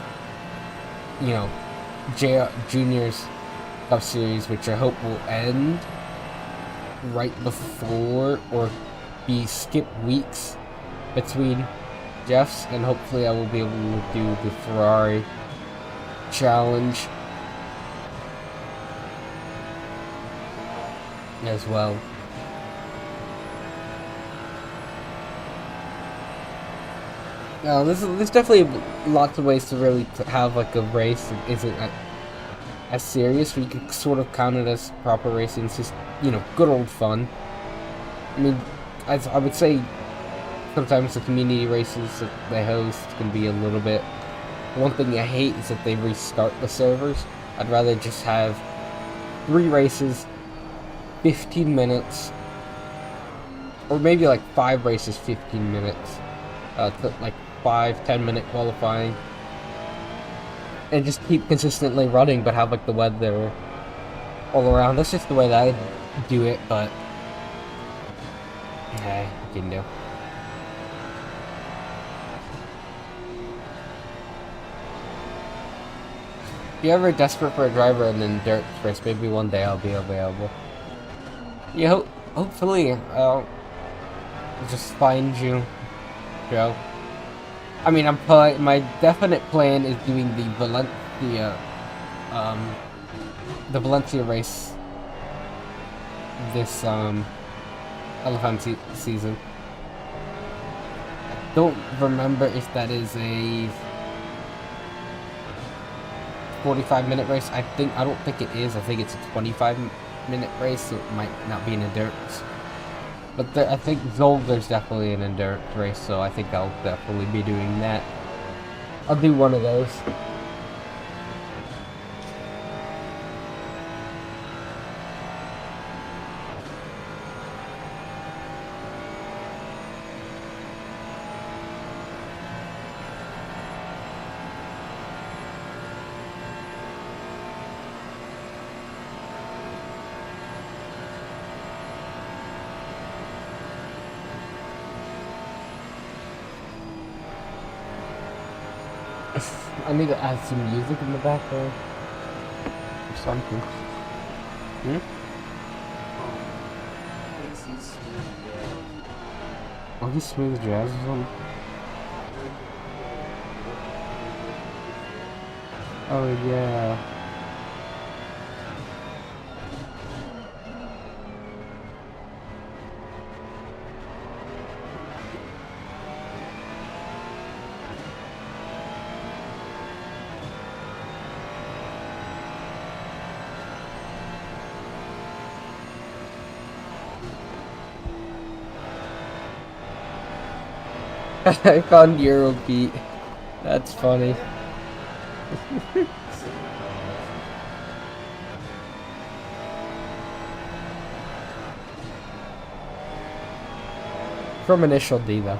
you know, Junior's Cup Series, which I hope will end right before, or be skipped weeks between Jeff's, and hopefully I will be able to do the Ferrari Challenge as well. Now, there's definitely lots of ways to really have like a race that isn't as serious, but you can sort of count it as proper racing. It's just, you know, good old fun. I mean, I would say sometimes the community races that they host can be a little bit. One thing I hate is that they restart the servers. I'd rather just have 3 races, 15 minutes, or maybe like 5 races, 15 minutes, like 5-10 minute qualifying, and just keep consistently running, but have like the weather all around. That's just the way that I do it, but hey, you can do. If you're ever desperate for a driver in an dirt race, maybe one day I'll be available. Yeah, hopefully I'll just find you, Joe. I mean, my definite plan is doing the Valencia race this LFM season. I don't remember if that is a 45-minute race. I don't think it is. I think it's a 25-minute race, so it might not be an endurance. But I think Zolder's definitely an endurance race, so I think I'll definitely be doing that. I'll do one of those. I need to add some music in the background or something. Oh, he's smooth jazz or something. Oh yeah. I found Eurobeat. That's funny. From Initial D though.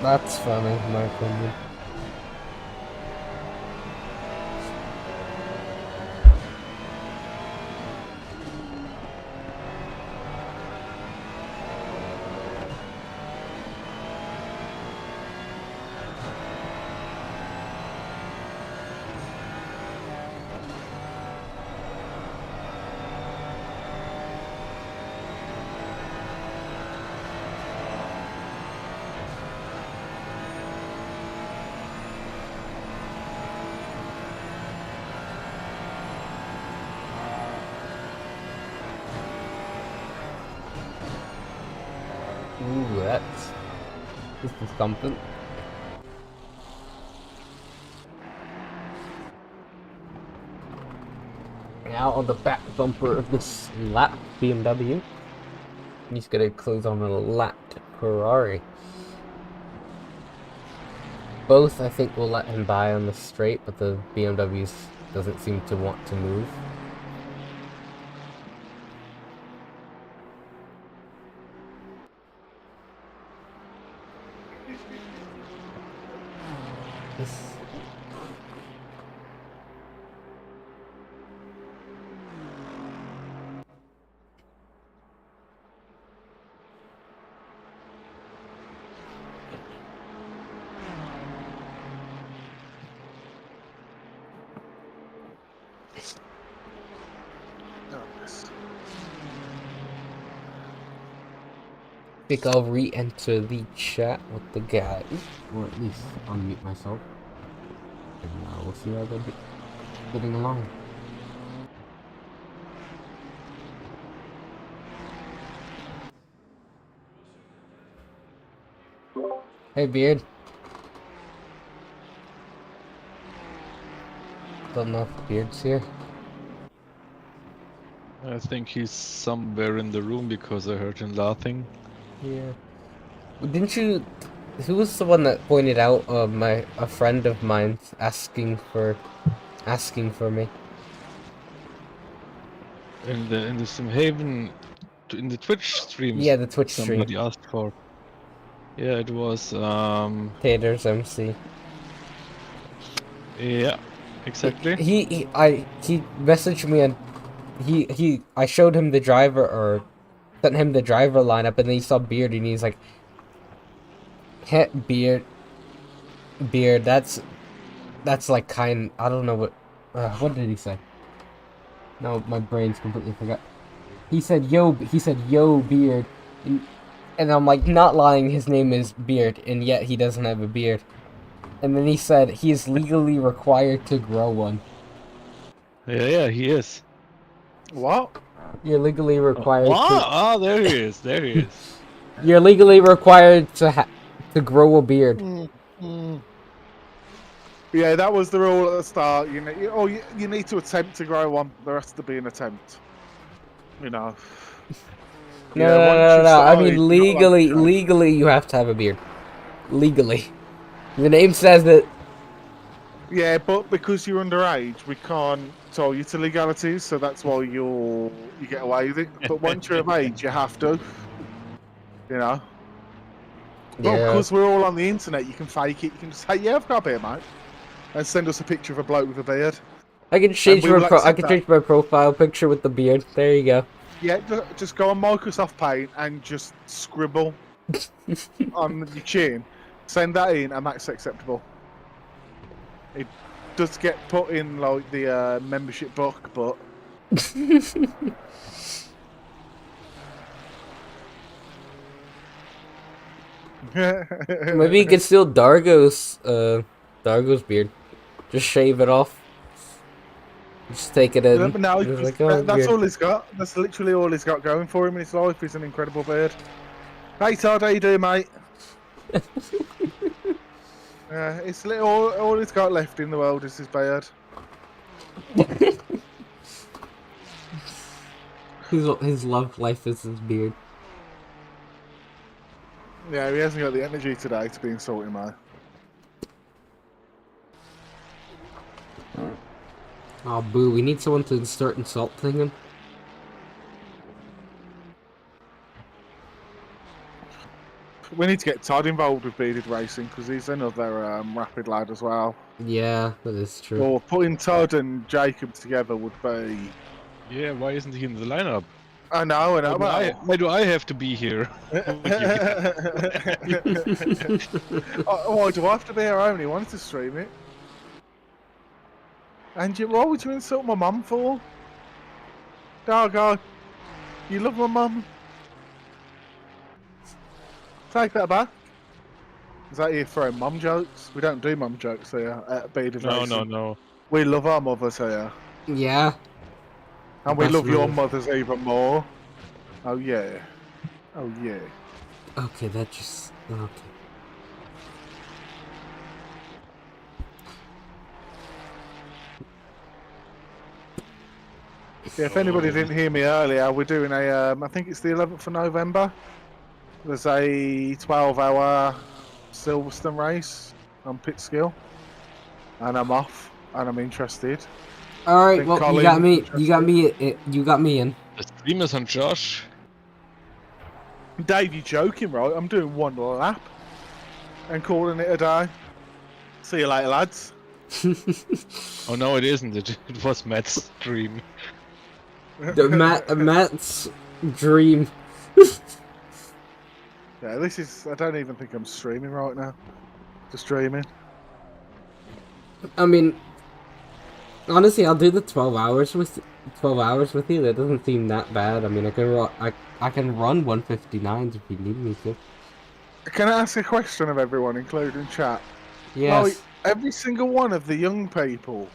That's funny, in my opinion. Ooh, this is something. Now on the back bumper of this lapped BMW. He's gonna close on a lapped Ferrari. Both, I think, will let him by on the straight, but the BMW doesn't seem to want to move. I think I'll re-enter the chat with the guys, or at least unmute myself, and we'll see how they're getting along. Hey, Beard. Don't know if Beard's here. I think he's somewhere in the room because I heard him laughing. Yeah. Didn't you? Who was the one that pointed out a friend of mine asking for me? In the Simhaven, in the Twitch streams. Yeah, the Twitch stream. Somebody asked for. Yeah, it was Taters MC. Yeah, exactly. He messaged me and I showed him the driver, or sent him the driver lineup, and then he saw Beard and he's like, Beard, that's like kind, I don't know what did he say? No, my brain's completely forgot. He said yo Beard, and I'm like, not lying, his name is Beard, and yet he doesn't have a beard. And then he said he is legally required to grow one. Yeah, he is. What? You're legally required what? to... Oh, there he is, there he is. You're legally required to grow a beard. Yeah, that was the rule at the start. You need to attempt to grow one. There has to be an attempt. You know. No. I mean, legally, you have to have a beard. Legally. The name says it. Yeah, but because you're underage, we can't tell you to legalities, so that's why you get away with it. But once you're of age, you have to. You know. Well, Yeah. because we're all on the internet, you can fake it. You can just say, "Yeah, I've got a beard, mate," and send us a picture of a bloke with a beard. I can change my profile picture with the beard. There you go. Yeah, just go on Microsoft Paint and just scribble on your chin. Send that in, and that's acceptable. It does get put in like the membership book, but maybe you could steal Dargo's beard. Just shave it off. Just take it in. No, Like, oh, that's beard. all he's got. That's literally all he's got going for him in his life. Is an incredible beard. Hey Todd, how you doing, mate? It's all it's got left in the world is his beard. His love life is his beard. Yeah, he hasn't got the energy today to be insulting me. Oh, boo, we need someone to start insulting him. We need to get Todd involved with bearded racing because he's another rapid lad as well. Yeah, that is true. Or putting Todd and Jacob together would be. Yeah, why isn't he in the lineup? I know. Why do I have to be here? Why do I have to be here? I only wanted to stream it. And what would you insult my mum for? Dargo, you love my mum? Take that back. Is that you throwing mum jokes? We don't do mum jokes here at Bearded Racing. No. We love our mothers here. Yeah. And we That's love your rude. mothers even more. Oh yeah. Oh yeah. Okay, that just... Okay. Yeah, if anybody didn't hear me earlier, we're doing a, I think it's the 11th of November. There's a 12-hour Silverstone race on pit skill. And I'm off, and I'm interested. Alright, well, you got me in. The stream is on Josh. Dave, you're joking, right? I'm doing one lap and calling it a day. See you later, lads. Oh no, it isn't. It was Matt's stream. Matt's dream. Yeah, this is... I don't even think I'm streaming right now. Just dreaming. I mean, honestly, I'll do the 12 hours with you. That doesn't seem that bad. I mean, I can run 159s if you need me to. Can I ask a question of everyone, including chat? Yes. Like, every single one of the young people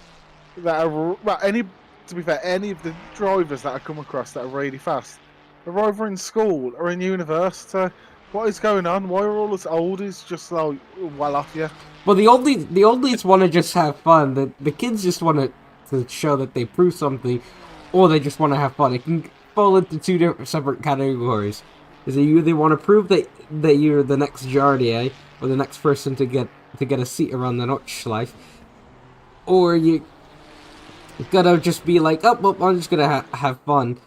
that are... Well, to be fair, any of the drivers that I come across that are really fast are either in school or in university. What is going on? Why are all us oldies just like well off you? Well, the oldies want to just have fun. The kids just want to show that they prove something, or they just want to have fun. It can fall into two different separate categories. Is that you either want to prove that you're the next Jardier or the next person to get a seat around the Notchschleife, or you gotta just be like, oh, well, I'm just gonna have fun.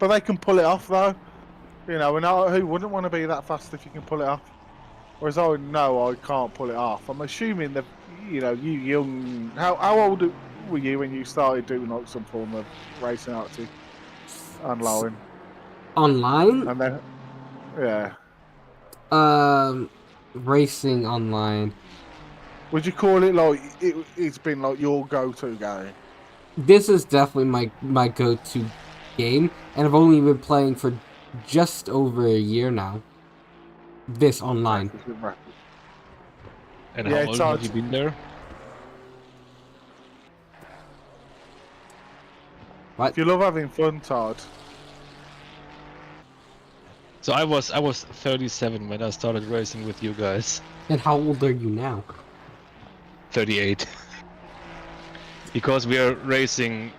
But they can pull it off though. You know, and who wouldn't want to be that fast if you can pull it off? Whereas I know I can't pull it off. I'm assuming that, you know, you young... How old were you when you started doing like some form of racing active online? Online? And then, yeah. Racing online. Would you call it like it's been like your go-to game? This is definitely my go-to game, and I've only been playing for just over a year now. This online. And how old have you been there? What? If you love having fun, Todd. So I was 37 when I started racing with you guys. And how old are you now? 38. Because we are racing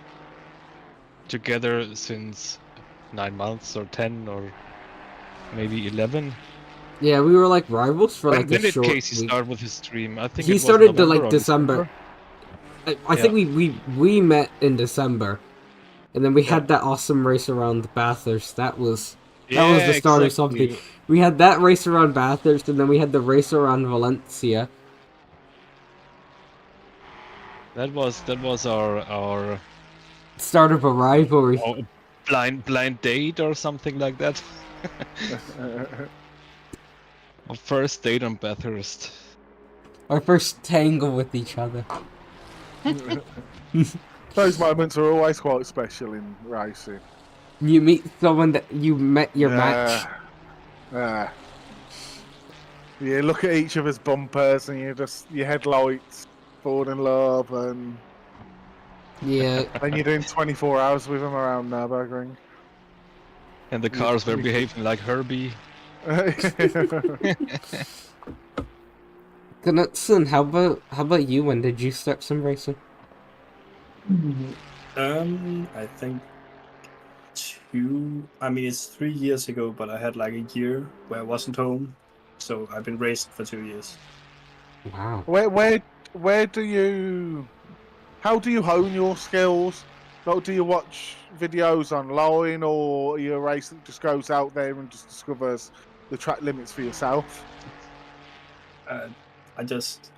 together since 9 months or 10 or maybe 11. Yeah, we were like rivals for like when a did short Casey week. start with his stream? I think He it was started to November like or December. I think we met in December, and then we had that awesome race around Bathurst. That was the start of something. We had that race around Bathurst, and then we had the race around Valencia. That was our start of a rivalry. Blind date or something like that. Our first date on Bathurst. Our first tangle with each other. Those moments are always quite special in racing. You meet someone that you met your match. Yeah. You look at each other's bumpers and your headlights fall in love, and yeah. Then you're doing 24 hours with them around Nurburgring. And the cars were behaving like Herbie. Knudsen, how about you? When did you start sim racing? I think it's 3 years ago, but I had like a year where I wasn't home, so I've been racing for 2 years. Wow. Where do you? How do you hone your skills? Like, do you watch videos online, or are you a racer that just goes out there and just discovers the track limits for yourself? I just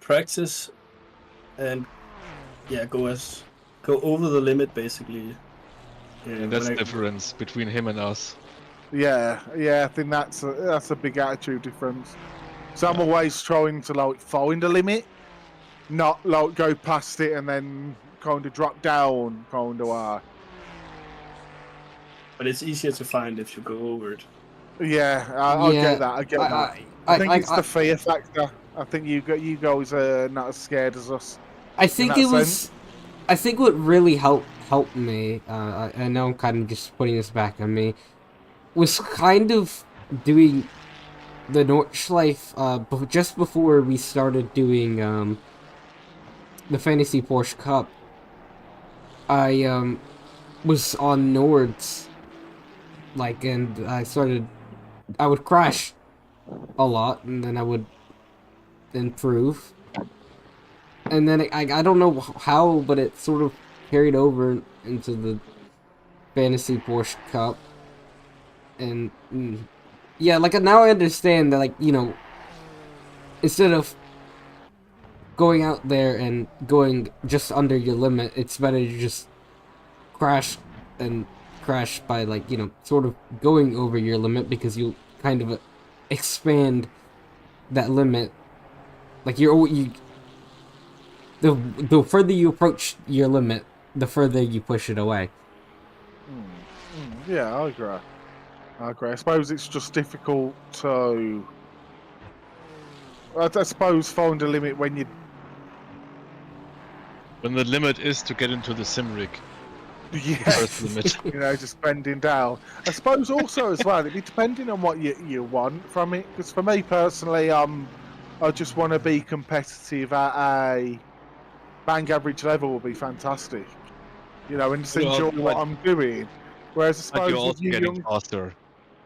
practice and go over the limit basically. And that's the difference between him and us. Yeah, I think that's a big attitude difference. So I'm always trying to like find a limit, not like go past it and then kind of drop down, kind of. But it's easier to find if you go over it. Yeah, I get that. I get that. I think it's the fear factor. I think you guys are not as scared as us. I think it was. I think what really helped me. I know I'm kind of just putting this back on me. Was kind of doing the Nordschleife just before we started doing the Fantasy Porsche Cup. I was on Nords, like, and I would crash a lot, and then I would improve. And then I don't know how, but it sort of carried over into the Fantasy Porsche Cup. And yeah, like now I understand that, like, you know, instead of going out there and going just under your limit, it's better to just crash by, like, you know, sort of going over your limit, because you kind of expand that limit. Like the further you approach your limit, the further you push it away. Yeah, I agree. I suppose it's just difficult to, I suppose, find a limit when the limit is to get into the sim rig. Yes, you know, just bending down. I suppose also as well, it'd be depending on what you want from it. Because for me personally, I just want to be competitive at a bang average level will be fantastic. You know, and just enjoy what I'm doing. Whereas I suppose you're also getting faster.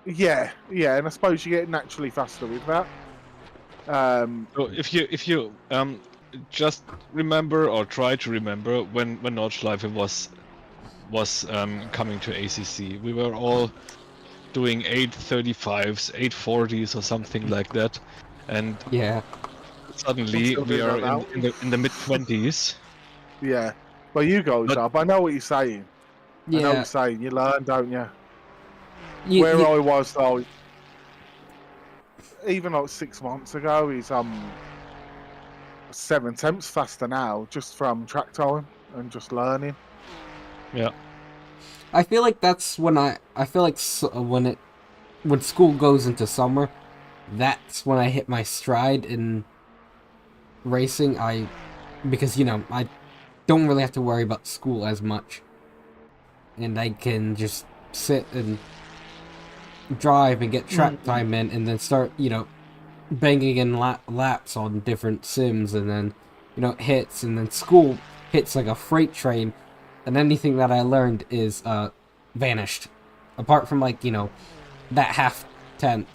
Yeah, and I suppose you get naturally faster with that. So if you just remember, or try to remember, when Nordschleife was coming to ACC, we were all doing 835s, 840s, or something like that, and yeah, suddenly we are in the mid-20s. Yeah, well, you guys are, but I know what you're saying. Yeah. I know what you're saying. You learn, don't you? I was though, even like 6 months ago, he's 7/10 faster now, just from track time and just learning. Yeah. I feel like that's when when school goes into summer, that's when I hit my stride in racing. Because, you know, I don't really have to worry about school as much, and I can just sit and drive and get track time in, and then start, you know, banging in laps on different sims, and then, you know, hits, and then school hits like a freight train, and anything that I learned is vanished, apart from, like, you know, that half tenth.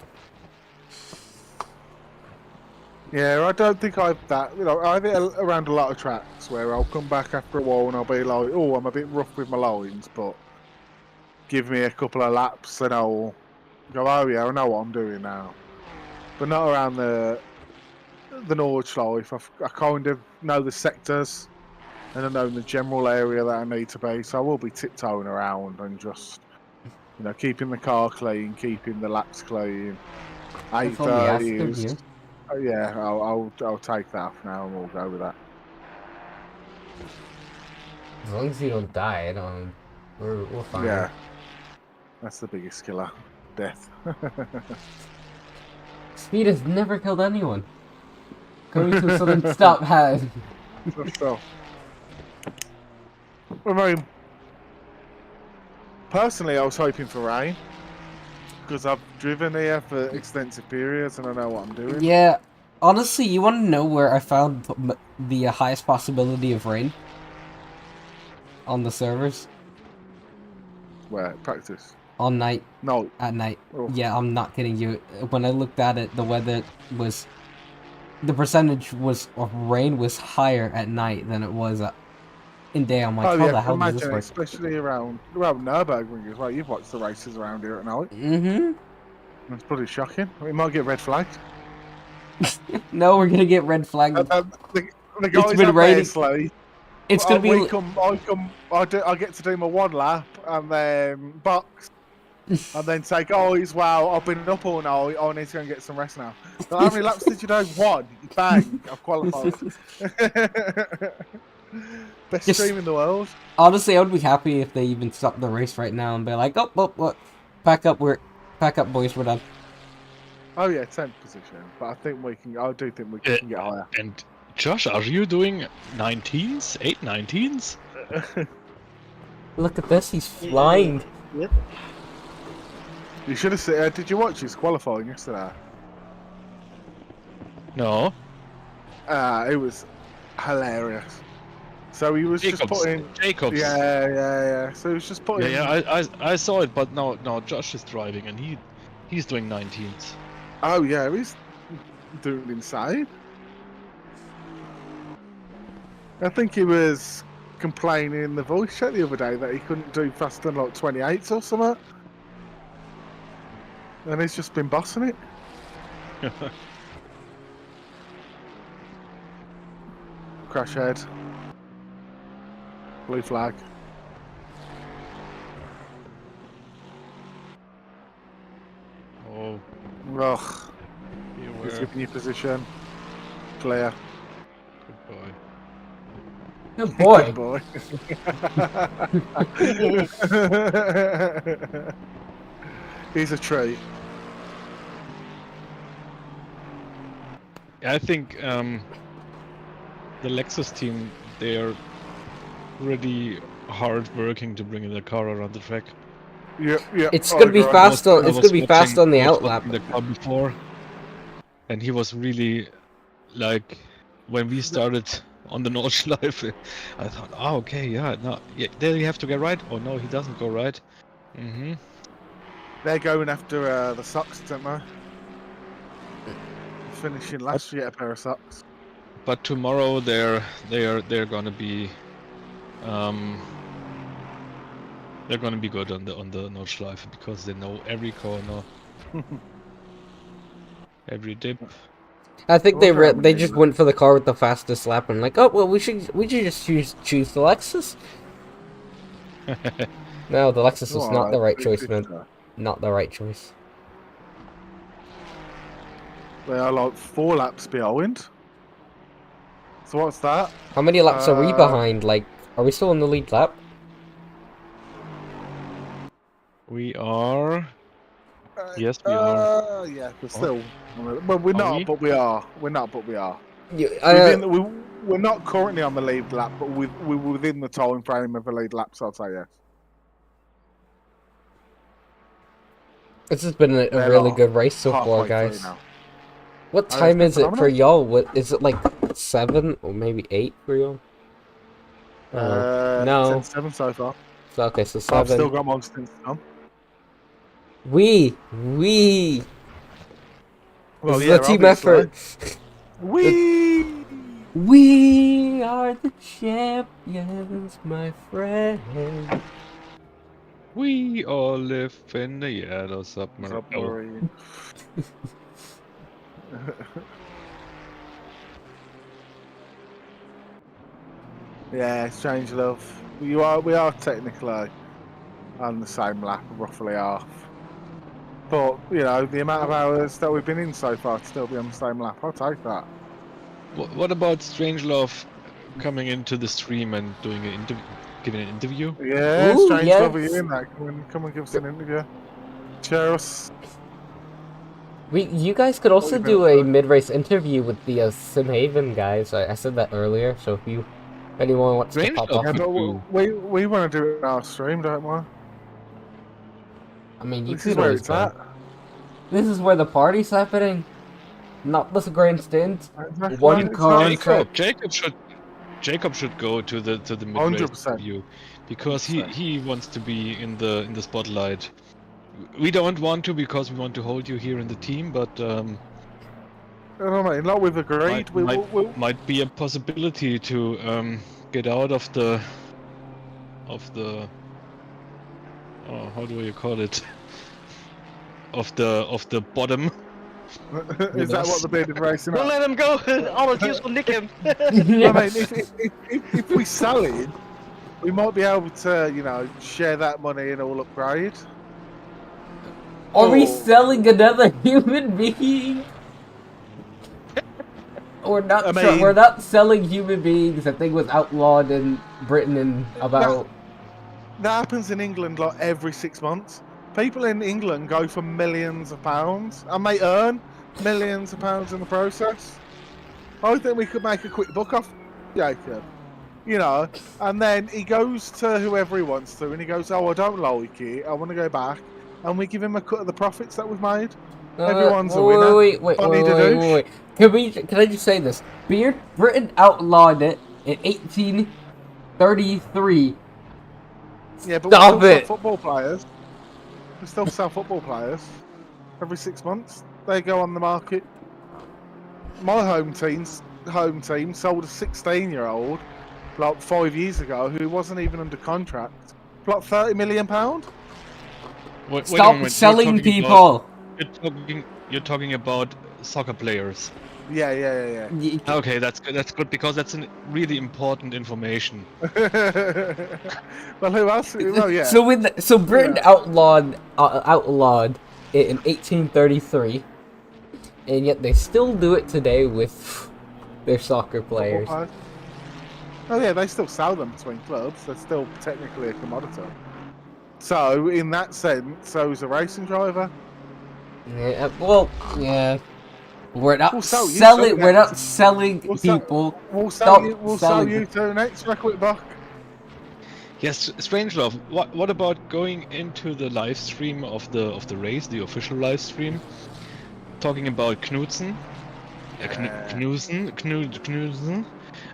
Yeah, I don't think I've that. You know, I've hit around a lot of tracks where I'll come back after a while and I'll be like, oh, I'm a bit rough with my lines, but give me a couple of laps and I'll go, oh yeah, I know what I'm doing now. But not around the Nordschleife. I kind of know the sectors and I know the general area that I need to be, so I will be tiptoeing around and just, you know, keeping the car clean, keeping the laps clean. 830s. Yeah, I'll take that now and we'll go with that. As long as you don't die, we're fine. Yeah, that's the biggest killer, death. Speed has never killed anyone. Going to sudden stop has. So, I mean, personally, I was hoping for rain. because I've driven here for extensive periods and I know what I'm doing. Yeah, honestly, you want to know where I found the highest possibility of rain on the servers? Where? Practice? On night. No. At night. Oh. Yeah, I'm not kidding you. When I looked at it, the weather was... The percentage of rain was higher at night than it was in day. I'm like, how the hell does this work? Especially around Nurburgring as well. You've watched the races around here at night. Mm-hmm. That's pretty shocking. We might get red flagged. No, we're gonna get red flagged. The guys been raining. Slowly. It's gonna be. I get to do my one lap and then box, and then say, guys, wow, I've been up all night. I need to go and get some rest now. So how many laps did you do? One. Bang! I've qualified. Best stream in the world. Honestly, I would be happy if they even stopped the race right now and be like, oh, pack up, boys, we're done. Oh yeah, 10th position, but I do think we can get higher. And Josh, are you doing 19s? 8 19s? Look at this, he's flying. Yep. You should have seen. Did you watch his qualifying yesterday? No. It was hilarious. So he was just putting Jacobs. Yeah. So he was just putting. Yeah, I saw it, but no, Josh is driving and he's doing 19s. Oh yeah, he's doing insane. I think he was complaining in the voice chat the other day that he couldn't do faster than like 28s or something. And he's just been bossing it. Crash head. Blue flag. Oh. Ugh. He's giving you position. Clear. Good boy. Good boy. He's a treat. I think the Lexus team, they are really hard working to bring the car around the track. Yeah. It's gonna be fast on. It's gonna be fast on the outlap. The car before, and he was really like when we started on the Nordschleife. I thought, oh, okay, yeah, there you have to get right. Oh no, he doesn't go right. Mm-hmm. They're going after the socks, don't they? Finishing last year, a pair of socks. But tomorrow they're gonna be they're gonna be good on the Nordschleife because they know every corner, every dip. I think they just went for the car with the fastest lap and like, oh well, we should just choose the Lexus. No, the Lexus was not the right choice, man. Not the right choice. They are like 4 laps behind. So what's that? How many laps are we behind? Like, are we still in the lead lap? We are. Yes, we are. Yeah, we're still. Well, we're not, but we are. We're not, but we are. We're not currently on the lead lap, but we're within the time frame of the lead lap, so I'll say yes. This has been a really good race so far, guys. What time is it for y'all? What is it, like 7 or maybe 8 for y'all? No. 7 so far. So, okay, so 7. I've still got my stints on. We. Well, this is a team effort. We are the champions, my friend. We all live in the yellow submarine. Yeah, strange love. We are technically on the same lap, roughly half. But you know, the amount of hours that we've been in so far to still be on the same lap, I'll take that. What about Strangelove coming into the stream and doing giving an interview? Yeah, Strangelove, are you in that? Come and give us an interview. Cheers. You guys could also do a mid-race interview with the Simhaven guys. I said that earlier, so if anyone wants to pop off. Yeah, but we want to do it in our stream, don't we? I mean, you this is could where always it's at. This is where the party's happening, not the grandstand. Exactly. One car on Jacob, track. Jacob should go to the midway 100%. interview because he 100%. he wants to be in the spotlight. We don't want to because we want to hold you here in the team, but You know what I mean? Like we've agreed. might be a possibility to get out of the how do you call it, of the bottom. Is that what the bearded racing? Don't let him go. All the teams will nick him. I mean, if we sell it, we might be able to, you know, share that money and all upgrade. Are we Oh. selling another human being? We're not. I mean- we're not selling human beings. That thing was outlawed in Britain in about. That happens in England like every 6 months. People in England go for millions of pounds, and they earn millions of pounds in the process. I think we could make a quick buck off Jacob, you know, and then he goes to whoever he wants to, and he goes, "Oh, I don't like it. I want to go back," and we give him a cut of the profits that we've made. Everyone's a winner. Wait. Can I just say this? Britain outlawed it in 1833. Yeah, but Stop we still it. sell football players. We still sell football players every 6 months. They go on the market. My home team sold a 16-year-old like 5 years ago who wasn't even under contract for like £30 million. Wait Stop a minute, selling people. You're talking about soccer players. Yeah. Okay, that's good. That's good because that's really important information. Well, who else? Well, yeah. So Britain outlawed it in 1833, and yet they still do it today with their soccer players. Oh yeah, they still sell them between clubs. They're still technically a commodity. So in that sense, so is a racing driver. Yeah, well, yeah. We're not We'll sell you selling. two We're not next. selling sell- people. We'll Stop sell you. We'll selling sell you two next for a quick buck. Yes, Strangelove. What about going into the live stream of the race, the official live stream, talking about Knudsen, Knudsen,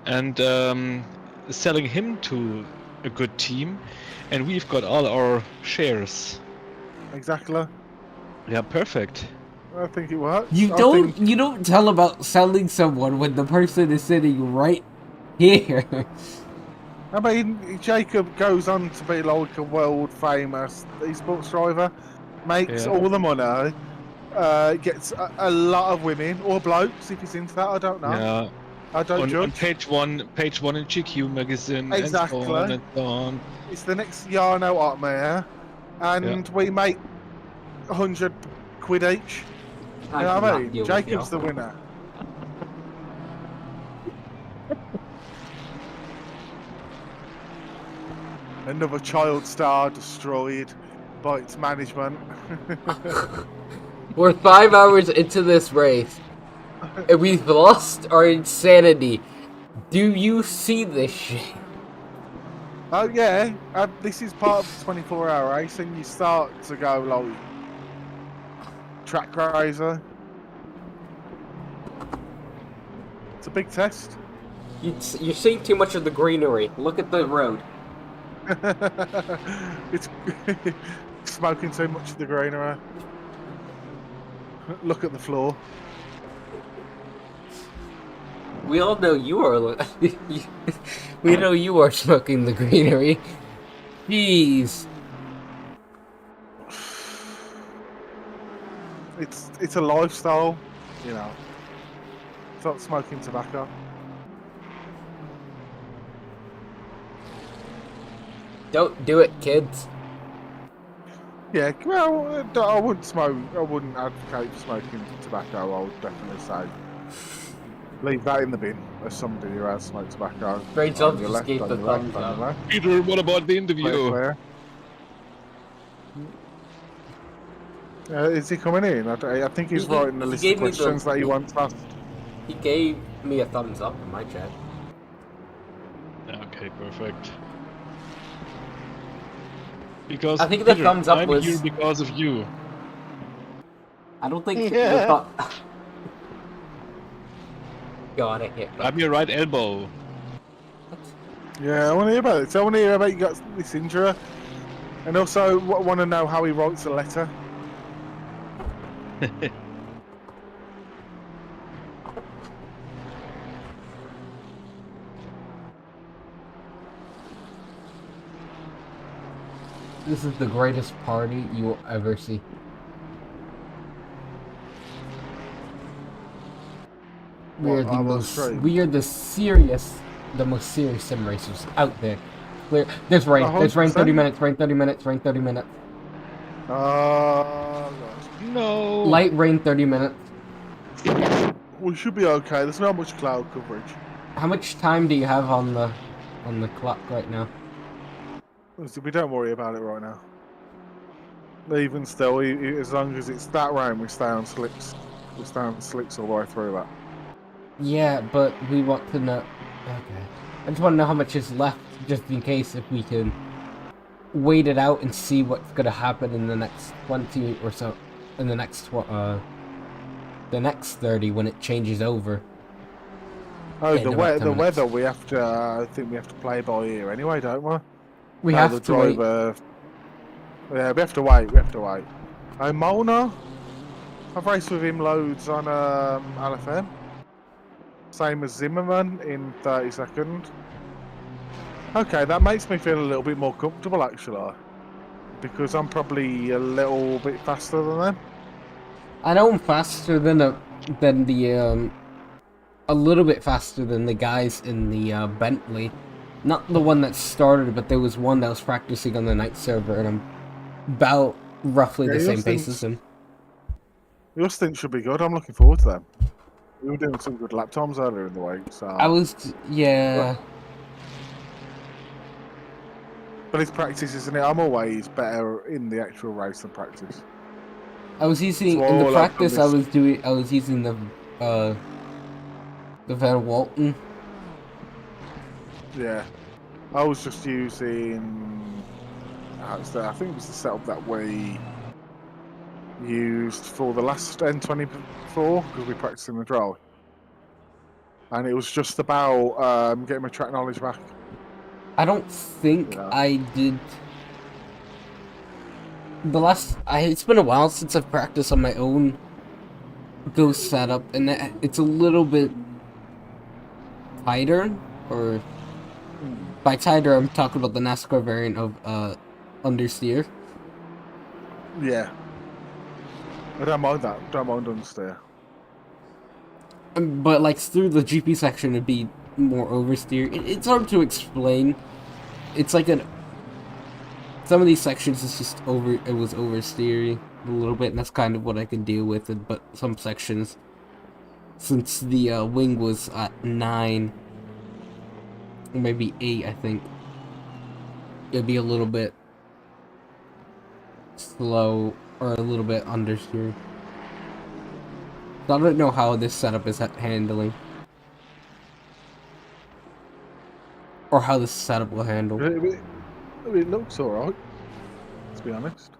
and selling him to a good team, and we've got all our shares. Exactly. Yeah, perfect. I think it works. You don't tell about selling someone when the person is sitting right here. I mean, Jacob goes on to be like a world famous esports driver, makes all the money, gets a lot of women or blokes if he's into that. I don't know. Yeah. I don't judge. On page one in GQ magazine, Exactly. and so on and so on. It's the next Yarno Otmare, and we make 100 quid each. You know what I mean? Jacob's the winner. Another child star destroyed by its management. We're 5 hours into this race, and we've lost our insanity. Do you see this shit? Oh yeah, this is part of the 24-hour race, and you start to go like track riser. It's a big test. You're seeing too much of the greenery. Look at the road. It's smoking too much of the greenery. Look at the floor. We all know you are. We know you are smoking the greenery. Jeez. It's a lifestyle, you know. It's not smoking tobacco. Don't do it, kids. Yeah, well, I wouldn't smoke. I wouldn't advocate for smoking tobacco. I would definitely say leave that in the bin as somebody who has smoked tobacco. Great job, just gave the thumbs up. Peter, what about the interview? Is he coming in? I think he's writing the list of questions that he wants asked. He gave me a thumbs up in my chat. Okay, perfect. Because I think the Peter, thumbs up I'm was here because of you. I don't think Yeah. God, I hit. I'm your right elbow. Yeah, I want to hear about it. I want to hear about you got this injury. And also, I want to know how he writes a letter. This is the greatest party you will ever see. We are the most serious sim racers out there. Clear. There's rain. There's rain 30 minutes, rain 30 minutes, rain 30 minutes. Gosh. No. Light rain 30 minutes. We should be okay. There's not much cloud coverage. How much time do you have on the clock right now? We don't worry about it right now. Even still, as long as it's that rain, we stay on slicks. We stay on slicks all the way through that. Yeah, but we want to know. Okay. I just want to know how much is left, just in case, if we can wait it out and see what's gonna happen in the next 20 or so, in the next 30 when it changes over. Oh, the weather. We have to. I think we have to play by ear anyway, don't we? We have to wait. Yeah, we have to wait. We have to wait. Oh, Molnar. I've raced with him loads on LFM. Same as Zimmerman in 30 seconds. Okay, that makes me feel a little bit more comfortable actually, because I'm probably a little bit faster than them. I know I'm faster than a little bit faster than the guys in the Bentley. Not the one that started, but there was one that was practicing on the night server, and I'm about roughly the same pace as him. Your stint should be good. I'm looking forward to them. We were doing some good lap times earlier in the week, so... yeah. But it's practice, isn't it? I'm always better in the actual race than practice. I was using, in the practice, I was using the Van Walton. Yeah. I was just using... I think it was the setup that we used for the last N24, because we practiced in the draw. And it was just about getting my track knowledge back. I don't think I did... it's been a while since I've practiced on my own Ghost setup, and it's a little bit tighter, or... By tighter, I'm talking about the NASCAR variant of understeer. Yeah. I don't mind that. Don't mind understeer. But like through the GP section, it'd be more oversteer. It's hard to explain. It's like some of these sections is just it was oversteering a little bit, and that's kind of what I can deal with it. But some sections, since the wing was at 9, or maybe 8, I think, it'd be a little bit slow or a little bit understeer. So I don't know how this setup is handling, or how this setup will handle. It looks alright, to be honest.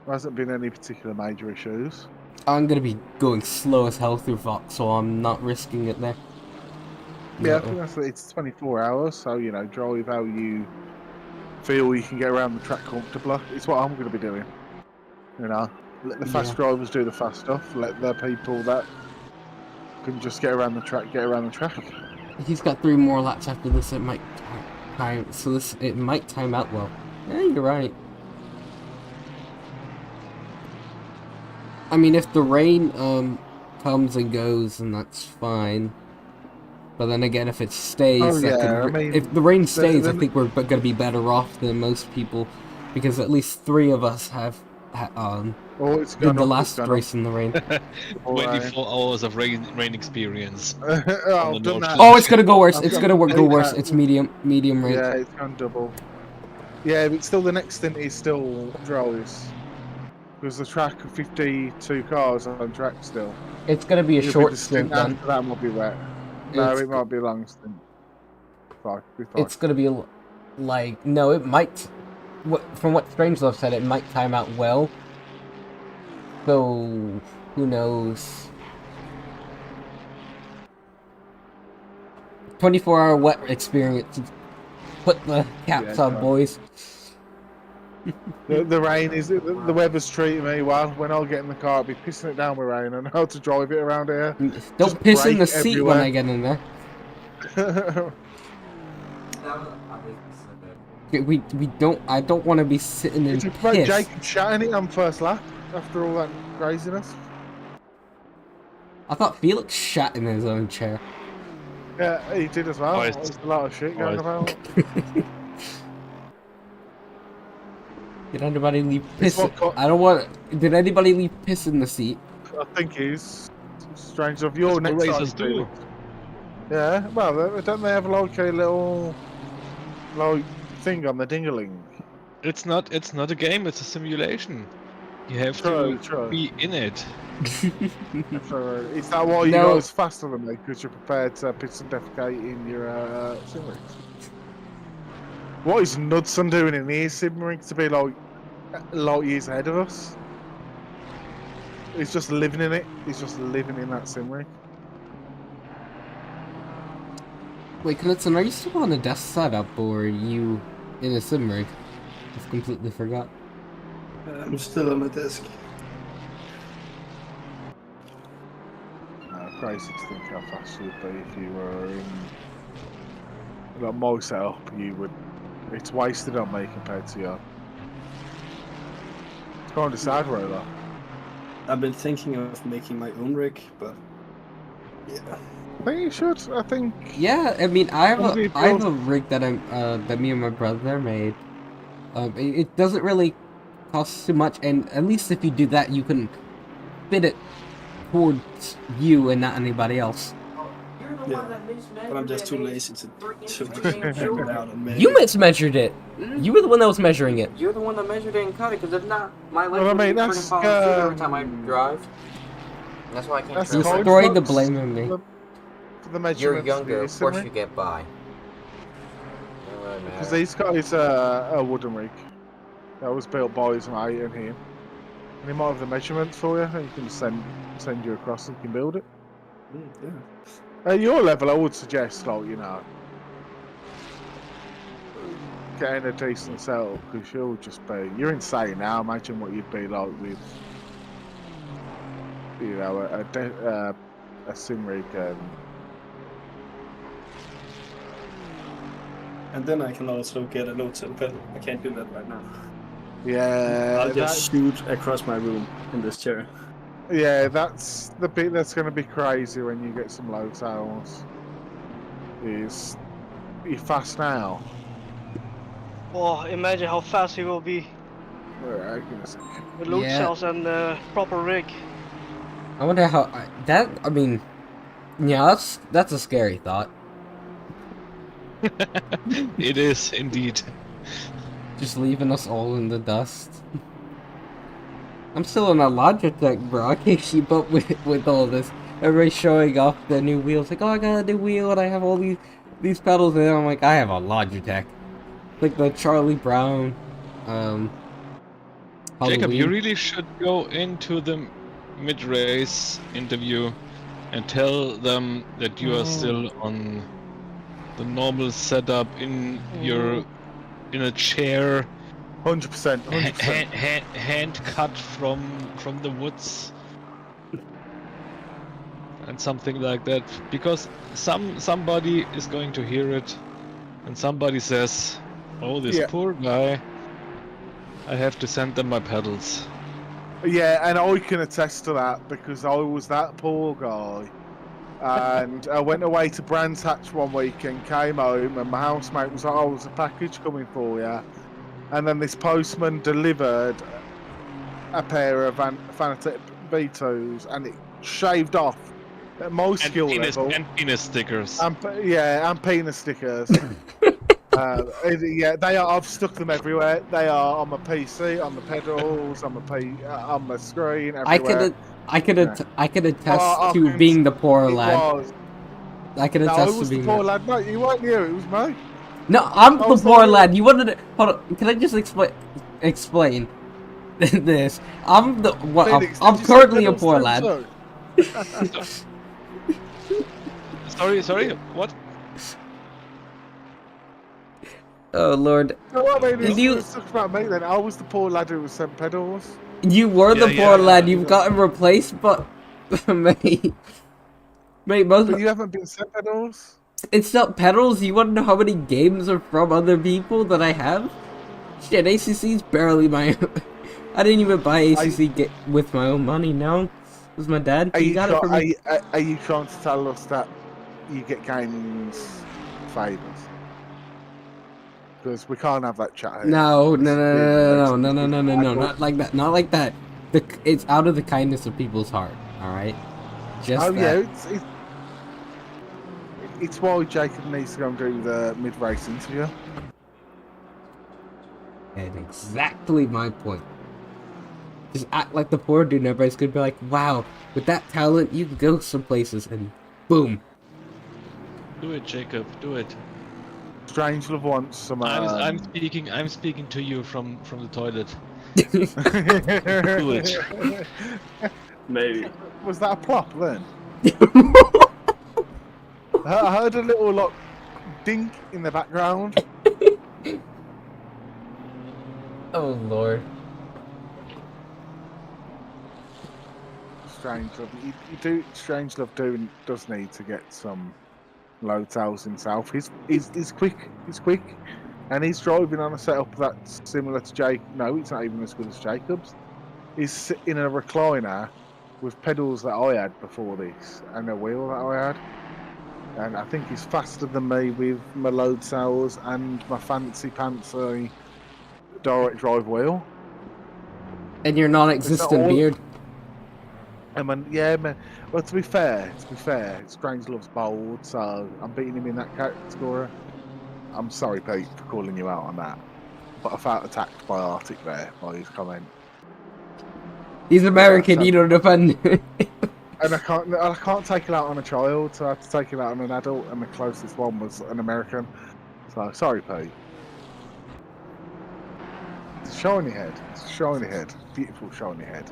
There hasn't been any particular major issues. I'm gonna be going slow as hell through Fox, so I'm not risking it there. Yeah, I think it's 24 hours, so, you know, drive how you feel you can get around the track comfortably. It's what I'm going to be doing. You know, let the fast drivers do the fast stuff. Let the people that can just get around the track, get around the track. He's got 3 more laps after this. It might time, it might time out well. Yeah, you're right. I mean, if the rain comes and goes, then that's fine. But then again, if it stays, if the rain stays, I think we're going to be better off than most people, because at least 3 of us have did the last race in the rain. 24 hours of rain experience. It's gonna go worse. It's gonna go worse. It's medium rain. Yeah, it's gone double. Yeah, but still, the next stint is still draws. Because the track of 52 cars on track still. It's gonna be a short stint then. After that might be wet. No, it might be a long stint. Fine. It's gonna be like, no, it might. From what Strangelove said, it might time out well. So, who knows? 24-hour wet experience. Put the caps on, boys. The rain is the weather's treating me well. When I'll get in the car, I'll be pissing it down with rain. I know how to drive it around here. Don't piss in the seat when I get in there. We don't. I don't want to be sitting in piss. Jacob shouting it on first lap after all that craziness. I thought Felix shat in his own chair. Yeah, he did as well. There's a lot of shit going about. Did anybody leave piss? I don't want. Did anybody leave piss in the seat? I think he's strange of your next racers do. Yeah, well, don't they have like a little like thing on the dingling? It's not a game. It's a simulation. You have to be in it. So, is that why you guys faster than me? Because you're prepared to piss and defecate in your sim rigs? What is Knudsen doing in his sim rig to be like years ahead of us? He's just living in it. He's just living in that sim rig. Wait, Knudsen, are you still on a desk setup or are you in a sim rig? I've completely forgot. I'm still on my desk. Crazy to think how fast you would be if you were in like my setup. You would. It's wasted on me compared to you. It's kind of sad, really. I've been thinking of making my own rig, but yeah. I think you should. I think. Yeah, I mean, I have a rig that that me and my brother made. It doesn't really cost too much, and at least if you do that, you can fit it towards you and not anybody else. Yeah, but I'm just too lazy to figure it out and make You mismeasured it. You were the one that was measuring it. You're the one that measured it and cut it, because if not, my leg Well, I would mean, be that's, freaking falling asleep every time I drive. That's why I can't That's You drive. destroyed the blame on me. You're younger, of course you get by. Because these guys are a wooden rig that was built by his mate and him. And he might have the measurements for you, and you can send you across and you can build it. Yeah. At your level, I would suggest, like, you know, getting a decent setup, because you'll just be, you're insane now. Imagine what you'd be like with, you know, a sim rig. And then I can also get a Knudsen pedal. I can't do that right now. Yeah, I'll just shoot across my room in this chair. Yeah, that's the bit that's going to be crazy when you get some low tails. Is you fast now? Oh, imagine how fast he will be Alright, give me a second. with load cells and proper rig. I wonder how I mean, yeah, that's a scary thought. It is indeed. Just leaving us all in the dust. I'm still on a Logitech, bro. I can't keep up with all this. Everybody's showing off the new wheels. Like, oh, I got a new wheel and I have all these pedals. And I'm like, I have a Logitech. Like the Charlie Brown, Jacob, you really should go into the mid-race interview and tell them that you are still on the normal setup in a chair. 100%. Hand cut from the woods and something like that, because somebody is going to hear it and somebody says, oh, this poor guy, I have to send them my pedals. Yeah, and I can attest to that because I was that poor guy. And I went away to Brands Hatch one week and came home and my housemate was like, oh, there's a package coming for you. And then this postman delivered a pair of Fanatec V2s and it shaved off at my skill level. And penis stickers. And penis stickers. Yeah, they are. I've stuck them everywhere. They are on my PC, on the pedals, on my screen. Everywhere. I could attest to being the poor lad. I could attest to being the poor lad. No, you weren't you. It was me. No, I'm the poor lad. You wanted to hold on. Can I just explain? this. I'm the what? Felix, I'm did you say currently a pedals poor too, lad. sir? Sorry, what? Oh Lord, No, I mean, Did it's, you- it's talking about me then. I was the poor lad who was sent pedals. you were the Yeah, poor yeah. lad. You've gotten replaced, but mate, most But you haven't been sent pedals? it's not pedals. You want to know how many games are from other people that I have? Shit, ACC's barely my. I didn't even buy ACC with my own money. No, it was my dad. He got it for me. Are you trying to tell us that you get games favours? Because we can't have that chat here. No, This- not like that. Not like that. It's out of the kindness of people's heart. All right. Just Oh that. yeah, it's why Jacob needs to go and do the mid-race interview. And exactly my point. Just act like the poor dude, and everybody's gonna be like, wow, with that talent, you can go some places, and boom. Do it, Jacob. Do it. Strangelove wants some. I'm speaking to you from the toilet. Do it. Maybe. Was that a plop then? I heard a little like dink in the background. Oh Lord. Strangelove, Strangelove does need to get some low tails himself. He's quick. He's quick, and he's driving on a setup that's similar to Jake. No, it's not even as good as Jacob's. He's in a recliner with pedals that I had before this, and a wheel that I had. And I think he's faster than me with my load cells and my fancy direct drive wheel. And your non-existent beard. I mean, yeah, man. Well, to be fair, Strangelove's bold, so I'm beating him in that category. I'm sorry, Pete, for calling you out on that, but I felt attacked by Arctic there by his comment. He's American, Yeah, you don't defend. And I can't take it out on a child, so I had to take it out on an adult, and the closest one was an American. So sorry, Pete. It's a shiny head. It's a shiny head. Beautiful shiny head.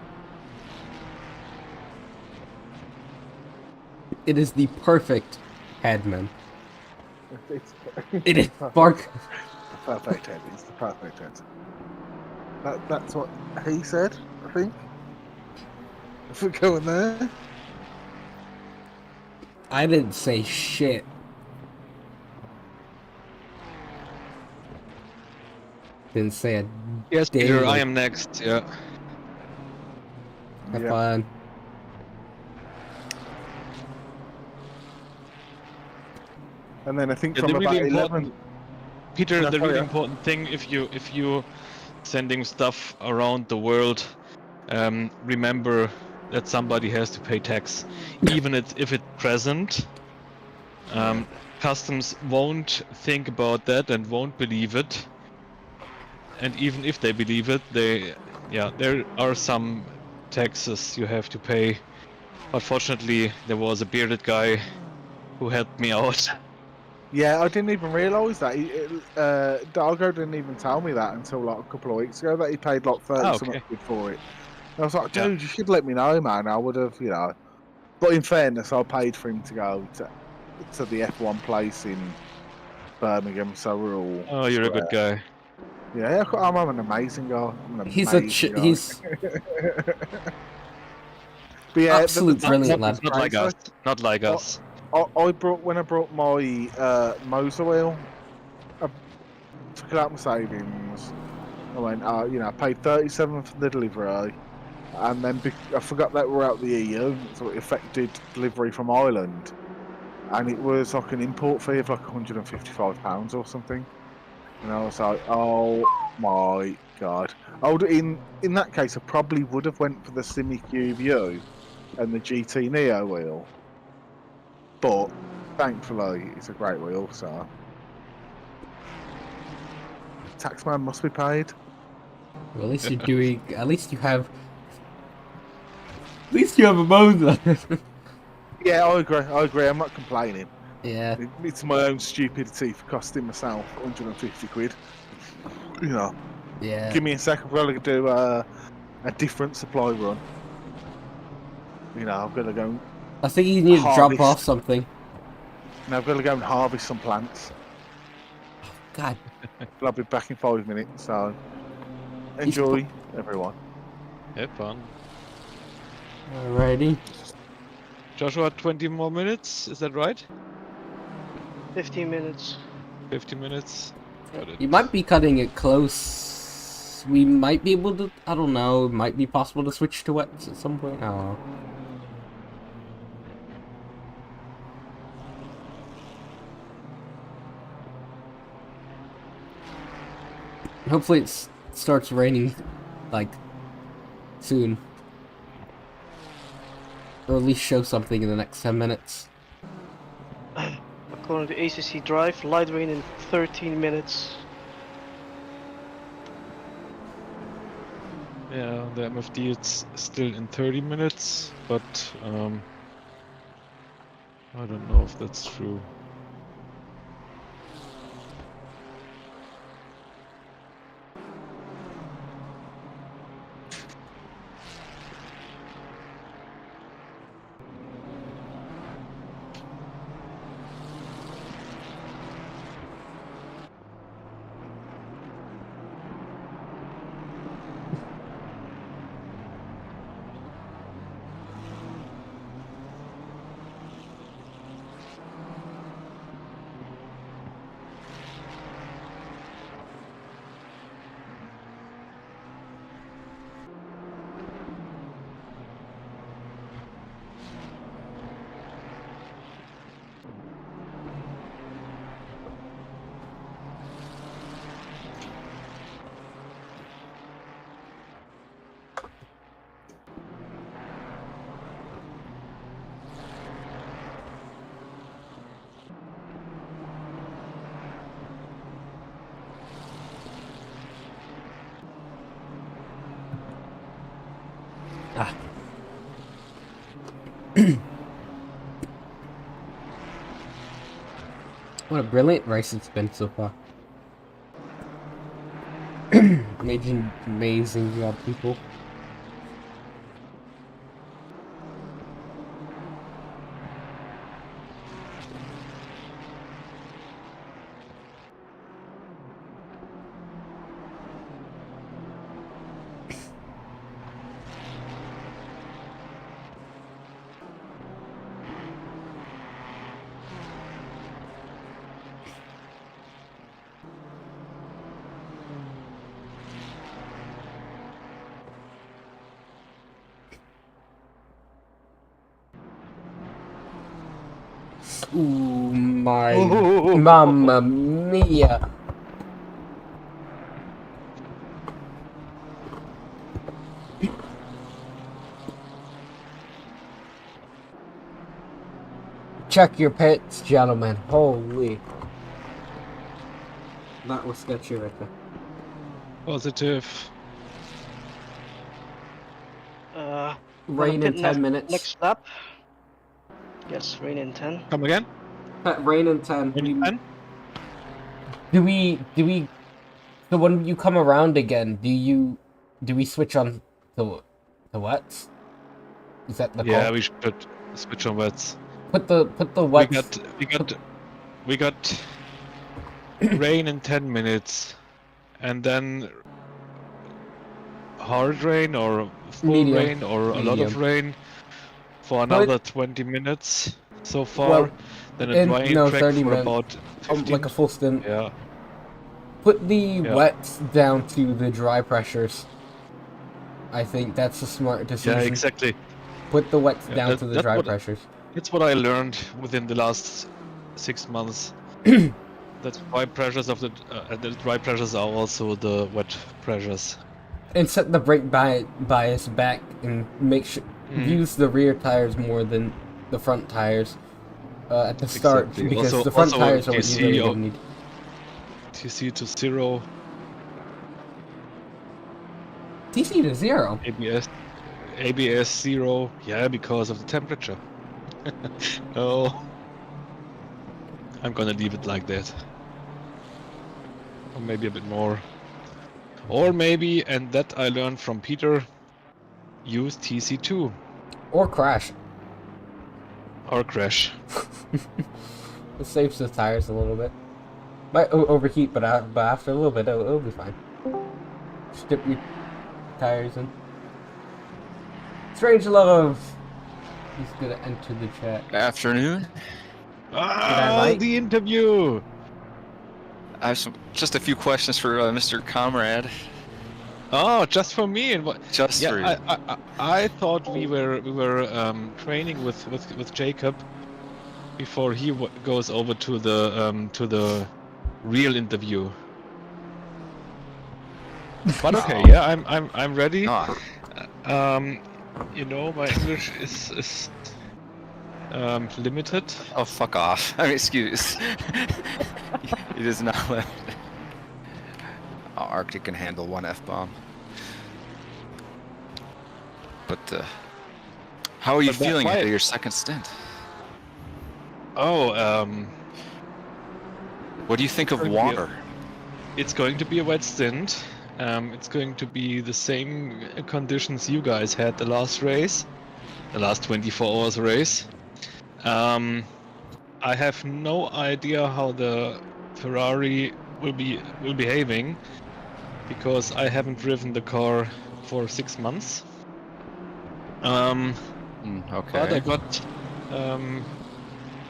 It is the perfect headman. It's It is bark. perfect head. It's the perfect head. That's what he said, I think. If we're going there. I didn't say shit. Didn't say a Yes, damn Peter, word. I am next. Yeah. Have Yeah. fun. And then I think Yeah, from the about really 11. important, Peter, No, the carry really on. important thing if you sending stuff around the world, remember that somebody has to pay tax, even if it's present. Customs won't think about that and won't believe it. And even if they believe it, there are some taxes you have to pay. But fortunately, there was a bearded guy who helped me out. Yeah, I didn't even realise that. Dargo didn't even tell me that until like a couple of weeks ago that he paid like 30 something quid for it. And I was like, dude, you should let me know, man. I would have, you know. But in fairness, I paid for him to go to the F1 place in Birmingham, so we're all. Oh, you're a good guy. Yeah, I'm an amazing guy. I'm an He's amazing guy. he's But yeah, absolute brilliant lad. Not like us. Not like us. When I brought my Moser wheel, I took it out of my savings. I went, I paid 37 for the delivery, and then I forgot that we're out the EU, so it affected delivery from Ireland, and it was like an import fee of like £155 or something. And I was like, oh my god! In that case, I probably would have went for the Simi QVU and the GT Neo wheel. But thankfully, it's a great wheel, so taxman must be paid. Well, at least you're doing. At least you have. At least you have a Moser. Yeah, I agree. I'm not complaining. Yeah. It's my own stupidity for costing myself 150 quid. You know. Yeah. Give me a second. We're going to do a different supply run. You know, I've got to go. I think you need to drop Harvest. off something. Now I've got to go and harvest some plants. God. I'll be back in 5 minutes. So enjoy, everyone. Have fun. Alrighty. Joshua, 20 more minutes, is that right? 15 minutes. 50 minutes? Got it. You might be cutting it close. We might be able to, I don't know, it might be possible to switch to wets at some point. I don't know. Hopefully it starts raining, like, soon. Or at least show something in the next 10 minutes. According to ACC Drive, light rain in 13 minutes. Yeah, the MFD it's still in 30 minutes, but I don't know if that's true. Ah. What a brilliant race it's been so far. Amazing job, people. Ooh, my mamma mia. Check your pits, gentlemen. Holy. That was sketchy right there. Positive. Rain in 10 minutes. Next lap. Yes, rain in 10. Come again? Rain in 10. Rain in 10? Do we so when you come around again, do we switch on the wets? Is that the Yeah, call? we should switch on wets. Put the wets. We got rain in 10 minutes, and then hard rain or full Medium. rain or a lot of rain for another 20 minutes so far. Well, then a drying track 30 for minutes. about 15. Like a full stint. Yeah. Put the wets down to the dry pressures. I think that's a smart decision. Yeah, exactly. Put the wets down to the dry pressures. That's what I learned within the last 6 months. That dry pressures of the dry pressures are also the wet pressures. And set the brake bias back and make sure use the rear tires more than the front tires at the start, Exactly. because Also- the front also tires are what TC you really don't need. TC to 0. TC to 0? ABS 0. Yeah, because of the temperature. No. I'm gonna leave it like that. Or maybe a bit more. Or maybe, and that I learned from Peter, use TC2 Or crash. or crash. It saves the tires a little bit. Might overheat, but after a little bit, it'll be fine. Just dip your tires in. Strange Love! He's gonna enter the chat. Afternoon. The interview! I have just a few questions for Mr. Kamrad. Oh, just for me and what? Just for you. I thought we were training with Jacob before he goes over to the real interview. But okay, yeah, I'm ready. Ah. You know, my English is limited. Oh, fuck off. I mean, excuse. It is not limited. Oh, Arctic can handle one F-bomb. But, how are you feeling after your second stint? Oh, what do you think of water? It's going to be a wet stint. It's going to be the same conditions you guys had the last race, the last 24 hours race. I have no idea how the Ferrari will be behaving because I haven't driven the car for 6 months. Okay. But I got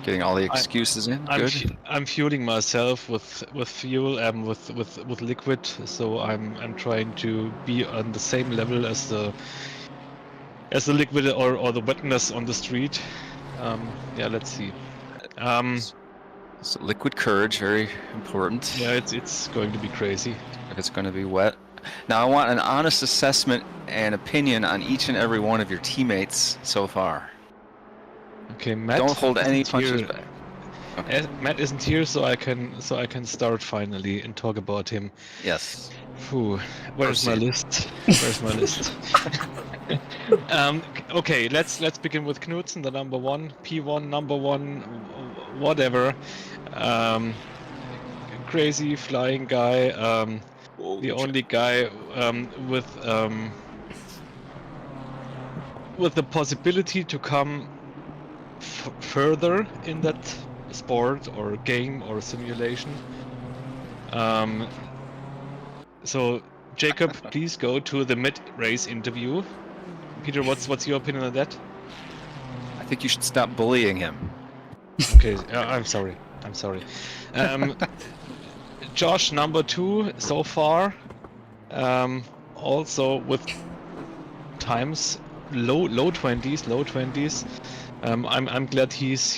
getting all the excuses in. Good. I'm fueling myself with fuel and with liquid, so I'm trying to be on the same level as the liquid or the wetness on the street. Yeah, let's see. So liquid courage, very important. Yeah, it's going to be crazy. If it's going to be wet. Now I want an honest assessment and opinion on each and every one of your teammates so far. Okay, Matt. Don't hold any punches back. Okay. Matt isn't here, so I can start finally and talk about him. Yes. Phew. Where's my list? Where's my list? Okay, let's begin with Knudsen, the number one, P1, number one, whatever. Crazy flying guy. The only guy with the possibility to come further in that sport or game or simulation. So Jacob, please go to the mid-race interview. Peter, what's your opinion on that? I think you should stop bullying him. Okay, I'm sorry. Josh, number two so far. Also with times low 20s. I'm glad he's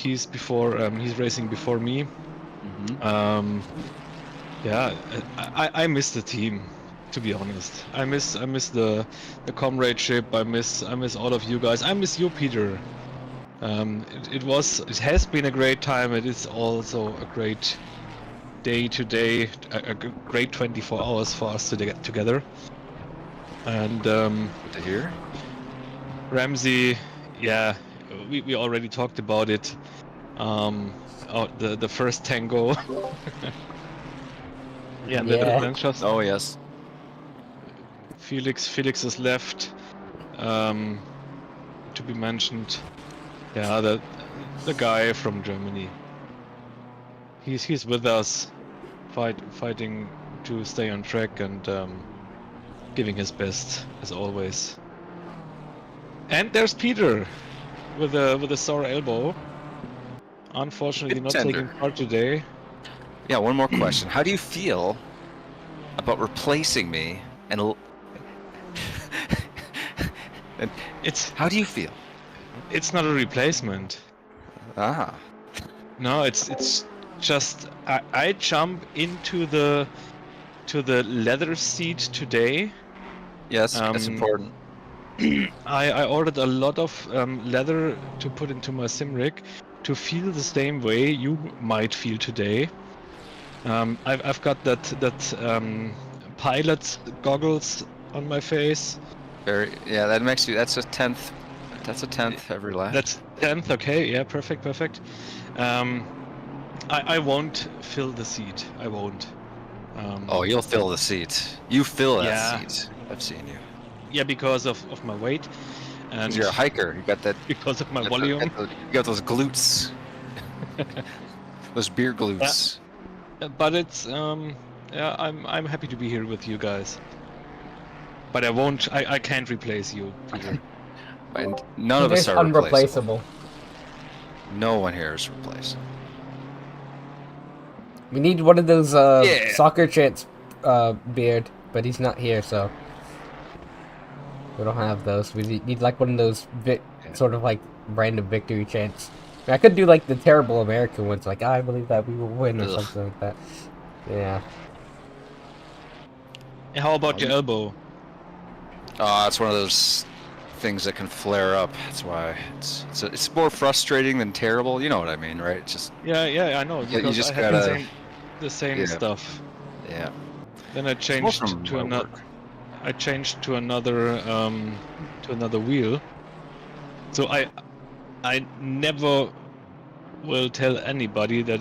racing before me. Mm-hmm. Yeah, I miss the team, to be honest. I miss the comradeship. I miss all of you guys. I miss you, Peter. It has been a great time. It is also a great day today, a great 24 hours for us to get together. And Good to hear. Ramzey, yeah, we already talked about it. The first tango. Yeah. Oh yes. Felix is left. To be mentioned. Yeah, the guy from Germany. He's with us, fighting to stay on track and giving his best as always. And there's Peter with a sore elbow. Unfortunately, not taking part today. Yeah, one more question. How do you feel about replacing me? And how do you feel? It's not a replacement. Ah. No, it's just I jump into the leather seat today. Yes, that's important. I ordered a lot of leather to put into my sim rig to feel the same way you might feel today. I've got that pilot goggles on my face. Yeah, that makes you. That's a 10th. That's a 10th every lap. That's 10th. Okay, yeah, perfect. I won't fill the seat. I won't. Oh, you'll fill the seat. You fill that seat. I've seen you. Yeah, because of my weight. And You're a hiker. You got that. because of my You volume. got those glutes. Those beer glutes. But it's yeah, I'm happy to be here with you guys. But I can't replace you, Peter. And none of It us is are replaceable. unreplaceable. No one here is replaceable. We need one of those Yeah. soccer chants beard, but he's not here, so we don't have those. We need like one of those sort of like random victory chants. I could do like the terrible American ones, like I believe that we will win or something like that. Yeah. And how about your elbow? Oh, it's one of those things that can flare up. That's why it's more frustrating than terrible. You know what I mean, right? It's just Yeah, I know. Yeah, you Because just I had gotta- the same yeah. stuff. yeah. Then I changed to another. I changed to another wheel. So I never will tell anybody that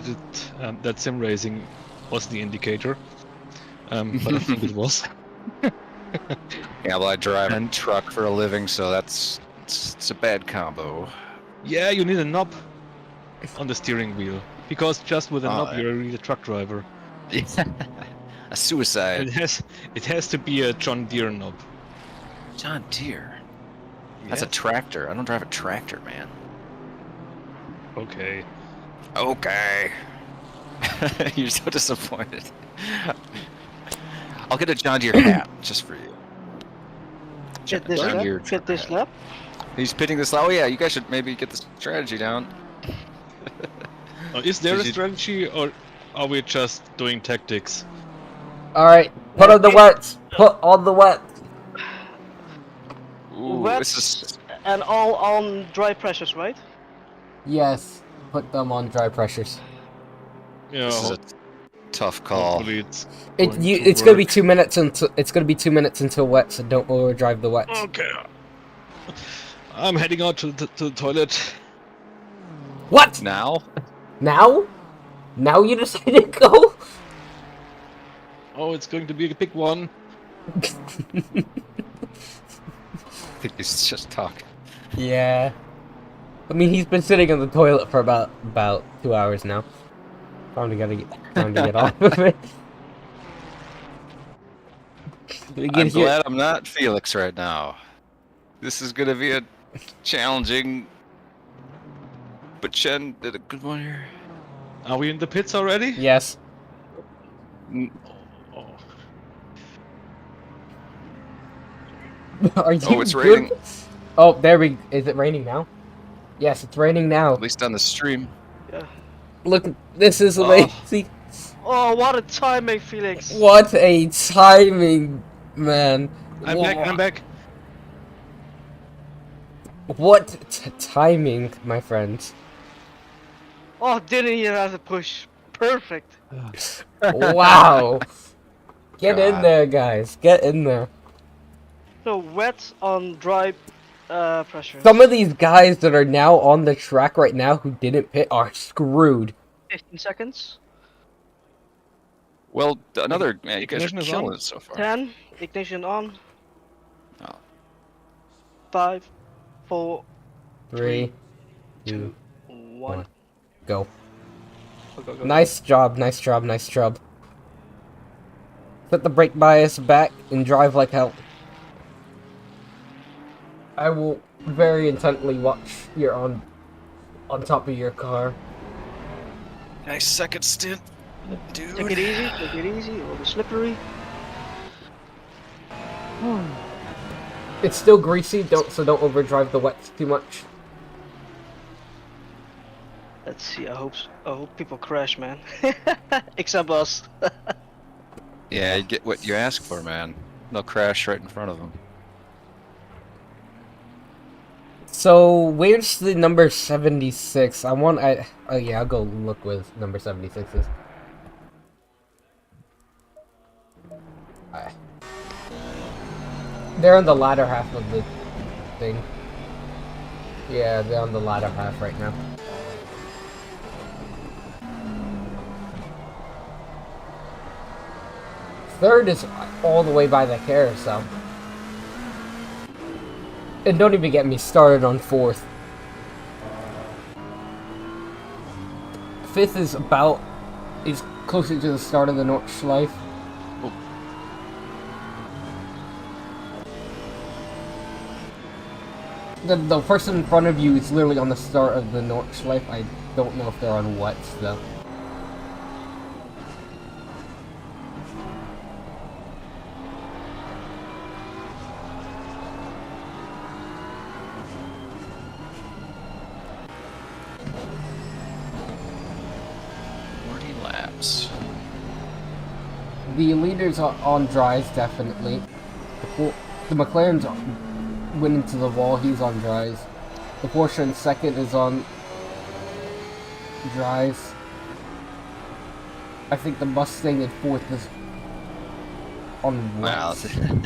that sim racing was the indicator. But I think it was. Yeah, well, I drive a truck for a living, so it's a bad combo. Yeah, you need a knob on the steering wheel because just with a knob yeah. you're really a truck driver. A suicide. It has to be a John Deere knob. John Deere. That's a tractor. I don't drive a tractor, man. Okay. Okay. You're so disappointed. I'll get a John Deere hat just for you. Get this John Deere lap. Get this hat. lap. He's pitting this. Oh yeah, you guys should maybe get the strategy down. Is there a strategy or are we just doing tactics? Alright, put on the wets! Put on the wets! Ooh, Wets this is and all on dry pressures, right? Yes, put them on dry pressures. Yeah. this is a tough call. Hopefully It's gonna be 2 minutes until wet, so don't overdrive the wets. Okay. I'm heading out to the toilet. What? Now? Now? Now you decided to go? Oh, it's going to be a big one. I think he's just talking. Yeah. I mean, he's been sitting on the toilet for about 2 hours now. Time to get off of it. I'm glad I'm not Felix right now. This is gonna be a challenging. But Chen did a good one here. Are we in the pits already? Yes. Oh. Are you Oh, it's good? raining. Oh, is it raining now? Yes, it's raining now. At least on the stream. Yeah. Look, this is amazing. Oh, what a timing, Felix. What a timing, man. I'm back. What timing, my friends. Oh, didn't even have to push. Perfect. Wow. Get in God. there, guys. Get in there. So wet on dry pressure. Some of these guys that are now on the track right now who didn't pit are screwed. 15 seconds. Well, another man, you guys are Ignition is killing on. it so far. 10. Ignition on. Oh. 5, 4, 3, 2, 1. 1. Go. Go. Nice job, nice job, nice job. Set the brake bias back and drive like hell. I will very intently watch you're on top of your car. Nice second stint, dude. Take it easy, a little slippery. It's still greasy, so don't overdrive the wets too much. Let's see, I hope people crash, man. Except us. Yeah, you get what you ask for, man. They'll crash right in front of them. So, where's the number 76? Oh yeah, I'll go look with number 76 is. They're on the latter half of the thing. Yeah, they're on the latter half right now. Third is all the way by the carousel. And don't even get me started on 4th. 5th is closer to the start of the Nordschleife. Oh. The person in front of you is literally on the start of the Nordschleife. I don't know if they're on wets though. The leaders are on dries, definitely. The McLaren's went into the wall, he's on dries. The Porsche in second is on dries. I think the Mustang in 4th is on wets. Wow.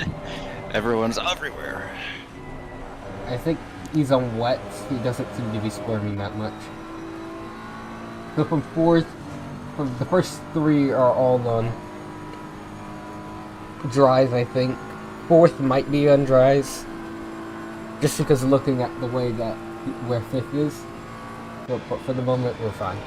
Everyone's everywhere. I think he's on wets, he doesn't seem to be squirming that much. So from 4th, the first 3 are all on dries, I think. 4th might be on dries, just because looking at the way that where 5th is. But for the moment, we're fine.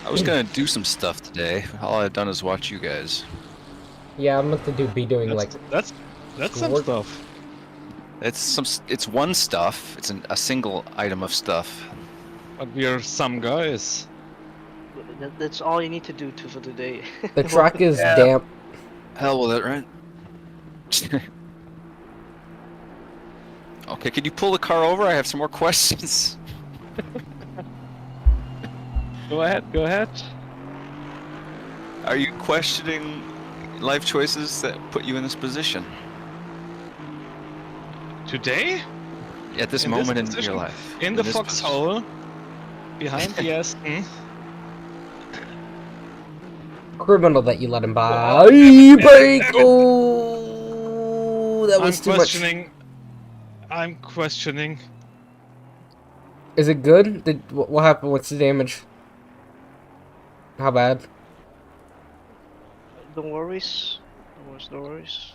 I was gonna do some stuff today. All I've done is watch you guys. Yeah, I'm meant to be doing that's some work. stuff. It's one stuff. It's a single item of stuff. But we're some guys. That's all you need to do for the day. The track is damp. Hell with it, right? Okay, could you pull the car over? I have some more questions. Go ahead. Are you questioning life choices that put you in this position? Today? At this In moment this in position? your life. In the this foxhole, behind the Aston. Criminal that you let him buy. Break! Oh, that was too much. I'm questioning. Is it good? What happened? What's the damage? How bad? No worries. No worries.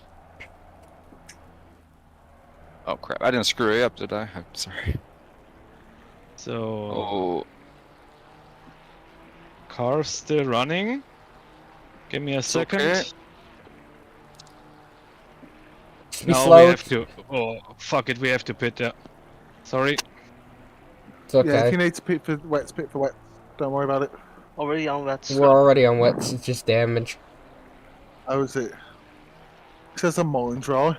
Oh crap! I didn't screw you up, did I? I'm sorry. So. Oh. Car's still running. Give me a second. Okay. No, we have to. Oh, fuck it, we have to pit. Sorry. It's okay. Yeah, if you need to pit for wets, pit for wets. Don't worry about it. Already on wets. We're already on wets. It's just damage. How is it? It says I'm more dry.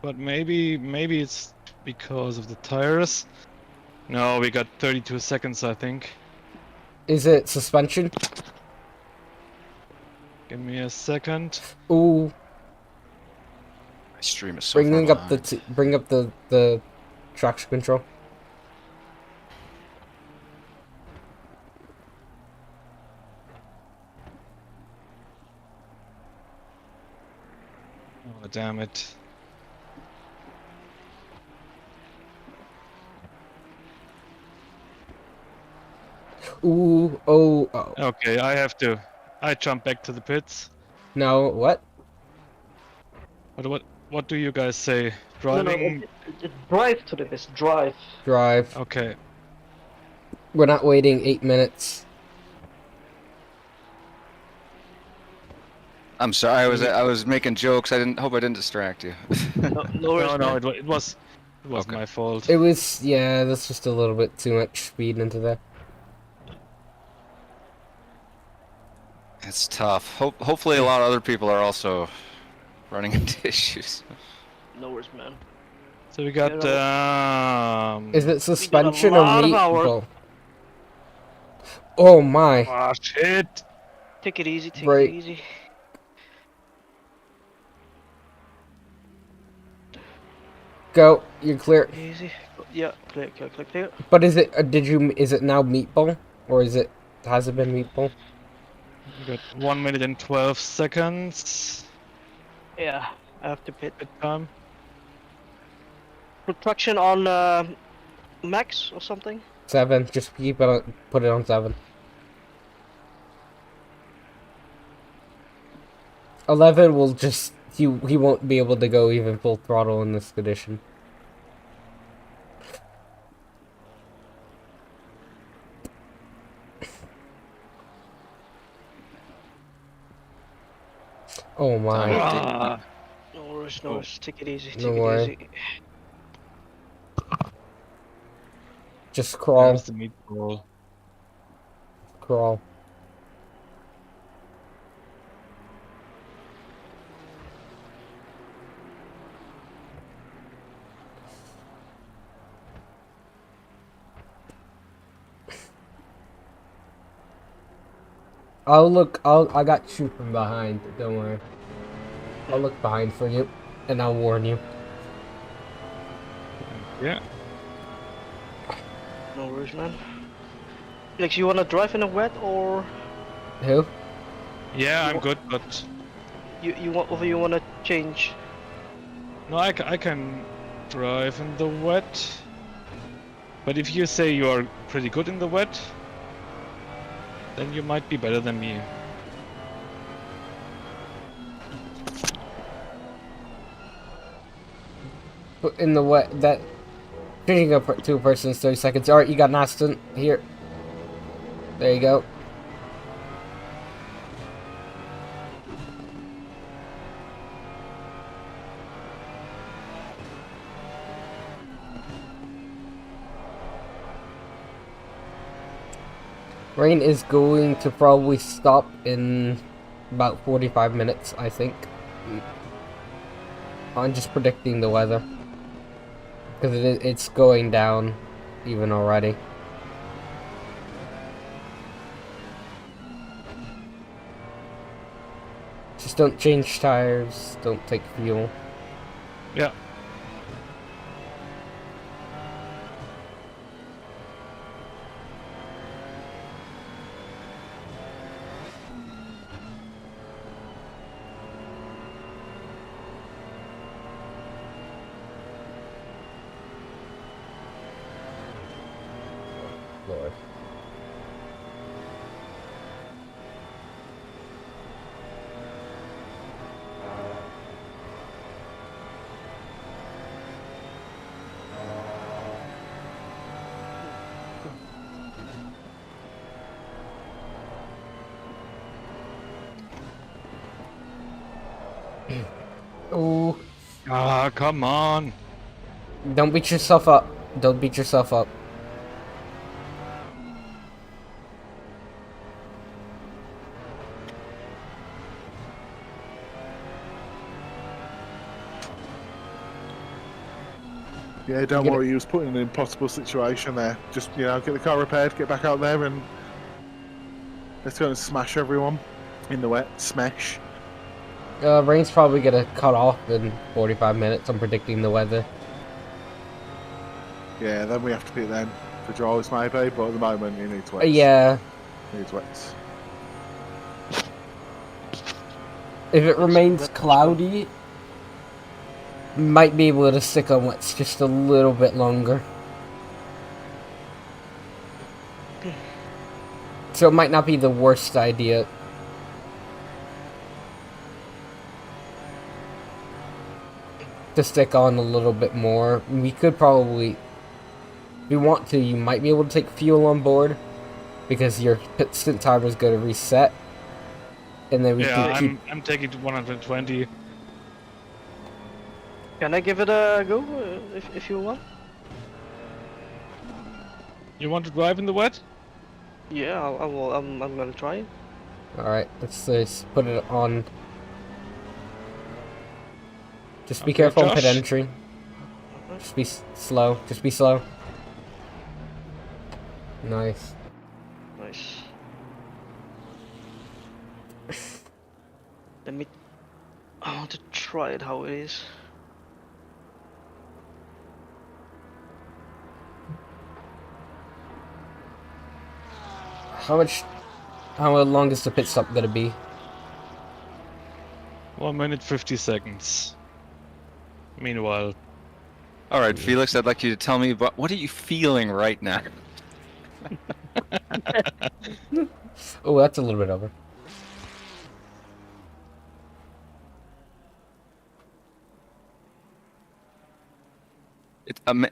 But maybe it's because of the tires. No, we got 32 seconds, I think. Is it suspension? Give me a second. Ooh. My stream is so Bring far up behind. bring up the traction control. Oh, damn it. Ooh, oh. Okay, I jump back to the pits. No, what? What do you guys say? Driving? No, drive to the pits. Drive. Drive. Okay. We're not waiting 8 minutes. I'm sorry. I was making jokes. I hope I didn't distract you. No, it was Okay. my fault. It was, yeah, that's just a little bit too much speed into there. It's tough. Hopefully, a lot of other people are also running into issues. No worries, man. So we got Is it suspension a or lot of meat? hours. Both? Oh my. Ah, shit. Take it easy. Take Right. it easy. Go. You're clear. Easy. Yeah. Clear. But is it? Is it now meatball, or has it been meatball? We got 1 minute and 12 seconds. Yeah. I have to pit. Pit time. Traction on max or something. 7. Just keep it on. Put it on 7. 11 will just he won't be able to go even full throttle in this condition. Oh my. No worries, no worries. Take it easy, No take it worry. easy. Just crawl. There's the meatball. Crawl. I got you from behind, don't worry. I'll look behind for you, and I'll warn you. Yeah. No worries, man. Felix, you wanna drive in a wet or Who? Yeah, I'm good, but you wanna change? no, I can drive in the wet. But if you say you are pretty good in the wet, then you might be better than me. In the wet, that changing up to a person is 30 seconds. Alright, you got Knudsen here. There you go. Rain is going to probably stop in about 45 minutes, I think. I'm just predicting the weather. Because it's going down even already. Just don't change tires, don't take fuel. Yeah. Lord. Oh. Ah, come on. Don't beat yourself up. Don't beat yourself up. Yeah, don't worry, he was put in an impossible situation there. Just, you know, get the car repaired, get back out there, and let's go and smash everyone in the wet. Smash. Rain's probably gonna cut off in 45 minutes. I'm predicting the weather. Yeah, then we have to pit then for draws maybe, but at the moment he needs wets. Yeah. He needs wets. If it remains cloudy, might be able to stick on wets just a little bit longer. So it might not be the worst idea. To stick on a little bit more. We could probably, if you want to, you might be able to take fuel on board because your piston timer is going to reset, and then we can keep. I'm taking to 120. Can I give it a go if you want? You want to drive in the wet? Yeah, I will. I'm gonna try it. All right, let's just put it on. Just be careful on pit entry. Just be slow. Just be slow. Nice. Nice. Let me. I want to try it how it is. How long is the pit stop gonna be? 1 minute 50 seconds. Meanwhile. Alright, Felix, I'd like you to tell me about what are you feeling right now? Oh, that's a little bit over.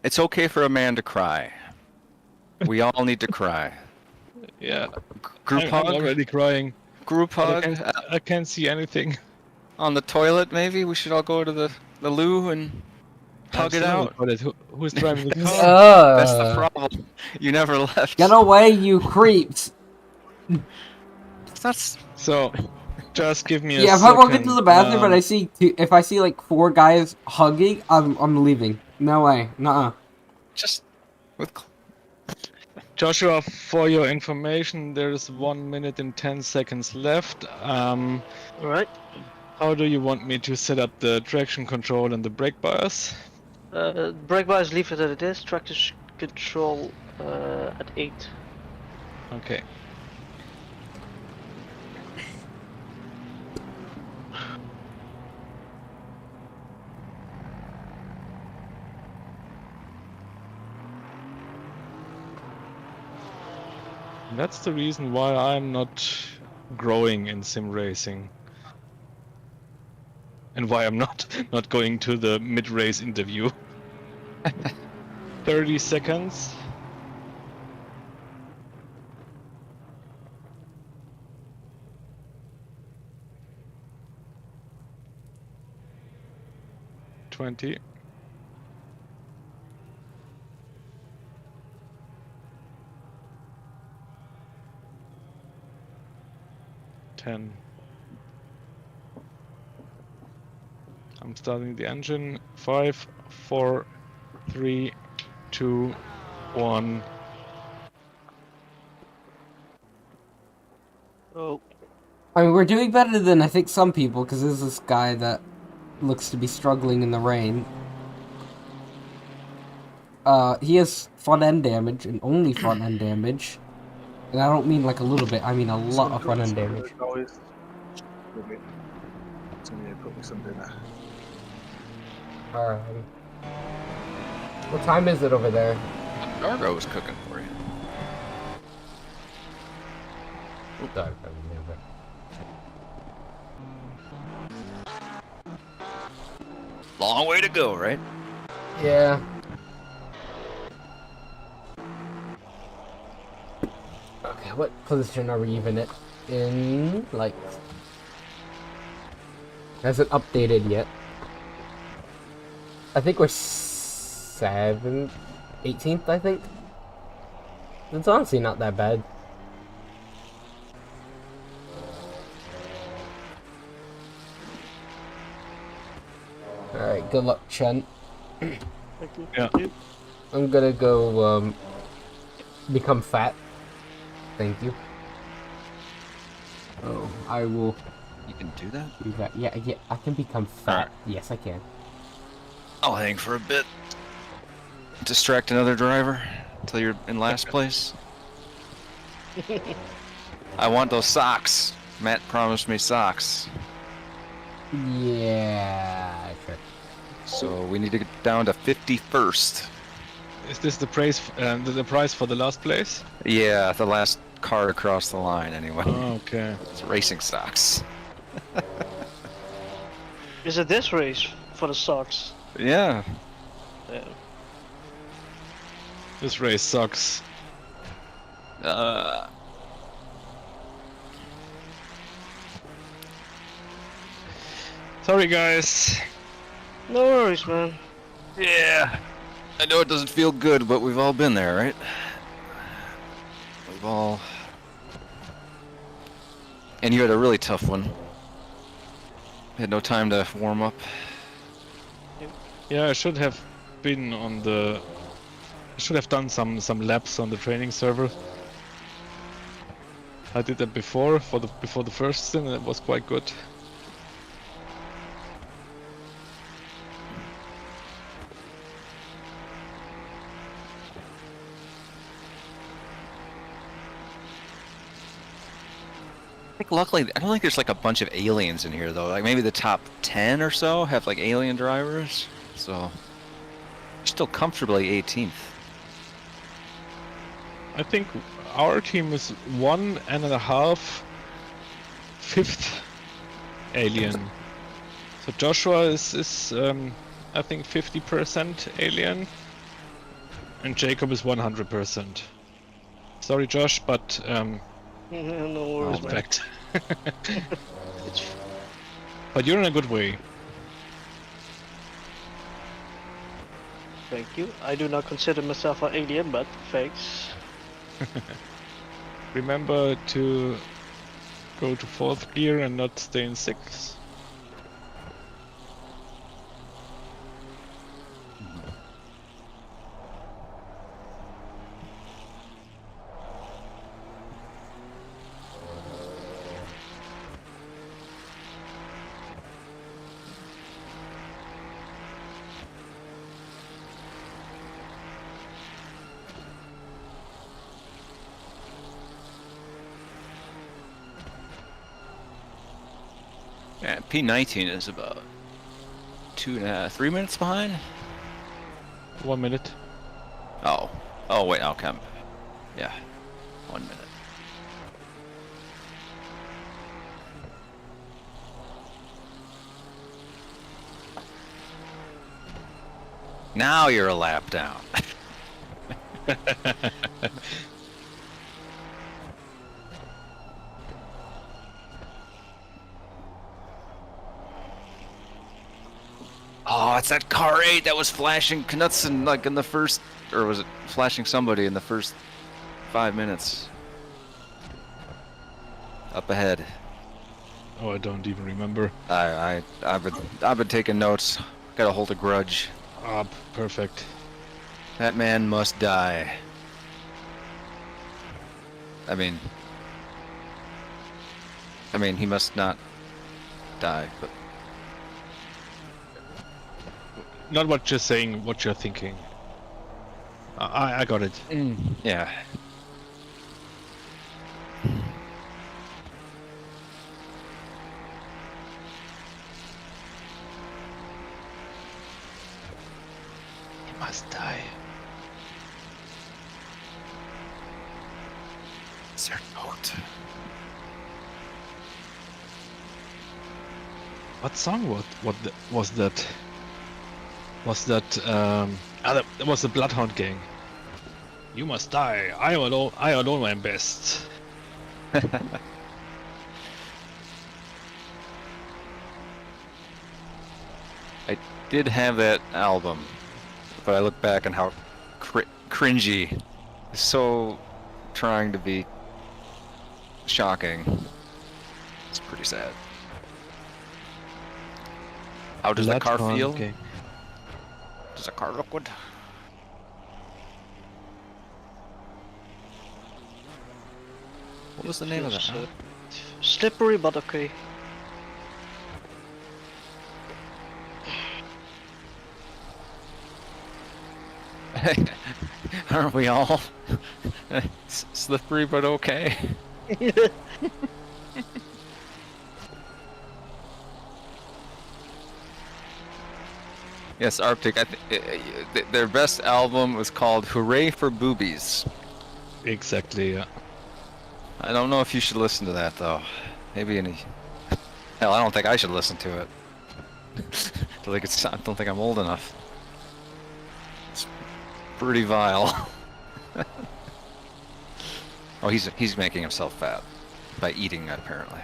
It's okay for a man to cry. We all need to cry. Yeah. Group I'm hug. already crying. Group hug. I can't see anything. On the toilet, maybe we should all go to the loo and hug it out. Who's driving the car? That's the problem. You never left. Get away, you creeps! That's so. Just give me a Yeah, if second. I walk into the bathroom and I see if I see like 4 guys hugging, I'm leaving. No way, nuh-uh. Just with Joshua, for your information, there's 1 minute and 10 seconds left. Alright. How do you want me to set up the traction control and the brake bias? Brake bias, leave it as it is. Traction control at 8. Okay. That's the reason why I'm not growing in sim racing. And why I'm not going to the mid-race interview. 30 seconds. $20. 10. I'm starting the engine. 5, 4, 3, 2, 1. Oh. I mean, we're doing better than I think some people, because there's this guy that looks to be struggling in the rain. He has front end damage, and only front end damage. And I don't mean like a little bit, I mean a lot of front end damage. Put me some dinner. Alright. What time is it over there? Argo was cooking for you. Sorry, Long way to go, right? yeah. Okay, what position are we even in? Like, hasn't updated yet. I think we're 18th, I think. It's honestly not that bad. Alright, good luck, Chen. Thank you. Yeah. I'm gonna go, become fat. Thank you. Oh, I will... You can do that? do that. Yeah, I can become fat. Yes, I can. I'll hang for a bit. Distract another driver until you're in last place. I want those socks. Matt promised me socks. Yeah, sure. So we need to get down to 51st. Is this the price? The price for the last place? Yeah, the last car across the line, anyway. Oh, okay. It's racing socks. Is it this race for the socks? Yeah. Yeah. This race sucks. Sorry, guys. No worries, man. Yeah. I know it doesn't feel good, but we've all been there, right? We've all... And you had a really tough one. Had no time to warm up. Yeah, I should have been on the... I should have done some laps on the training server. I did that before the first stint, and it was quite good. I think luckily, I don't think there's like a bunch of aliens in here though. Like maybe the top 10 or so have like alien drivers. So you're still comfortably 18th. I think our team is 1.5 fifth alien. So Joshua is I think 50% alien. And Jacob is 100%. Sorry, Josh, but No worries, man. respect. It's But you're in a good way. Thank you. I do not consider myself an alien, but thanks. Remember to go to 4th gear and not stay in 6th. Yeah, P19 is about 3 minutes behind. 1 minute. Oh, wait, okay. Yeah, 1 minute. Now you're a lap down. Oh, it's that car 8 that was flashing Knudsen like in the first, or was it flashing somebody in the first 5 minutes? Up ahead. Oh, I don't even remember. I've been taking notes. Gotta hold a grudge. Ah, perfect. That man must die. I mean, he must not die, but Not what you're saying, what you're thinking. I got it. yeah. He must die. What song was that? Was that that was the Bloodhound Gang. You must die. I alone am best. I did have that album, but I look back on how cringy, so trying to be shocking. It's pretty sad. How does the car feel? Gang. Does the car look good? What was the name of that? Feels, slippery, but okay. Aren't we all slippery but okay? Yes, Arctic. Their best album was called "Hooray for Boobies." Exactly. Yeah. I don't know if you should listen to that though. Maybe any. Hell, I don't think I should listen to it. I don't think I'm old enough. It's pretty vile. Oh, he's making himself fat by eating that, apparently.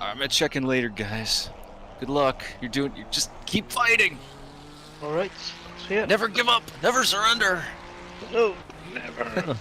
I'm gonna check in later, guys. Good luck. You just keep fighting. All right. So yeah. Never give up. Never surrender. No. Never.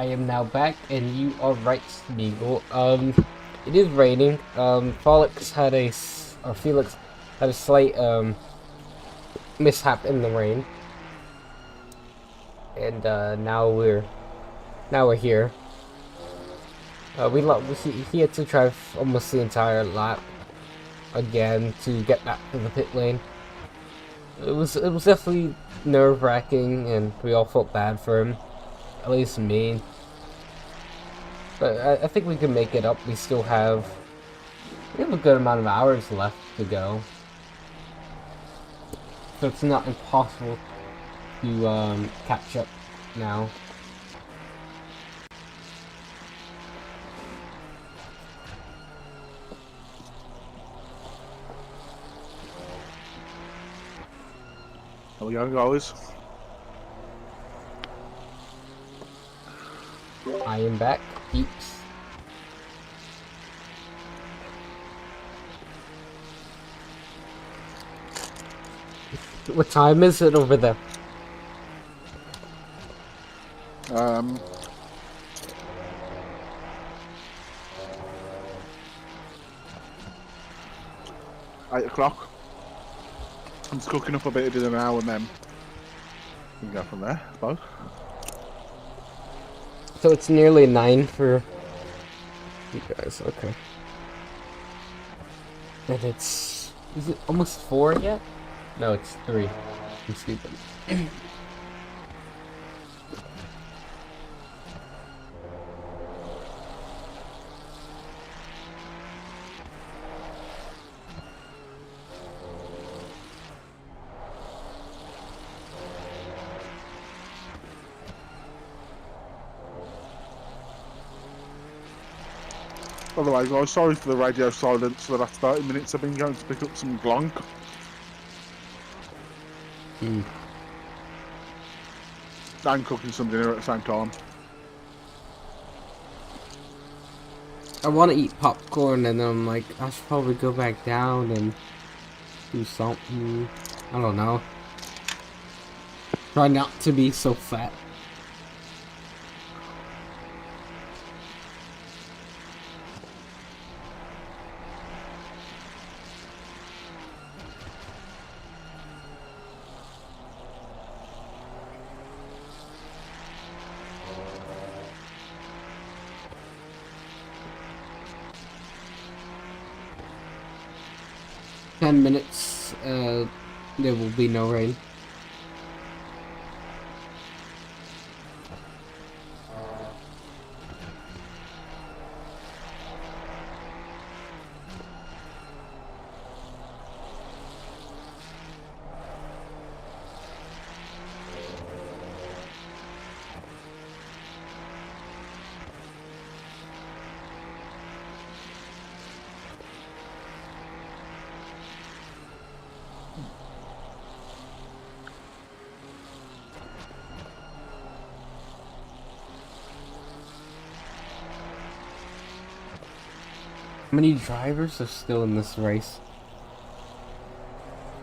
I am now back, and you are right, Smeagol. It is raining. Felix had a slight mishap in the rain, and now we're here. He had to drive almost the entire lap again to get back to the pit lane. It was definitely nerve-wracking, and we all felt bad for him, at least me. But I think we can make it up. We have a good amount of hours left to go, so it's not impossible to catch up now. There we go, guys. I am back, peeps. What time is it over there? 8 o'clock. I'm just cooking up a bit of dinner now, and then we can go from there, I suppose. So it's nearly 9 for you guys, okay. And is it almost 4 yet? No, it's 3. I'm stupid. 'Otherwise, guys, sorry for the radio silence for the last 30 minutes. I've been going to pick up some glonk. And cooking some dinner at the same time. I want to eat popcorn, and then I'm like, I should probably go back down and do something. I don't know. Try not to be so fat. Minutes, there will be no rain. How many drivers are still in this race?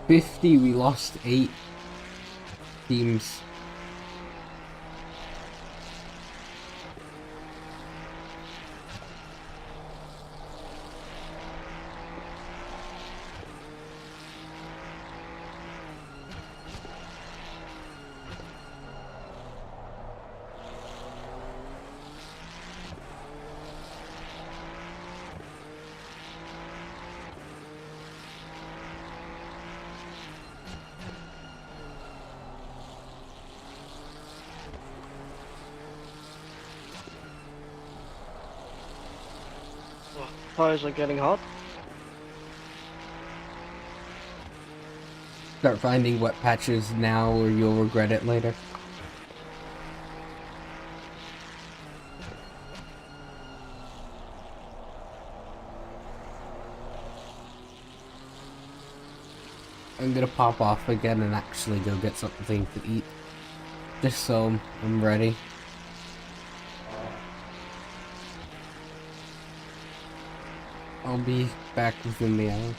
50, we lost 8 teams. Tires are getting hot. Start finding wet patches now or you'll regret it later. I'm gonna pop off again and actually go get something to eat. Just so I'm ready. I'll be back within the hour.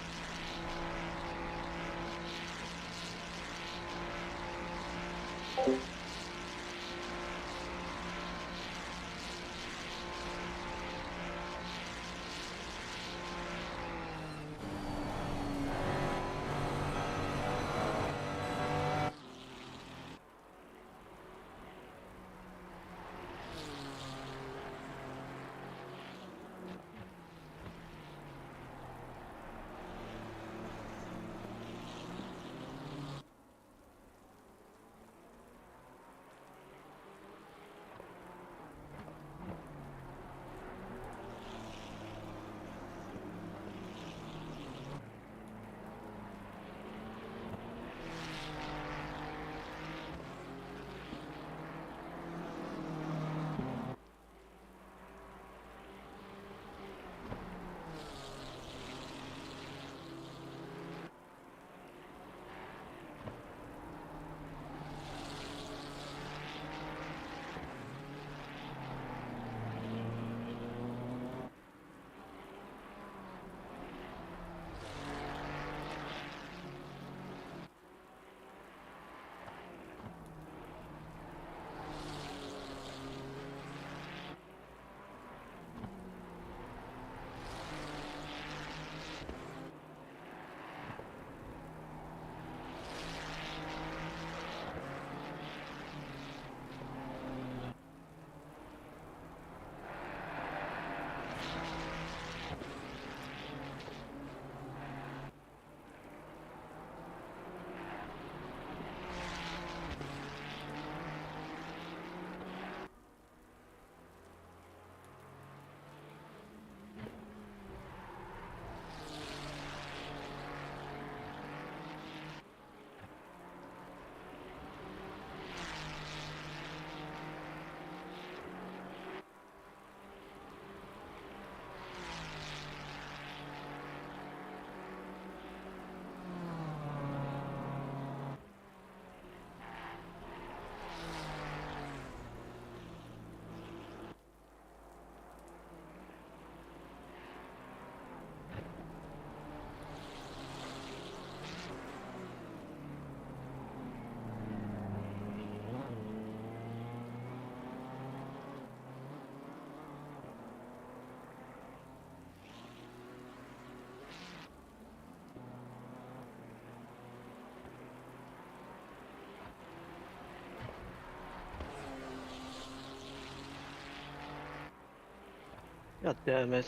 God damn it.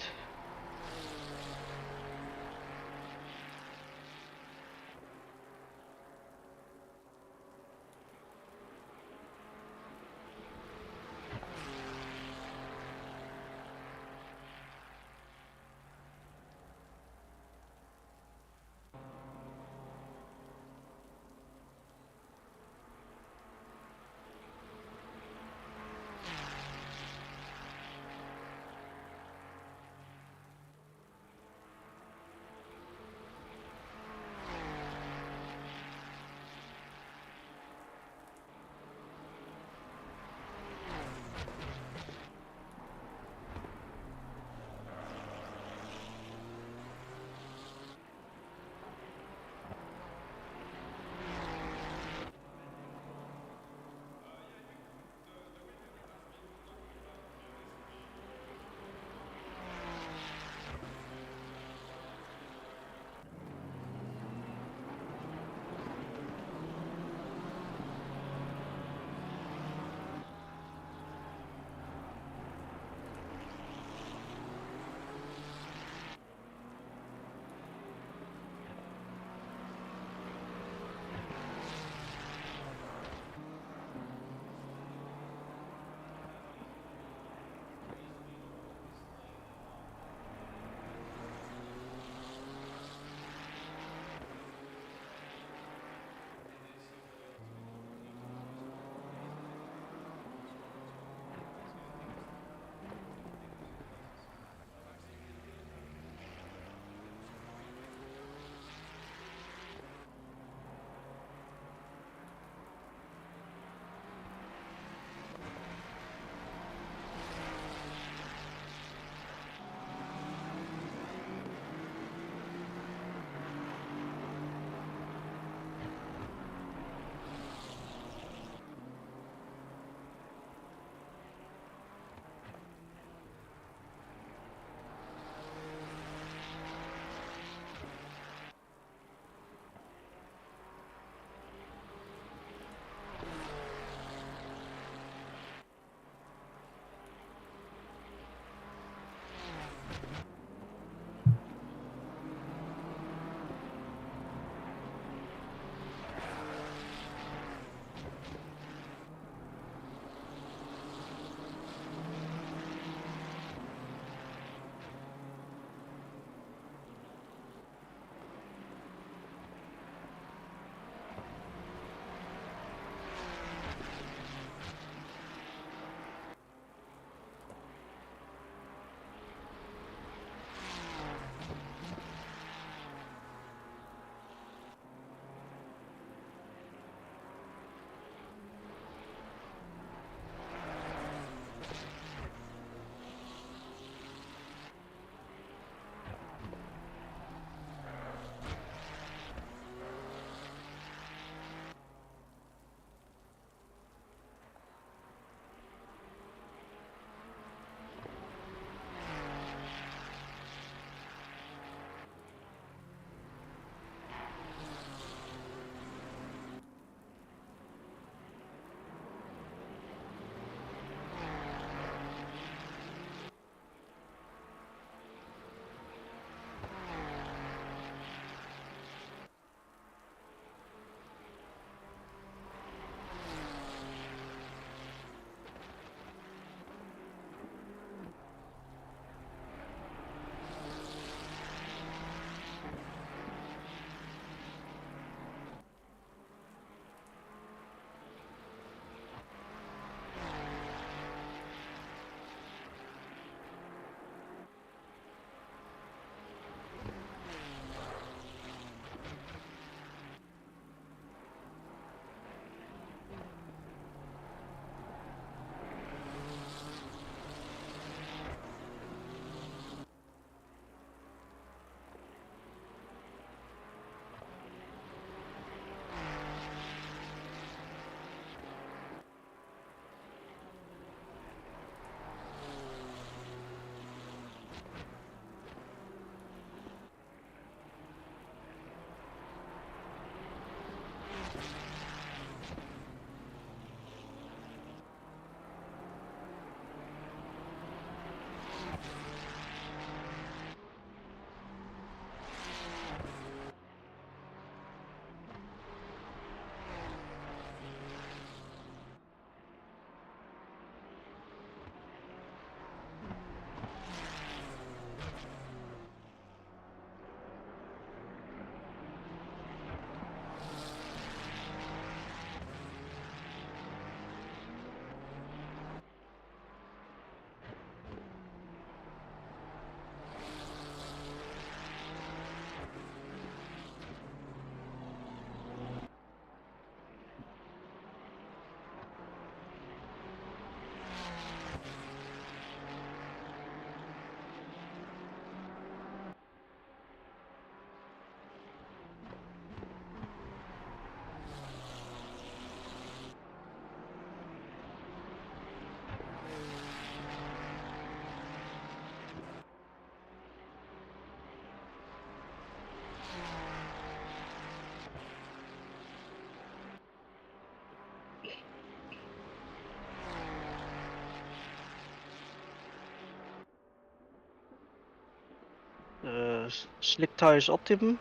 slick tires optimum?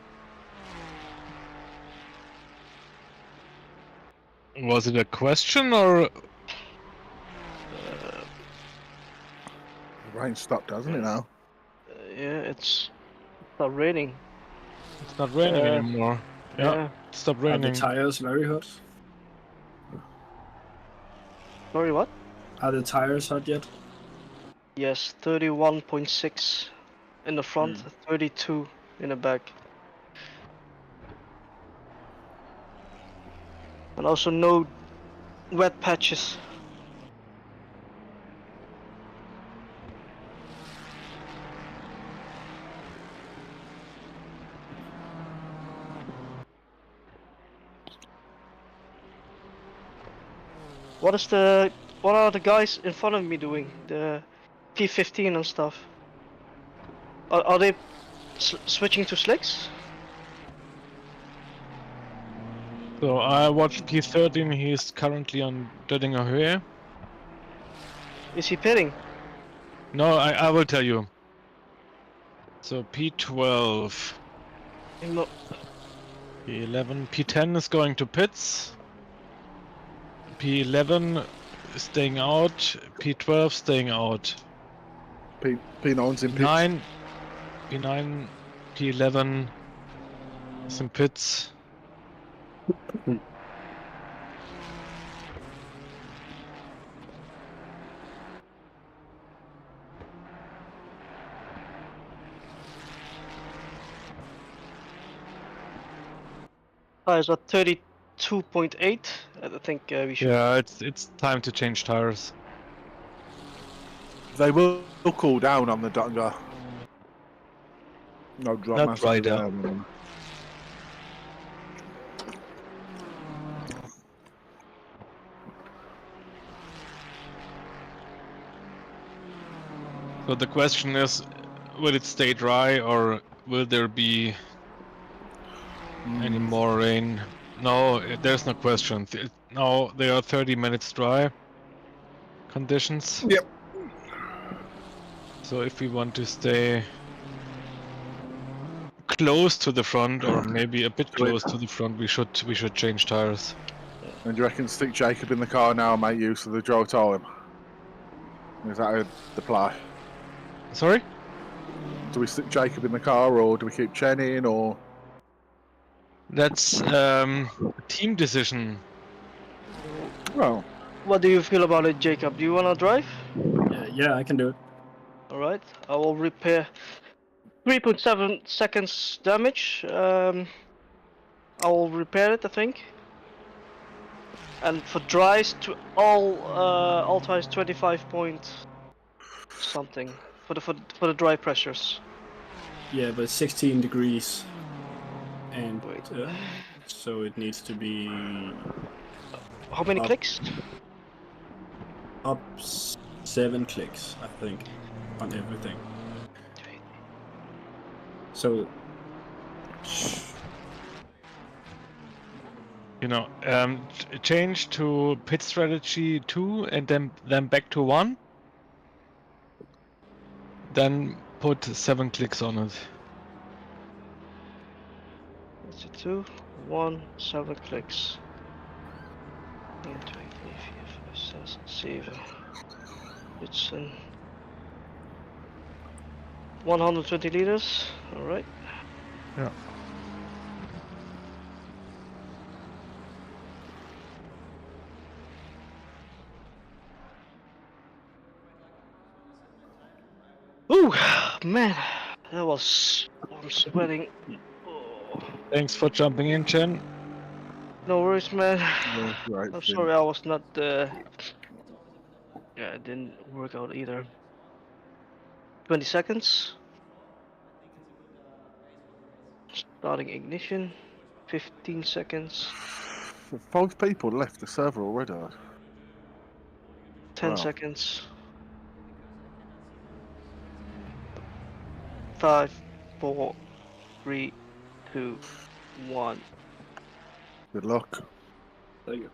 Was it a question or? The rain stopped, hasn't it now? Yeah, it's not raining. It's not raining Uh, anymore. Yeah, it stopped Are the raining. tires very hot? Sorry, what? Are the tires hot yet? Yes, 31.6 in the front, 32 in the back. And also no wet patches. What are the guys in front of me doing? The P15 and stuff. Are they switching to slicks? So I watched P13. He's currently on Dödingerhöhe. Is he pitting? No, I will tell you. So P12, No. P11, P10 is going to pits. P11 staying out. P12 staying out. P9's in pits. P9, P11 is in pits. Tires are 32.8. I think we should. Yeah, it's time to change tires. They will cool down on the Dunga. No drop That's master right, there. So the question is, will it stay dry or will there be any more rain? No, there's no question. No, there are 30 minutes dry conditions. Yep. So if we want to stay close to the front, or maybe a bit close to the front, we should change tires. And do you reckon stick Jacob in the car now and make use of the draw time? Is that the play? Sorry? Do we stick Jacob in the car or do we keep Chen in or? That's a team decision. Well, What do you feel about it, Jacob? Do you wanna drive? Yeah, I can do it. Alright, I will repair 3.7 seconds damage. I will repair it, I think. And for dries, to all tires 25 point something for the dry pressures. Yeah, but 16 degrees, and so it needs to be. How many up, clicks? Up 7 clicks, I think, on everything. So. You know, change to pit strategy 2 and then back to 1. Then put 7 clicks on it. That's a 2, 1, 7 clicks. 1, 2, 3, 4, 5, 6, 7. Knudsen. 120 liters. Alright. Yeah. Ooh, man, that was. I'm sweating. Oh. Thanks for jumping in, Chen. No worries, man. right, I'm sorry I was not. Yeah, it didn't work out either. 20 seconds. Starting ignition. 15 seconds. 5 people left the server already. 10 Wow. seconds. 5, 4, 3, 2, 1. Good luck. Thank you.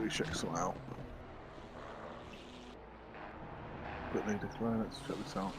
quickly check something out. Quickly display, let's check this out.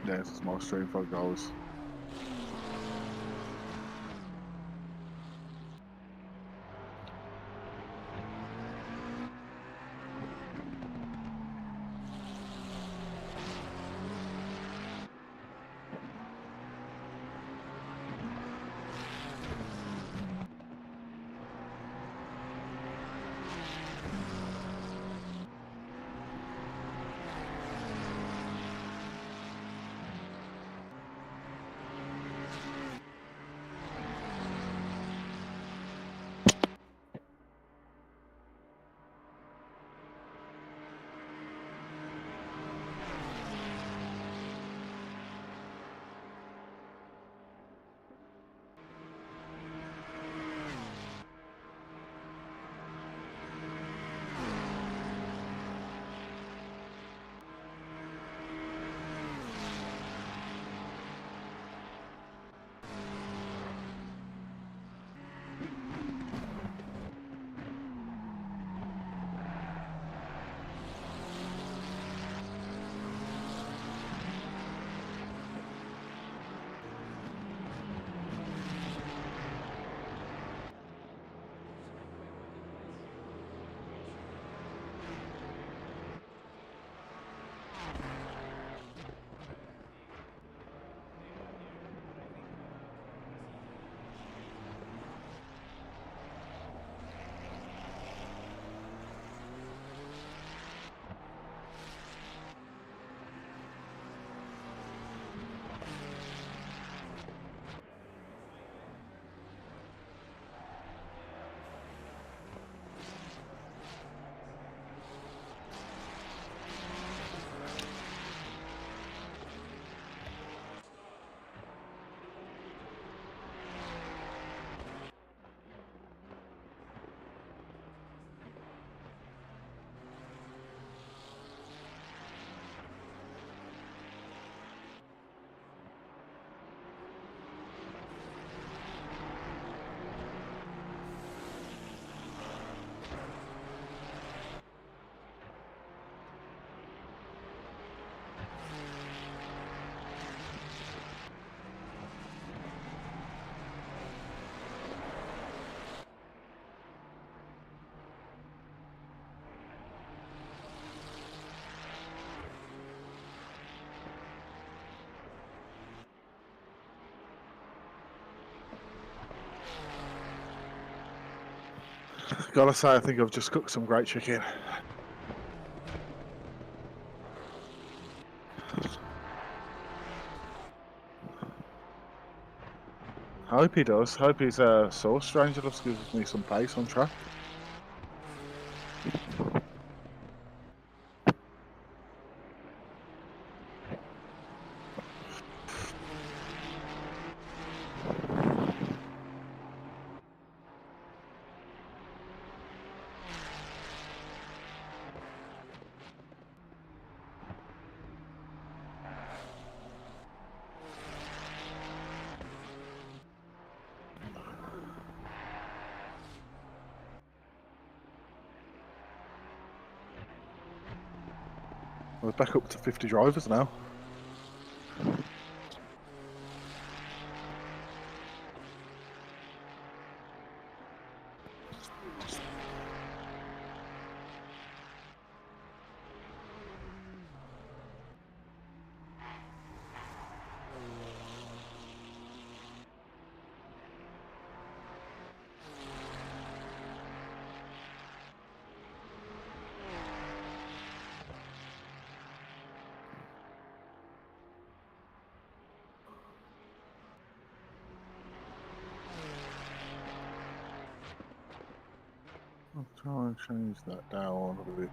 down to my stream for goes. Gotta say, I think I've just cooked some great chicken. Hope he does. Hope his sauce stranger just gives me some pace on track. We're back up to 50 drivers now. I'll try and change that down a bit.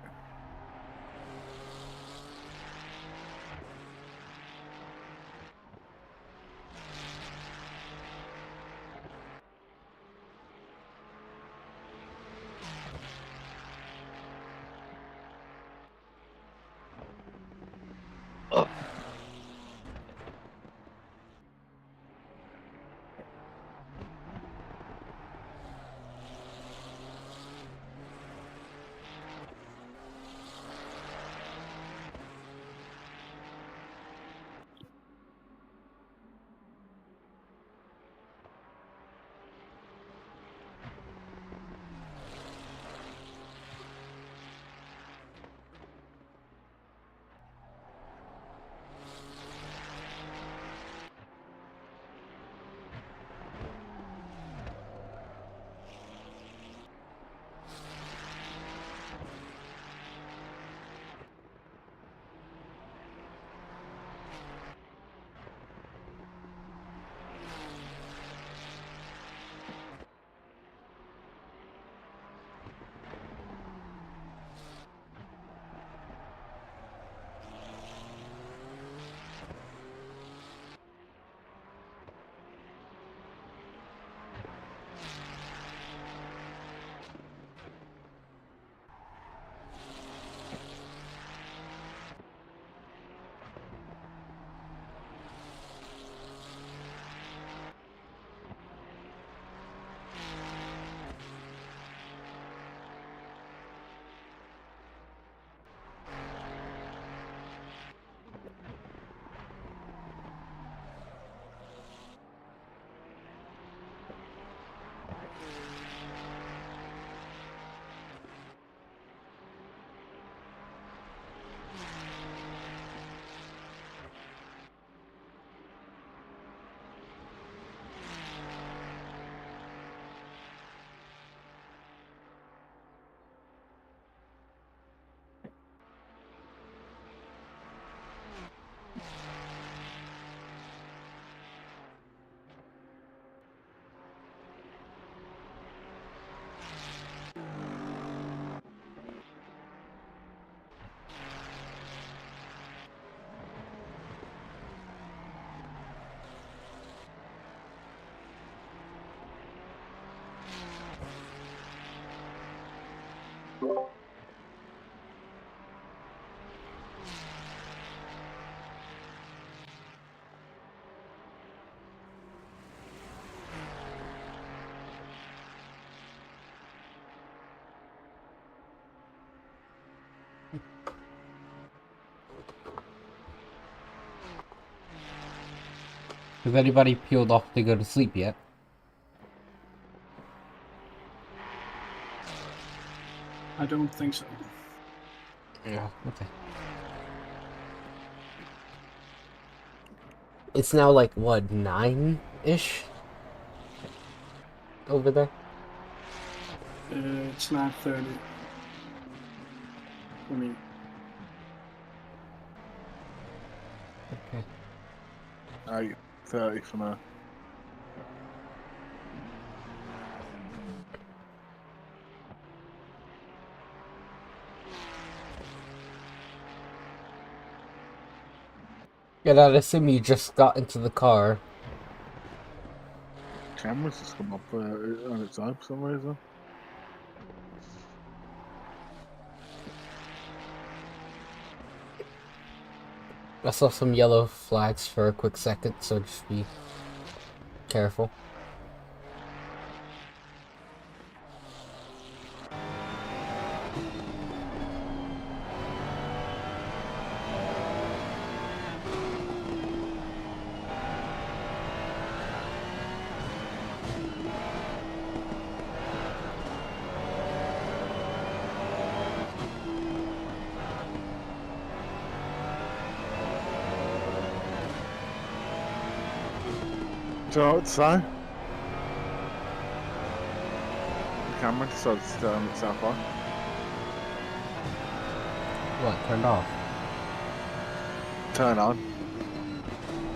Has anybody peeled off to go to sleep yet? I don't think so. Yeah, okay. It's now like, what, 9-ish? Over there? It's 9:30 for me. Okay. 8:30 for now. Yeah, I'd assume you just got into the car. Camera's just come up on its own for some reason. I saw some yellow flags for a quick second, so just be careful. Do you know what to say? The camera decided to turn itself on. What, turned off? Turn on.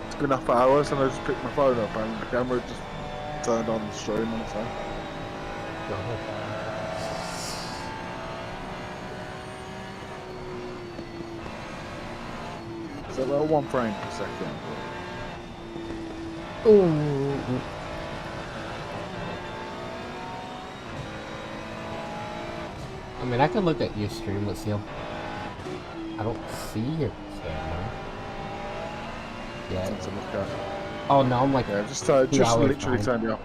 It's been enough hours and I just picked my phone up and the camera just turned on the stream on its own. So about 1 frame per second. Ooh. I mean, I can look at your stream, let's see. I don't see your camera. Yeah. Something to look at. Oh no, I'm like Yeah, just 2 hours literally behind. turned it off.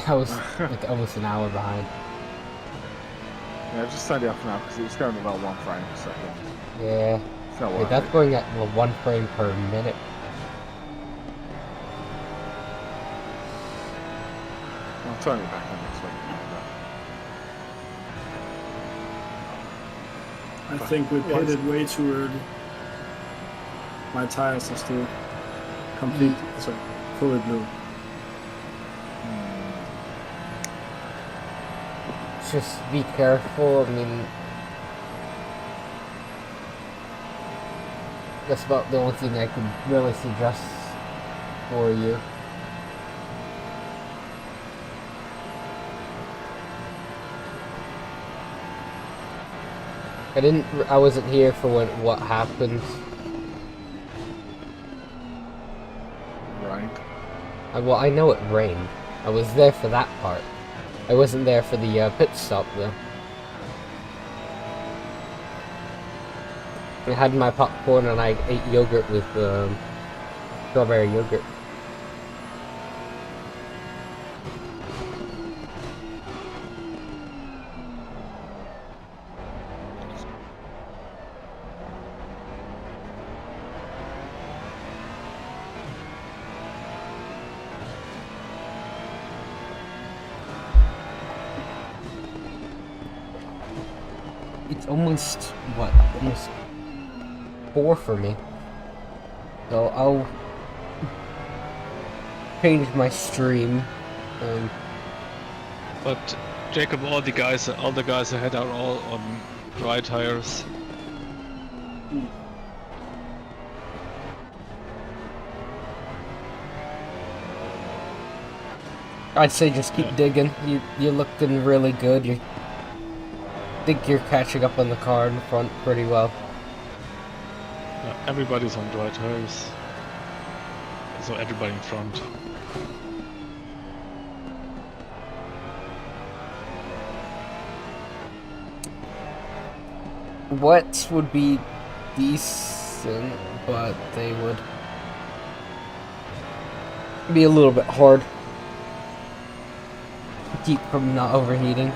I was like almost an hour behind. Yeah, just turned it off now because it was going about 1 frame per second. Yeah. It's not Wait, worth that's it. going at 1 frame per minute. I'll turn it back on next week. I think we pitted way too early. My tires are still complete, so fully blue. Just be careful, I mean... That's about the only thing I could really suggest for you. I wasn't here for what happened. Right. Well, I know it rained. I was there for that part. I wasn't there for the pit stop, though. I had my popcorn and I ate yogurt with strawberry yogurt. It's almost, what, almost 4 for me. So I'll change my stream. But Jacob, all the guys ahead are all on dry tires. I'd say just keep digging. You're looking really good. I think you're catching up on the car in the front pretty well. Yeah, everybody's on dry tires. So everybody in front. Wets would be decent, but they would be a little bit hard to keep from not overheating.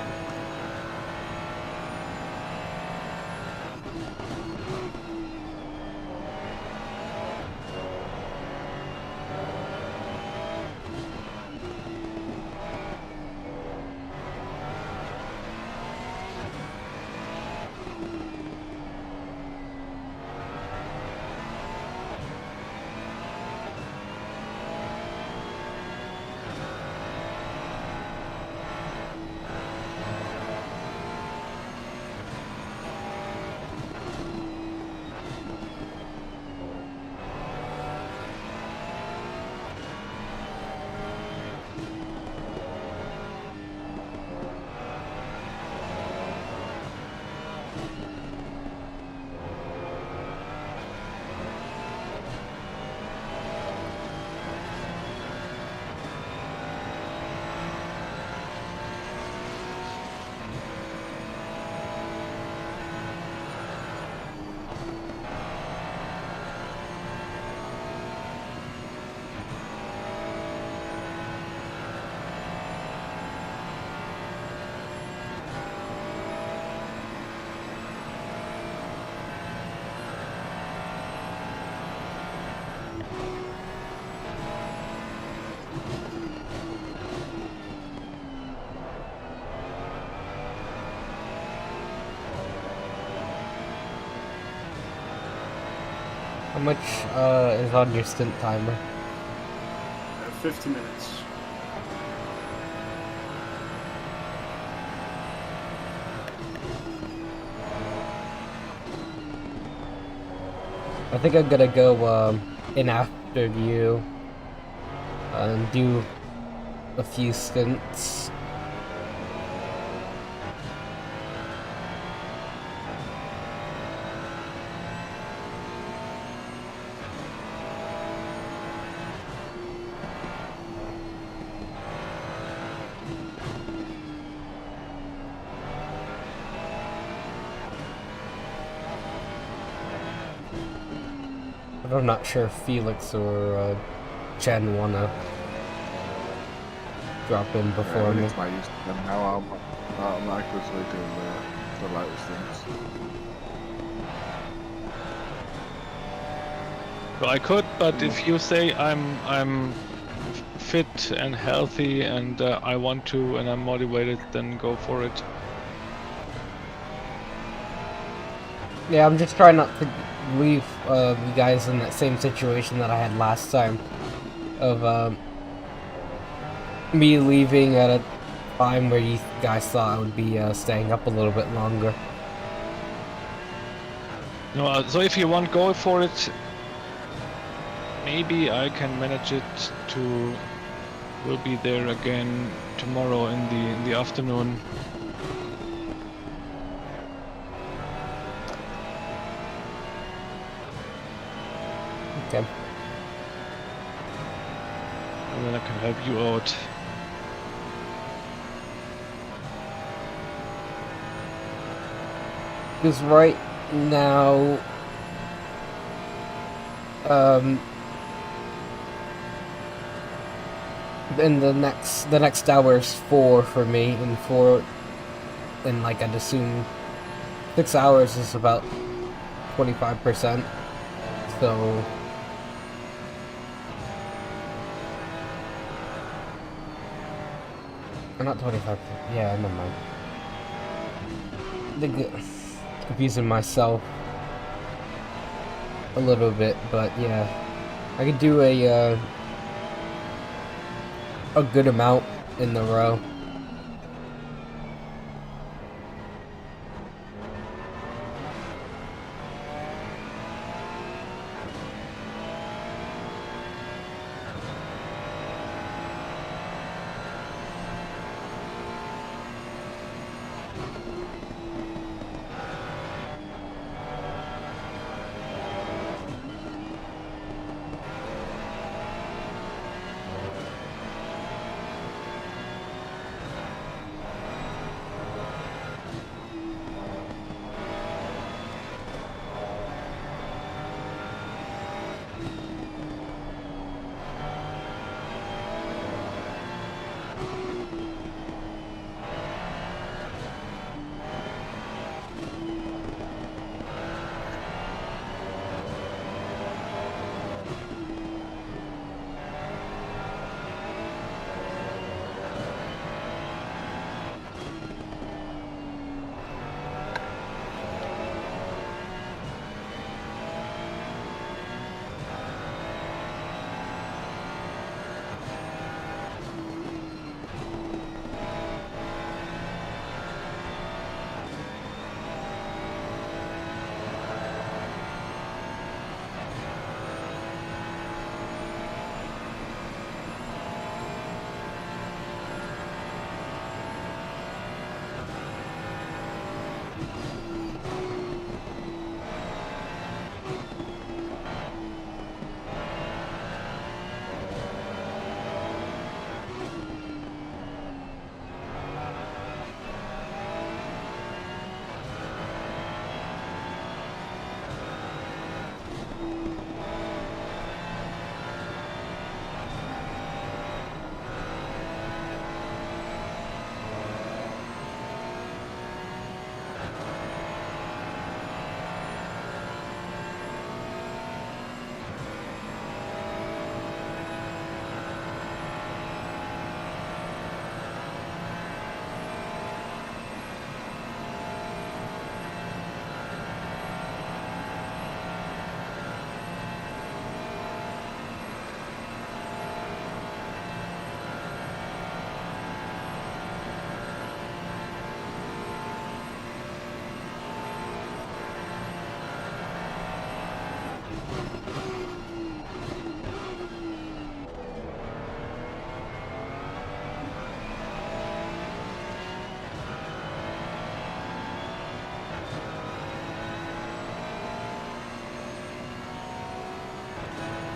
How much is on your stint timer? 50 minutes. I think I'm gonna go in after you and do a few stints. But I'm not sure if Felix or Chen wanna drop in before me. It's my use to them now. I'm actively doing the latest things. Well, I could, but if you say I'm fit and healthy and I want to and I'm motivated, then go for it. Yeah, I'm just trying not to leave you guys in that same situation that I had last time of me leaving at a time where you guys thought I would be staying up a little bit longer. No, so if you want, go for it. Maybe I can manage it to. We'll be there again tomorrow in the afternoon. Okay. And then I can help you out. Because right now, in the next hour is 4 for me, and like I'd assume 6 hours is about 25%. So. Or not 25%. Yeah, never mind. I think confusing myself a little bit, but yeah, I could do a good amount in the row.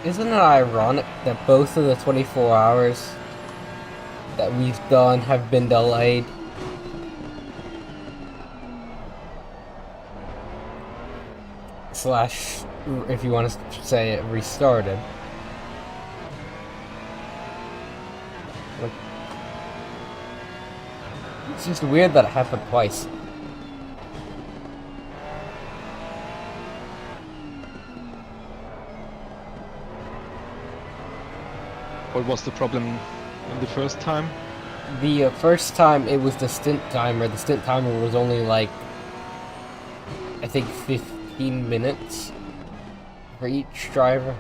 Isn't it ironic that both of the 24 hours that we've done have been delayed? Slash, if you want to say it, restarted. Like, it's just weird that it happened twice. What was the problem in the first time? The first time it was the stint timer. The stint timer was only like, I think 15 minutes for each driver.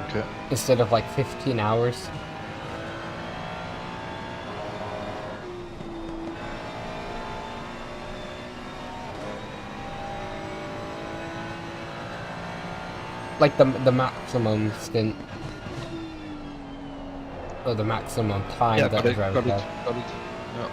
Okay. Instead of like 15 hours. Like the maximum stint. Or the maximum time Yeah, that the driver had. got it. Yeah.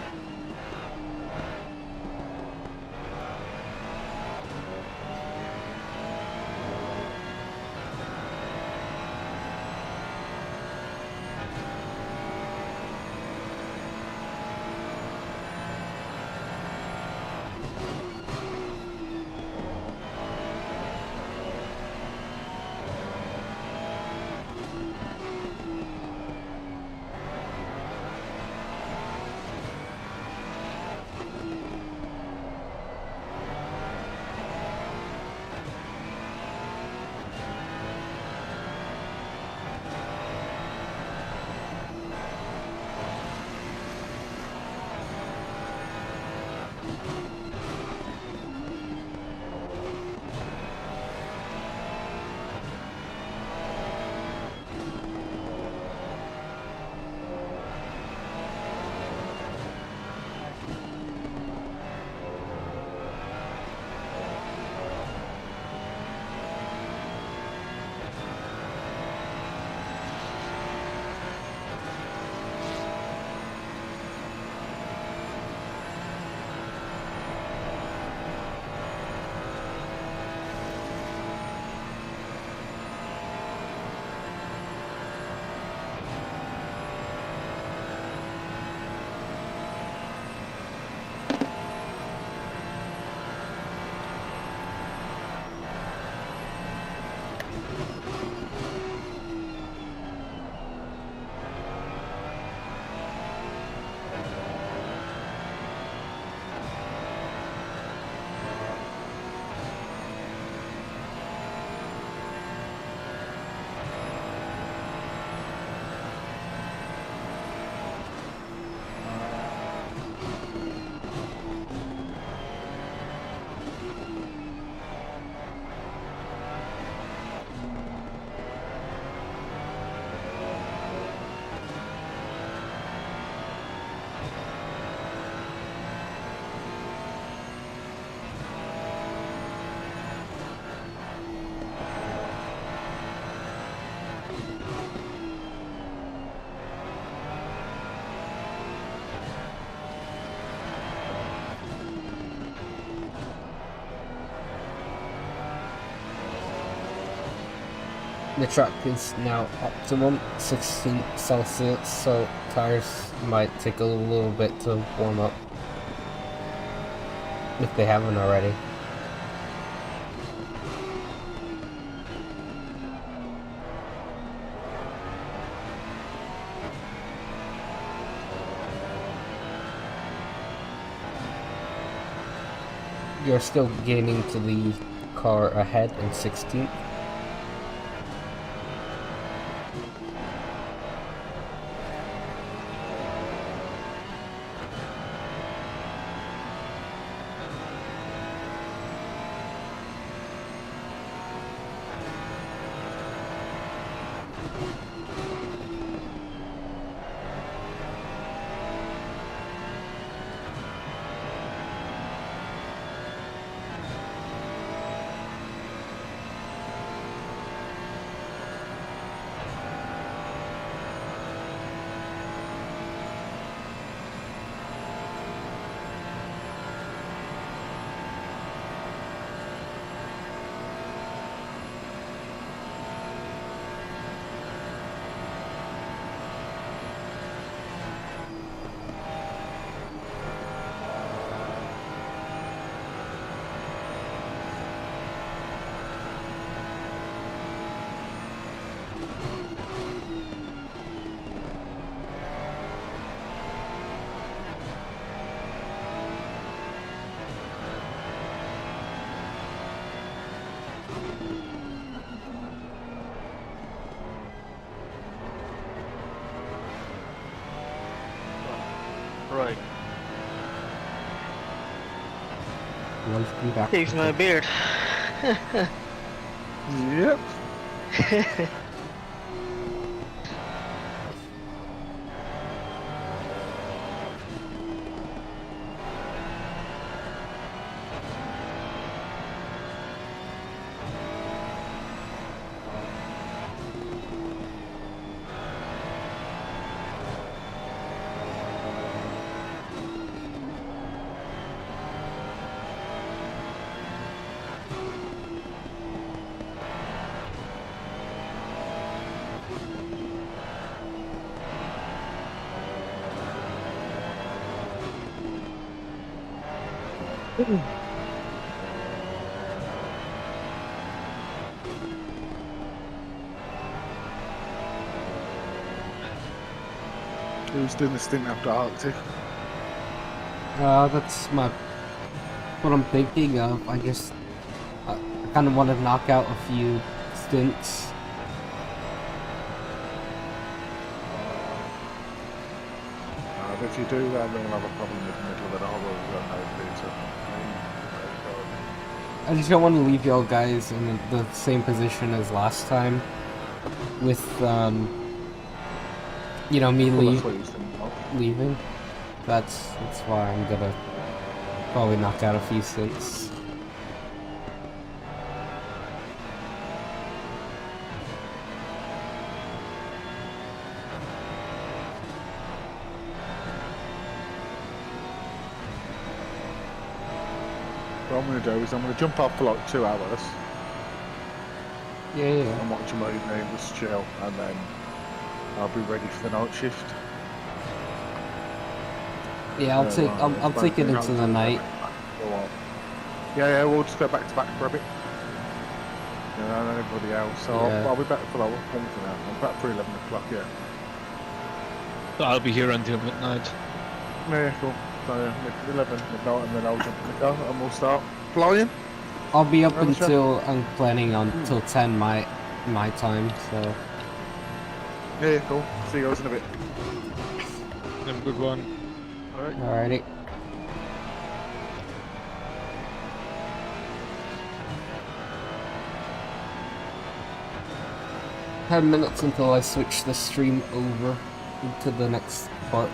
The truck is now optimum 16 Celsius, so tires might take a little bit to warm up if they haven't already. You're still gaining to the car ahead in 16th. Right. Welcome back. Takes my beard. Yep. Who's doing the stint after Arctic? That's what I'm thinking of. I kind of want to knock out a few stints. If you do that, then we'll have a problem with the middle of the harbor. We've got no pizza. I just don't want to leave y'all guys in the same position as last time. With, you know, me leaving. That's why I'm gonna probably knock out a few stints. What I'm going to do is I'm going to jump off for like 2 hours Yeah. and watch a movie, just chill, and then I'll be ready for the night shift. Yeah, I'll take it into the night. Yeah, we'll just go back to back for a bit. And everybody else. So Yeah. I'll be back for like I'm back for 11 o'clock. Yeah. So I'll be here until midnight. Yeah, cool. So 11 midnight, and then I'll jump in the car and we'll start flying. I'll be up until I'm planning on till 10 my time. So. Yeah, cool. See you guys in a bit. Have a good one. Alright. Alrighty. Ten minutes until I switch the stream over into the next part.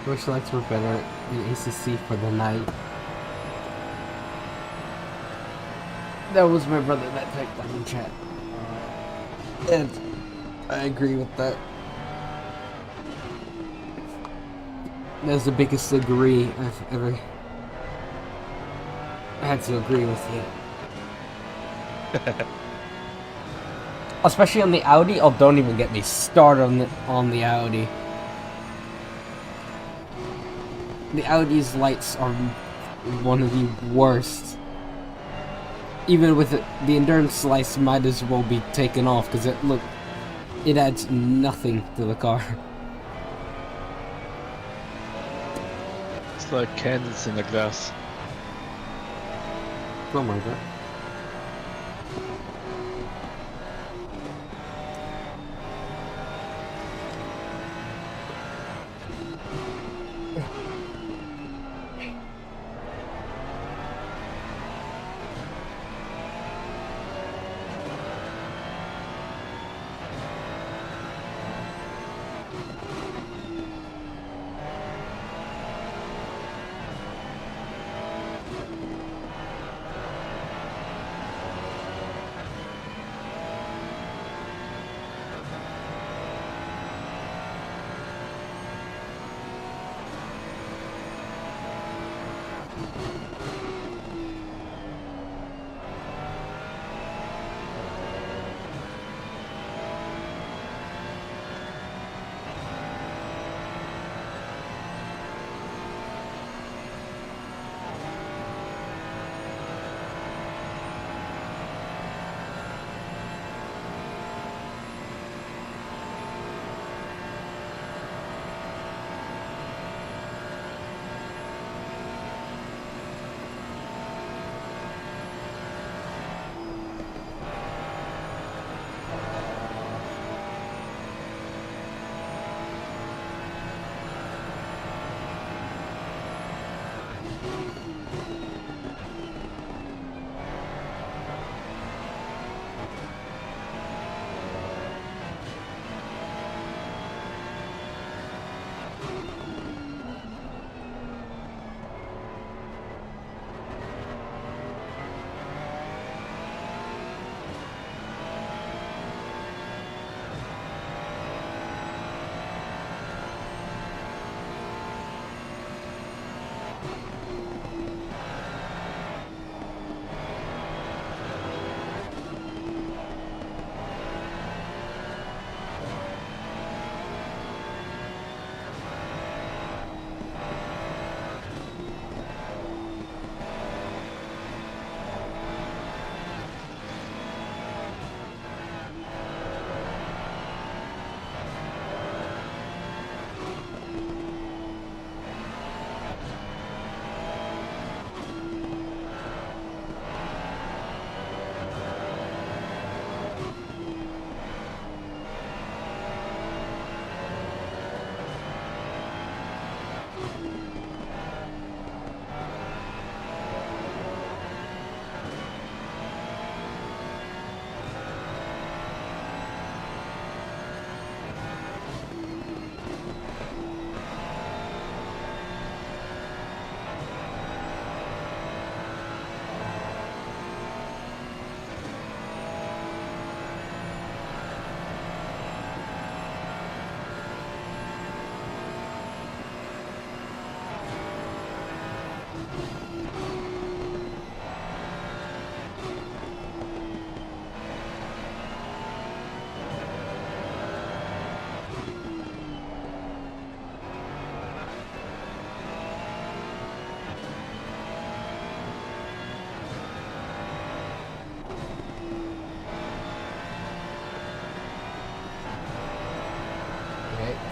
Bush lights were better in ACC for the night. That was my brother that typed that in chat. And I agree with that. That's the biggest agree I've ever had to agree with you. Especially on the Audi. Oh, don't even get me started on the Audi. The Audi's lights are one of the worst. Even with it, the endurance slice might as well be taken off because it adds nothing to the car. It's like candles in a glass. Oh my god.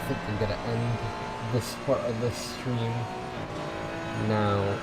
think I'm gonna end this part of the stream now.